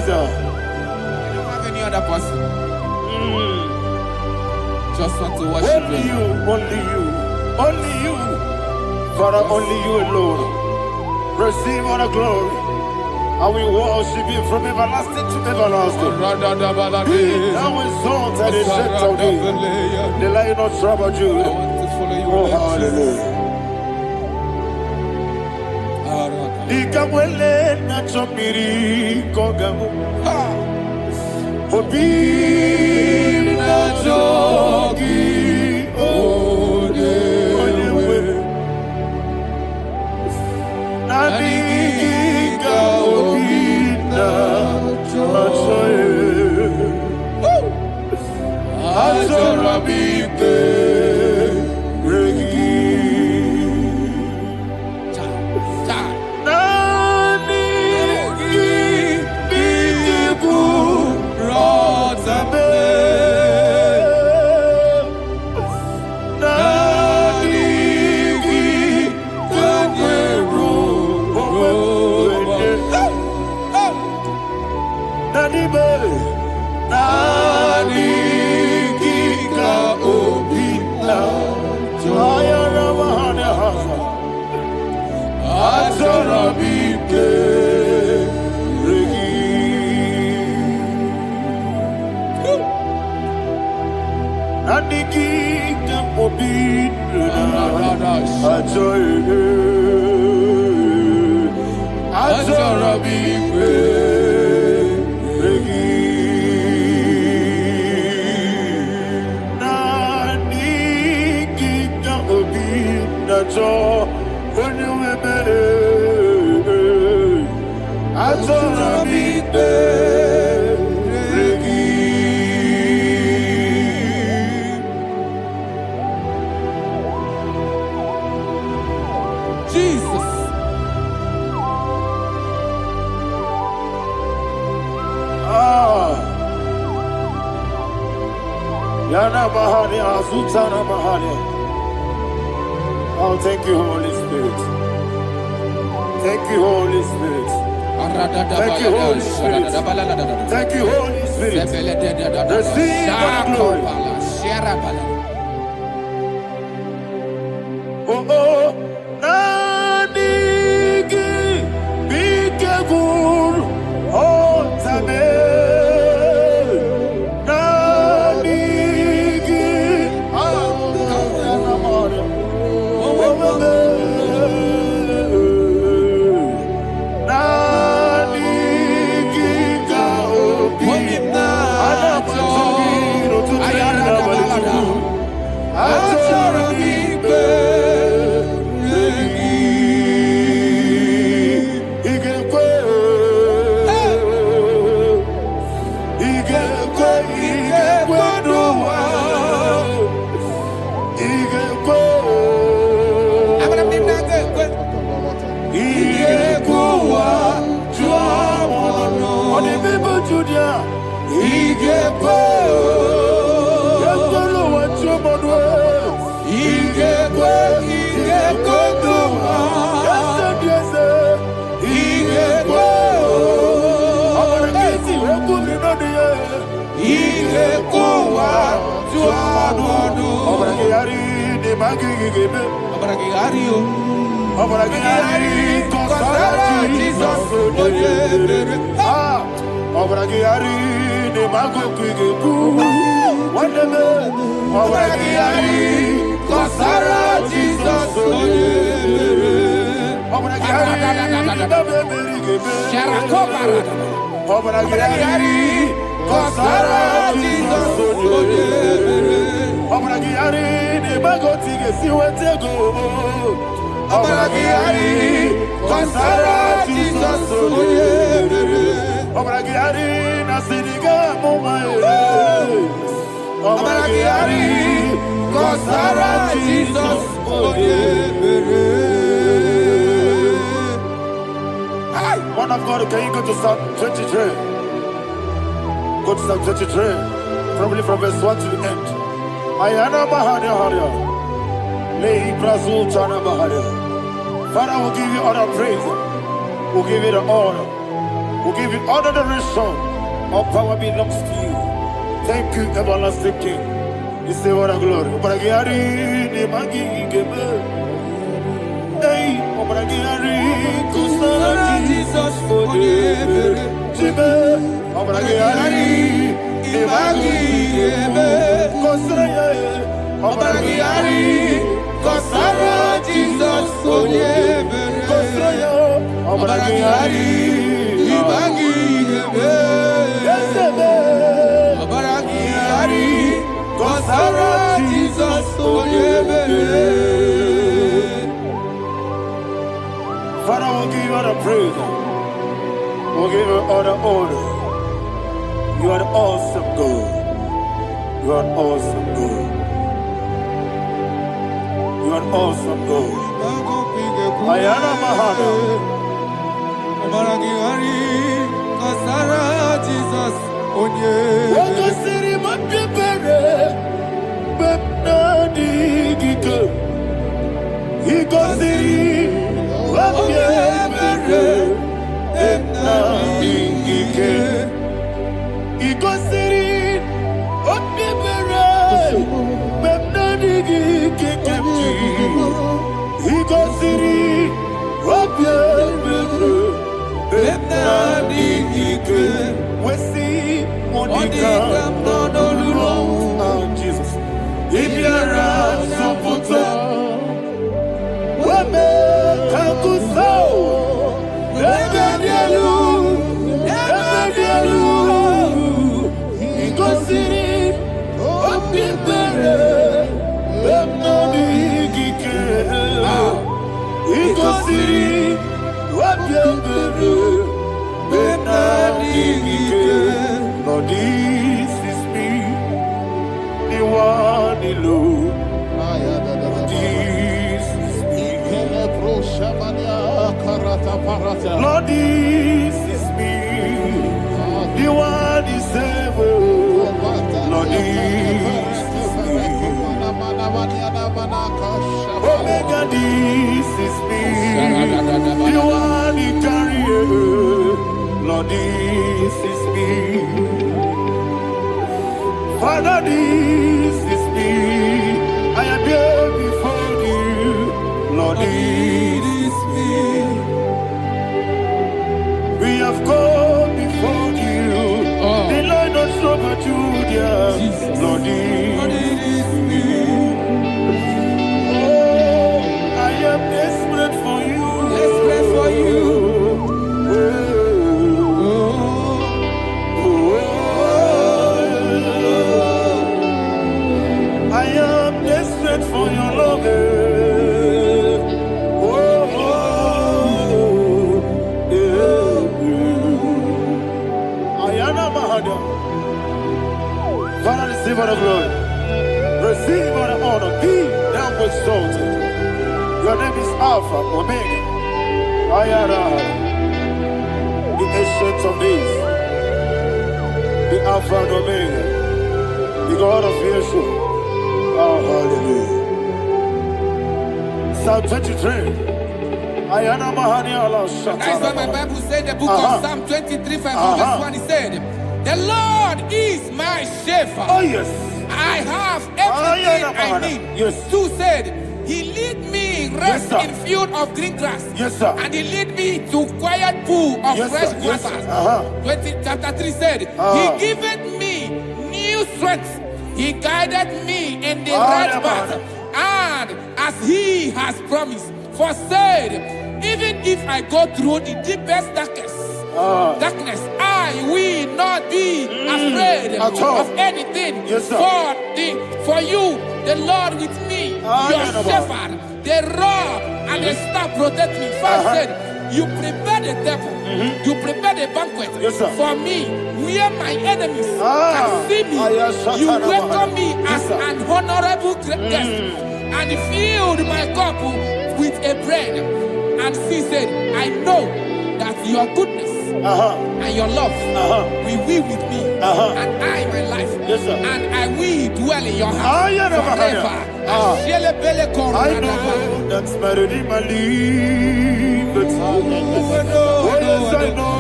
I don't have any other person. Just want to worship only you, only you, Father, only you alone. Receive all the glory. I will worship you from everlasting to everlasting. Be thou exalted and set of thee, the Lion of tribe of Judah. Oh, hallelujah. Ikamwele na chomiri kogamu. Obi na jogi odewe. Nadiga obi na jogi. Azorabite regi. Oh, thank you, Holy Spirit. Thank you, Holy Spirit. Thank you, Holy Spirit. Thank you, Holy Spirit. Receive the glory. Oh, oh, Nadigi, be careful. Oh, Tabe. Man of God, can you go to Psalm 23? Go to Psalm 23, probably from verse 1 to the end. Ayana Bahania Haria. Lei Brazil Chana Bahania. Father, we'll give you all the praise. We'll give you the honor. We'll give you all the adoration. All power belongs to you. Thank you, everlasting King. You say what a glory. Obragiari, the Magi, Gebe. Hey, Obragiari, Kusara, Jesus, for you. Jibe, Obragiari, the Magi, Gebe. Kusara, Obragiari, Kusara, Jesus, for you. Kusara, Obragiari, the Magi, Gebe. Obragiari, Kusara, Jesus, for you. Father, we'll give you all the praise. We'll give you all the honor. You are the awesome God. You are an awesome God. You are an awesome God. Ayana Mahana. Jesus, on you. He goes in. Jesus. If you're Lord, this is me, the one alone. This is me. Lord, this is me, the one is able. Lord, this is me. Omega, this is me, the one in carrier. Lord, this is me. Father, this is me. I am here before you. Lord, this is me. We have come before you. The Lord not so much Judah. Lord, this is me. Oh, I am desperate for you. Desperate for you. I am desperate for your love. Father, receive all the glory. Receive all the honor. Be thou exalted. Your name is Alpha, Omega. Ayara, the ancient of days, the Alpha and Omega, the God of Yeshua. chapter 23. Ayana Mahani Allah That's what my Bible said, the book of Psalm 23, verse 1, it said, the Lord is my shepherd. Oh yes. I have everything I need. Yes. 2 said, he lead me rest in field of green grass. Yes, sir. And he lead me to quiet pool of fresh waters. Chapter 3 said, he giveth me new strength. He guided me in the right path. And as he has promised, for said, even if I go through the deepest darkness, I will not be afraid of anything. Yes, sir. For you, the Lord with me, your shepherd, the rod and the staff protect me. 5 said, you prepare the table, you prepare the banquet for me, where my enemies can see me. You welcome me as an honorable guest, and filled my cup with a bread. And she said, I know that your goodness and your love will be with me, and I, my life, and I will dwell in your house forever. I know that's better than my life. Oh yes, I know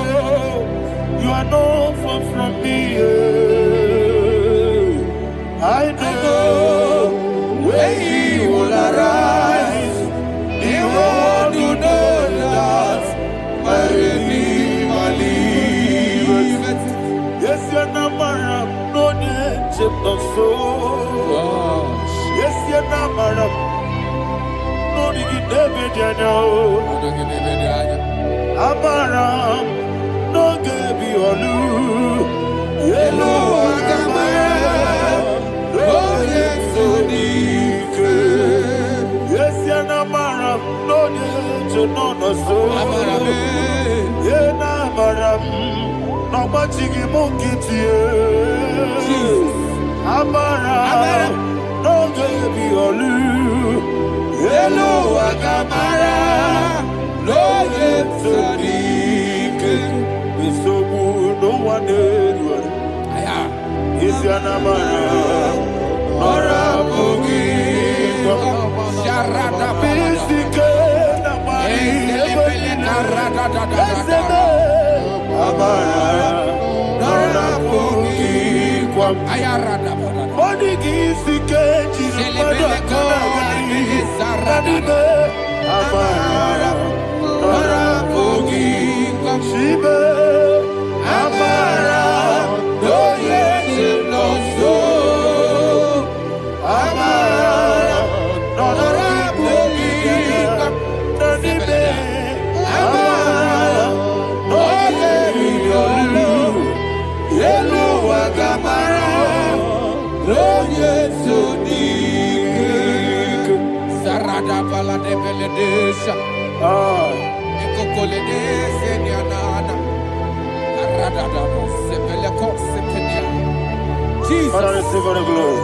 you are not far from me. I know when he will arise, he will do that my Redeemer liveth. Yes, you're not married, no need to so. Yes, you're not married, no need to be Amaram, no gebi olu, yelo agamara, no yesodike. Yes, yana maram, no yeso no so. Yena maram, no machigi mukiti. Amaram, no gebi olu, yelo agamara. No yesodike, bisobu no one edward. Is yanamara, nora bugi, Sharada bisike namari, eseme, amara, nora bugi, kwam. Monigi sike chirapana kanagari, nadibe, amara. Shibe, Amara, no yes, no so. Amara, no rabugi, Nadibe, Amara, no yelu, yelu agamara, no yes, Sarada bala de beledesha. Jesus. Father, receive all the glory.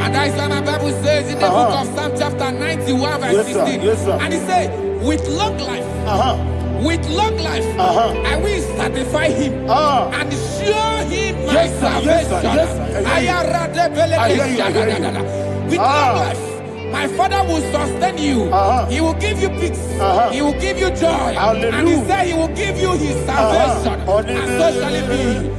And that's why my Bible says in the book of Psalm chapter 91 verse 16. And it says, with long life, with long life, I will satisfy him and show him my salvation. With long life, my Father will sustain you. He will give you peace. He will give you joy. And he said he will give you his salvation. And so shall it be.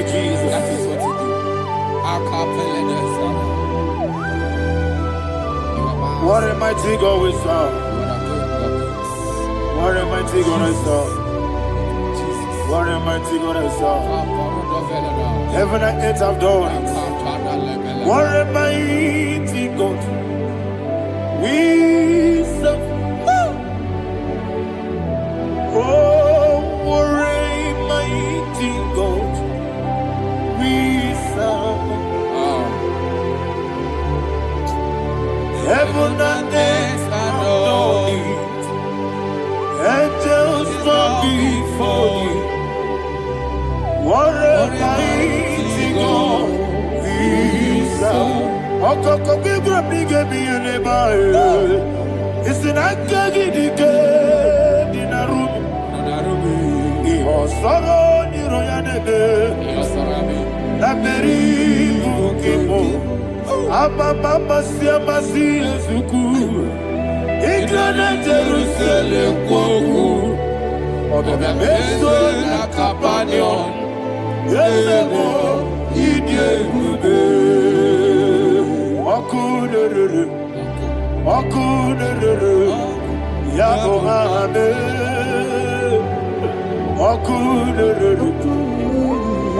Jesus. That is what you do. What a mighty God we serve. What a mighty God I serve. What a mighty God I serve. Heaven and earth have done it. What a mighty God we serve. Oh, what a mighty God we serve. Heaven and earth have done it. Angels bow before you. What a mighty God we serve. Okoko bibra bige bi eneba. Isina kagi dike dinaru. Iho soro ni royanebe. Laberi bukimo. Ababa masia masia zuku. Igrana Jerusalem kwoku. Obe beso na kapanion. Yelemo idye gube. Okunere. Okunere. Yabo ame. Okunere.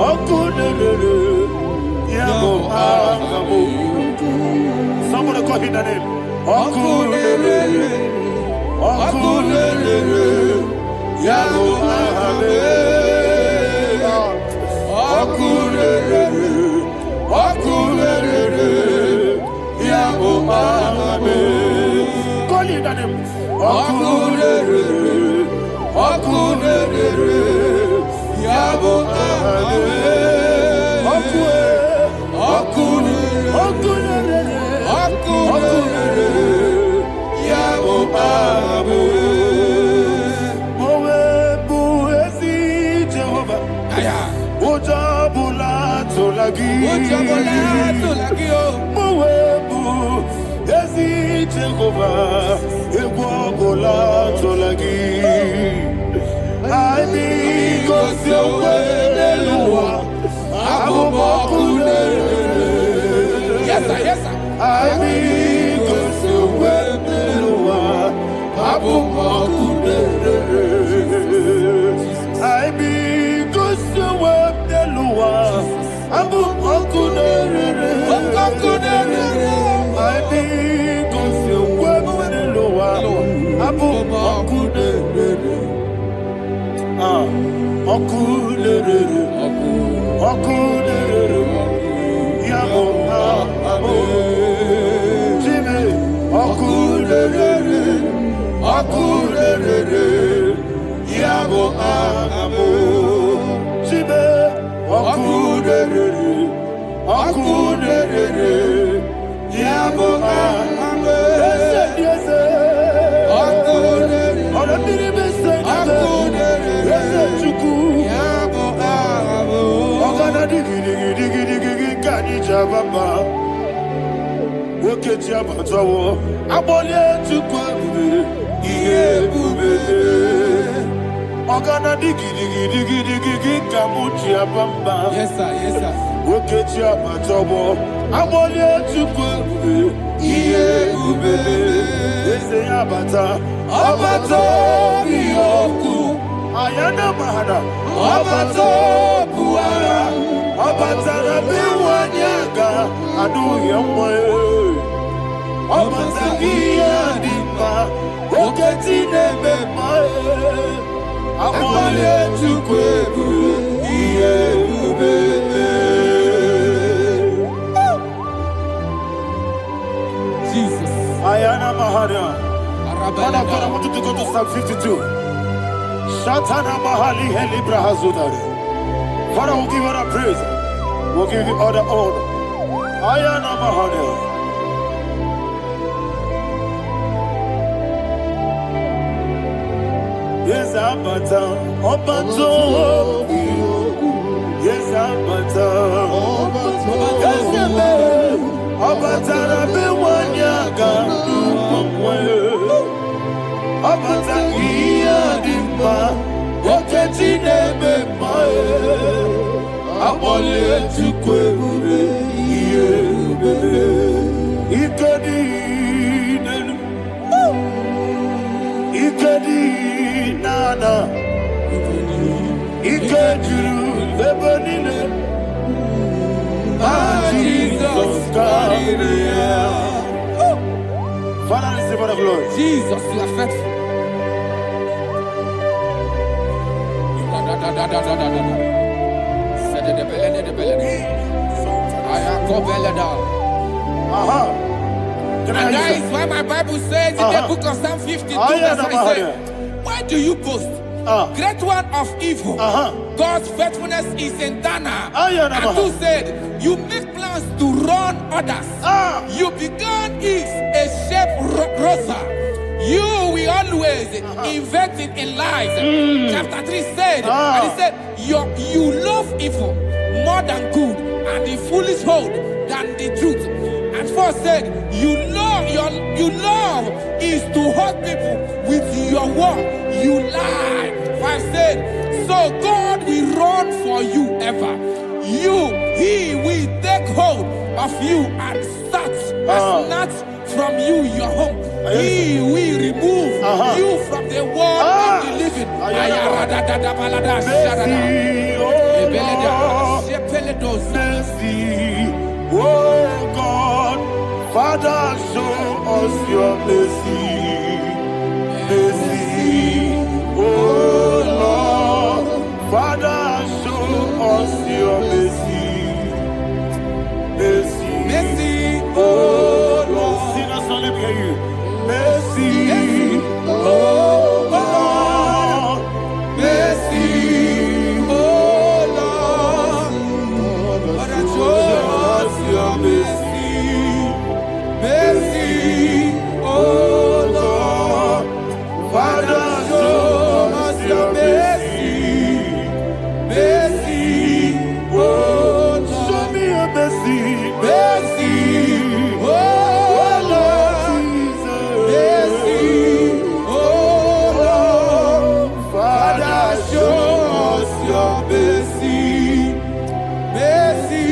Okunere. Yabo ame. Somebody call him the name. Okunere. Okunere. Yabo ame. Okunere. Okunere. Yabo ame. Call him the name. Okunere. Okunere. Yabo ame. Okunere. Yabo ame. Mowebu ezi Jehovah. Ojabula tolagi. Mowebu ezi Jehovah. Egwabula tolagi. Ani kosyowe leluwa. Abubakule. Yes sir, yes sir. Ani kosyowe leluwa. Abubakule. Ani kosyowe leluwa. Abubakule. Ani kosyowe leluwa. Abubakule. Okunere. Okunere. Yabo amo. Jime. Okunere. Okunere. Yabo amo. Jime. Okunere. Okunere. Yabo amo. Yes. Okunere. Okunere. Baba, woke Jabatawo, Abole to Kwabu, Yebube, Ogana digi, Kamuchi Abamba. Yes, sir, yes, sir. Woke Jabatawo, Abole to Kwabu, Yebube, Ese Abata, Abato, Yoku, Ayana Mahana, Abato, Puara. Abatara biwanyaga adu yamwe. Abatagia dimba oketi nebe mae. Abole tukwebu iye ubebe. Jesus. Ayana Mahana. Man of God, I want you to go to Psalm 52. Shatana Mahali Helibra Hazudare. Father, we'll give you all the praise. We'll give you all the honor. Ayana Mahana. Yes, Abata. Obato. Yes, Abata. Yes, Abata. Rabe wanyaga. Abata iya dimba. Oketi nebe mae. Abole tukwebu iye ubebe. Ikedi nenu. Ikedi nana. Father, receive all the glory. Jesus, you are faithful. And that is why my Bible says in the book of Psalm 52, verse 5, why do you boast? Great one of evil. God's faithfulness is eternal. And who said, you make plans to run others. You began is a shape rosa. You will always invent it in lies. Chapter 3 said, and he said, you love evil more than good, and the foolish hold than the truth. And 4 said, you love is to hurt people with your word. You lie. 5 said, so God will run for you ever. He will take hold of you and snatch from you your home. He will remove you from the world of the living. Oh God, Father, show us your mercy. Mercy, oh Lord, Father, show us your mercy. Mercy, Mercy, oh Lord, sinners only hear you. Mercy, oh Lord, mercy, oh Lord, Father, show us your mercy. Mercy, oh Lord, Father, show us your mercy. Mercy, oh Lord, show me your mercy. Mercy, oh Lord, mercy, oh Lord, Father, show us your mercy. Mercy,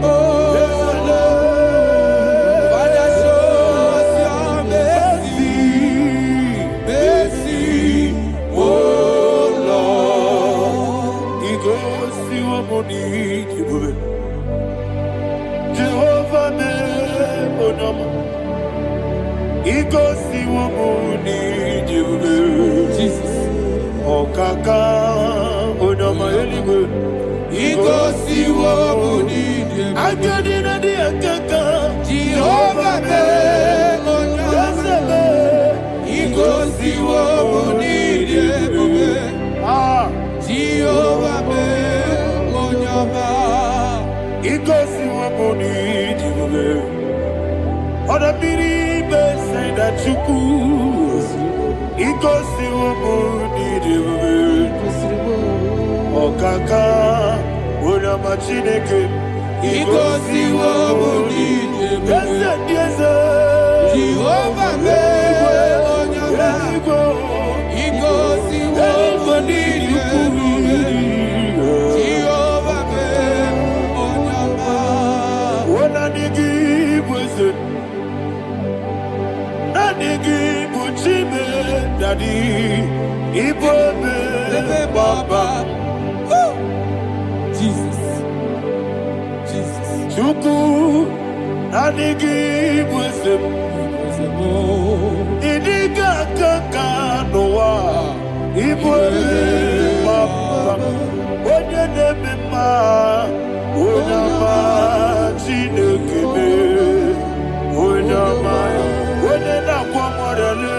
oh Lord, Father, show us your mercy. Mercy, oh Lord. He goes to a money. Jehovah me onama. He goes to a money. Jesus. Okaka onama eligwe. He goes to a money. I get in the akaka. Jehovah me onama. He goes to a money. Jehovah me onama. He goes to a money. Other people say that you could. He goes to a money. Okaka onama chineke. He goes to a money. Yes, Jehovah me onama. He goes to a money. Jehovah me onama. What I give was it? Daddy, Ibobe, Baba, Jesus. Jesus. Chuku, Nanigi, Wisdom, Idiga Kaka, Noa, Ibobe, Baba, Oyanema, Oyama, Chinekime, Oyama, Oyana Kwamorale.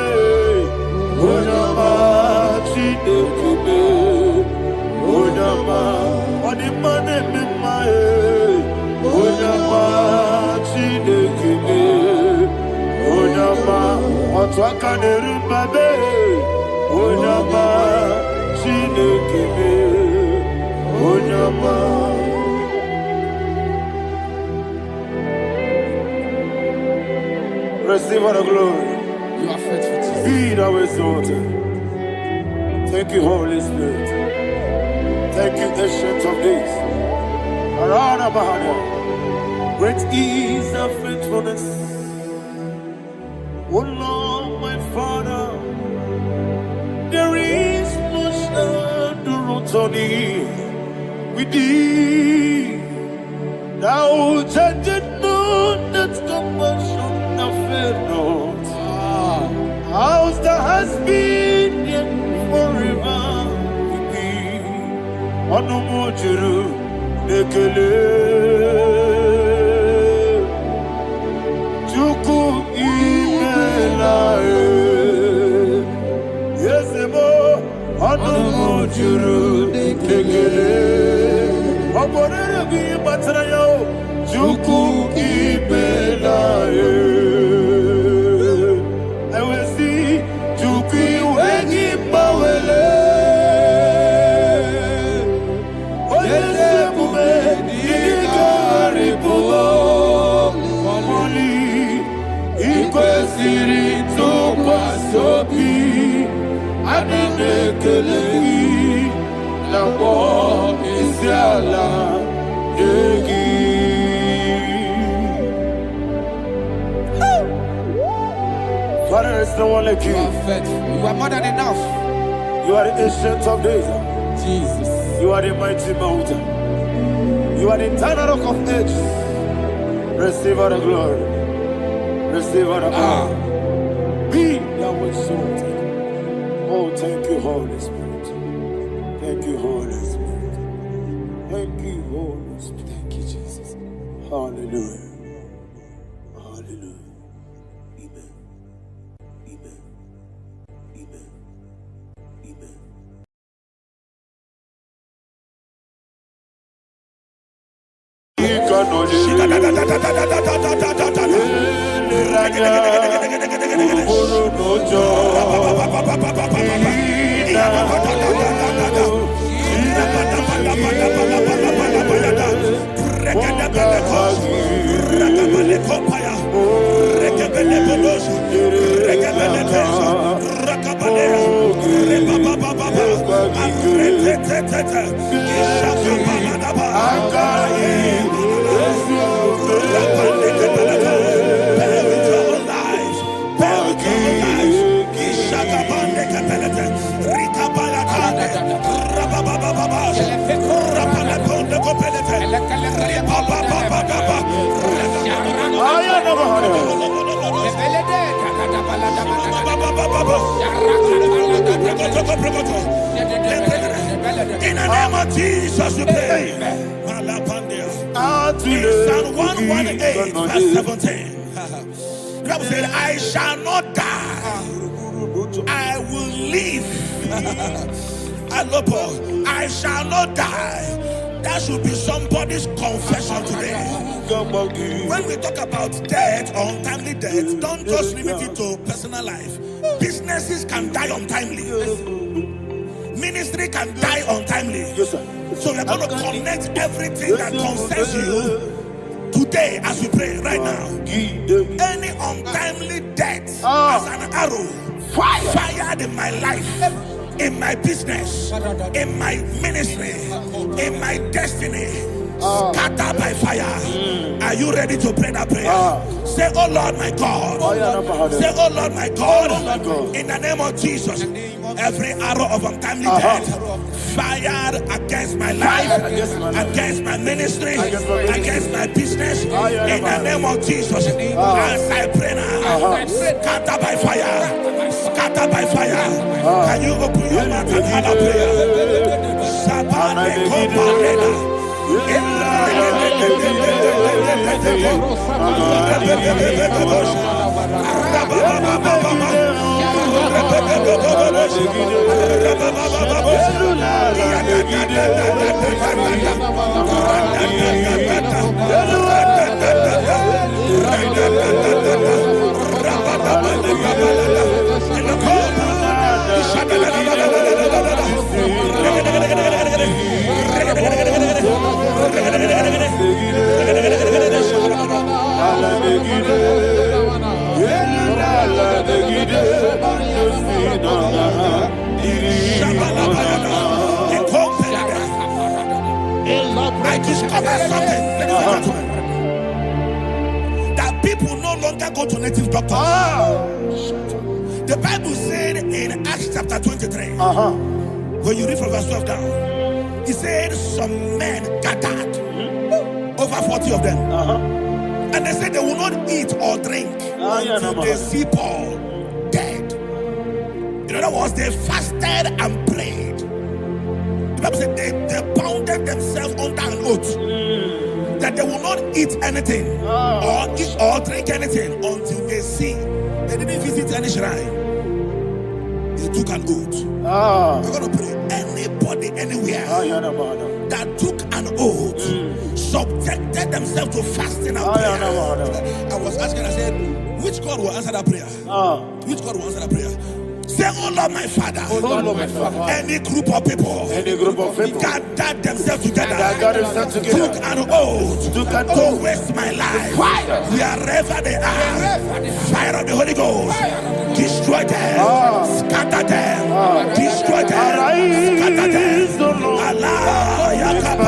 Onama chinekube, onama odimane mimae, onama chinekube, onama otwakane rumbabe, onama chinekube, onama. Receive all the glory. You are faithful, Jesus. Be thou exalted. Thank you, Holy Spirit. Thank you, Ancient of Days. Arana Bahana. Great is thy faithfulness. Oh Lord, my Father, there is much endurance on thee. With thee, thou changest not. God's compassion I fear not. House that has been there forever with thee. Onomojuru nekele. Juku imelae. Yesemo onomojuru nekele. Oborere bi batrayo. Juku imelae. Father, there is no one like you. You are faithful. You are more than enough. You are the ancient of days. Jesus. You are the mighty mountain. You are the eternal rock of ages. Receive all the glory. Receive all the honor. Be thou exalted. Oh, thank you, Holy Spirit. Thank you, Holy Spirit. Thank you, Holy Spirit. Thank you, Jesus. Hallelujah. Hallelujah. Amen. Amen. Amen. Amen. In the name of Jesus, we pray. In Psalm 118, verse 17, the Bible said, I shall not die, I will live. I shall not die. That should be somebody's confession today. When we talk about death or untimely death, don't just limit it to personal life. Businesses can die untimely. Ministry can die untimely. Yes, sir. So we're going to connect everything that concerns you today as we pray right now. Any untimely death as an arrow fired in my life, in my business, in my ministry, in my destiny, scattered by fire. Are you ready to pray that prayer? Say, oh Lord my God. Say, oh Lord my God. In the name of Jesus, every arrow of untimely death fired against my life, against my ministry, against my business, in the name of Jesus, as I pray now, scattered by fire, scattered by fire. Can you open your mouth and have a prayer? I discovered something, that people no longer go to native doctors. The Bible said in Acts chapter 23, when you read from verse 12 down, it said some men gathered, over 40 of them. And they said they will not eat or drink until they see Paul dead. In other words, they fasted and prayed. The Bible said they bounded themselves under an oath that they will not eat anything or eat or drink anything until they see. They didn't visit any shrine. They took an oath. We're going to pray. Anybody, anywhere that took an oath, subjected themselves to fasting and prayer. I was asking, I said, which God will answer that prayer? Which God will answer that prayer? Say, oh Lord, my Father. Oh Lord, my Father. Any group of people gathered themselves together, took an oath to waste my life. Wherever they are, fire of the Holy Ghost, destroy them, scatter them, destroy them, scatter them. Allah, Yakaba,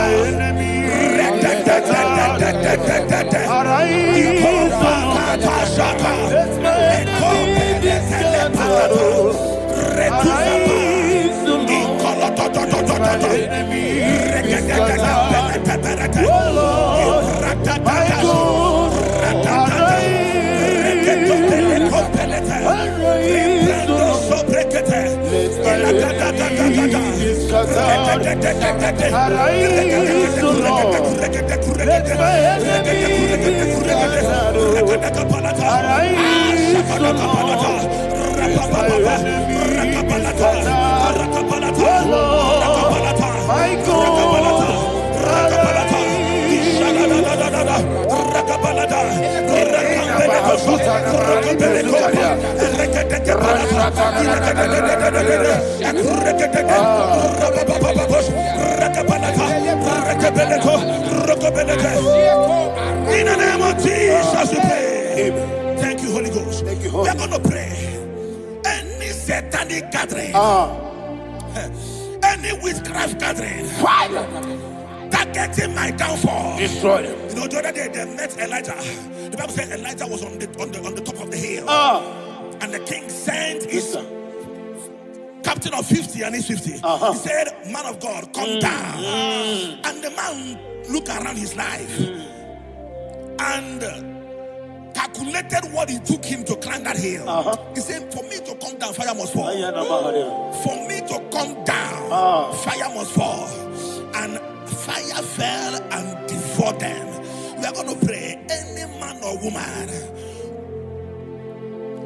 in the name of Jesus, we pray. Thank you, Holy Ghost. Thank you, We are going to pray. Any satanic gathering, any witchcraft gathering, targeting my downfall, destroy them. You know, the other day they met Elijah. The Bible said Elijah was on the top of the hill, and the king sent his captain of 50 and his 50. He said, man of God, come down. And the man looked around his life and calculated what it took him to climb that hill. He said, for me to come down, fire must fall. For me to come down, fire must fall. And fire fell and devoured them. We are going to pray. Any man or woman,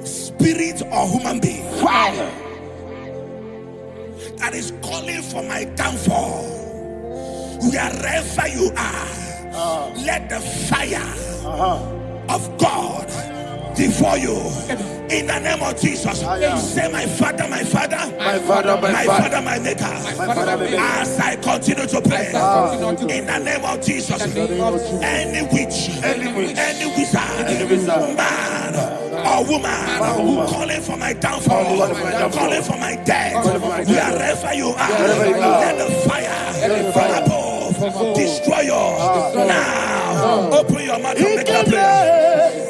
spirit or human being, that is calling for my downfall, wherever you are, let the fire of God devour you in the name of Jesus. Say, my Father, my Father, My Father, my Father, my Maker. As I continue to pray in the name of Jesus, any witch, any wizard, man or woman calling for my downfall, calling for my death, wherever you are, let the fire from above destroy you now. Open your mouth and make a prayer.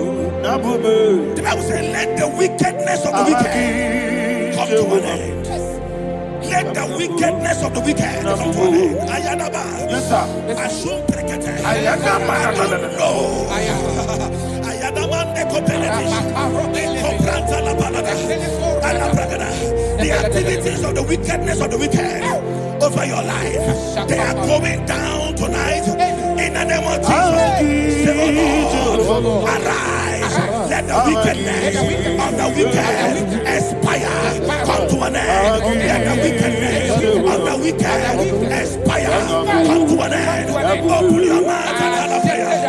The Bible says, let the wickedness of the wicked come to an end. Let the wickedness of the wicked come to an end. Ayadaba. Yes, sir. Assume prekete. Ayadaba. No. Ayadaba nekopeletish. Ekopranta la balada. Alabragada. The activities of the wickedness of the wicked over your life, they are going down tonight in the name of Jesus. Say, oh Lord, arise. Let the wickedness of the wicked expire, come to an end. Let the wickedness of the wicked expire, come to an end. Open your mouth and hallelujah.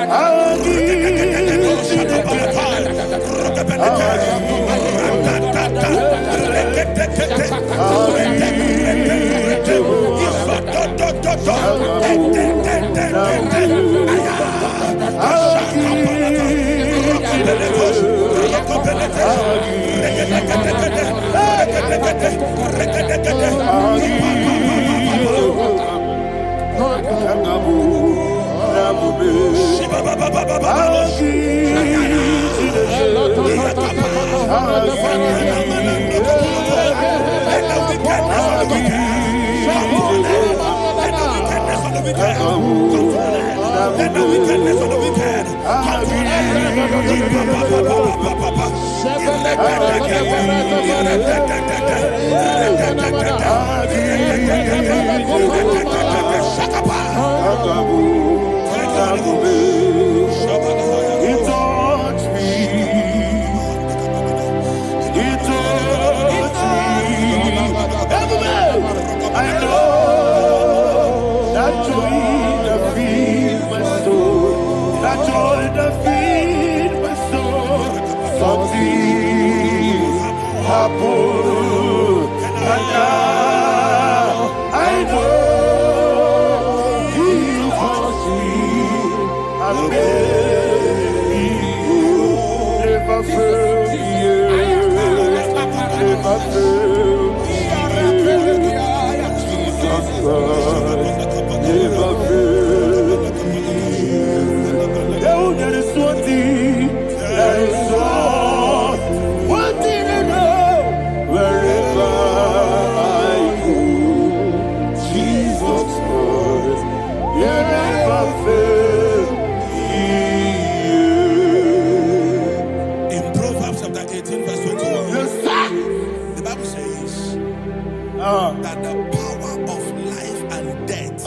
That the power of life and death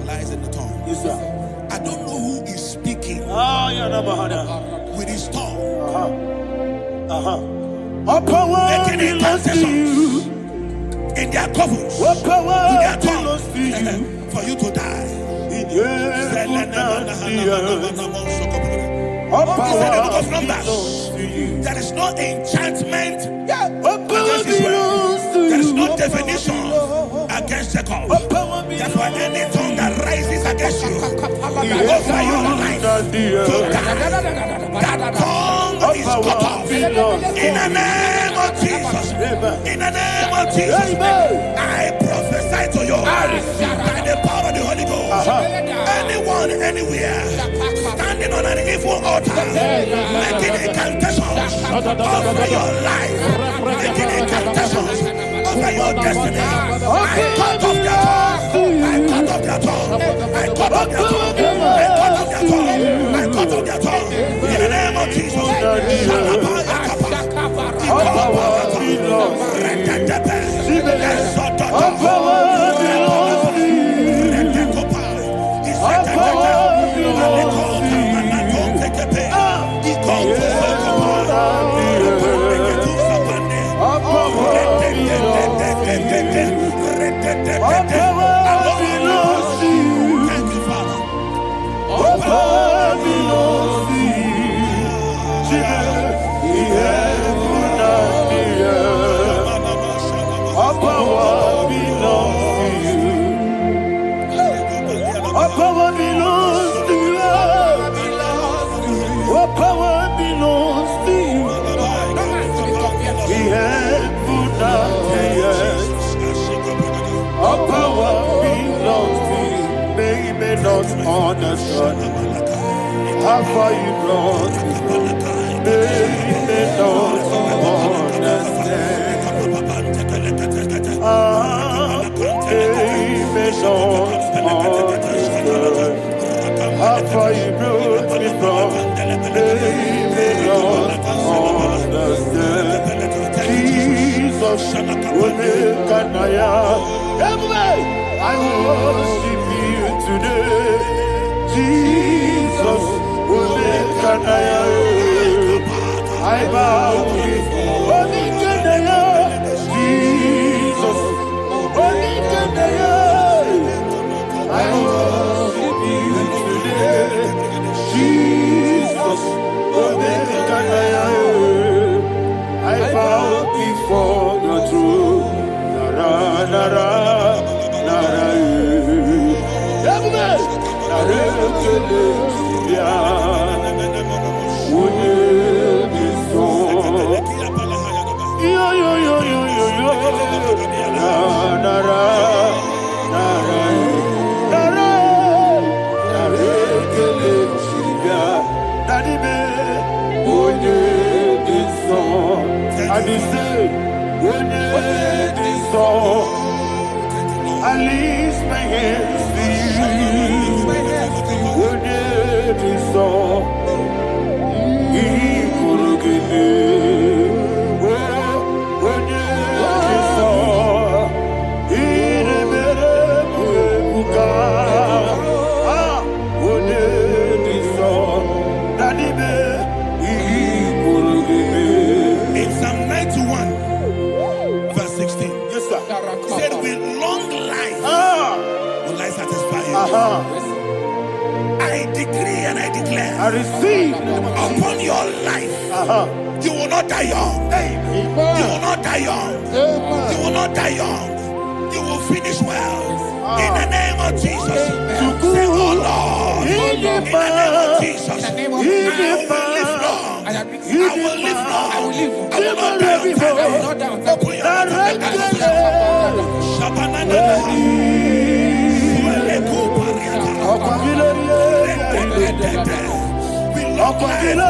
lies in the tongue. Yes, sir. I don't know who is speaking with his tongue, making incantations in their couples with their tongue for you to die. He said in the book of Numbers, there is no enchantment against Israel. There is no definition against Jacob. Therefore, any tongue that rises against you over your life to die, that tongue is cut off. In the name of Jesus. In the name of Jesus. I prophesy to you by the power of the Holy Ghost. Anyone, anywhere, standing on an evil altar, making incantations over your life, making incantations over your destiny, I cut off their tongue. I cut off their tongue. I cut off their tongue. I cut off their tongue. I cut off their tongue. In the name of Jesus. Understand how far you brought me. They don't understand. They don't understand how far you brought me from. They don't understand. Jesus will make an I worship you today. Jesus will make an I I bow before Jesus. I worship you today. Jesus. I bow before your throne. Nara, nara, nara, I lift my hands to you. When it is all, he could give me. When it is all, he never could. When it is all, that he could give me. In Psalm 91, verse 16. Yes, sir. Said with long life will I satisfy you. I decree and I declare I receive upon your life. You will not die young. You will not die young. You will not die young. You will finish well. In the name of Jesus. Say, oh Lord. In the name of Jesus. I will live long. I will live long. I will not die young. Open you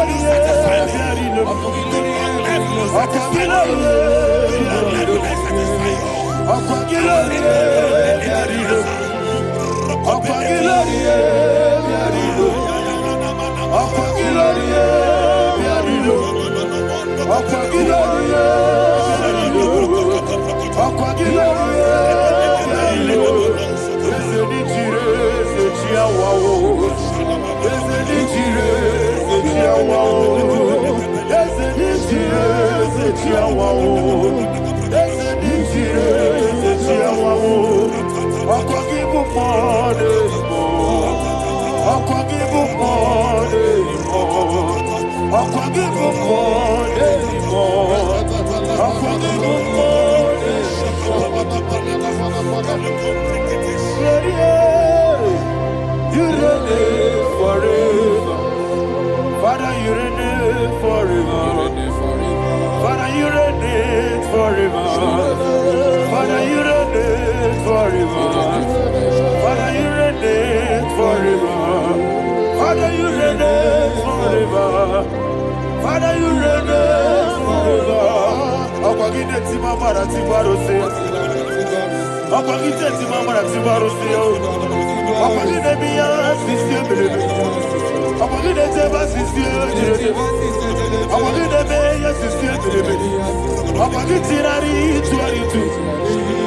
reign forever. Father, you reign forever. Father, you reign forever. Father, you reign forever. Father, you reign forever. Father, you reign forever. Father, you reign forever. Akwagide timamara tibarose. Akwagide timamara tibarose. Akwagide biya sisiye. Akwagide teba sisiye. Akwagide beya sisiye. Akwagide rari tuaritu.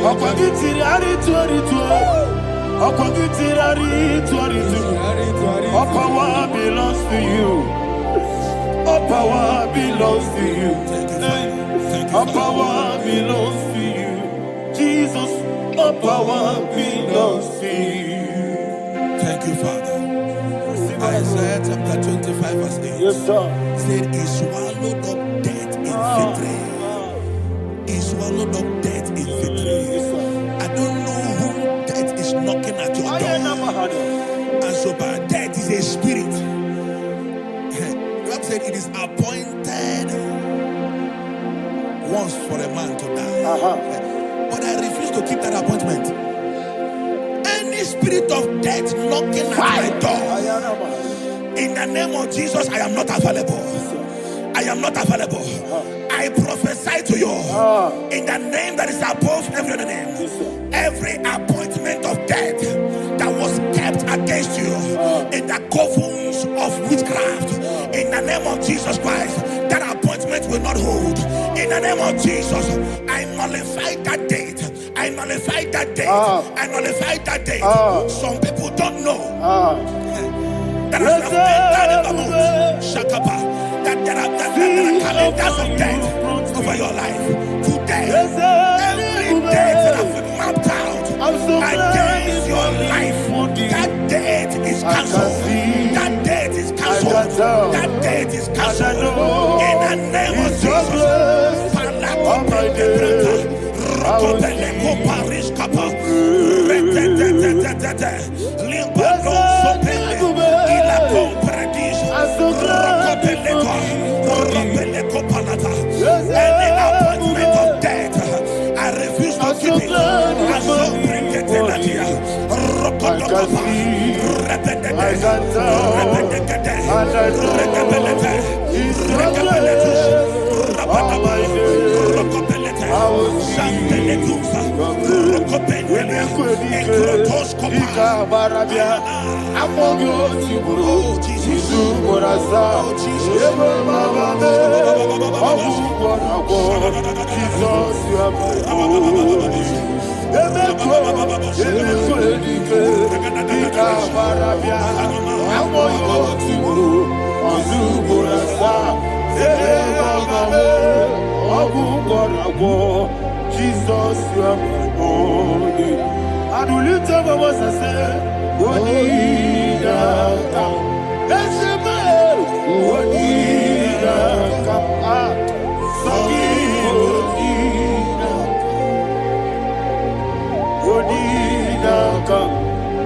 Akwagide rari tuaritu. Akwagide rari tuaritu. All power belongs to you. All power belongs to you. All power belongs to you. Jesus, all power belongs to you. Thank you, Father. Isaiah chapter 25, verse 8. Yes, sir. Said, He swallowed up death in victory. He swallowed up death in victory. I don't know who death is knocking at your door. And so, but death is a spirit. God said it is appointed once for a man to die. But I refuse to keep that appointment. Any spirit of death knocking at my door, in the name of Jesus, I am not available. I am not available. I prophesy to you in the name that is above every other name. Every appointment of death that was kept against you in the covens of witchcraft, in the name of Jesus Christ, that appointment will not hold. In the name of Jesus, I nullify that date. I nullify that date. I nullify that date. Some people don't know that as I've entered in the mood, Shakapa, that there are calendars of death over your life. Today, every death that has been mapped out against your life, that death is cancelled. That death is cancelled. That death is cancelled. In the name of Jesus. Any appointment of death, I refuse to keep it. I so bring it in the year. Jesus, you are my holy. And we lift up our voice and say, Wonida come. Let's say, Wonida come. Wonida come.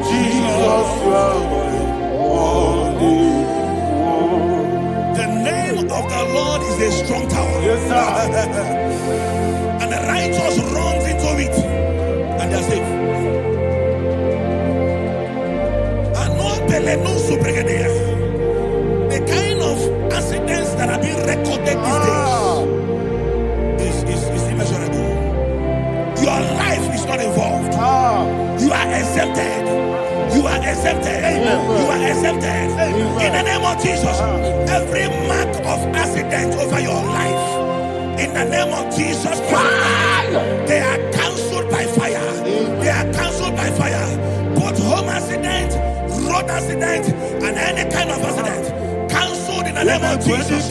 Jesus, you are my holy. The name of the Lord is a strong tower. Yes, sir. And the righteous runs into it and they are safe. The kind of accidents that are being recorded these days is immeasurable. Your life is not involved. You are exempted. You are exempted. You are exempted. In the name of Jesus, every mark of accident over your life, in the name of Jesus Christ, they are cancelled by fire. They are cancelled by fire. Both home accident, road accident, and any kind of accident, cancelled in the name of Jesus.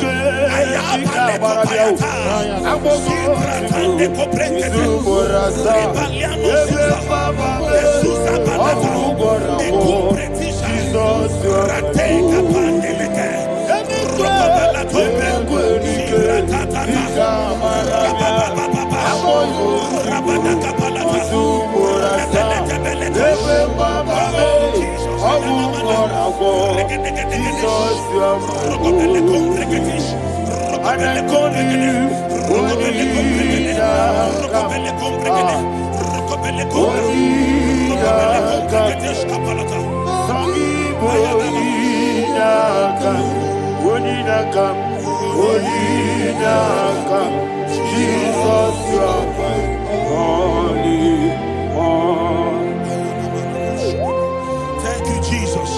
Thank you, Jesus.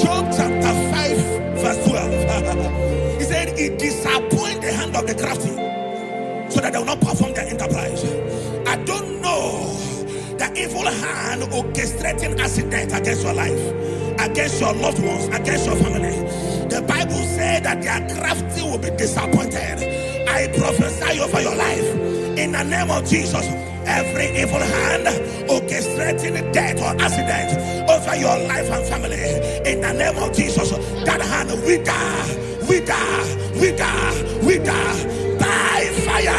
Job chapter 5, verse 12. He said, it disappoints the hand of the crafty, so that they will not perform their enterprise. I don't know the evil hand orchestrating accident against your life, against your loved ones, against your family. The Bible said that their crafty will be disappointed. I prophesy over your life in the name of Jesus. Every evil hand orchestrating death or accident over your life and family, in the name of Jesus, that hand wither by fire.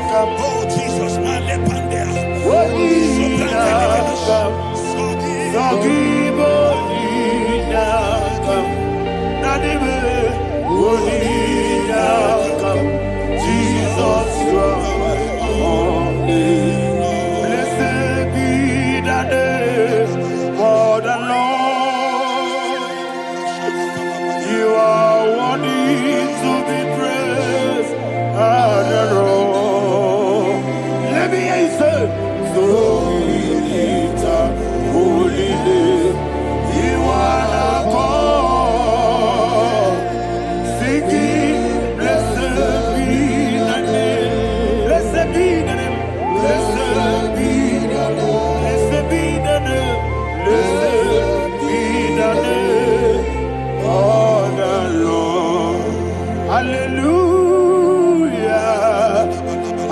Oh Jesus, Jesus, you are my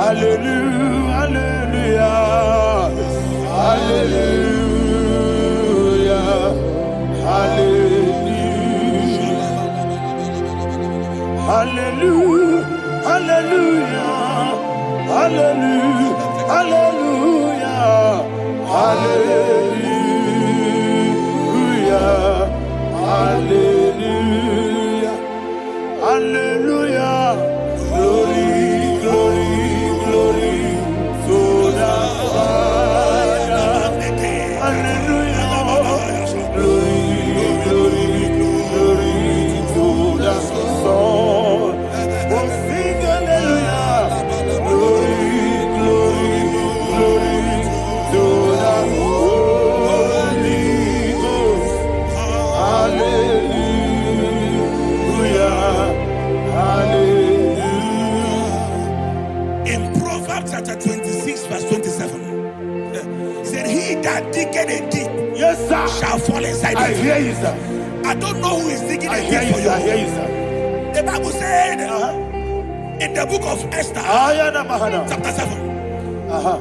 Hallelujah, hallelujah, hallelujah, hallelujah, hallelujah, hallelujah, hallelujah, hallelujah, hallelujah, glory, glory, glory to the Father. Hallelujah, glory, glory, glory to the Son. Oh, sing hallelujah, glory, glory, glory to the Holy Ghost. Hallelujah, hallelujah. In Proverbs chapter 26, verse 27, he said, he that diggeth a deep, yes, sir, shall fall inside I it. hear you, sir. I don't know who is digging I a hear deep you, for sir. I you. hear you, sir. The Bible said in the book of Esther, chapter 7,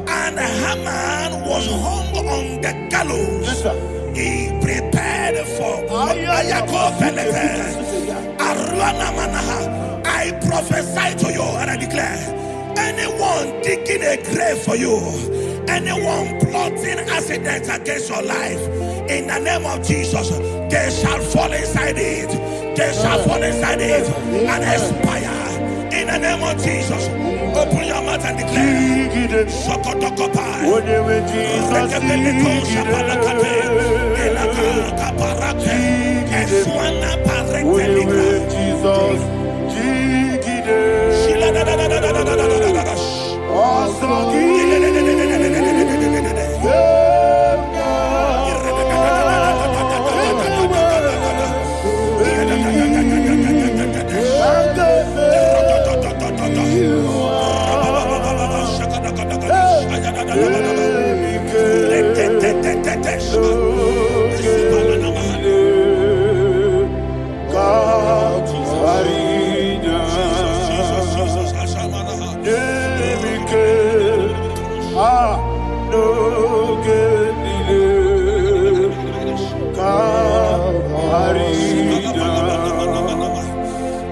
and Haman was hung on the gallows. Yes, sir. He prepared for I prophesy to you and I declare, anyone digging a grave for you, anyone plotting accidents against your life, in the name of Jesus, they shall fall inside it. They shall fall inside it and expire. In the name of Jesus, open your mouth and declare. Sokotokopai.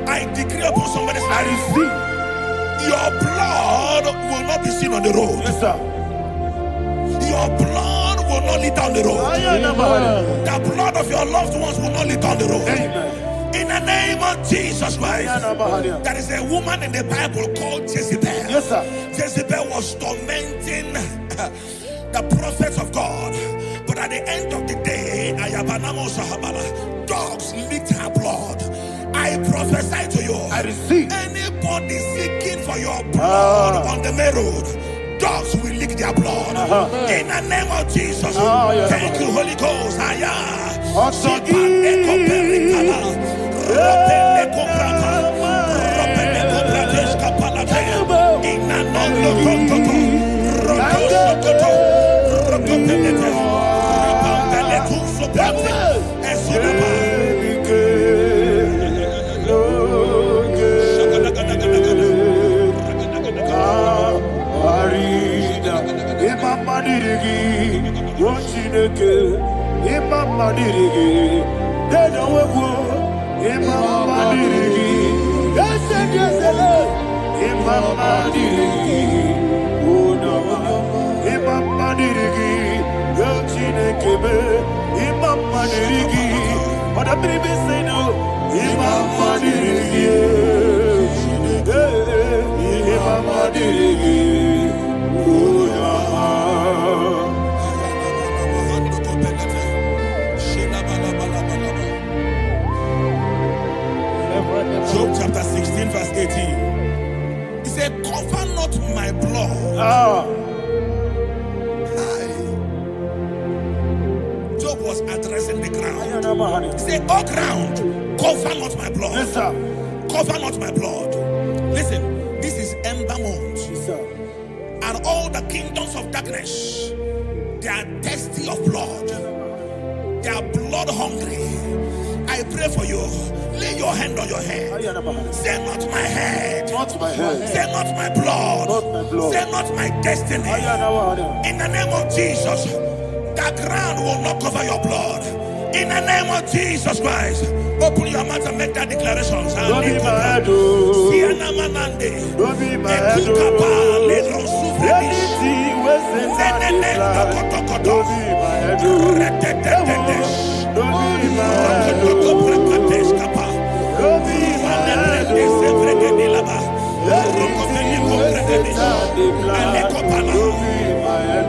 I decree upon somebody's life, your blood will not be seen on the road. Yes, sir. Your blood will not lead down the road. The blood of your loved ones will not lead down the road. Amen. In the name of Jesus Christ. There is a woman in the Bible called Jezebel. Yes, sir. Jezebel was tormenting the prophets of God. But at the end of the day, dogs licked her blood. I prophesy to you, I receive. anybody seeking for your blood on the main road, dogs will lick their blood. In the name of Jesus. Thank you, Holy Ghost. Job chapter 16 verse 18. He said, cover not my blood. Job was addressing the ground. He said, oh ground, cover not my blood. Yes, sir. Cover not my blood. Listen, this is ember month. Yes, sir. And all the kingdoms of darkness, they are thirsty of blood. They are blood hungry. I I pray for you. Lay your hand on your head. Say, not my head. Not my head. Say, not my blood. Not my blood. Say, not my destiny. In the name of Jesus, the ground will not cover your blood. In the name of Jesus Christ, open your mouth and make that declaration. Don't be my head. Don't be my head. Don't be my head.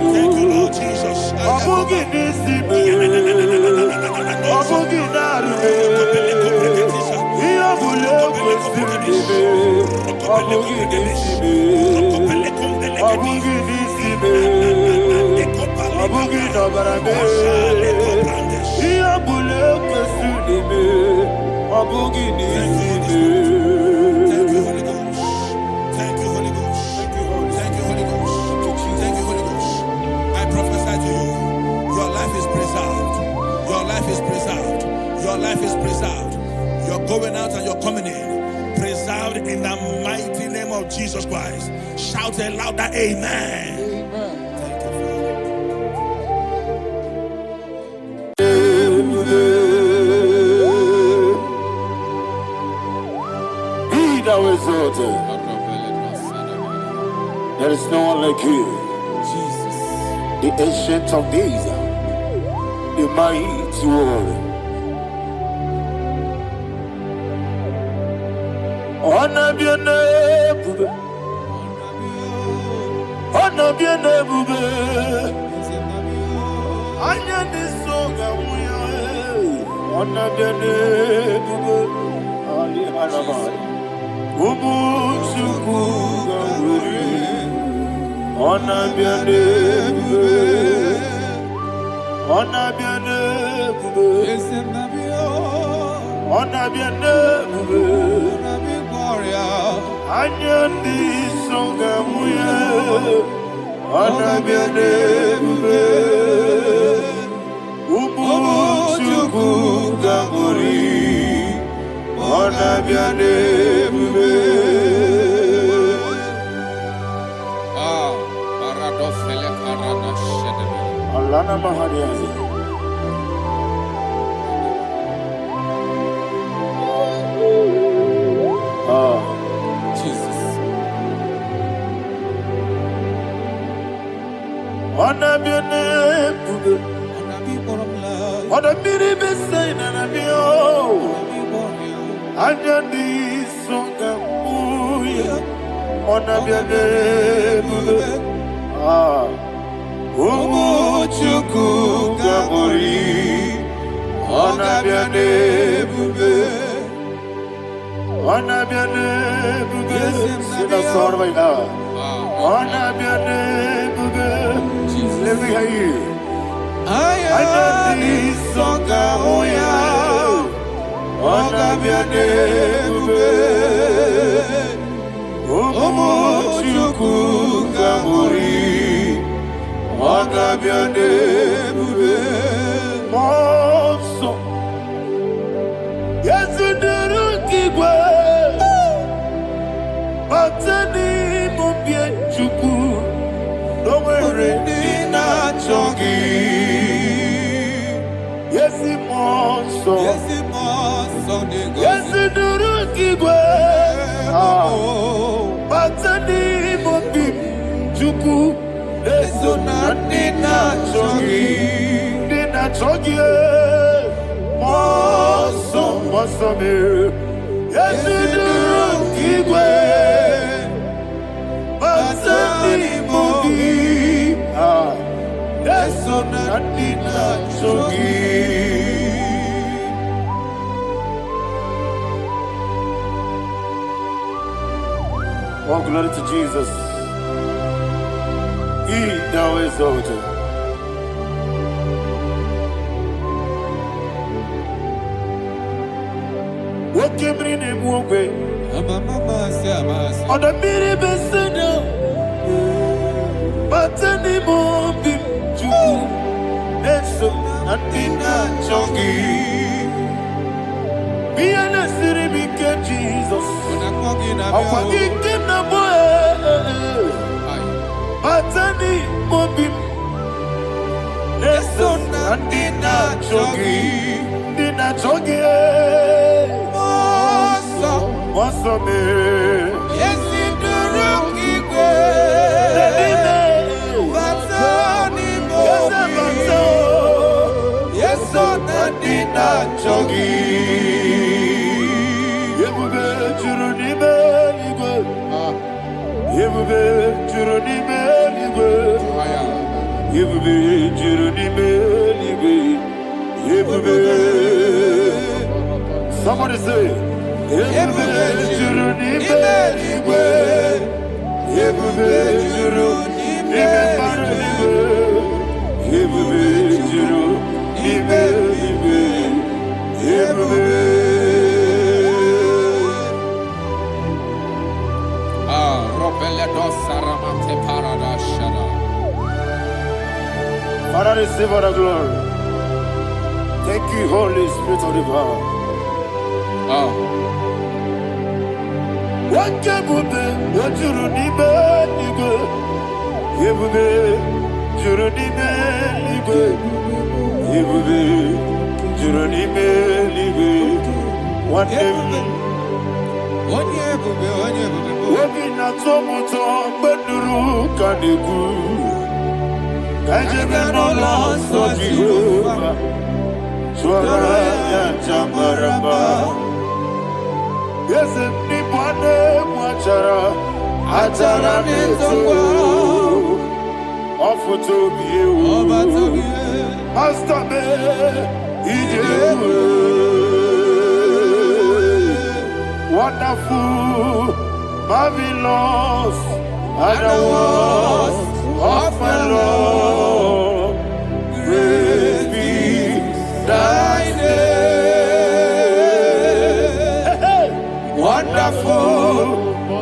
Thank you, Lord Jesus. Your life is preserved. You're going out and you're coming in. Preserved in the mighty name of Jesus Christ. Shout a louder amen. Amen. Thank you, Father. Be thou exalted. There is no one like you. Jesus. The ancient of days. The mighty warrior. Honor be your name, honor be your name, honor this song, honor be your name, Ali Hanaman, Umuchuku, honor be your name, honor be your name, honor be your name. Anyandi songa muya, anabiane bube, umuchuku gangori, anabiane bube. Ah, paradofele karana shedebe. Alana mahariazi. Jesus. Anabiane bube, anabiri besai nanabio, anyandi songa muya, anabiane bube. Ah, umuchuku gangori, anabiane bube. Anabiane bube, sina sor vai na. Anabiane bube, let me hear you. Ayani songa oya, anabiane bube. Omochuku gangori, anabiane bube. Monso, yezuduru kigwe. Batani mubie chuku, nomere nina chongi. Yesi monso, yesi duru kigwe. Batani mubie chuku, eso na nina chongi. Nina chongi, monso, monso me. Yesi duru kigwe. Basani mobi, eso nadina chogi. Oh, glory to Jesus. He thou exalted. What came in him away? On the miri beseda, batani mobi chuku, eso nadina chogi. Jesus. Atani mobim. Leson andina chogi. Dina chogi. Moso me. Yes, in the rookie Batani mobim. Yes, on andina chogi. Yebube juruni beligwe. Yebube juruni beligwe. Yebube juruni beligwe. Yebube. Somebody say. Yebube juruni beligwe. Yebube juruni beligwe. Yebube juruni beligwe. Yebube. Father, receive all the glory. Thank you, Holy Spirit of the power. What can you do? What you need, baby? You will be. You will be. You will be. You will be. What day? Wobi na tomuto beduru kaniku. Kajebe no loso Jehovah. Swara ya chamaraba. Yese ni bwane mwachara. Achara netongo. Ofuto biye. Master me. Ijewe. Wonderful, marvelous, are the words of my Lord. Praise be thy name. Wonderful,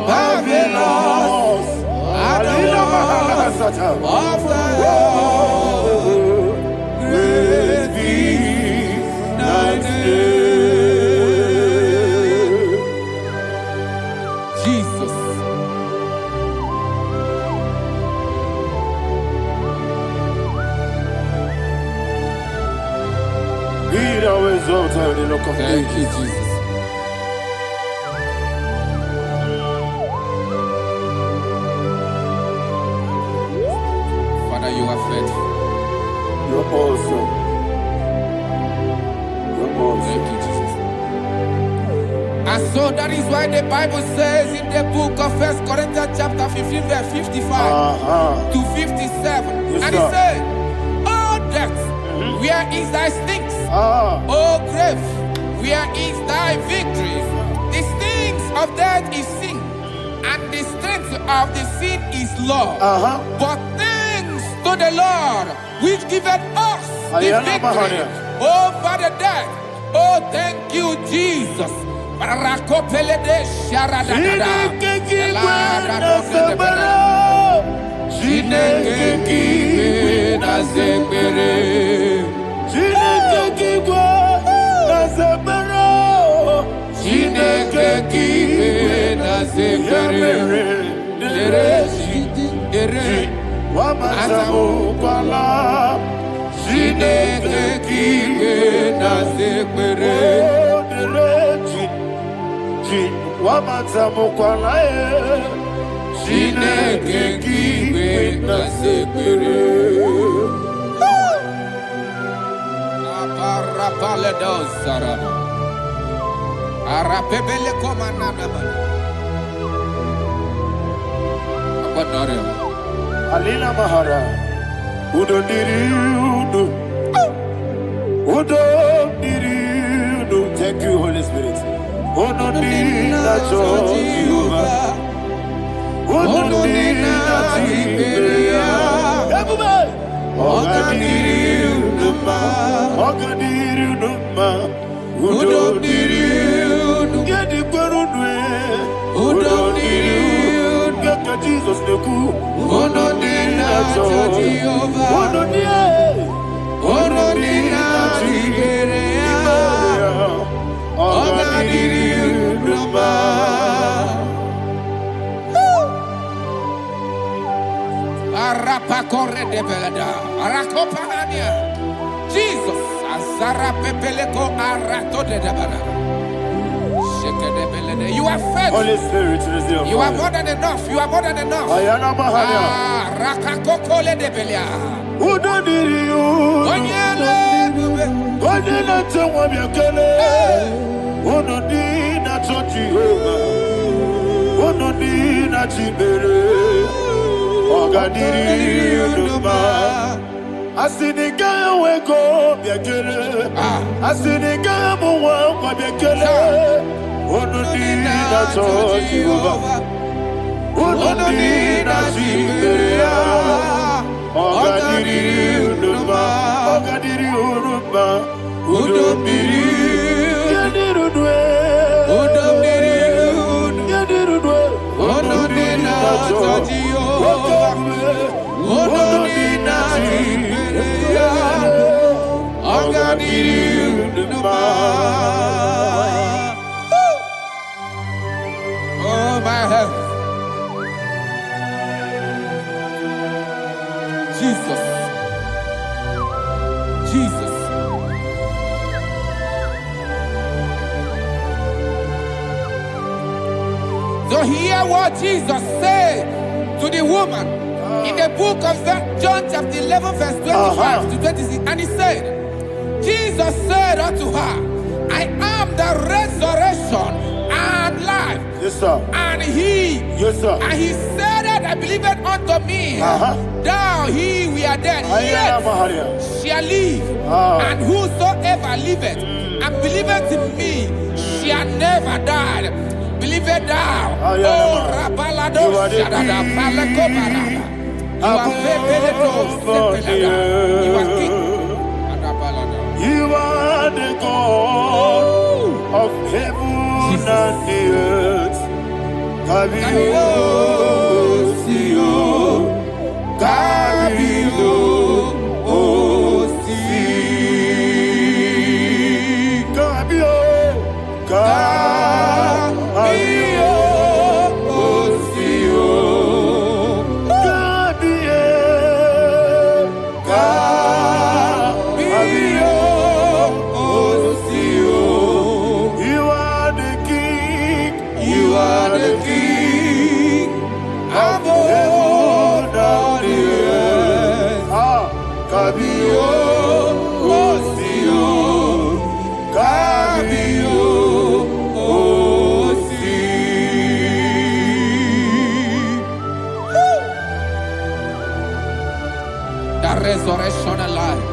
marvelous, are the words of my Lord. Praise be thy name. Thank you, Jesus. Father, you are faithful. You're awesome. You're awesome. Thank you, Jesus. And so that is why the Bible says in the book of 1 Corinthians chapter 15, verse 55 to 57. Yes, and it says, "Oh death, where is thy sting? Oh grave, where is thy victory? The stings of death is sin, and the strength of the sin is law. But thanks to the Lord, which giveth us the victory over the death. Oh, thank you, Jesus." Alina Mahara, Udo Diriudo, Udo Diriudo. Thank you, Holy Spirit. Udo Diriudo, Udo Jesus the coup, Arapakore de belada. Arakopania. Jesus. Azara pepeleko arato de belada. Sheke de belada. You are faithful. Holy Spirit, receive You are more than enough. You are more than enough. Ayana Mahania. Rakakokole de belia. Who don't need you? Onyele bube. Onyele tewa miakele. Who don't need a Jehovah? Who don't need a Jibere? Ogadiri Uduma. Asinika weko miakele. Asinika muwa kwa miakele. Who don't need a Jehovah? Who don't need a Jibere? Ogadiri Uduma. Ogadiri Uduma. Udomiri. Yadirudwe. Udomiri. Yadirudwe. Odonina Jehovah. Odonina Jehovah. Ogadiri Uduma. Oh my heaven. Jesus. Jesus. So hear what Jesus said to the woman in the book of John chapter 11 verse 25 to 26. And he said, Jesus said unto her, I am the resurrection and life. Yes, sir. And he, Yes, sir. and he said that I believed unto me, thou he we are dead, Ayana yet Mahania. shall live. And whosoever liveth and believeth in me shall never die. Believe it thou. Oh, Rabalado Shadada Palako Barada. You are Pepeledo Sepelada. You are king. You are the God of heaven and the earth. Kabio, Sio, Kabio, Si, Kabio, Kabio, Sio, Kabio, Kabio, Sio. You are the King. You are the King of heaven and the earth. Kabio, Sio, Kabio, Si. The resurrection alive.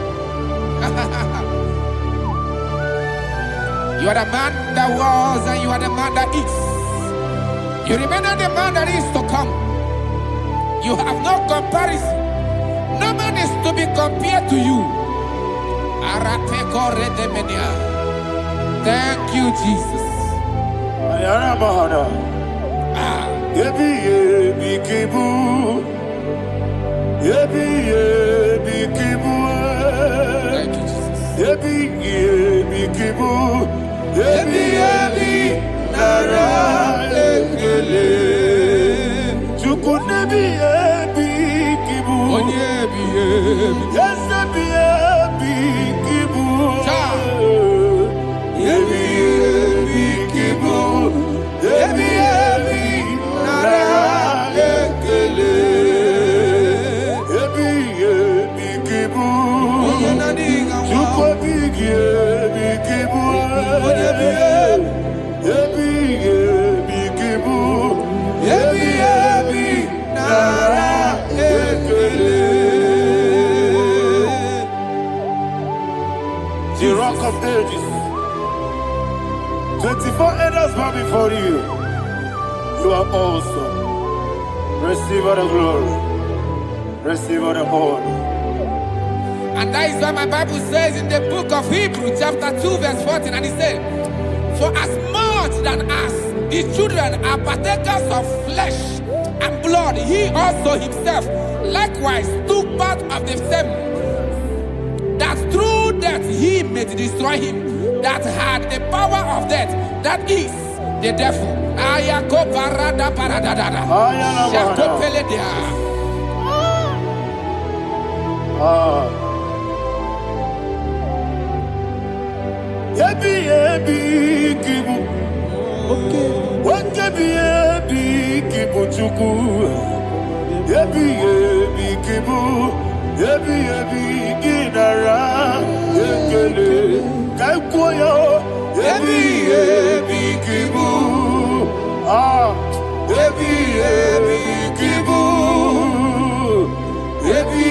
You are the man that was and you are the man that is. You remember the man that is to come. You have no comparison. No man is to be compared to you. Thank you, Jesus. Ayana Mahana. Yebi yebi kibu. Yebi yebi kibu. Thank you, Jesus. Yebi yebi kibu. Yebi yebi nara ekele. Chuku nebi yebi kibu. Yes, yebi yebi kibu. Yebi yebi kibu. Yebi yebi nara ekele. Yebi yebi kibu. Chuku yebi yebi kibu. Yebi yebi kibu. Yebi yebi nara ekele. The rock of ages. 24 elders bow before you. You are awesome. Receive all the glory. Receive all the honor. And that is why my Bible says in the book of Hebrews chapter 2 verse 14, and it says, for as much than us, the children are partakers of flesh and blood, he also himself likewise took part of the same, that through death he may destroy him that had the power of death, that is the devil. Ayako parada paradadada. Shako peledea. Ebi kibu chuku. Ebi kibu. Ebi ginara. Ekele kaikuyo. Ebi kibu. Ebi kibu. Ebi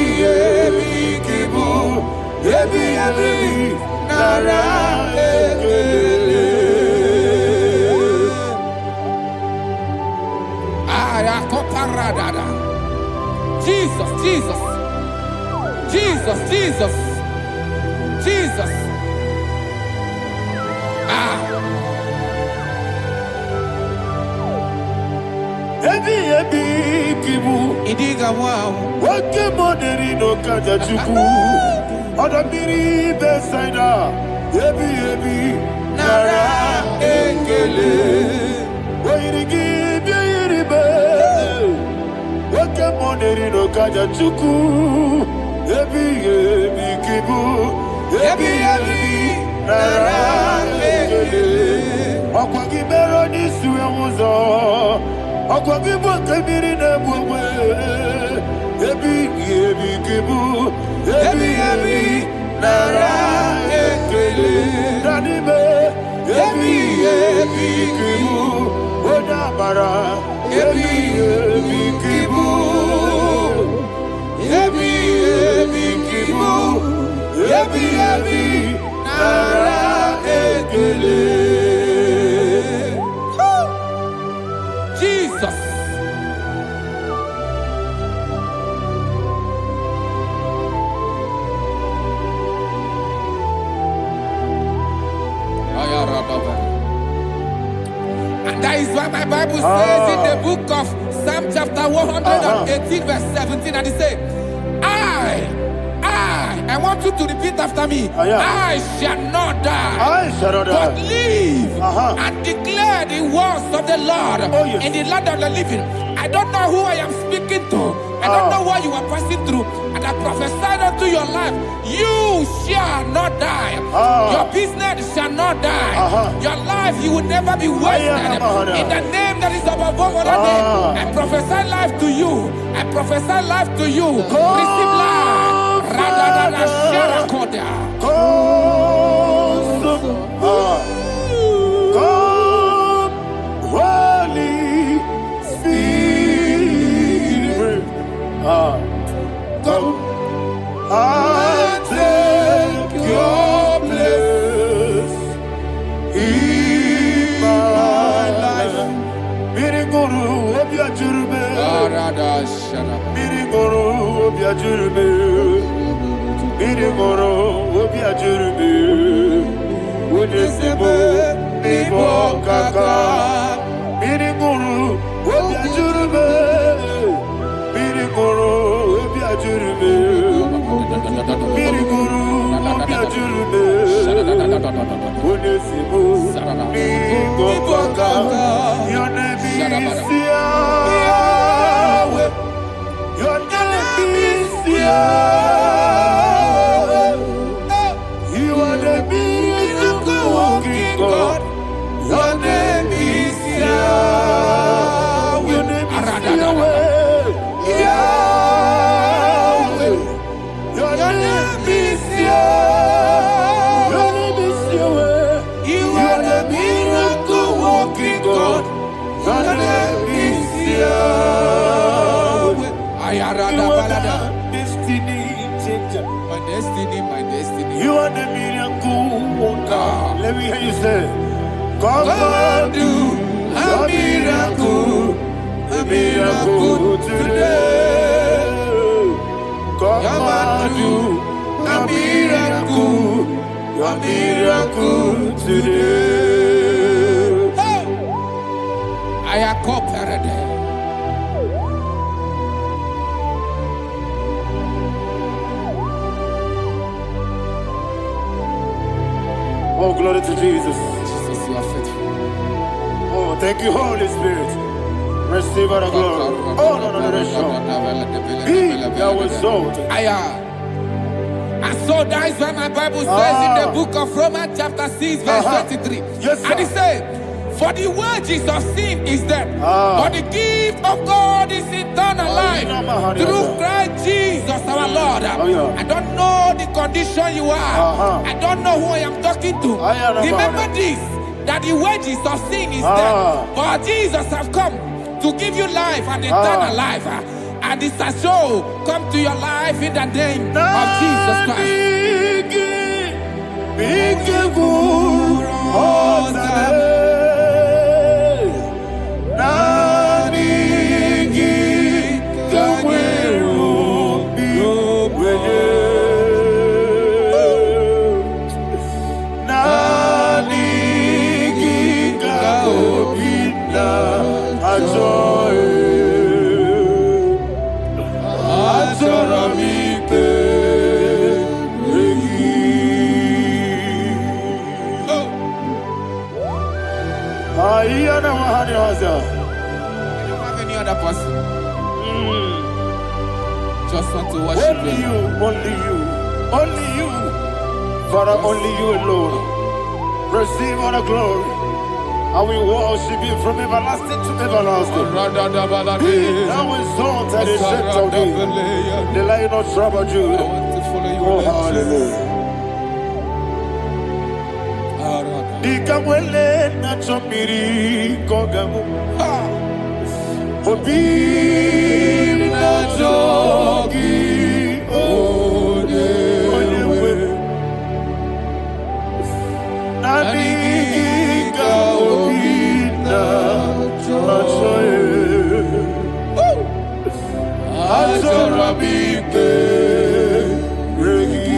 kibu. Ebi nara. Ekele. Jesus, Jesus, Jesus, Jesus, Jesus. Ebi kibu. Idiga wow. Wake moderi no kaja chuku. Odamiri besaida. Ebi Nara ekele. Oirigi biiribe. Wake moderi no kaja chuku. Ebi kibu. Ebi nara ekele. Okwagi bero ni suwe muzo. Okwagi bwakabiri na bwawe. Ebi kibu. Ebi nara ekele. Nanime. Ebi kibu. Odabara. Ebi kibu. Ebi kibu. Ebi nara ekele. Jesus. And that is why my Bible says in the book of Psalm chapter 118 verse 17, and it says, I want you to repeat after me. I shall not die, but live and declare the words of the Lord in the land of the living. I don't know who I am speaking to. I don't know what you are passing through. And I prophesy unto your life, you shall not die. Your business shall not die. Your life, you will never be wasted. In the name that is above all other name, I prophesy life to you. I prophesy life to you. Receive life. Radadada Sharakoda. Come, Holy Spirit. Come and take your place in my life. Miriguru obya jurbe. Miriguru obya jurbe. Miriguru obya jurbe. Udesebo nibo kaka. Miriguru obya jurbe. Miriguru obya jurbe. Miriguru obya jurbe. Udesebo nibo kaka. Your name is Yahweh. Your name is Yahweh. You are the miracle working God. Your name is Yahweh. Your name is Yahweh. Yahweh. Your name is Yahweh. Your name is Yahweh. You are the miracle working God. Your name is Yahweh. You are the destiny changer. My destiny, my destiny. You are the miracle worker. Let me hear you say, come and do a miracle today. Come and do a miracle today. I am cooperative. Oh, glory to Jesus. Jesus, you are faithful. Oh, thank you, Holy Spirit. Receive our glory. Oh, no, that's sure. That was so. And so that is why my Bible says in the book of Romans chapter 6 verse 23. Yes, sir. And it says, For the wages of sin is death, but the gift of God is eternal life through Christ Jesus our Lord. I don't know the condition you are. I don't know who I am talking to. Remember this, that the wages of sin is death, but Jesus have come to give you life and eternal life. And this has so come to your life in the name of Jesus Christ. I don't have any other person. Just want to worship only you, only you, only you, Father, only you alone. Receive all the glory. I will worship you from everlasting to everlasting. Be thou exalted and set of thee, the Lion of Tribe of Judah. I want to follow you. Oh, hallelujah. Nikamwele na chomiri kogamu. Obi na jogi onewe. Nani ka obi na joye. Azorabike regi.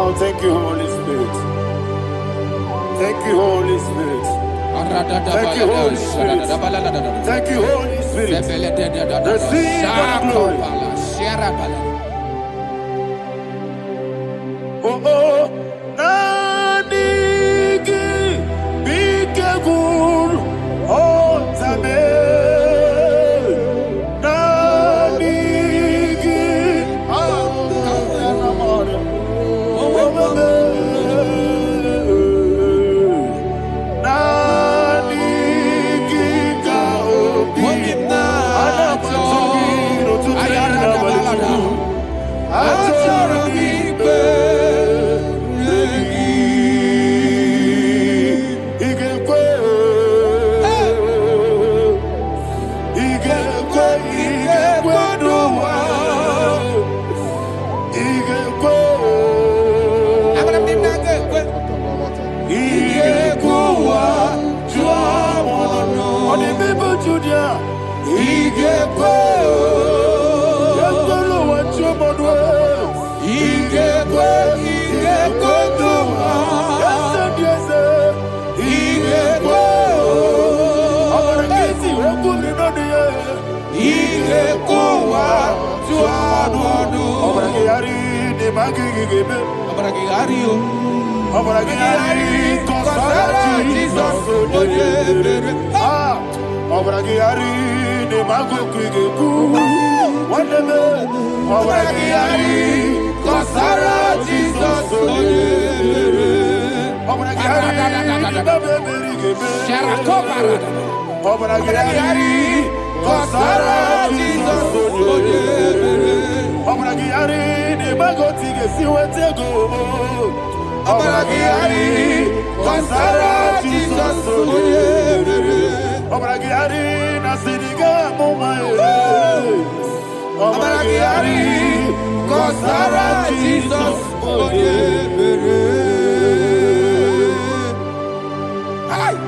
Oh, thank you, Holy Spirit. Thank you, Holy Spirit. Thank you, Holy Spirit. Thank you, Holy Spirit. Receive the glory. Oh, oh, Nanigi, Bigagul, oh, Tabe.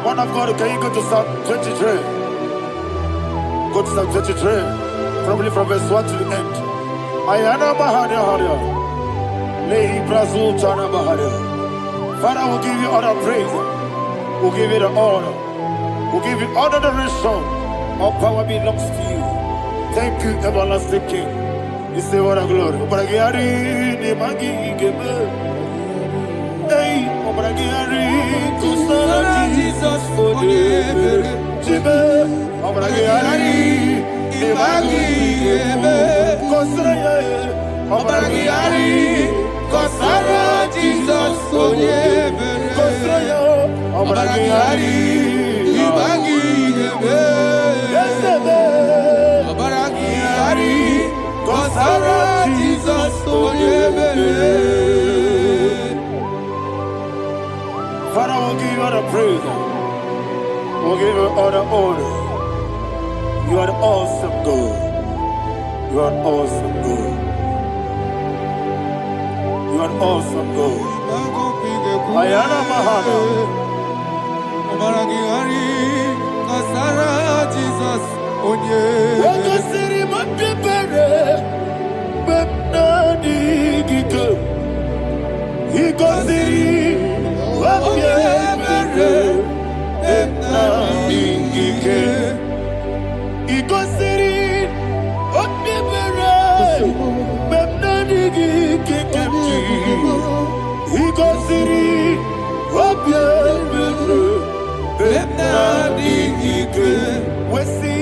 One of God, can you go to Psalm 23? Go to Psalm 23, probably from verse 1 to the end. Ayana Bahada Haria. Lehi Brazil Chana Bahada. Father, we'll give you all the praise. We'll give you the honor. We'll give you all the adoration. All power belongs to you. Thank you, everlasting King. You say what a glory. Obragiari ni magi gebe. Hey, Obragiari kusala Jesus forever. Jibe, Obragiari ni magi gebe. Kosraya, Obragiari kusala Jesus forever. Kosraya, Obragiari ni magi gebe. Yesebe, Obragiari kusala Jesus forever. Father, we'll give you all the praise. We'll give you all the honor. You are the awesome God. You are an awesome God. You are an awesome God. Ayana Mahana. Jesus. Wakasiri mapepere. Bepnadi gike. Hikasiri. Wapyemere, Ebnabingike, Igosiri, Okyemere, Ebnabingike, Igosiri, Wapyemere, Ebnabingike, Wesi,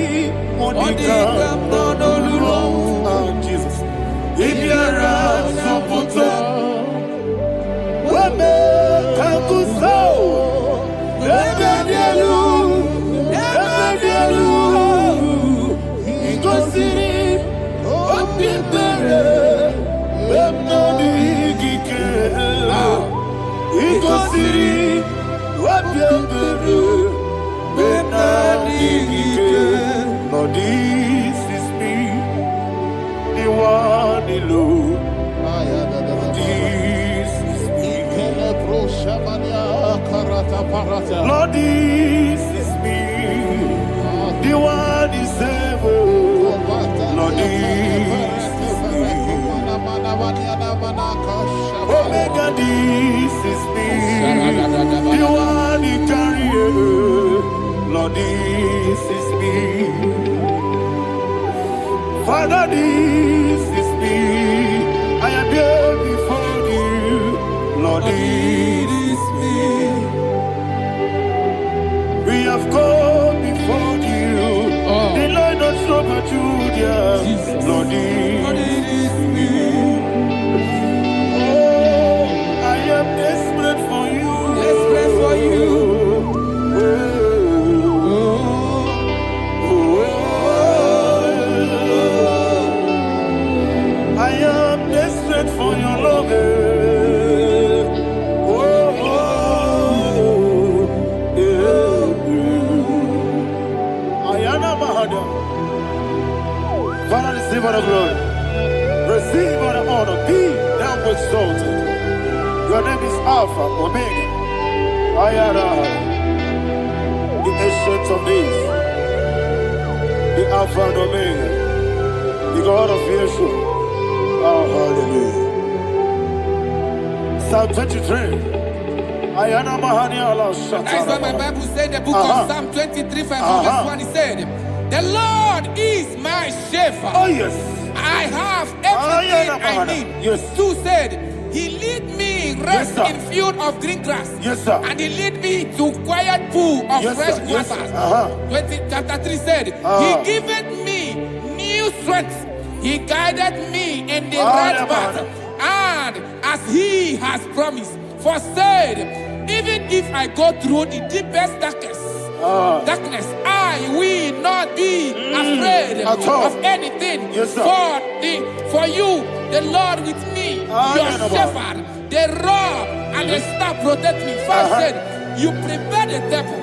Monica, Nonolulo, Jesus, Ibiara, Soputo, Wame, Kanguso, Ebedielu, Igosiri, Opipere, Ebnabigike, Igosiri, Opipere, Ebnabigike. Lord, this is me, the one alone. Lord, this is me, the one is able. Lord, this is me. Omega, this is me, the one you carry. Lord, this is me. Father, this is me. I am here before you. Lord, it is me. We have come before you. The Lord of Summer Judah. Lord, it is me. Oh, I am desperate for you. Desperate for you. I am desperate for your love. Father, receive all the glory. Receive all the honor. Be thou exalted. Your name is Alpha, Omega. Ayara. The ancient of days. The Alpha and Omega. The God of Yeshua. Oh, hallelujah. Psalm 23. Ayana Mahani Allah Shata. That's why my Bible said the book of Psalm 23, verse 1, it said, the Lord is my shepherd. Oh, yes. I I have everything I need. Yes. 2 said, He lead me rest Yes, in field of green grass. Yes, sir. And He lead me to quiet pool of Yes, fresh sir. Yes, waters. sir. 20, chapter 3 said, He giveth me new strength. He guided me in the right path. And as He has promised, for said, even if I go through the deepest darkness, I will not be afraid of anything. Yes, sir. For you, the Lord with me, your shepherd, the rod and the staff protect me. First said, you prepare the table,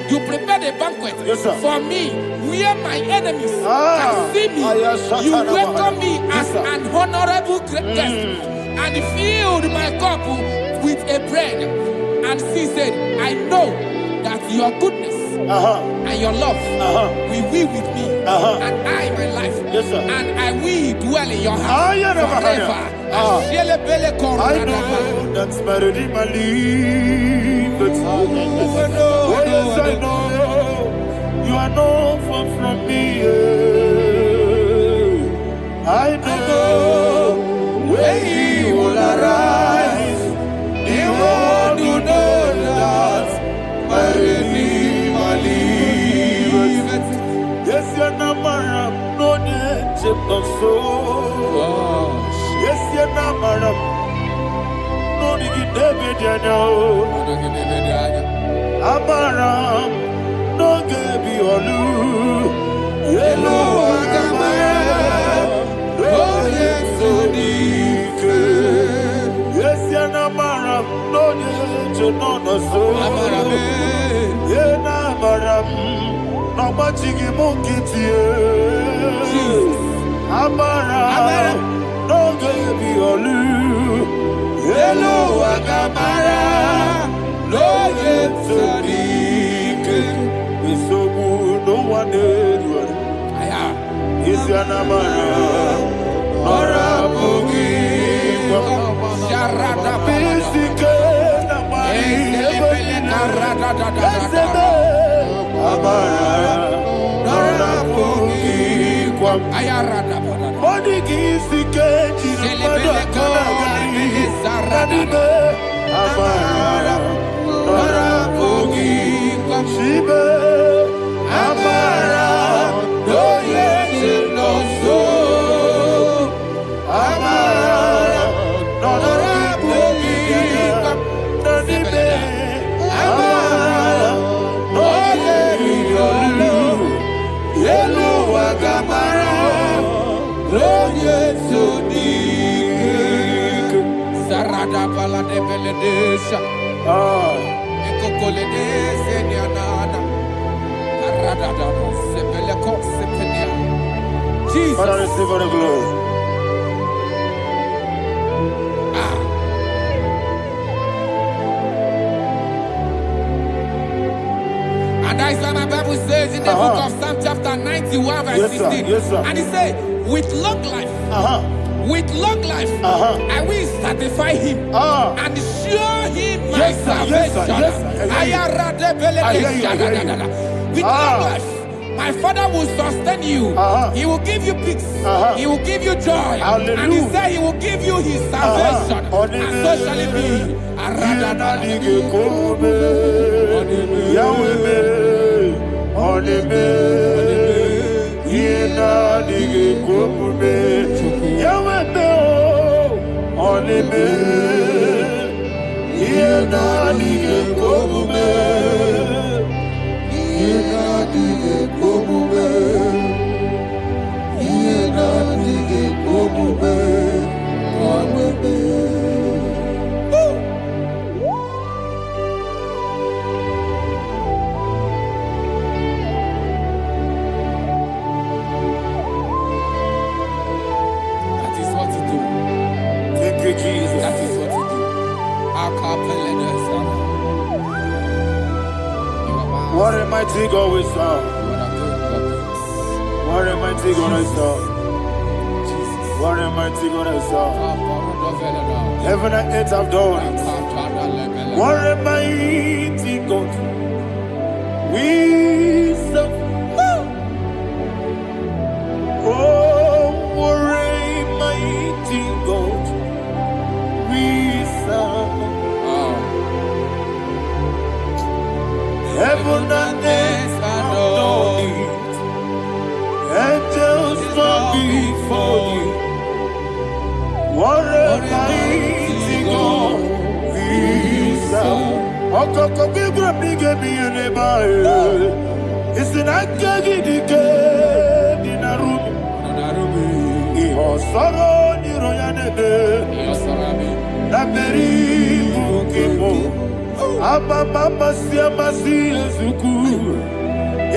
you prepare the banquet for me, where my enemies can see me. You welcome me as an honorable guest, and filled my cup with a bread. And she said, I know that your goodness and your love will be with me, and I, my life, and I will dwell in your house forever. I know that's better than my life. Oh, yes, I know you are not far from me. I know when He will arise, He will do that. My Redeemer liveth. Yes, you're not married, no need to so. Yes, you're not married, no need to David, you know. Amaram, no gaby olu. Hello, Amaram, no yes, so yes, you're not married, no need to know the soul. Yena maram, no machigi mukiti. Amaram, no gaby olu. Hello, Agamara, no yetsodik. Isobu no one did. Is your namara, Nora Bogi, Sharada Bisike, Namari, Amara, Nora Bogi, Ayarada Monigi Sike, Amara, Nora Bogi, Shibe, Amara, no yet no so, Amara, Nora Bogi, Nanibe, Amara, no yet no Yellow Agamara, no yet so deep. Sarada Bala de Beledesha, Ecocoledes, and Yanana, Arada, Sebeleco, Sepenia. Jesus. Father, receive all the glory. And that's what my Bible says in the book of Psalm chapter 91 verse 16. Yes, sir. And He said, with long life, I will satisfy him and show him my salvation. With long life, my Father will sustain you. He will give you peace. He will give you joy. Hallelujah. And He said He will give you His salvation. And so shall it be. What a mighty God we serve. What a mighty God I serve. What a mighty God I serve. Heaven and earth have done it. What a mighty God we serve. Oh, what a It's an akagi dinarum. Iho soro ni royanebe. Laberi bukimo. Ababa siamasi ezuku.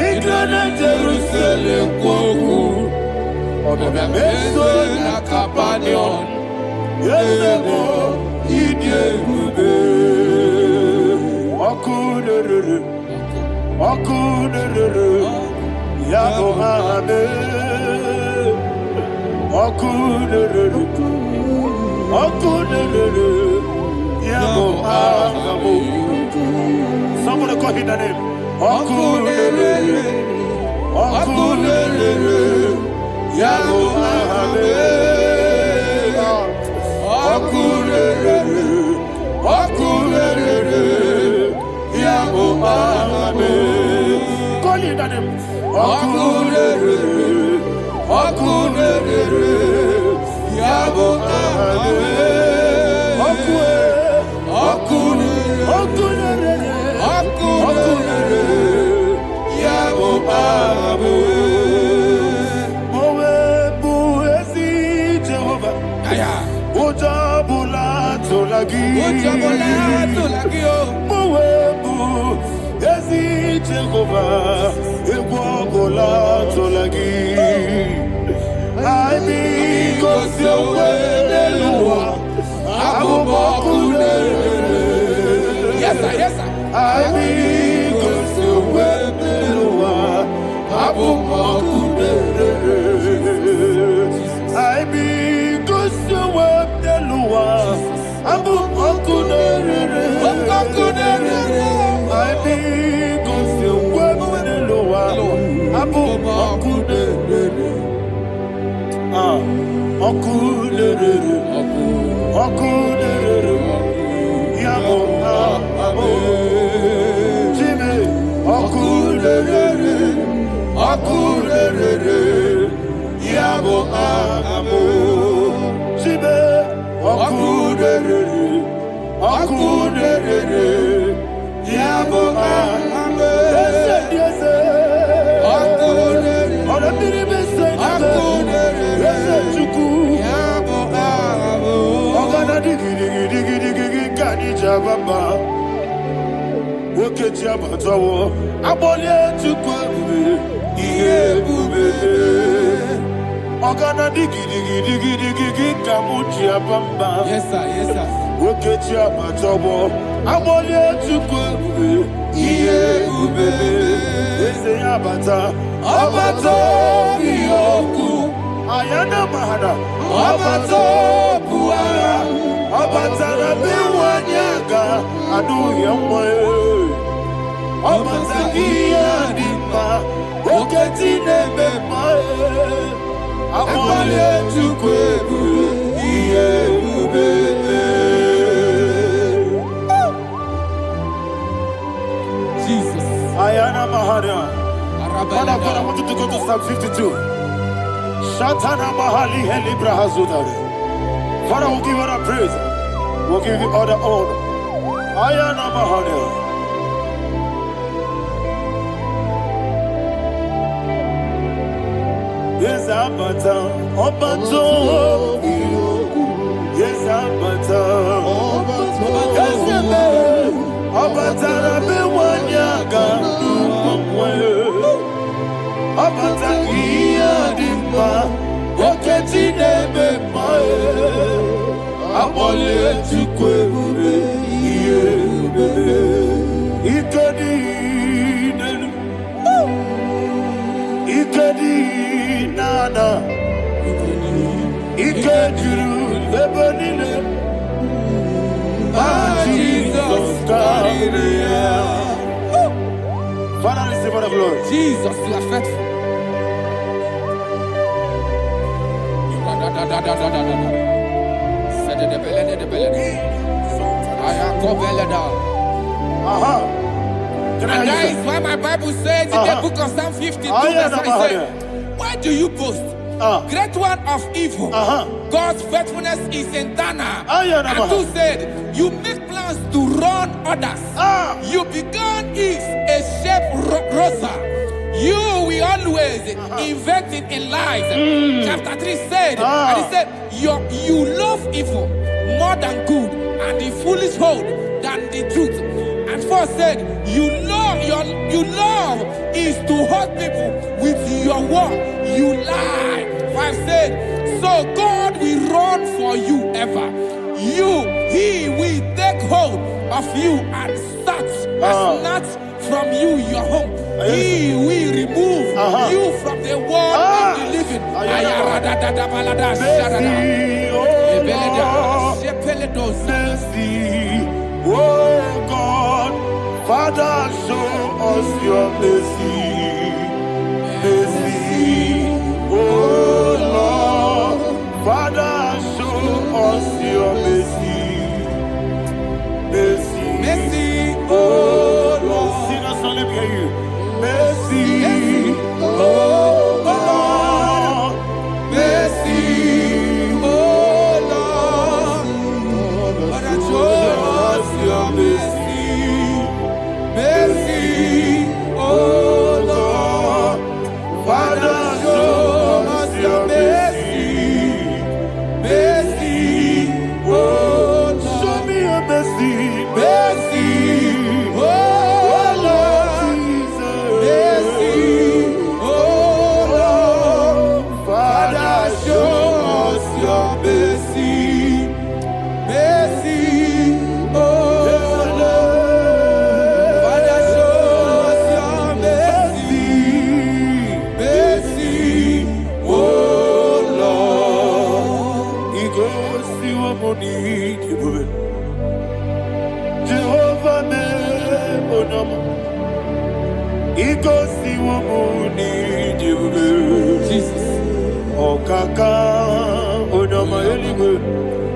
Igrana Jerusalem koku. Odobe meso na kapanion. Yesemo idye gube. Okunere. Okunere. Yabo hame. Okunere. Okunere. Yabo hame. Somebody call him the name. Okunere. Okunere. Yabo hame. Okunere. Okunere. Yabo hame. Call him the name. Okunere. Okunere. Yabo hame. Yes, sir. Yes, sir. Ayana mahada, abato buara, abatana biwanyaga, adu yamwe, abatakia dimba, oketine bemae, amale tukwebu, iye ubebe. Jesus. Ayana mahada. Father, I want you to go to Psalm 52. Shatana Mahali Helibra Hazudare. Father, we'll give you all the praise. We'll give you all the honor. Ayana Mahali. Yes, Abata. Obato. Yes, Abata. Yes, Abata. Bewanyaga. Abata iya dimba, oketine bemae, abole tukwebure iye bebe, ikedi nana, ikediru lebanile, Jesus God. Father, receive all the glory. Jesus, you are faithful. And that is why my Bible says in the book of Psalm 52, verse 5, why do you boast? great one of evil. God's faithfulness is eternal. And two said, you make plans to run others. You began is a shape rosa. You will always inventing in lies. Chapter 3 said, and he said, you love evil more than good, and the foolish hold than the truth. And 4 said, you love is to hurt people with your word. You lie. 5 said, so God will run for you ever. He will take hold of you and snatch from you your home. He will remove you from the world of the living. Oh God, Father, show us your mercy. Mercy, oh Lord, Father, show us your mercy. Mercy, Mercy, oh Lord. Sing a song, let me hear you. Mercy, oh Lord. mercy, oh Lord. Father, show us your mercy. Mercy, oh Lord. Father, show us your mercy. Mercy, oh Lord. Show me your mercy. Mercy, oh Lord. Mercy, oh Lord. Father, show us your mercy. Mercy, oh Lord. Father, show us your mercy. Mercy, oh Lord. He goes to your money. Jehovah me onama. He goes to your money. Jesus. Okaka onama eligwe.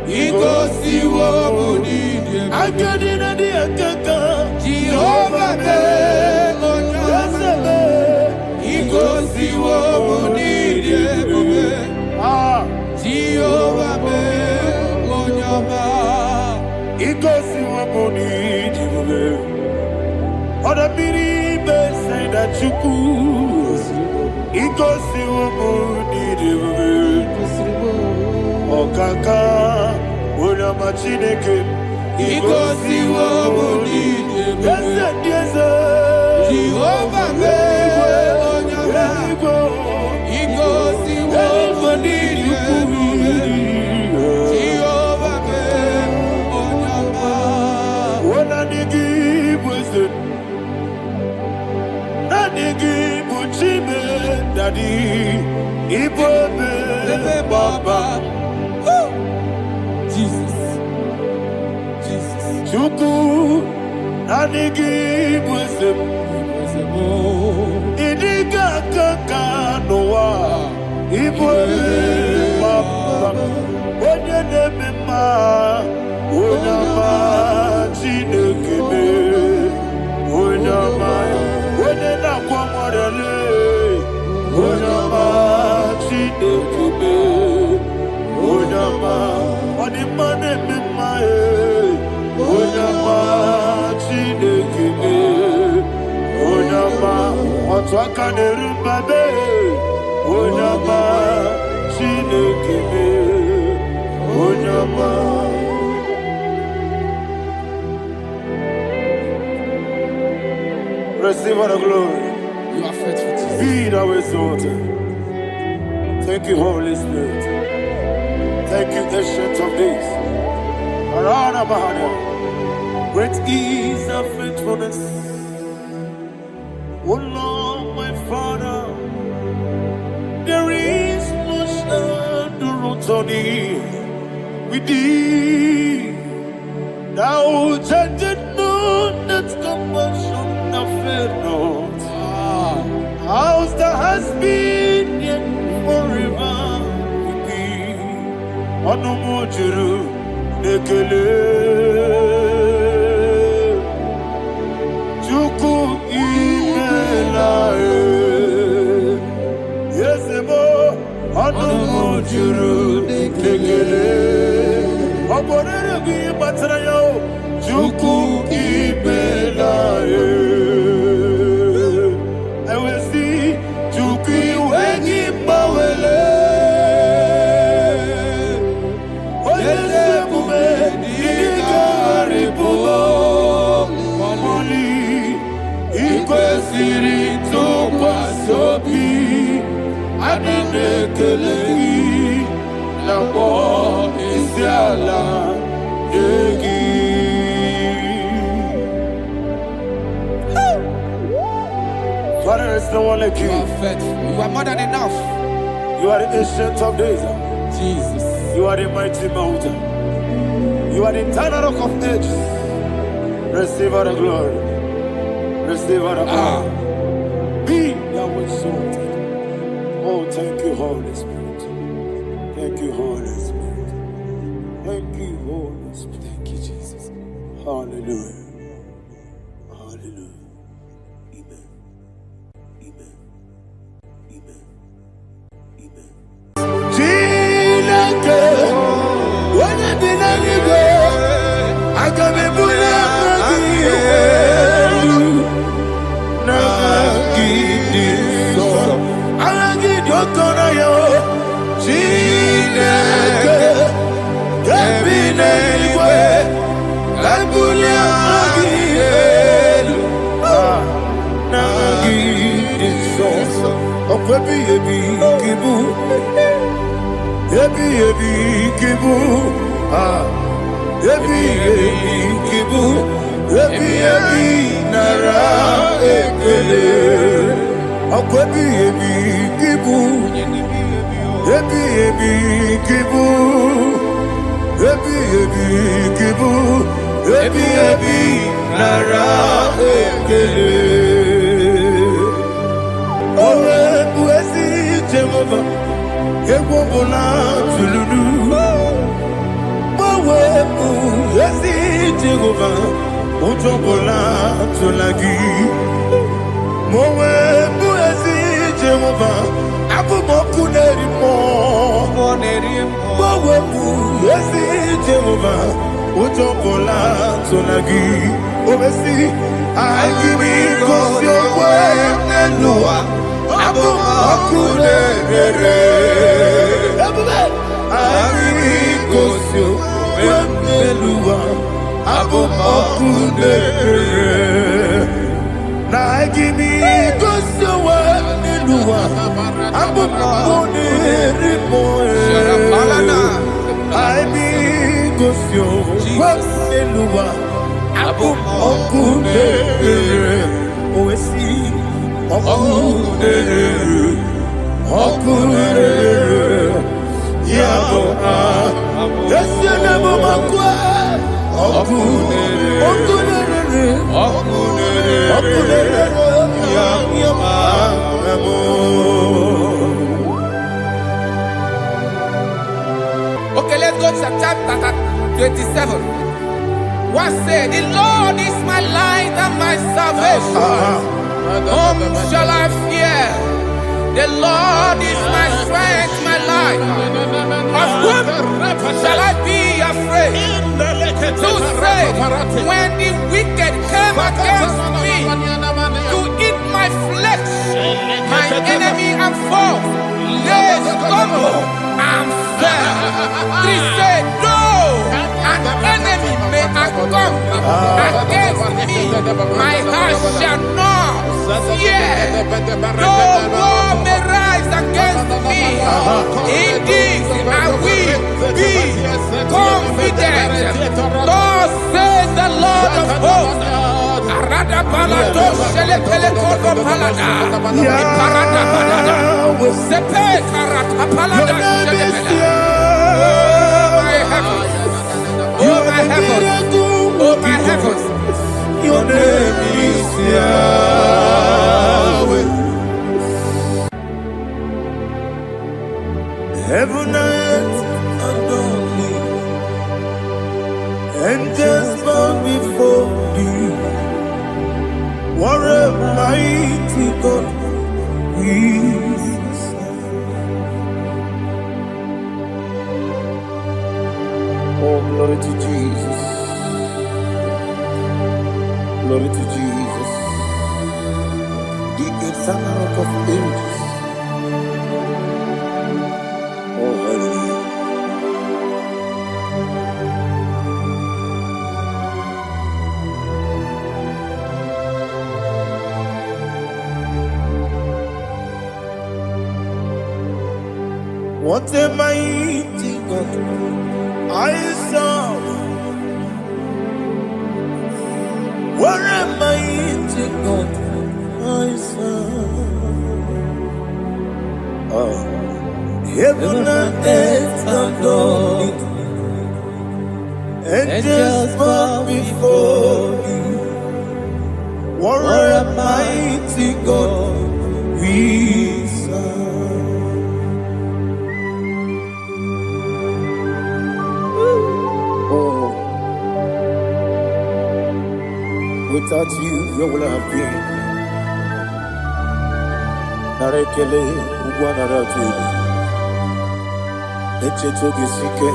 He goes to your money. Akadina di akaka. Jehovah me onama. He goes to your money. Jehovah me onama. He goes to your money. Oda biri be say that you could. He goes to your money. Okaka onama chineke. He goes to your money. Yes, Jehovah me onama. He goes to your money. Jehovah me onama. Daddy, Ibobe, Baba, Jesus, Jesus, Chuku, Nanigi, Wisdom, Idiga Kaka, Noa, Ibobe, Baba, Oyanema, Oyama, Chinekebe, Oyama, Oyana Kwamorele. Oyama, Chinekebe, Oyama, Onimane Mimae, Oyama, Chinekebe, Oyama, Otwakane Rumbabe, Oyama, Chinekebe, Oyama. Receive all the glory. You are faithful, Jesus. Be thou exalted. Thank you, Holy Spirit. Thank you, Ancient of Days. Around about you. Great is thy faithfulness. Oh Lord, my Father, there is no shadow on thee. With thee, thou judgest not that compassion of fair not. House that has been yet forever with thee. Onomojuru nekele. Chuku imela. Yes, emo. juru dikegele. Oborere gi batrayo, juku ibelaye. Ewesi, juku wengi bawele. Oyese bume, digari bubo. Moli, ikwesiri tukwa sobi. Adine kelegi, labo isiala yegi. Father, there's no one like you. You are faithful. You are more than enough. You are the ancient of days. Jesus. You are the mighty mountain. You are the eternal rock of ages. Receive all the glory. Receive all the honor. Be thou exalted. Oh, thank you, Holy Spirit. Thank you, Holy Spirit. Thank you, Holy Spirit. Thank you, Jesus. Hallelujah. Hallelujah. Amen. Amen. Amen. Amen. Chineke, onye dị n'eluigwe, aga m ebuli aka gị elu, n'aha gị dị nsọ. Aha gị dị ụtọ n'anya, Chineke, ebi n'eluigwe, ka ebuli aka gị elu, n'aha gị dị nsọ. Ọkwa ebighị gị bụ, ebighị gị bụ, ebighị gị bụ, ebighị nara ekele. Ọkwa ebighị gị bụ, ebighị gị bụ, ebighị gị bụ, ebighị nara ekele. Owe bụ ezi Jehova, egwu ọbụla tụlụrụ. Owe bụ ezi Jehova, ụjọ ọbụla tụla gị. Owe bụ ezi Jehova, abụmọkụ na-eri mmụọ. Owe bụ ezi Jehova, ụjọ ọbụla tụla gị. Omesi, anyị bụ ngozi okwe n'elu ụwa. Abụmọkụ na-ere. Anyị gosi okwe n'elu ụwa. Abụmọkụ na-ere. Na anyị gosi okwe n'elu ụwa. Abụmọkụ na-ere mmụọ. Anyị gosi okwe n'elu ụwa. Abụmọkụ na-ere. Owesi ọkụ na-ere. Ọkụ na-ere. Ya bụ esi na-abụmọkụ ọkụ na-ere. Ọkụ na-ere. Ọkụ na-ere. Ọkụ na-ere. Ya bụ Okay, let's go to chapter 27. What said? The Lord is my light and my salvation. Whom shall I fear? The Lord is my strength, my life. Of whom shall I be afraid? To say, when the wicked came against me to eat my flesh, my enemy and foe, they stumble and fell. Three said, no, an enemy may come against me, my heart shall not fear. No war may rise against me. In this I will be confident. Thus says the Lord of hosts. Arada balado shele pele kodo palada. Iparada balada. Sepe karata palada shele pele. Oh my heavens. Oh my heavens. Oh my heavens. your name is Yahweh. Heaven and earth adore thee, angels bow before thee. What a mighty God we serve. Oh, glory to Jesus. Glory to Jesus. The eternal rock of ages. Oh, hallelujah. What a mighty God I serve. What a mighty God I serve. Oh. Heaven and earth adore it, angels bow before you. What a mighty God we serve. Oh, without you, where would I have been? Narekele, Ugwanaratu. Echetogizike,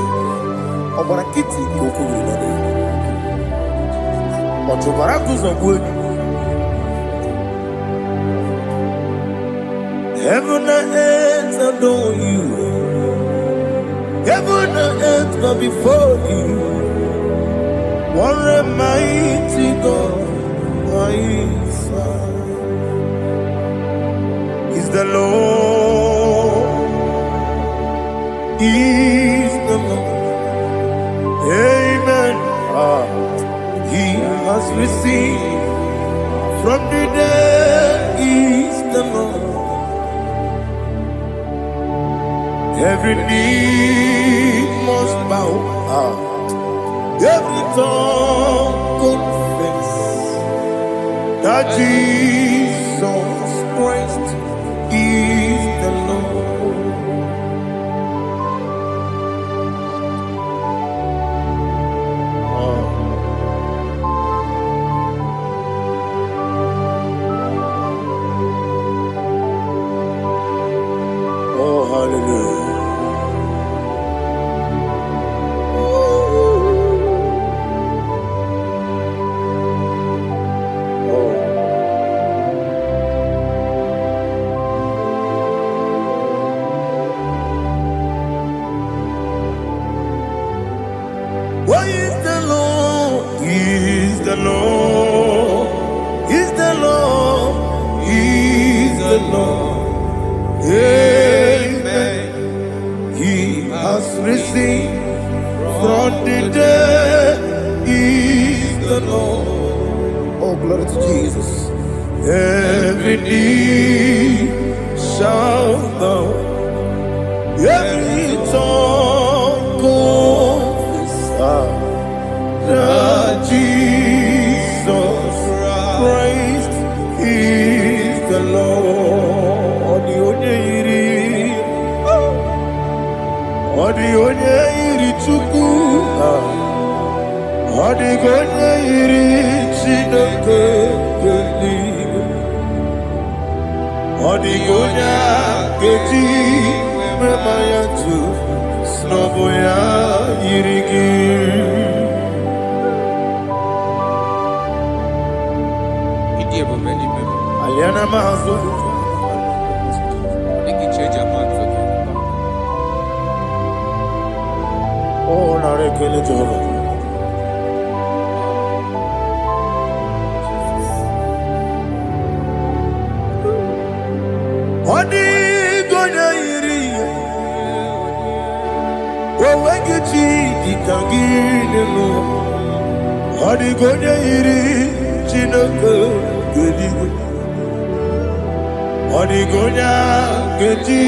Obarakiti Kokurunade, Otobarakuzo. Heaven and earth adore you. Heaven and earth bow before you. What a mighty God I serve. Is the Lord. Is the Lord. Amen. He has received from the dead. Is the Lord. Every knee must bow. Every tongue confess that Jesus Christ is the Lord. Oh, hallelujah. What is the Lord? He is the Lord. He is the Lord. He is the Lord. Amen. He has received from the dead. He is the Lord. Oh, glory to Jesus. Every knee shall bow. Every tongue confess that Jesus Christ is the Lord. Odi iri chuku, odi iri chineke geli, odi keji memaya tu snoboya irigi. Aliana mazo. Oh, narekele Jehovah. Odi gonya iri, owegichi dikangine lo. Odi gonya iri, chineke geli. Odi gonya keji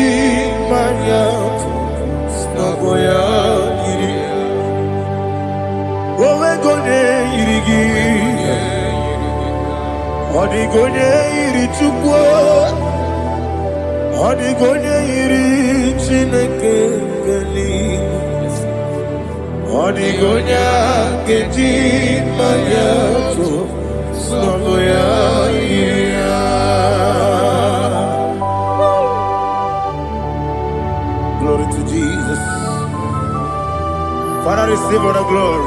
manya, snagoya iri. Owegonya irigi, odi gonya iri chukwu. Odigonya iri chineke geli, odigonya keji manya to snogoya iri. Glory to Jesus. Father, receive all the glory.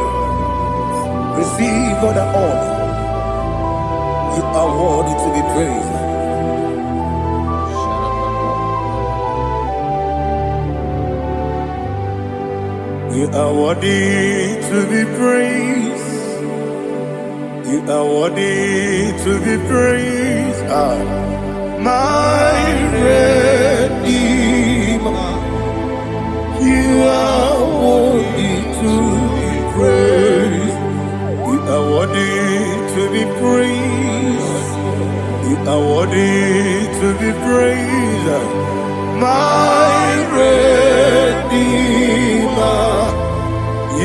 Receive all the honor. You are worthy to be praised. You are worthy to be praised. You are worthy to be praised. My Redeemer. You are worthy to be praised. You are worthy to be praised. You are worthy to be praised. My Redeemer.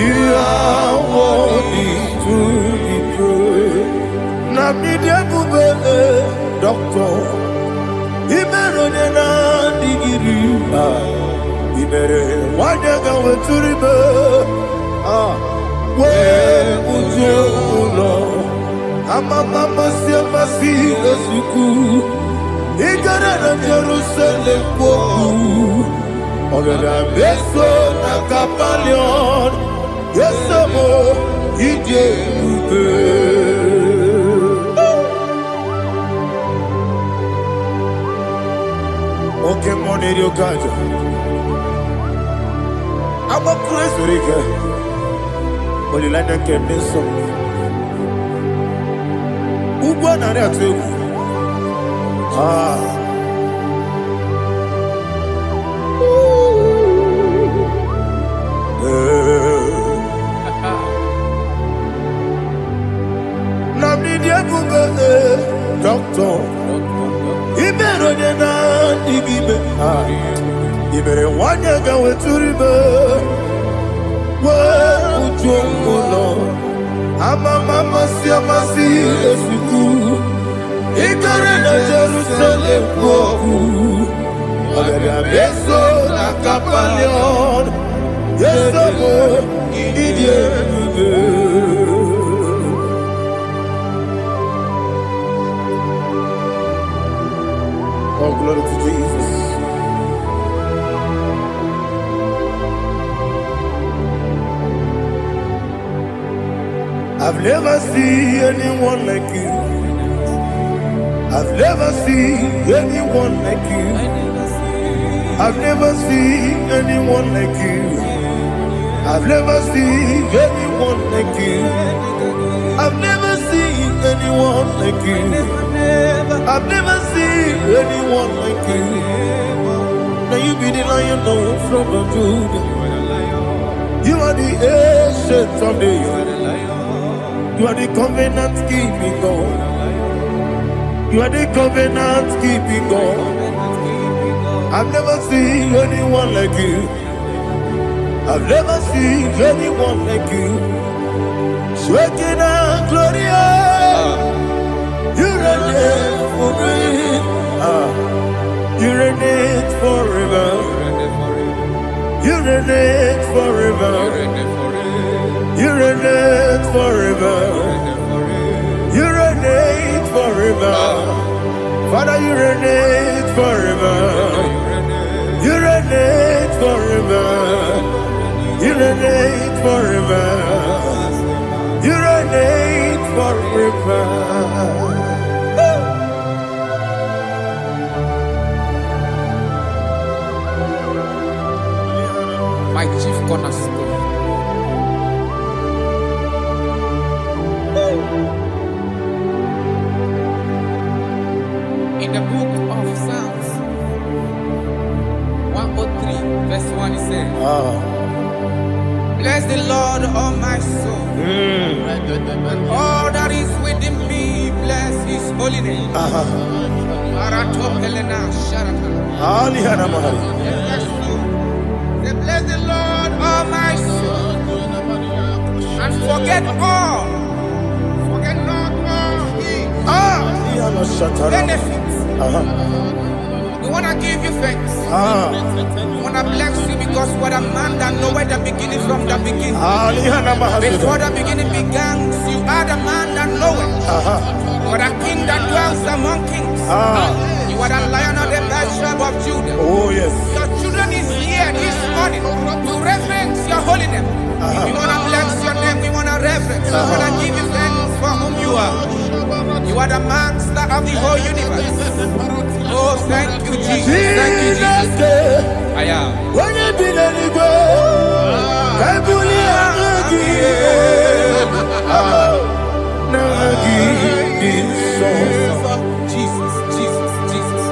You are worthy to be praised. Namidebube, Doctor. Imeronena digiri. Ibere wanyaga weturibe. We ujulo. Amama siamasi esuku. Igara na Jerusalem kwoku. Ogada beso na kapalion. Yesamo ije ube. Okay, money you got. I'm a crazy Rica. But you like that can be so. Who won that too? Doctor, you better than you better want to go to river. Well, Lord, I'm a mama, see, I'm a see, as you do. You got in Jerusalem, I'm a beso, like a palion. Yes, I'm a idiot. Oh, glory to Jesus. I've never seen anyone like you. I've never seen anyone like you. I've never seen anyone like you. I've never seen anyone like you. I've never seen anyone like you. I've never seen anyone like you. Now you be the lion from the Judah. You are the ancient of days. You are the covenant keeping God. You are the covenant keeping God. I've never seen anyone like you. I've never seen anyone like you. Shaking and glorious. You reign for me. You reign forever. You reign forever. You reign forever. You reign forever. Father, you reign forever. You reign forever. You reign forever. You reign forever. My chief cornerstone. In the book of Psalms 103 verse 1 it says, bless the Lord, all my soul, and all that is within me, bless his holy name. Say, bless the Lord, all my soul, and forget not all his benefits. We want to give you thanks. We want to bless you because what a man that knoweth the beginning from the beginning. Before the beginning began, you are the man that knoweth. You are the king that dwells among kings. You are the lion of the tribe of Judah. Oh yes. Your children children is here this morning to reverence your holiness. We want to bless your name. We want to reverence. We want to give you thanks for whom you are. You are the master of the whole universe. Oh, thank you, Jesus. Thank you, Jesus. I am. Jesus, Jesus, Jesus.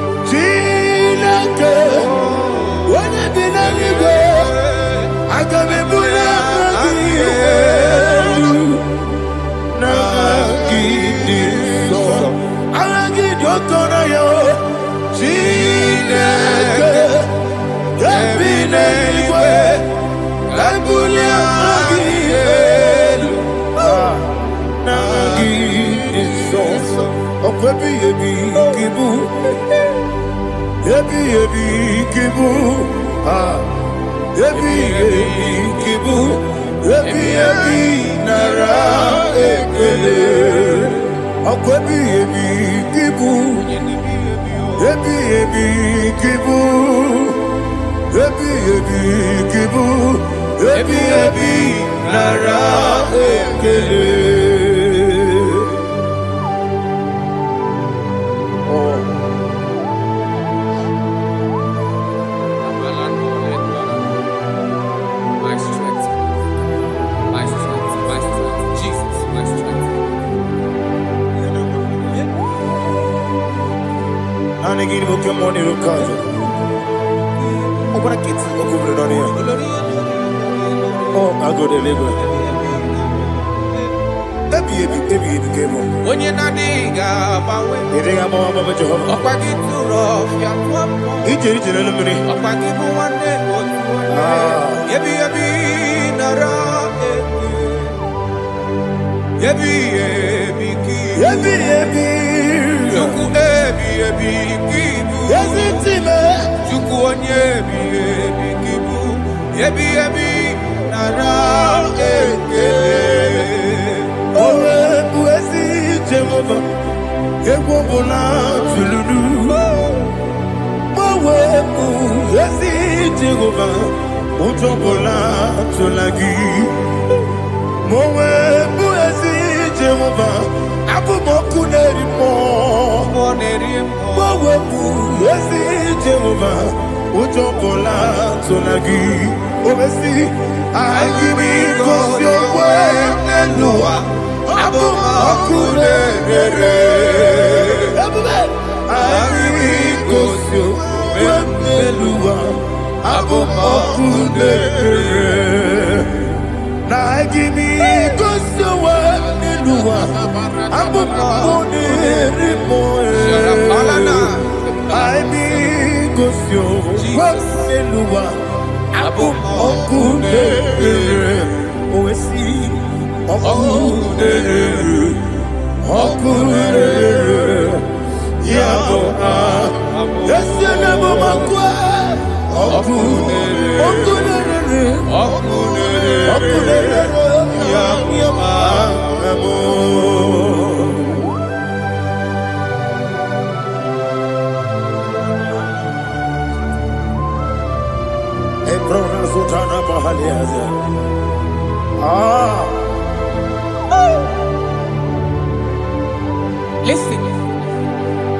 Listen,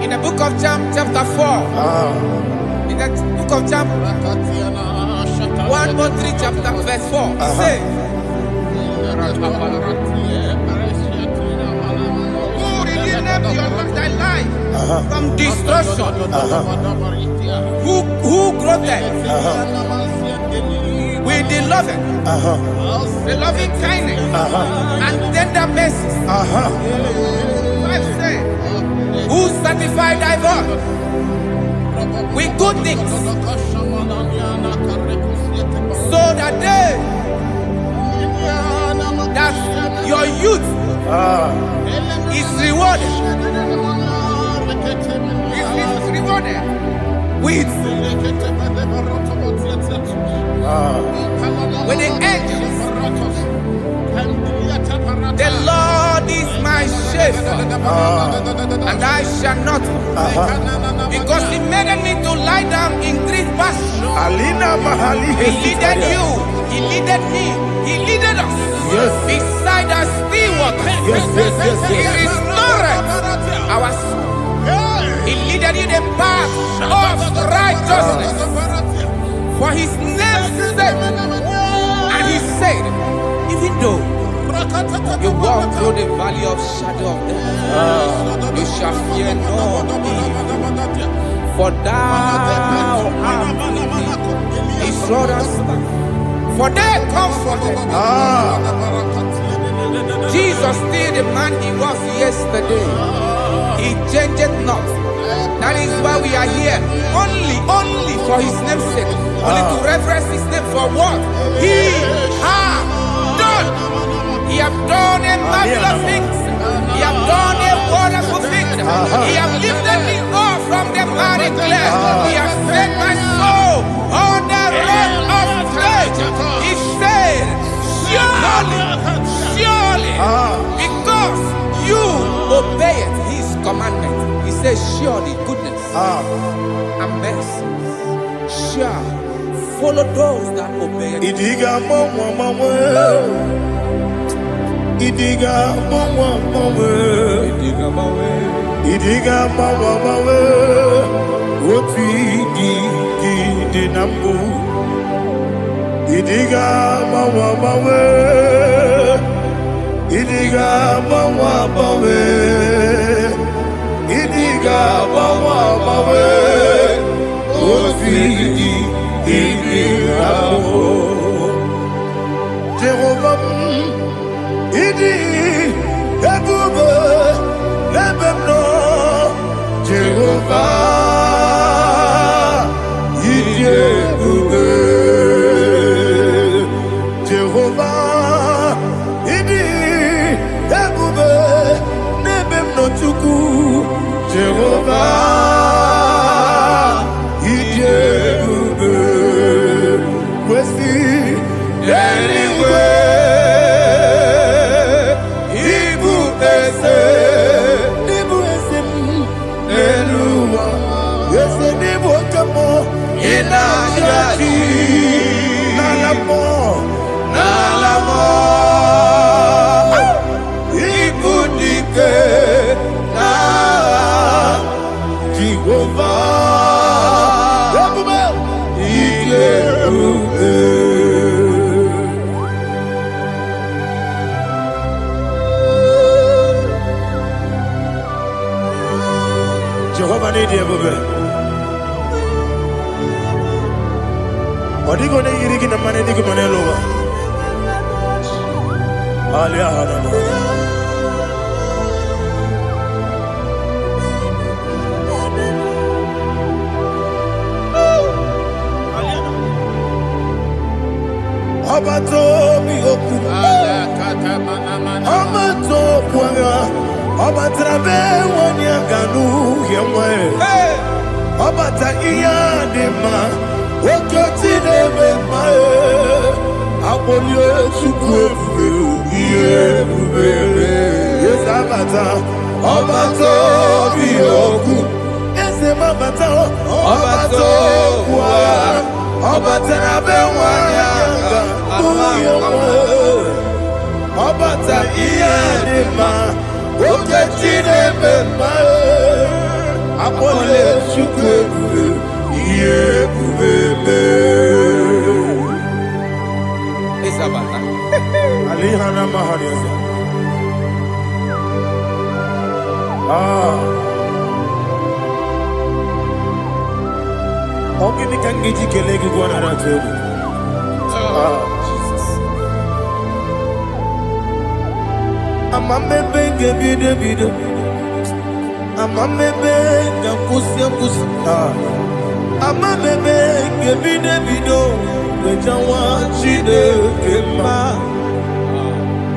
in the book of John, chapter 4, in the book of John, 1:3, chapter verse 4, it says, who redeemed thy life from destruction, who groweth with the loving kindness and tender mercies. Who sanctify thy voice with good things, so that your youth is rewarded. Is rewarded with the angels. The Lord is my shepherd. Shepherd, and I shall not want. Because he made me to lie down in green pastures. He leaded you, he leaded me, he leaded us beside our still waters. He restored our soul. He leaded you the path of righteousness for his name's sake. And he said, even though you walk through the valley of shadow of death, you shall fear no evil, for thou art with me. His rod and staff, for they comforted. Jesus still the man he was yesterday. He changed not. That is why we are here. Only for his name's sake. Only to reference his name for what he has done. He has done a marvelous things. He has done a wonderful thing. He has lifted me up from the miry clay. He has set my soul on the rock of faith. He said, surely, because you obeyed his commandment. He says, surely goodness and mercy shall follow those that obey him. Idiga mama, Idiga mama, what we did nambu. Idiga mama, Idiga mama, Idiga mama, what we did Jehovah, Idi, Ebube, Lebemno, Jehovah, Idi, Ebube, Jehovah, Idi, Ebube, Lebemno Chuku, Jehovah, Idi, Ebube, Wesi, anyway. Jehovah need you, baby. What are you going to eat in the money? You can over. Abato bihoku, Amato puanga, Abatrabe wanyaganu yemwe, Abata iya dema, Okoti deme mae, Abolio chukwe iye bubele, Yes Abata, Abato bihoku, Ese mabata, Abato puanga. Obata bewanya Obata iyadema Oketine bema Apole chukwe Iye bubebe Isabata Alihana mahariyaza Ogini kangiji kelegi gwana ratubu. Jesus. Amamebe gebide bide. Amamebe gampusi. Amamebe gebide bido. Wejawa chide kema.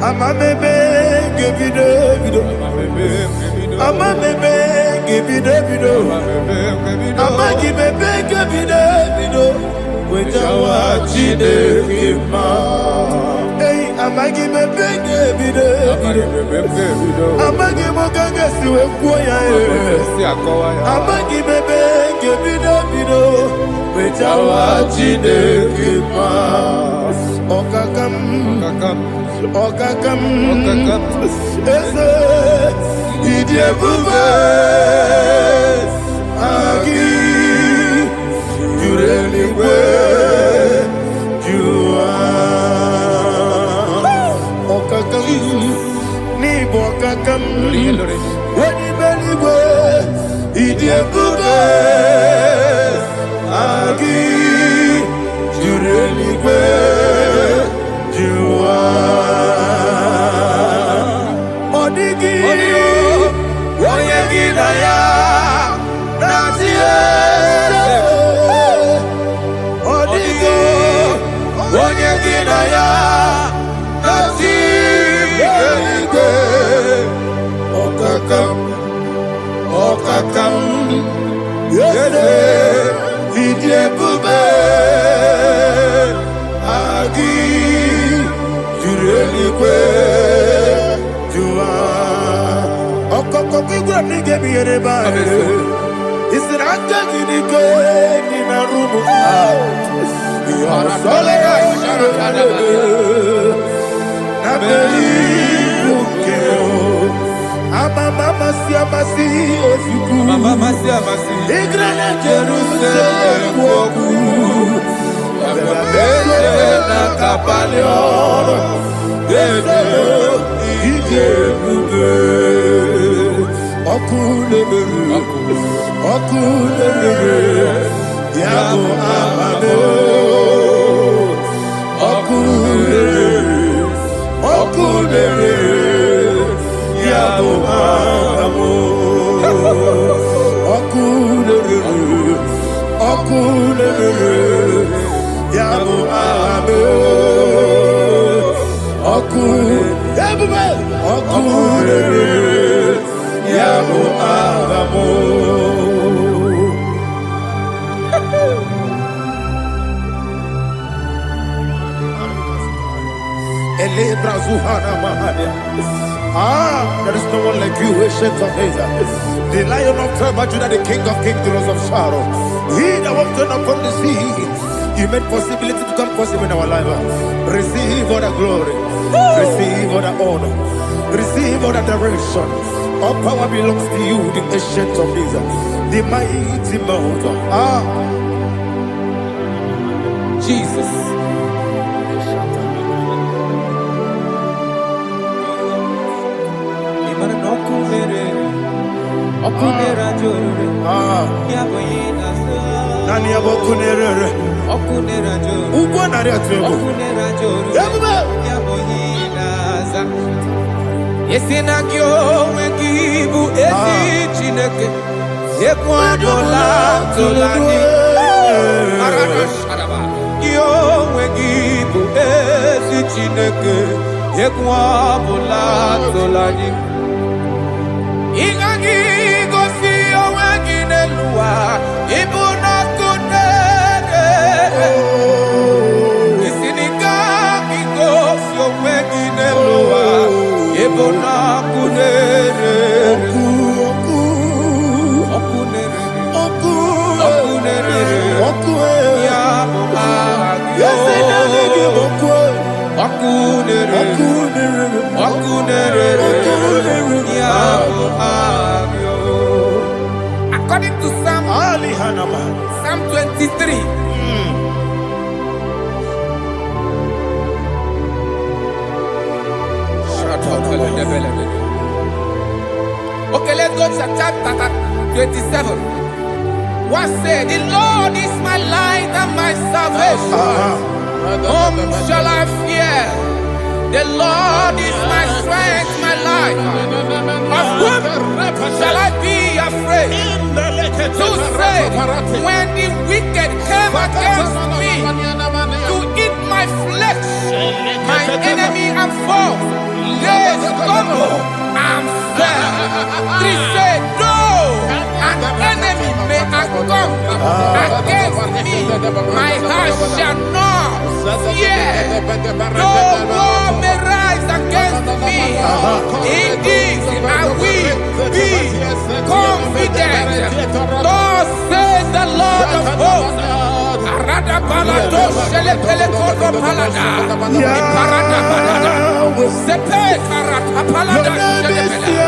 Amamebe gebide bido. Amamebe gebide bido. Amagi bebe gebide bido. Wejawa chide kema. Hey, Amagi me benge bido. Amagi mo kanga siwe kuya Amagi me benge bido bido. Wecha wachide kima. Okakam. Eze idie bube. Agi jureli we. Ni bokakam wani beliwe idie bube agi jureliwe jua odigi oyegi na ya natie odigi oyegi na ya Okakam, yede, idie bube, agi, jurelikwe, jua. Okokokigwe nige biyere bae. Isiranga ginike nina rumu. Yasolega sharakadaba. Nabeli bukeo. Mama siamasi osuku. Mama siamasi. Igrana Jerusalem woku. Bebe na kapaleon. Bebe ije bube. Okulere. Yabo amado. Okulere. Yabo amo, okulere, yabo amo, okulere, yabo amo. Ele brazuhana mahania. There is no one like you, ancient of days. The Lion of tribe of Judah, the King of kings, the Rose of Sharon. He that walked upon the sea. You made possibility to come possible in our life. Receive all the glory. Receive all the honor. Receive all the direction. All power belongs to you, the ancient of days. The mighty mountain. Jesus. Okunera jore, yaboyina sa. Nani abokunere? Okunera jore. Ugo nari atugo. Okunera jore. Yaboyina sa. Yesina kyo wekibu esi chineke. Yekwadola tolani. Arana sharaba. Kyo wekibu esi chineke. Yekwadola tolani. Ingagi gosi owegi nelua ibuna kunere isinika gosi owegi nelua ibuna kunere okunere ya according to Psalm 23. Okay, let's go to chapter 27. What said? The Lord is my light and my salvation. Whom shall I fear? The Lord is my strength, my life. Of whom shall I be afraid? To say, when the wicked came against me to eat my flesh, my enemy and foe, they stumble and fell. 3 said, though an enemy may come against me, my heart shall not fear, no war may rise against me. In this I will be confident. Thus says the Lord of hosts. Arada balado shele pele kodo palada. Iparada balada. Sepe karata palada shele pele.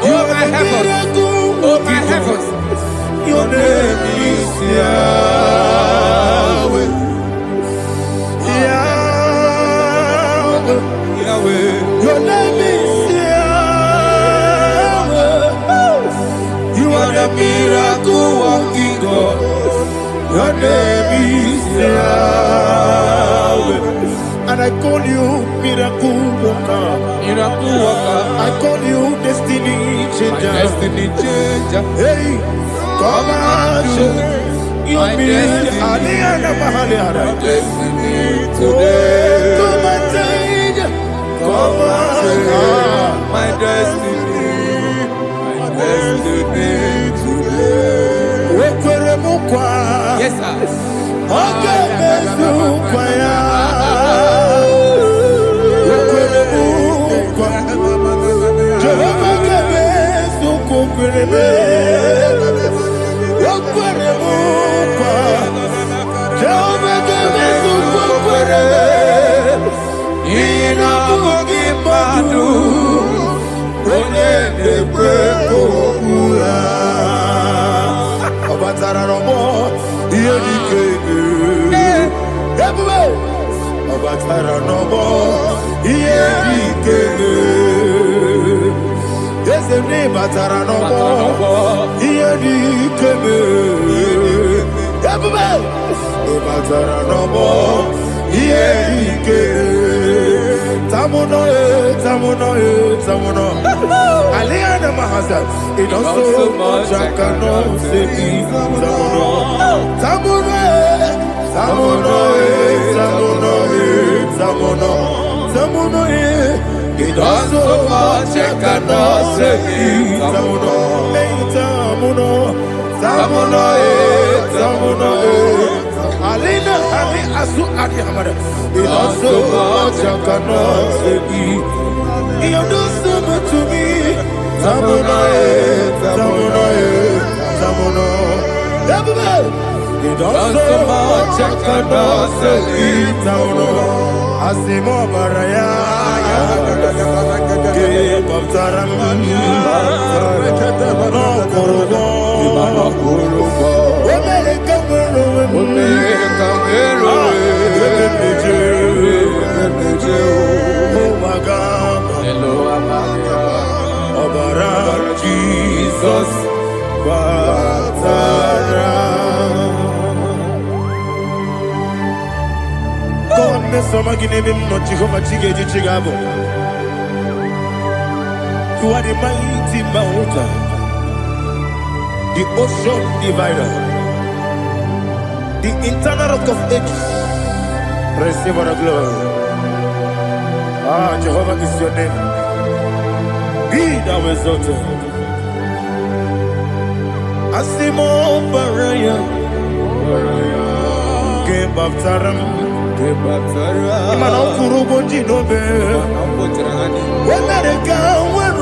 Oh my heavens. Oh my heavens. Your name is Yahweh. Yahweh. Yahweh. Your name is Yahweh. You are the miracle working God. Your name is Yahweh. And I call you miracle worker. Miracle worker. I call you destiny changer. Destiny changer. Hey, come on, you mean Aliana Mahaliana. Destiny today. Come on, change. Come on, my destiny. My destiny today. Yes, sir. Okay, Aliana Mahasa, it also much I cannot say. Samono, it also much I cannot say. Samono, Alina, Ali Asu Adi Hamada, it also much I cannot say. You do so much to me. Samono. You do so much I cannot say. Samono. Asimo Baraya. Give up Taram. No Kurubo. Jesus, God, me some again him not Jehovah Chigedi Chigabo. You are the mighty mountain, the ocean divider, the internal rock of ages. Receive our glory. Ah, Jehovah is your name. Be thou exalted. Asimo Baraya, Game of Taram, Imano Kurubo Jinobe, America, where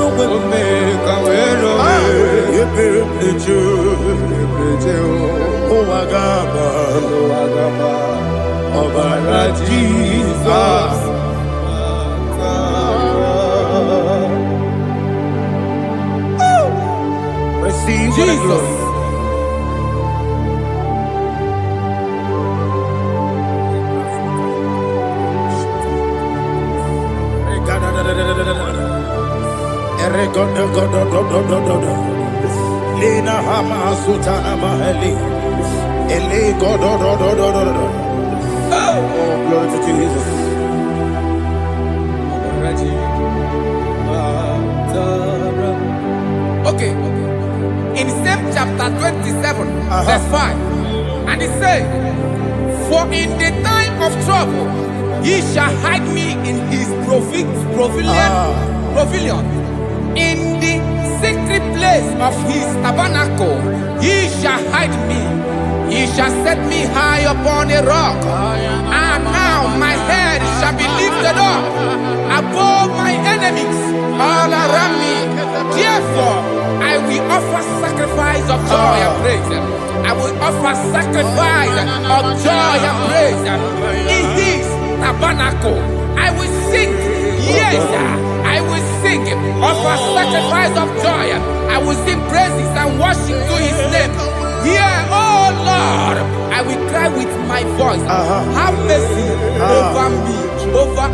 Jesus. Receive Jesus. Lina Hama Sutana Maheli. Ele God. Oh, glory to Jesus. Okay. In same chapter 27, verse 5, and it says, "For in the time of trouble, he shall hide me in his pavilion. In the secret place of his tabernacle, he shall hide me. He shall set me high upon a rock, and now my head shall be lifted up above my enemies all around me. Therefore, I will offer sacrifice of joy and praise. I will offer sacrifice of joy and praise. In this tabernacle, I will sing. Yes, I will sing. Offer sacrifice of joy. I will sing praises and worship to His name. Here, oh Lord, I will cry with my voice. Have mercy over me,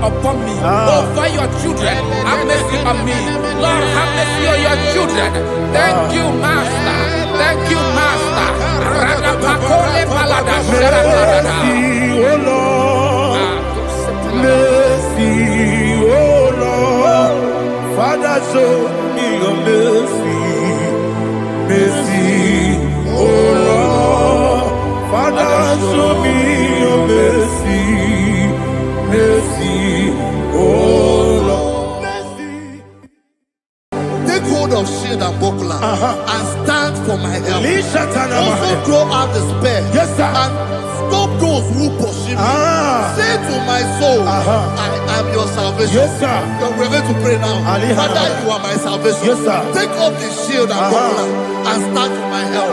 upon me, over your children. Have mercy on me. Lord, have mercy on your children. Thank you, Master. Thank you, Master. Mercy, oh Lord. Mercy, oh Lord. Father, show me your mercy. Mercy, oh Lord. Father, show me your mercy. Mercy, oh Lord. Mercy. Take hold of shield and buckler and stand for my help. Also throw out despair. Yes, sir. And stop those who pursue me. Say to my soul, I am your salvation. Yes, sir. We're going to pray now. Father, you are my salvation. Yes, sir. Take off the shield and buckler and stand for my help.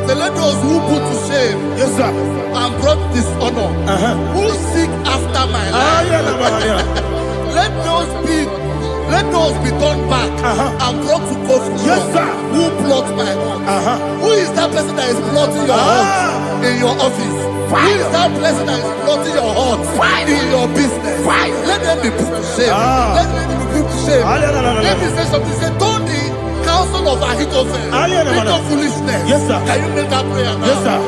So let those who put to shame, Yes, sir. and brought dishonor, who seek after my life, let those be turned back and brought to confusion. Yes, sir. Who plot my hurt? Who is that person that is plotting your hurt in your office? Who is that person that is plotting your hurt in your business? Let them be put to shame. Let them be put to shame. Let me say something. Say, don't the counsel of Ahithophel make no foolishness. Yes, sir. Can you make that prayer now? Yes, sir.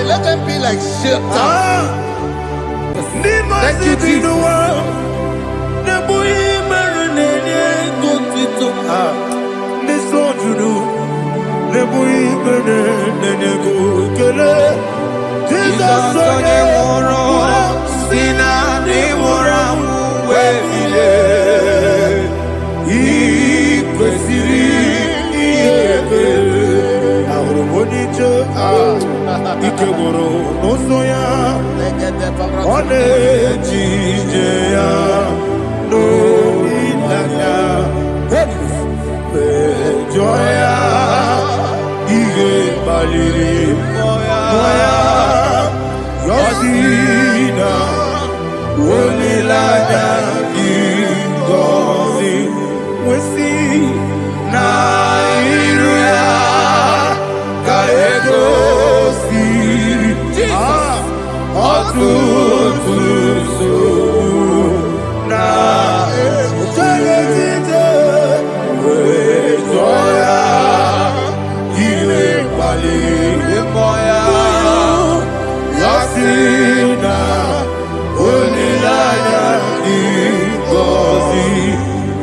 Let them be like shelter. Thank you, Jesus.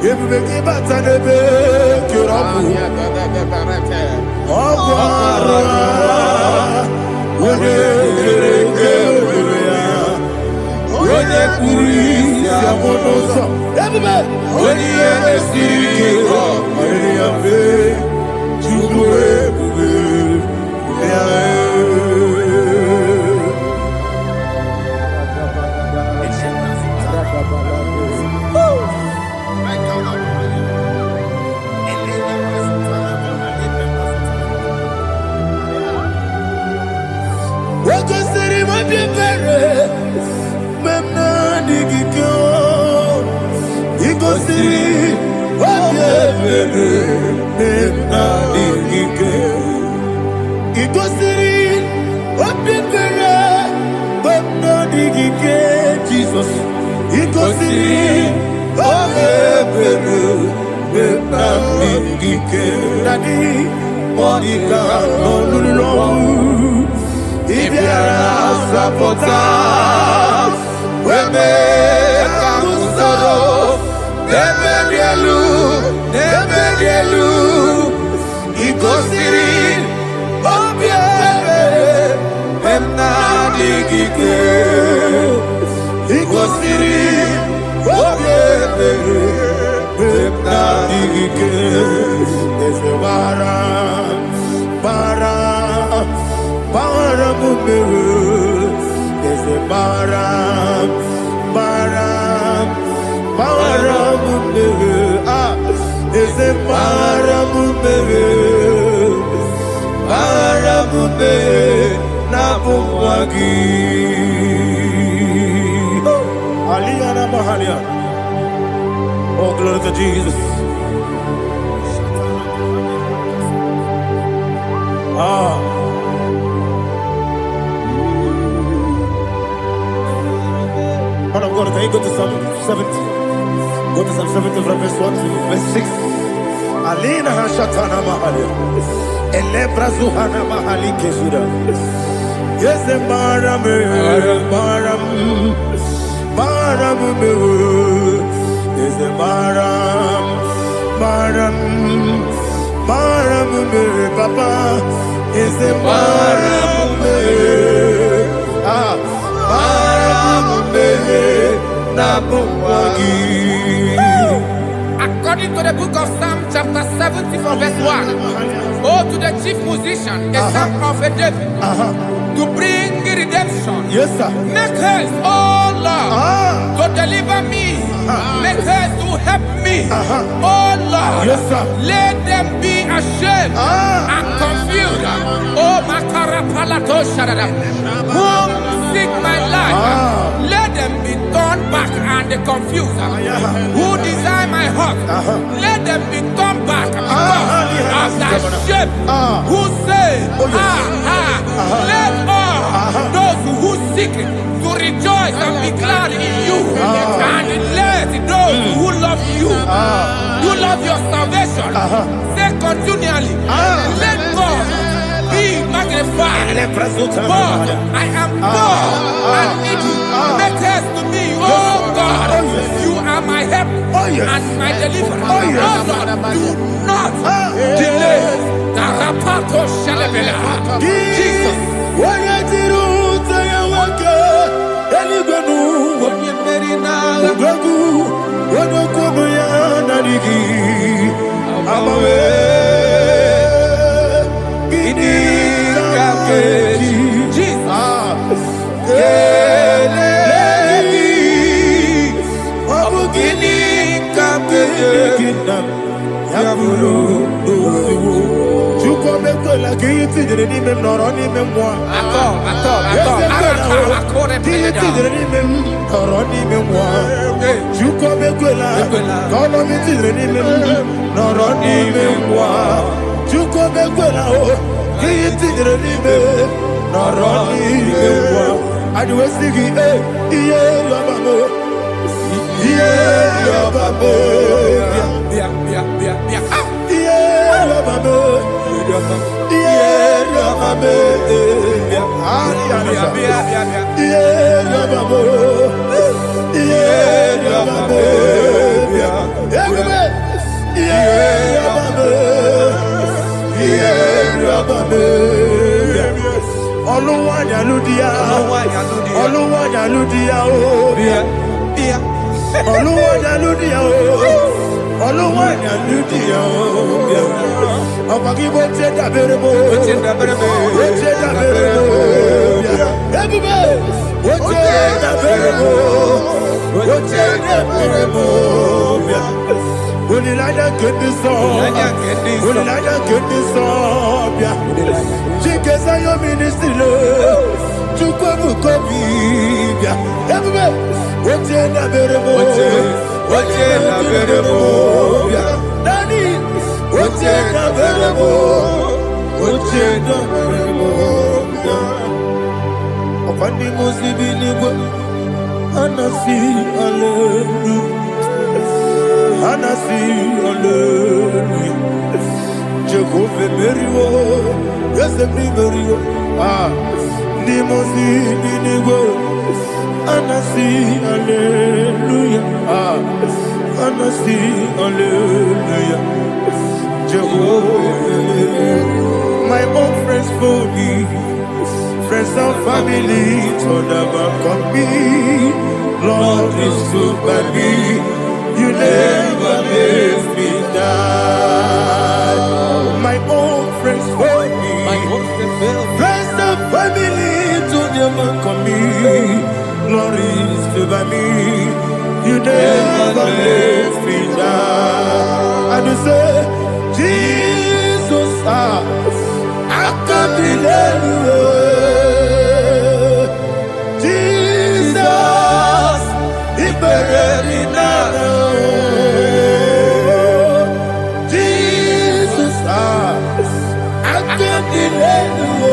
Ebubeki batanebe kirabu. Okwara. Wode kereke urea. Wode kuri siamonoso. Ebube. Wode esirike. Wode yabe. Chukwe bube. Jesus, oh, glory to Jesus. Man of God, can you go to Psalm 70? Go to Psalm 70 from verse 1 to verse 6. Alina Hashatana Mahalia. Elebra Zuhana Mahali Kesura. Yes, the Maram, is the Maram, Papa, is the Maram, According to the book of Psalm chapter 70 from verse 1, oh, to the chief musician, a son of a David, to bring redemption. Yes, sir. Make haste, oh Lord, to deliver me. Make haste to help me. Oh Lord, yes, sir. Let them be ashamed and confused. Oh Makara Palato Shadada, whom seek my life, let them be turned back and confused. Who desire my heart, let them be turned back because of that shame. Who say, let all those who seek to rejoice and be glad in you, and let those who love you, who love your salvation, say continually, let God be magnified. God, I am poor and needy. Make haste to me, oh God. You are my help and my deliverer. Oh Lord, do not delay. Tarapato Shalabela. Jesus. Yeah, My own friends for me, friends and family told about me. Lord is good by me. You never let me die. My own friends for me, friends and family told about me. Lord is good by me. You never let me die. And you say, Jesus, I can't believe you. Jesus, He buried me now. Jesus, I can't believe you.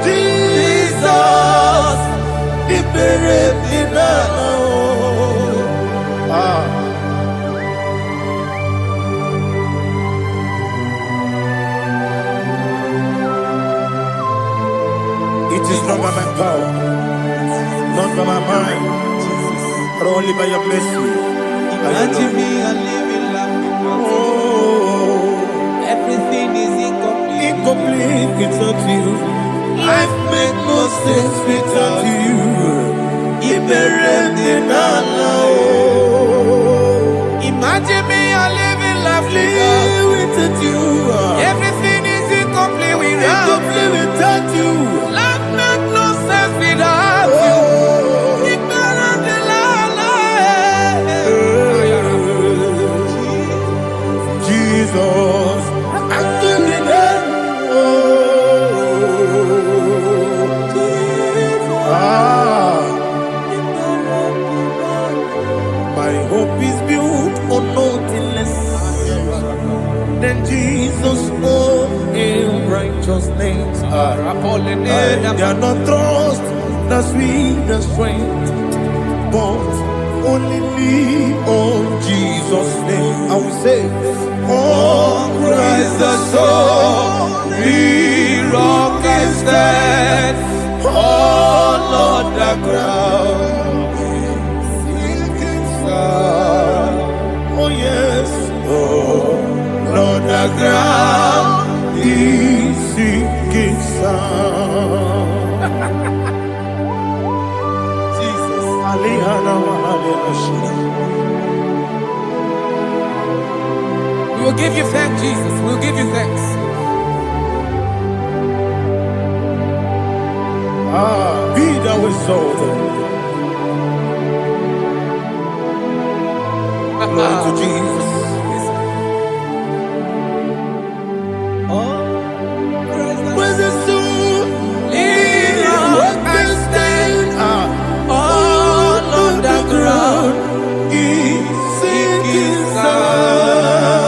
Jesus, He buried me now. It is not by my power, not by my mind, but only by your mercy. Imagine me a living life without you. Oh, Everything is incomplete. incomplete without you. Life makes no sense without you. Imagine me a living life without you. Everything is incomplete without you. Life makes no sense without you. Ignorant the Jesus, I couldn't my hope is built on nothing less than Jesus' own righteousness. They are not trust the sweetest strength, but only me on Jesus' name. I will say, oh, Christ the solid rock is dead. Oh, Lord, the ground is sinking sand. Oh, yes, oh, Lord, the ground is sinking sand. Jesus, We will give you thanks, Jesus. We will give you thanks. Be thou exalted. Glory to Jesus. Where's the soul? What can stand? All on the ground is sinking sand.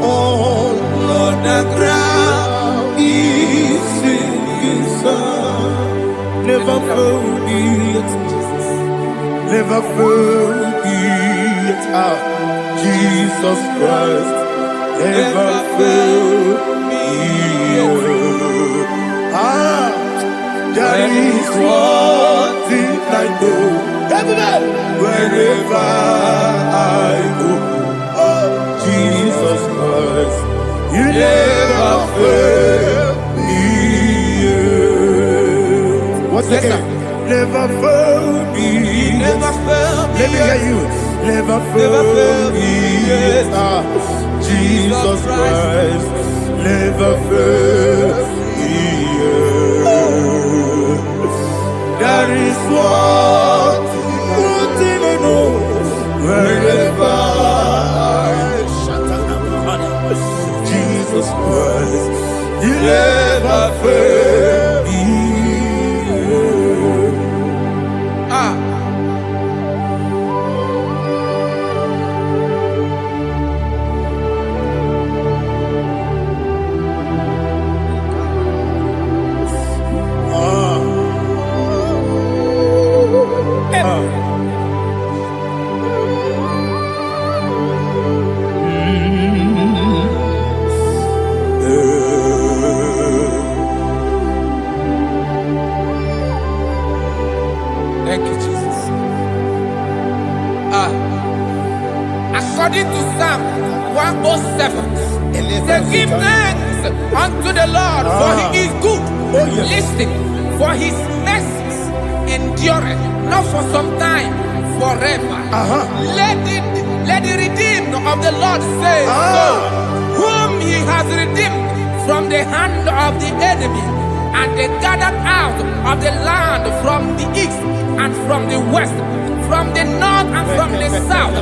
All on the ground is sinking sand. Never forget, never forget, Jesus Christ. Never fail me. There is one thing I know. Wherever I go, oh Jesus Christ, you never fail me. What's again? Never fail me. Never fail me. Let me hear you. Never fail me. Jesus Christ, never fail me. That is what I know. Wherever Jesus Christ, you never fail me. Thank you, Jesus. According to Psalm 107, say, give thanks unto the Lord, for he is good. Listen, for his mercies endureth, not for some time, forever. Let the redeemed of the Lord say so, whom he has redeemed from the hand of the enemy, and they gathered out of the land from the east and from the west, from the north and from the south.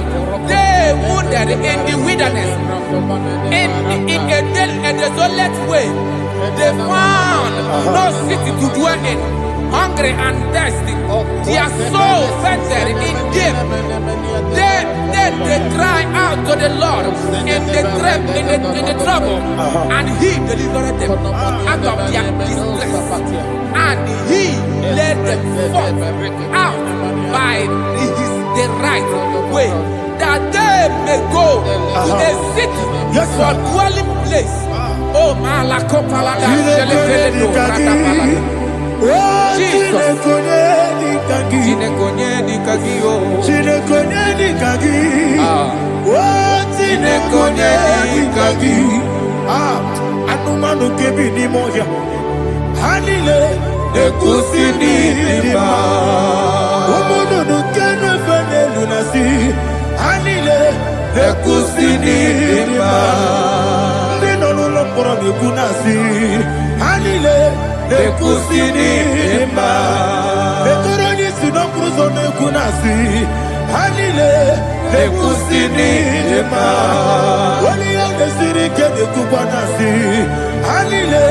They wandered in the wilderness, in a desolate way. They found no city to dwell in, hungry and thirsty. Their soul fainted in them. Then they cry out to the Lord in the trouble, and he delivered them out of their distress, and he led them forth out by the right way, that they may go to a city for dwelling place. Oh, Malakopalada, Jesus. Anumanu kebi ni moja Hanile Nekusini lima Umudu nukenu fene lunasi Hanile Nekusini lima Nino luloporo nikunasi Hanile Nekusini lima Nekuroni sinokruzo nekunasi Hanile Nekusini lima Wali yane sirike nekubanasi Hanile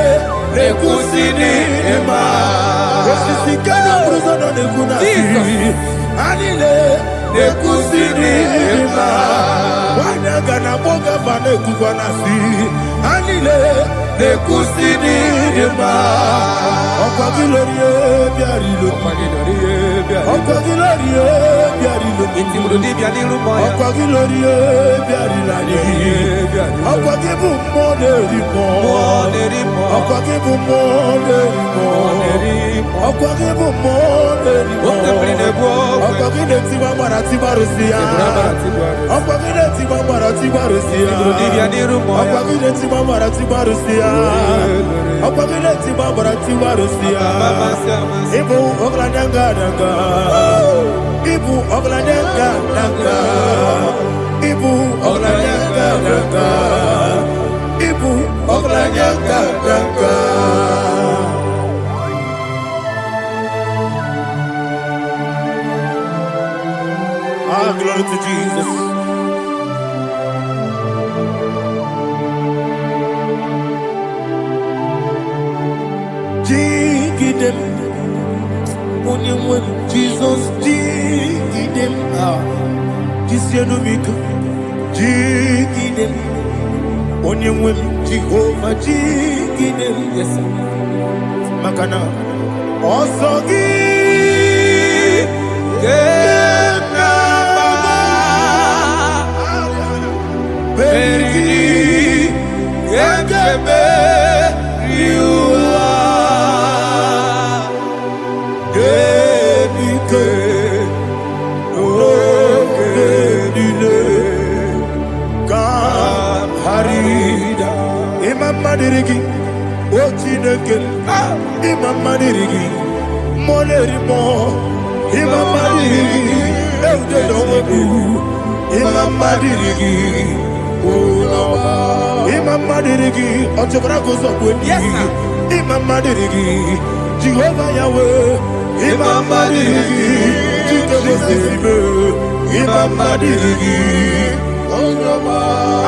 Nekusini lima Wasisikana bruzo nekunasi Hanile Nekusini lima Wanaga na boga vane kubanasi Hanile Nekusini lima Okwa gilorie biarilo Okwa gilorie biarilo Okwa gilorie biarilani Okwa gibu moderimo Okwa gibu moderimo Okwa gibu moderimo Okwa gile tiba marati barusia Okwa gile tiba marati barusia Okwa gile tiba marati barusia Okwa gile tiba marati barusia Ibu ogladanga danga Ibu ogladanga danga Ibu ogladanga danga Ibu ogladanga danga Glory to Jesus. Jigidem, Jesus, jigidem, Jisianumika, jigidem, Onyemwem, Jehovah, jigidem, yes, Makana, also Imamanirigi, Molerimo, Imamanirigi, Eudedomu, Imamanirigi, Imamanirigi, Otobragos of Winnie, Imamanirigi, Jehovah Yahweh, Imamanirigi, Imamanirigi,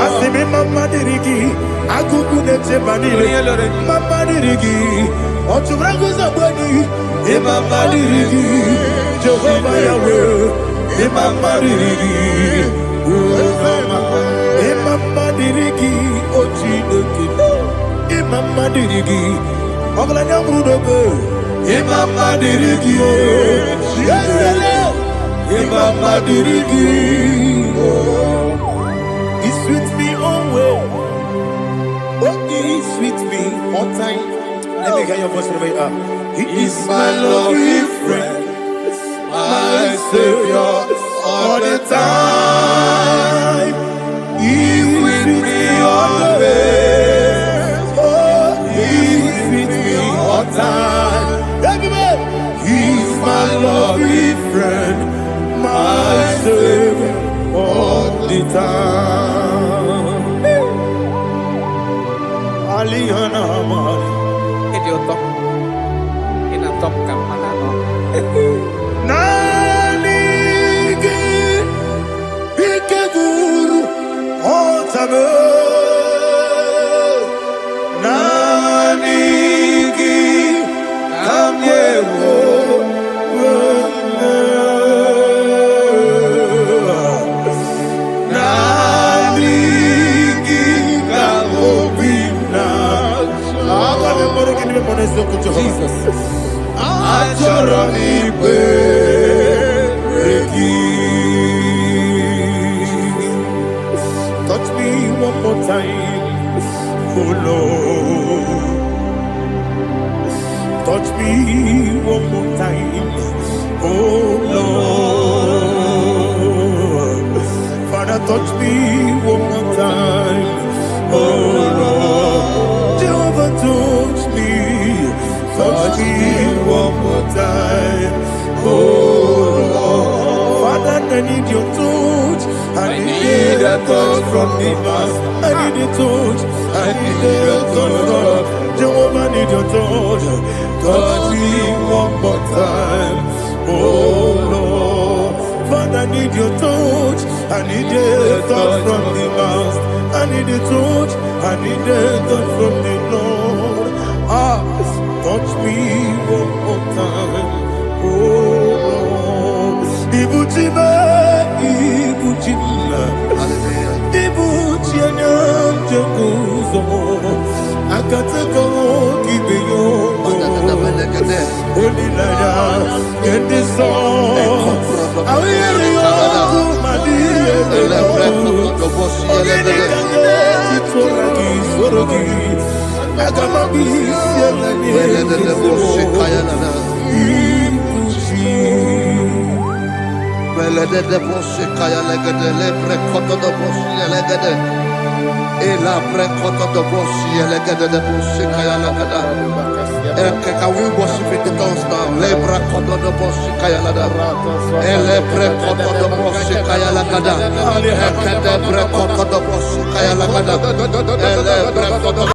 Asimi Mamanirigi, Akukunete Maniri, Mamanirigi, Otubragus of Winnie, Imamanirigi, Jehovah Yahweh, Imamanirigi, Imamanirigi, Otineki, Imamanirigi, Oglanyamudobe, Imamanirigi, Imamanirigi, He sweet me always. Oh, He sweet me all time. Let me hear your voice from here. He is my lovely friend, my Savior all the time. He is with me always. Oh, He is with me all time. He is my lovely friend, my Savior all the time. Aliyana Mari. Idiota. Ina top kamana no. Nanigi Ikeguru Otame Nanigi Kamyewo Nanigi Kamobina Jesus Achoronipe touch me one more time, oh Lord. Touch me one more time, oh Lord. Father, touch me one more time, oh Lord. Jehovah, touch me one more time, oh Lord. Father, I need your touch. I need a touch from the past. I need a touch. I need a touch from Jehovah. I need your touch. Touch me one more time, oh Lord. Father, I need your touch. I need a touch from the past. I need a touch. I need a touch from the Lord. Touch me one more time, oh Lord. Ibuchima, Ibuchima, Ibuchina, Jaguzo. Akatako, Kibiyo, Olilaya, get this song. I will hear you, my dear. Can we worship in the tongues now? Lebra koto do bosi kaya lada. Elebre koto do bosi kaya lada. Ekede bre koto do bosi kaya lada. Elebre koto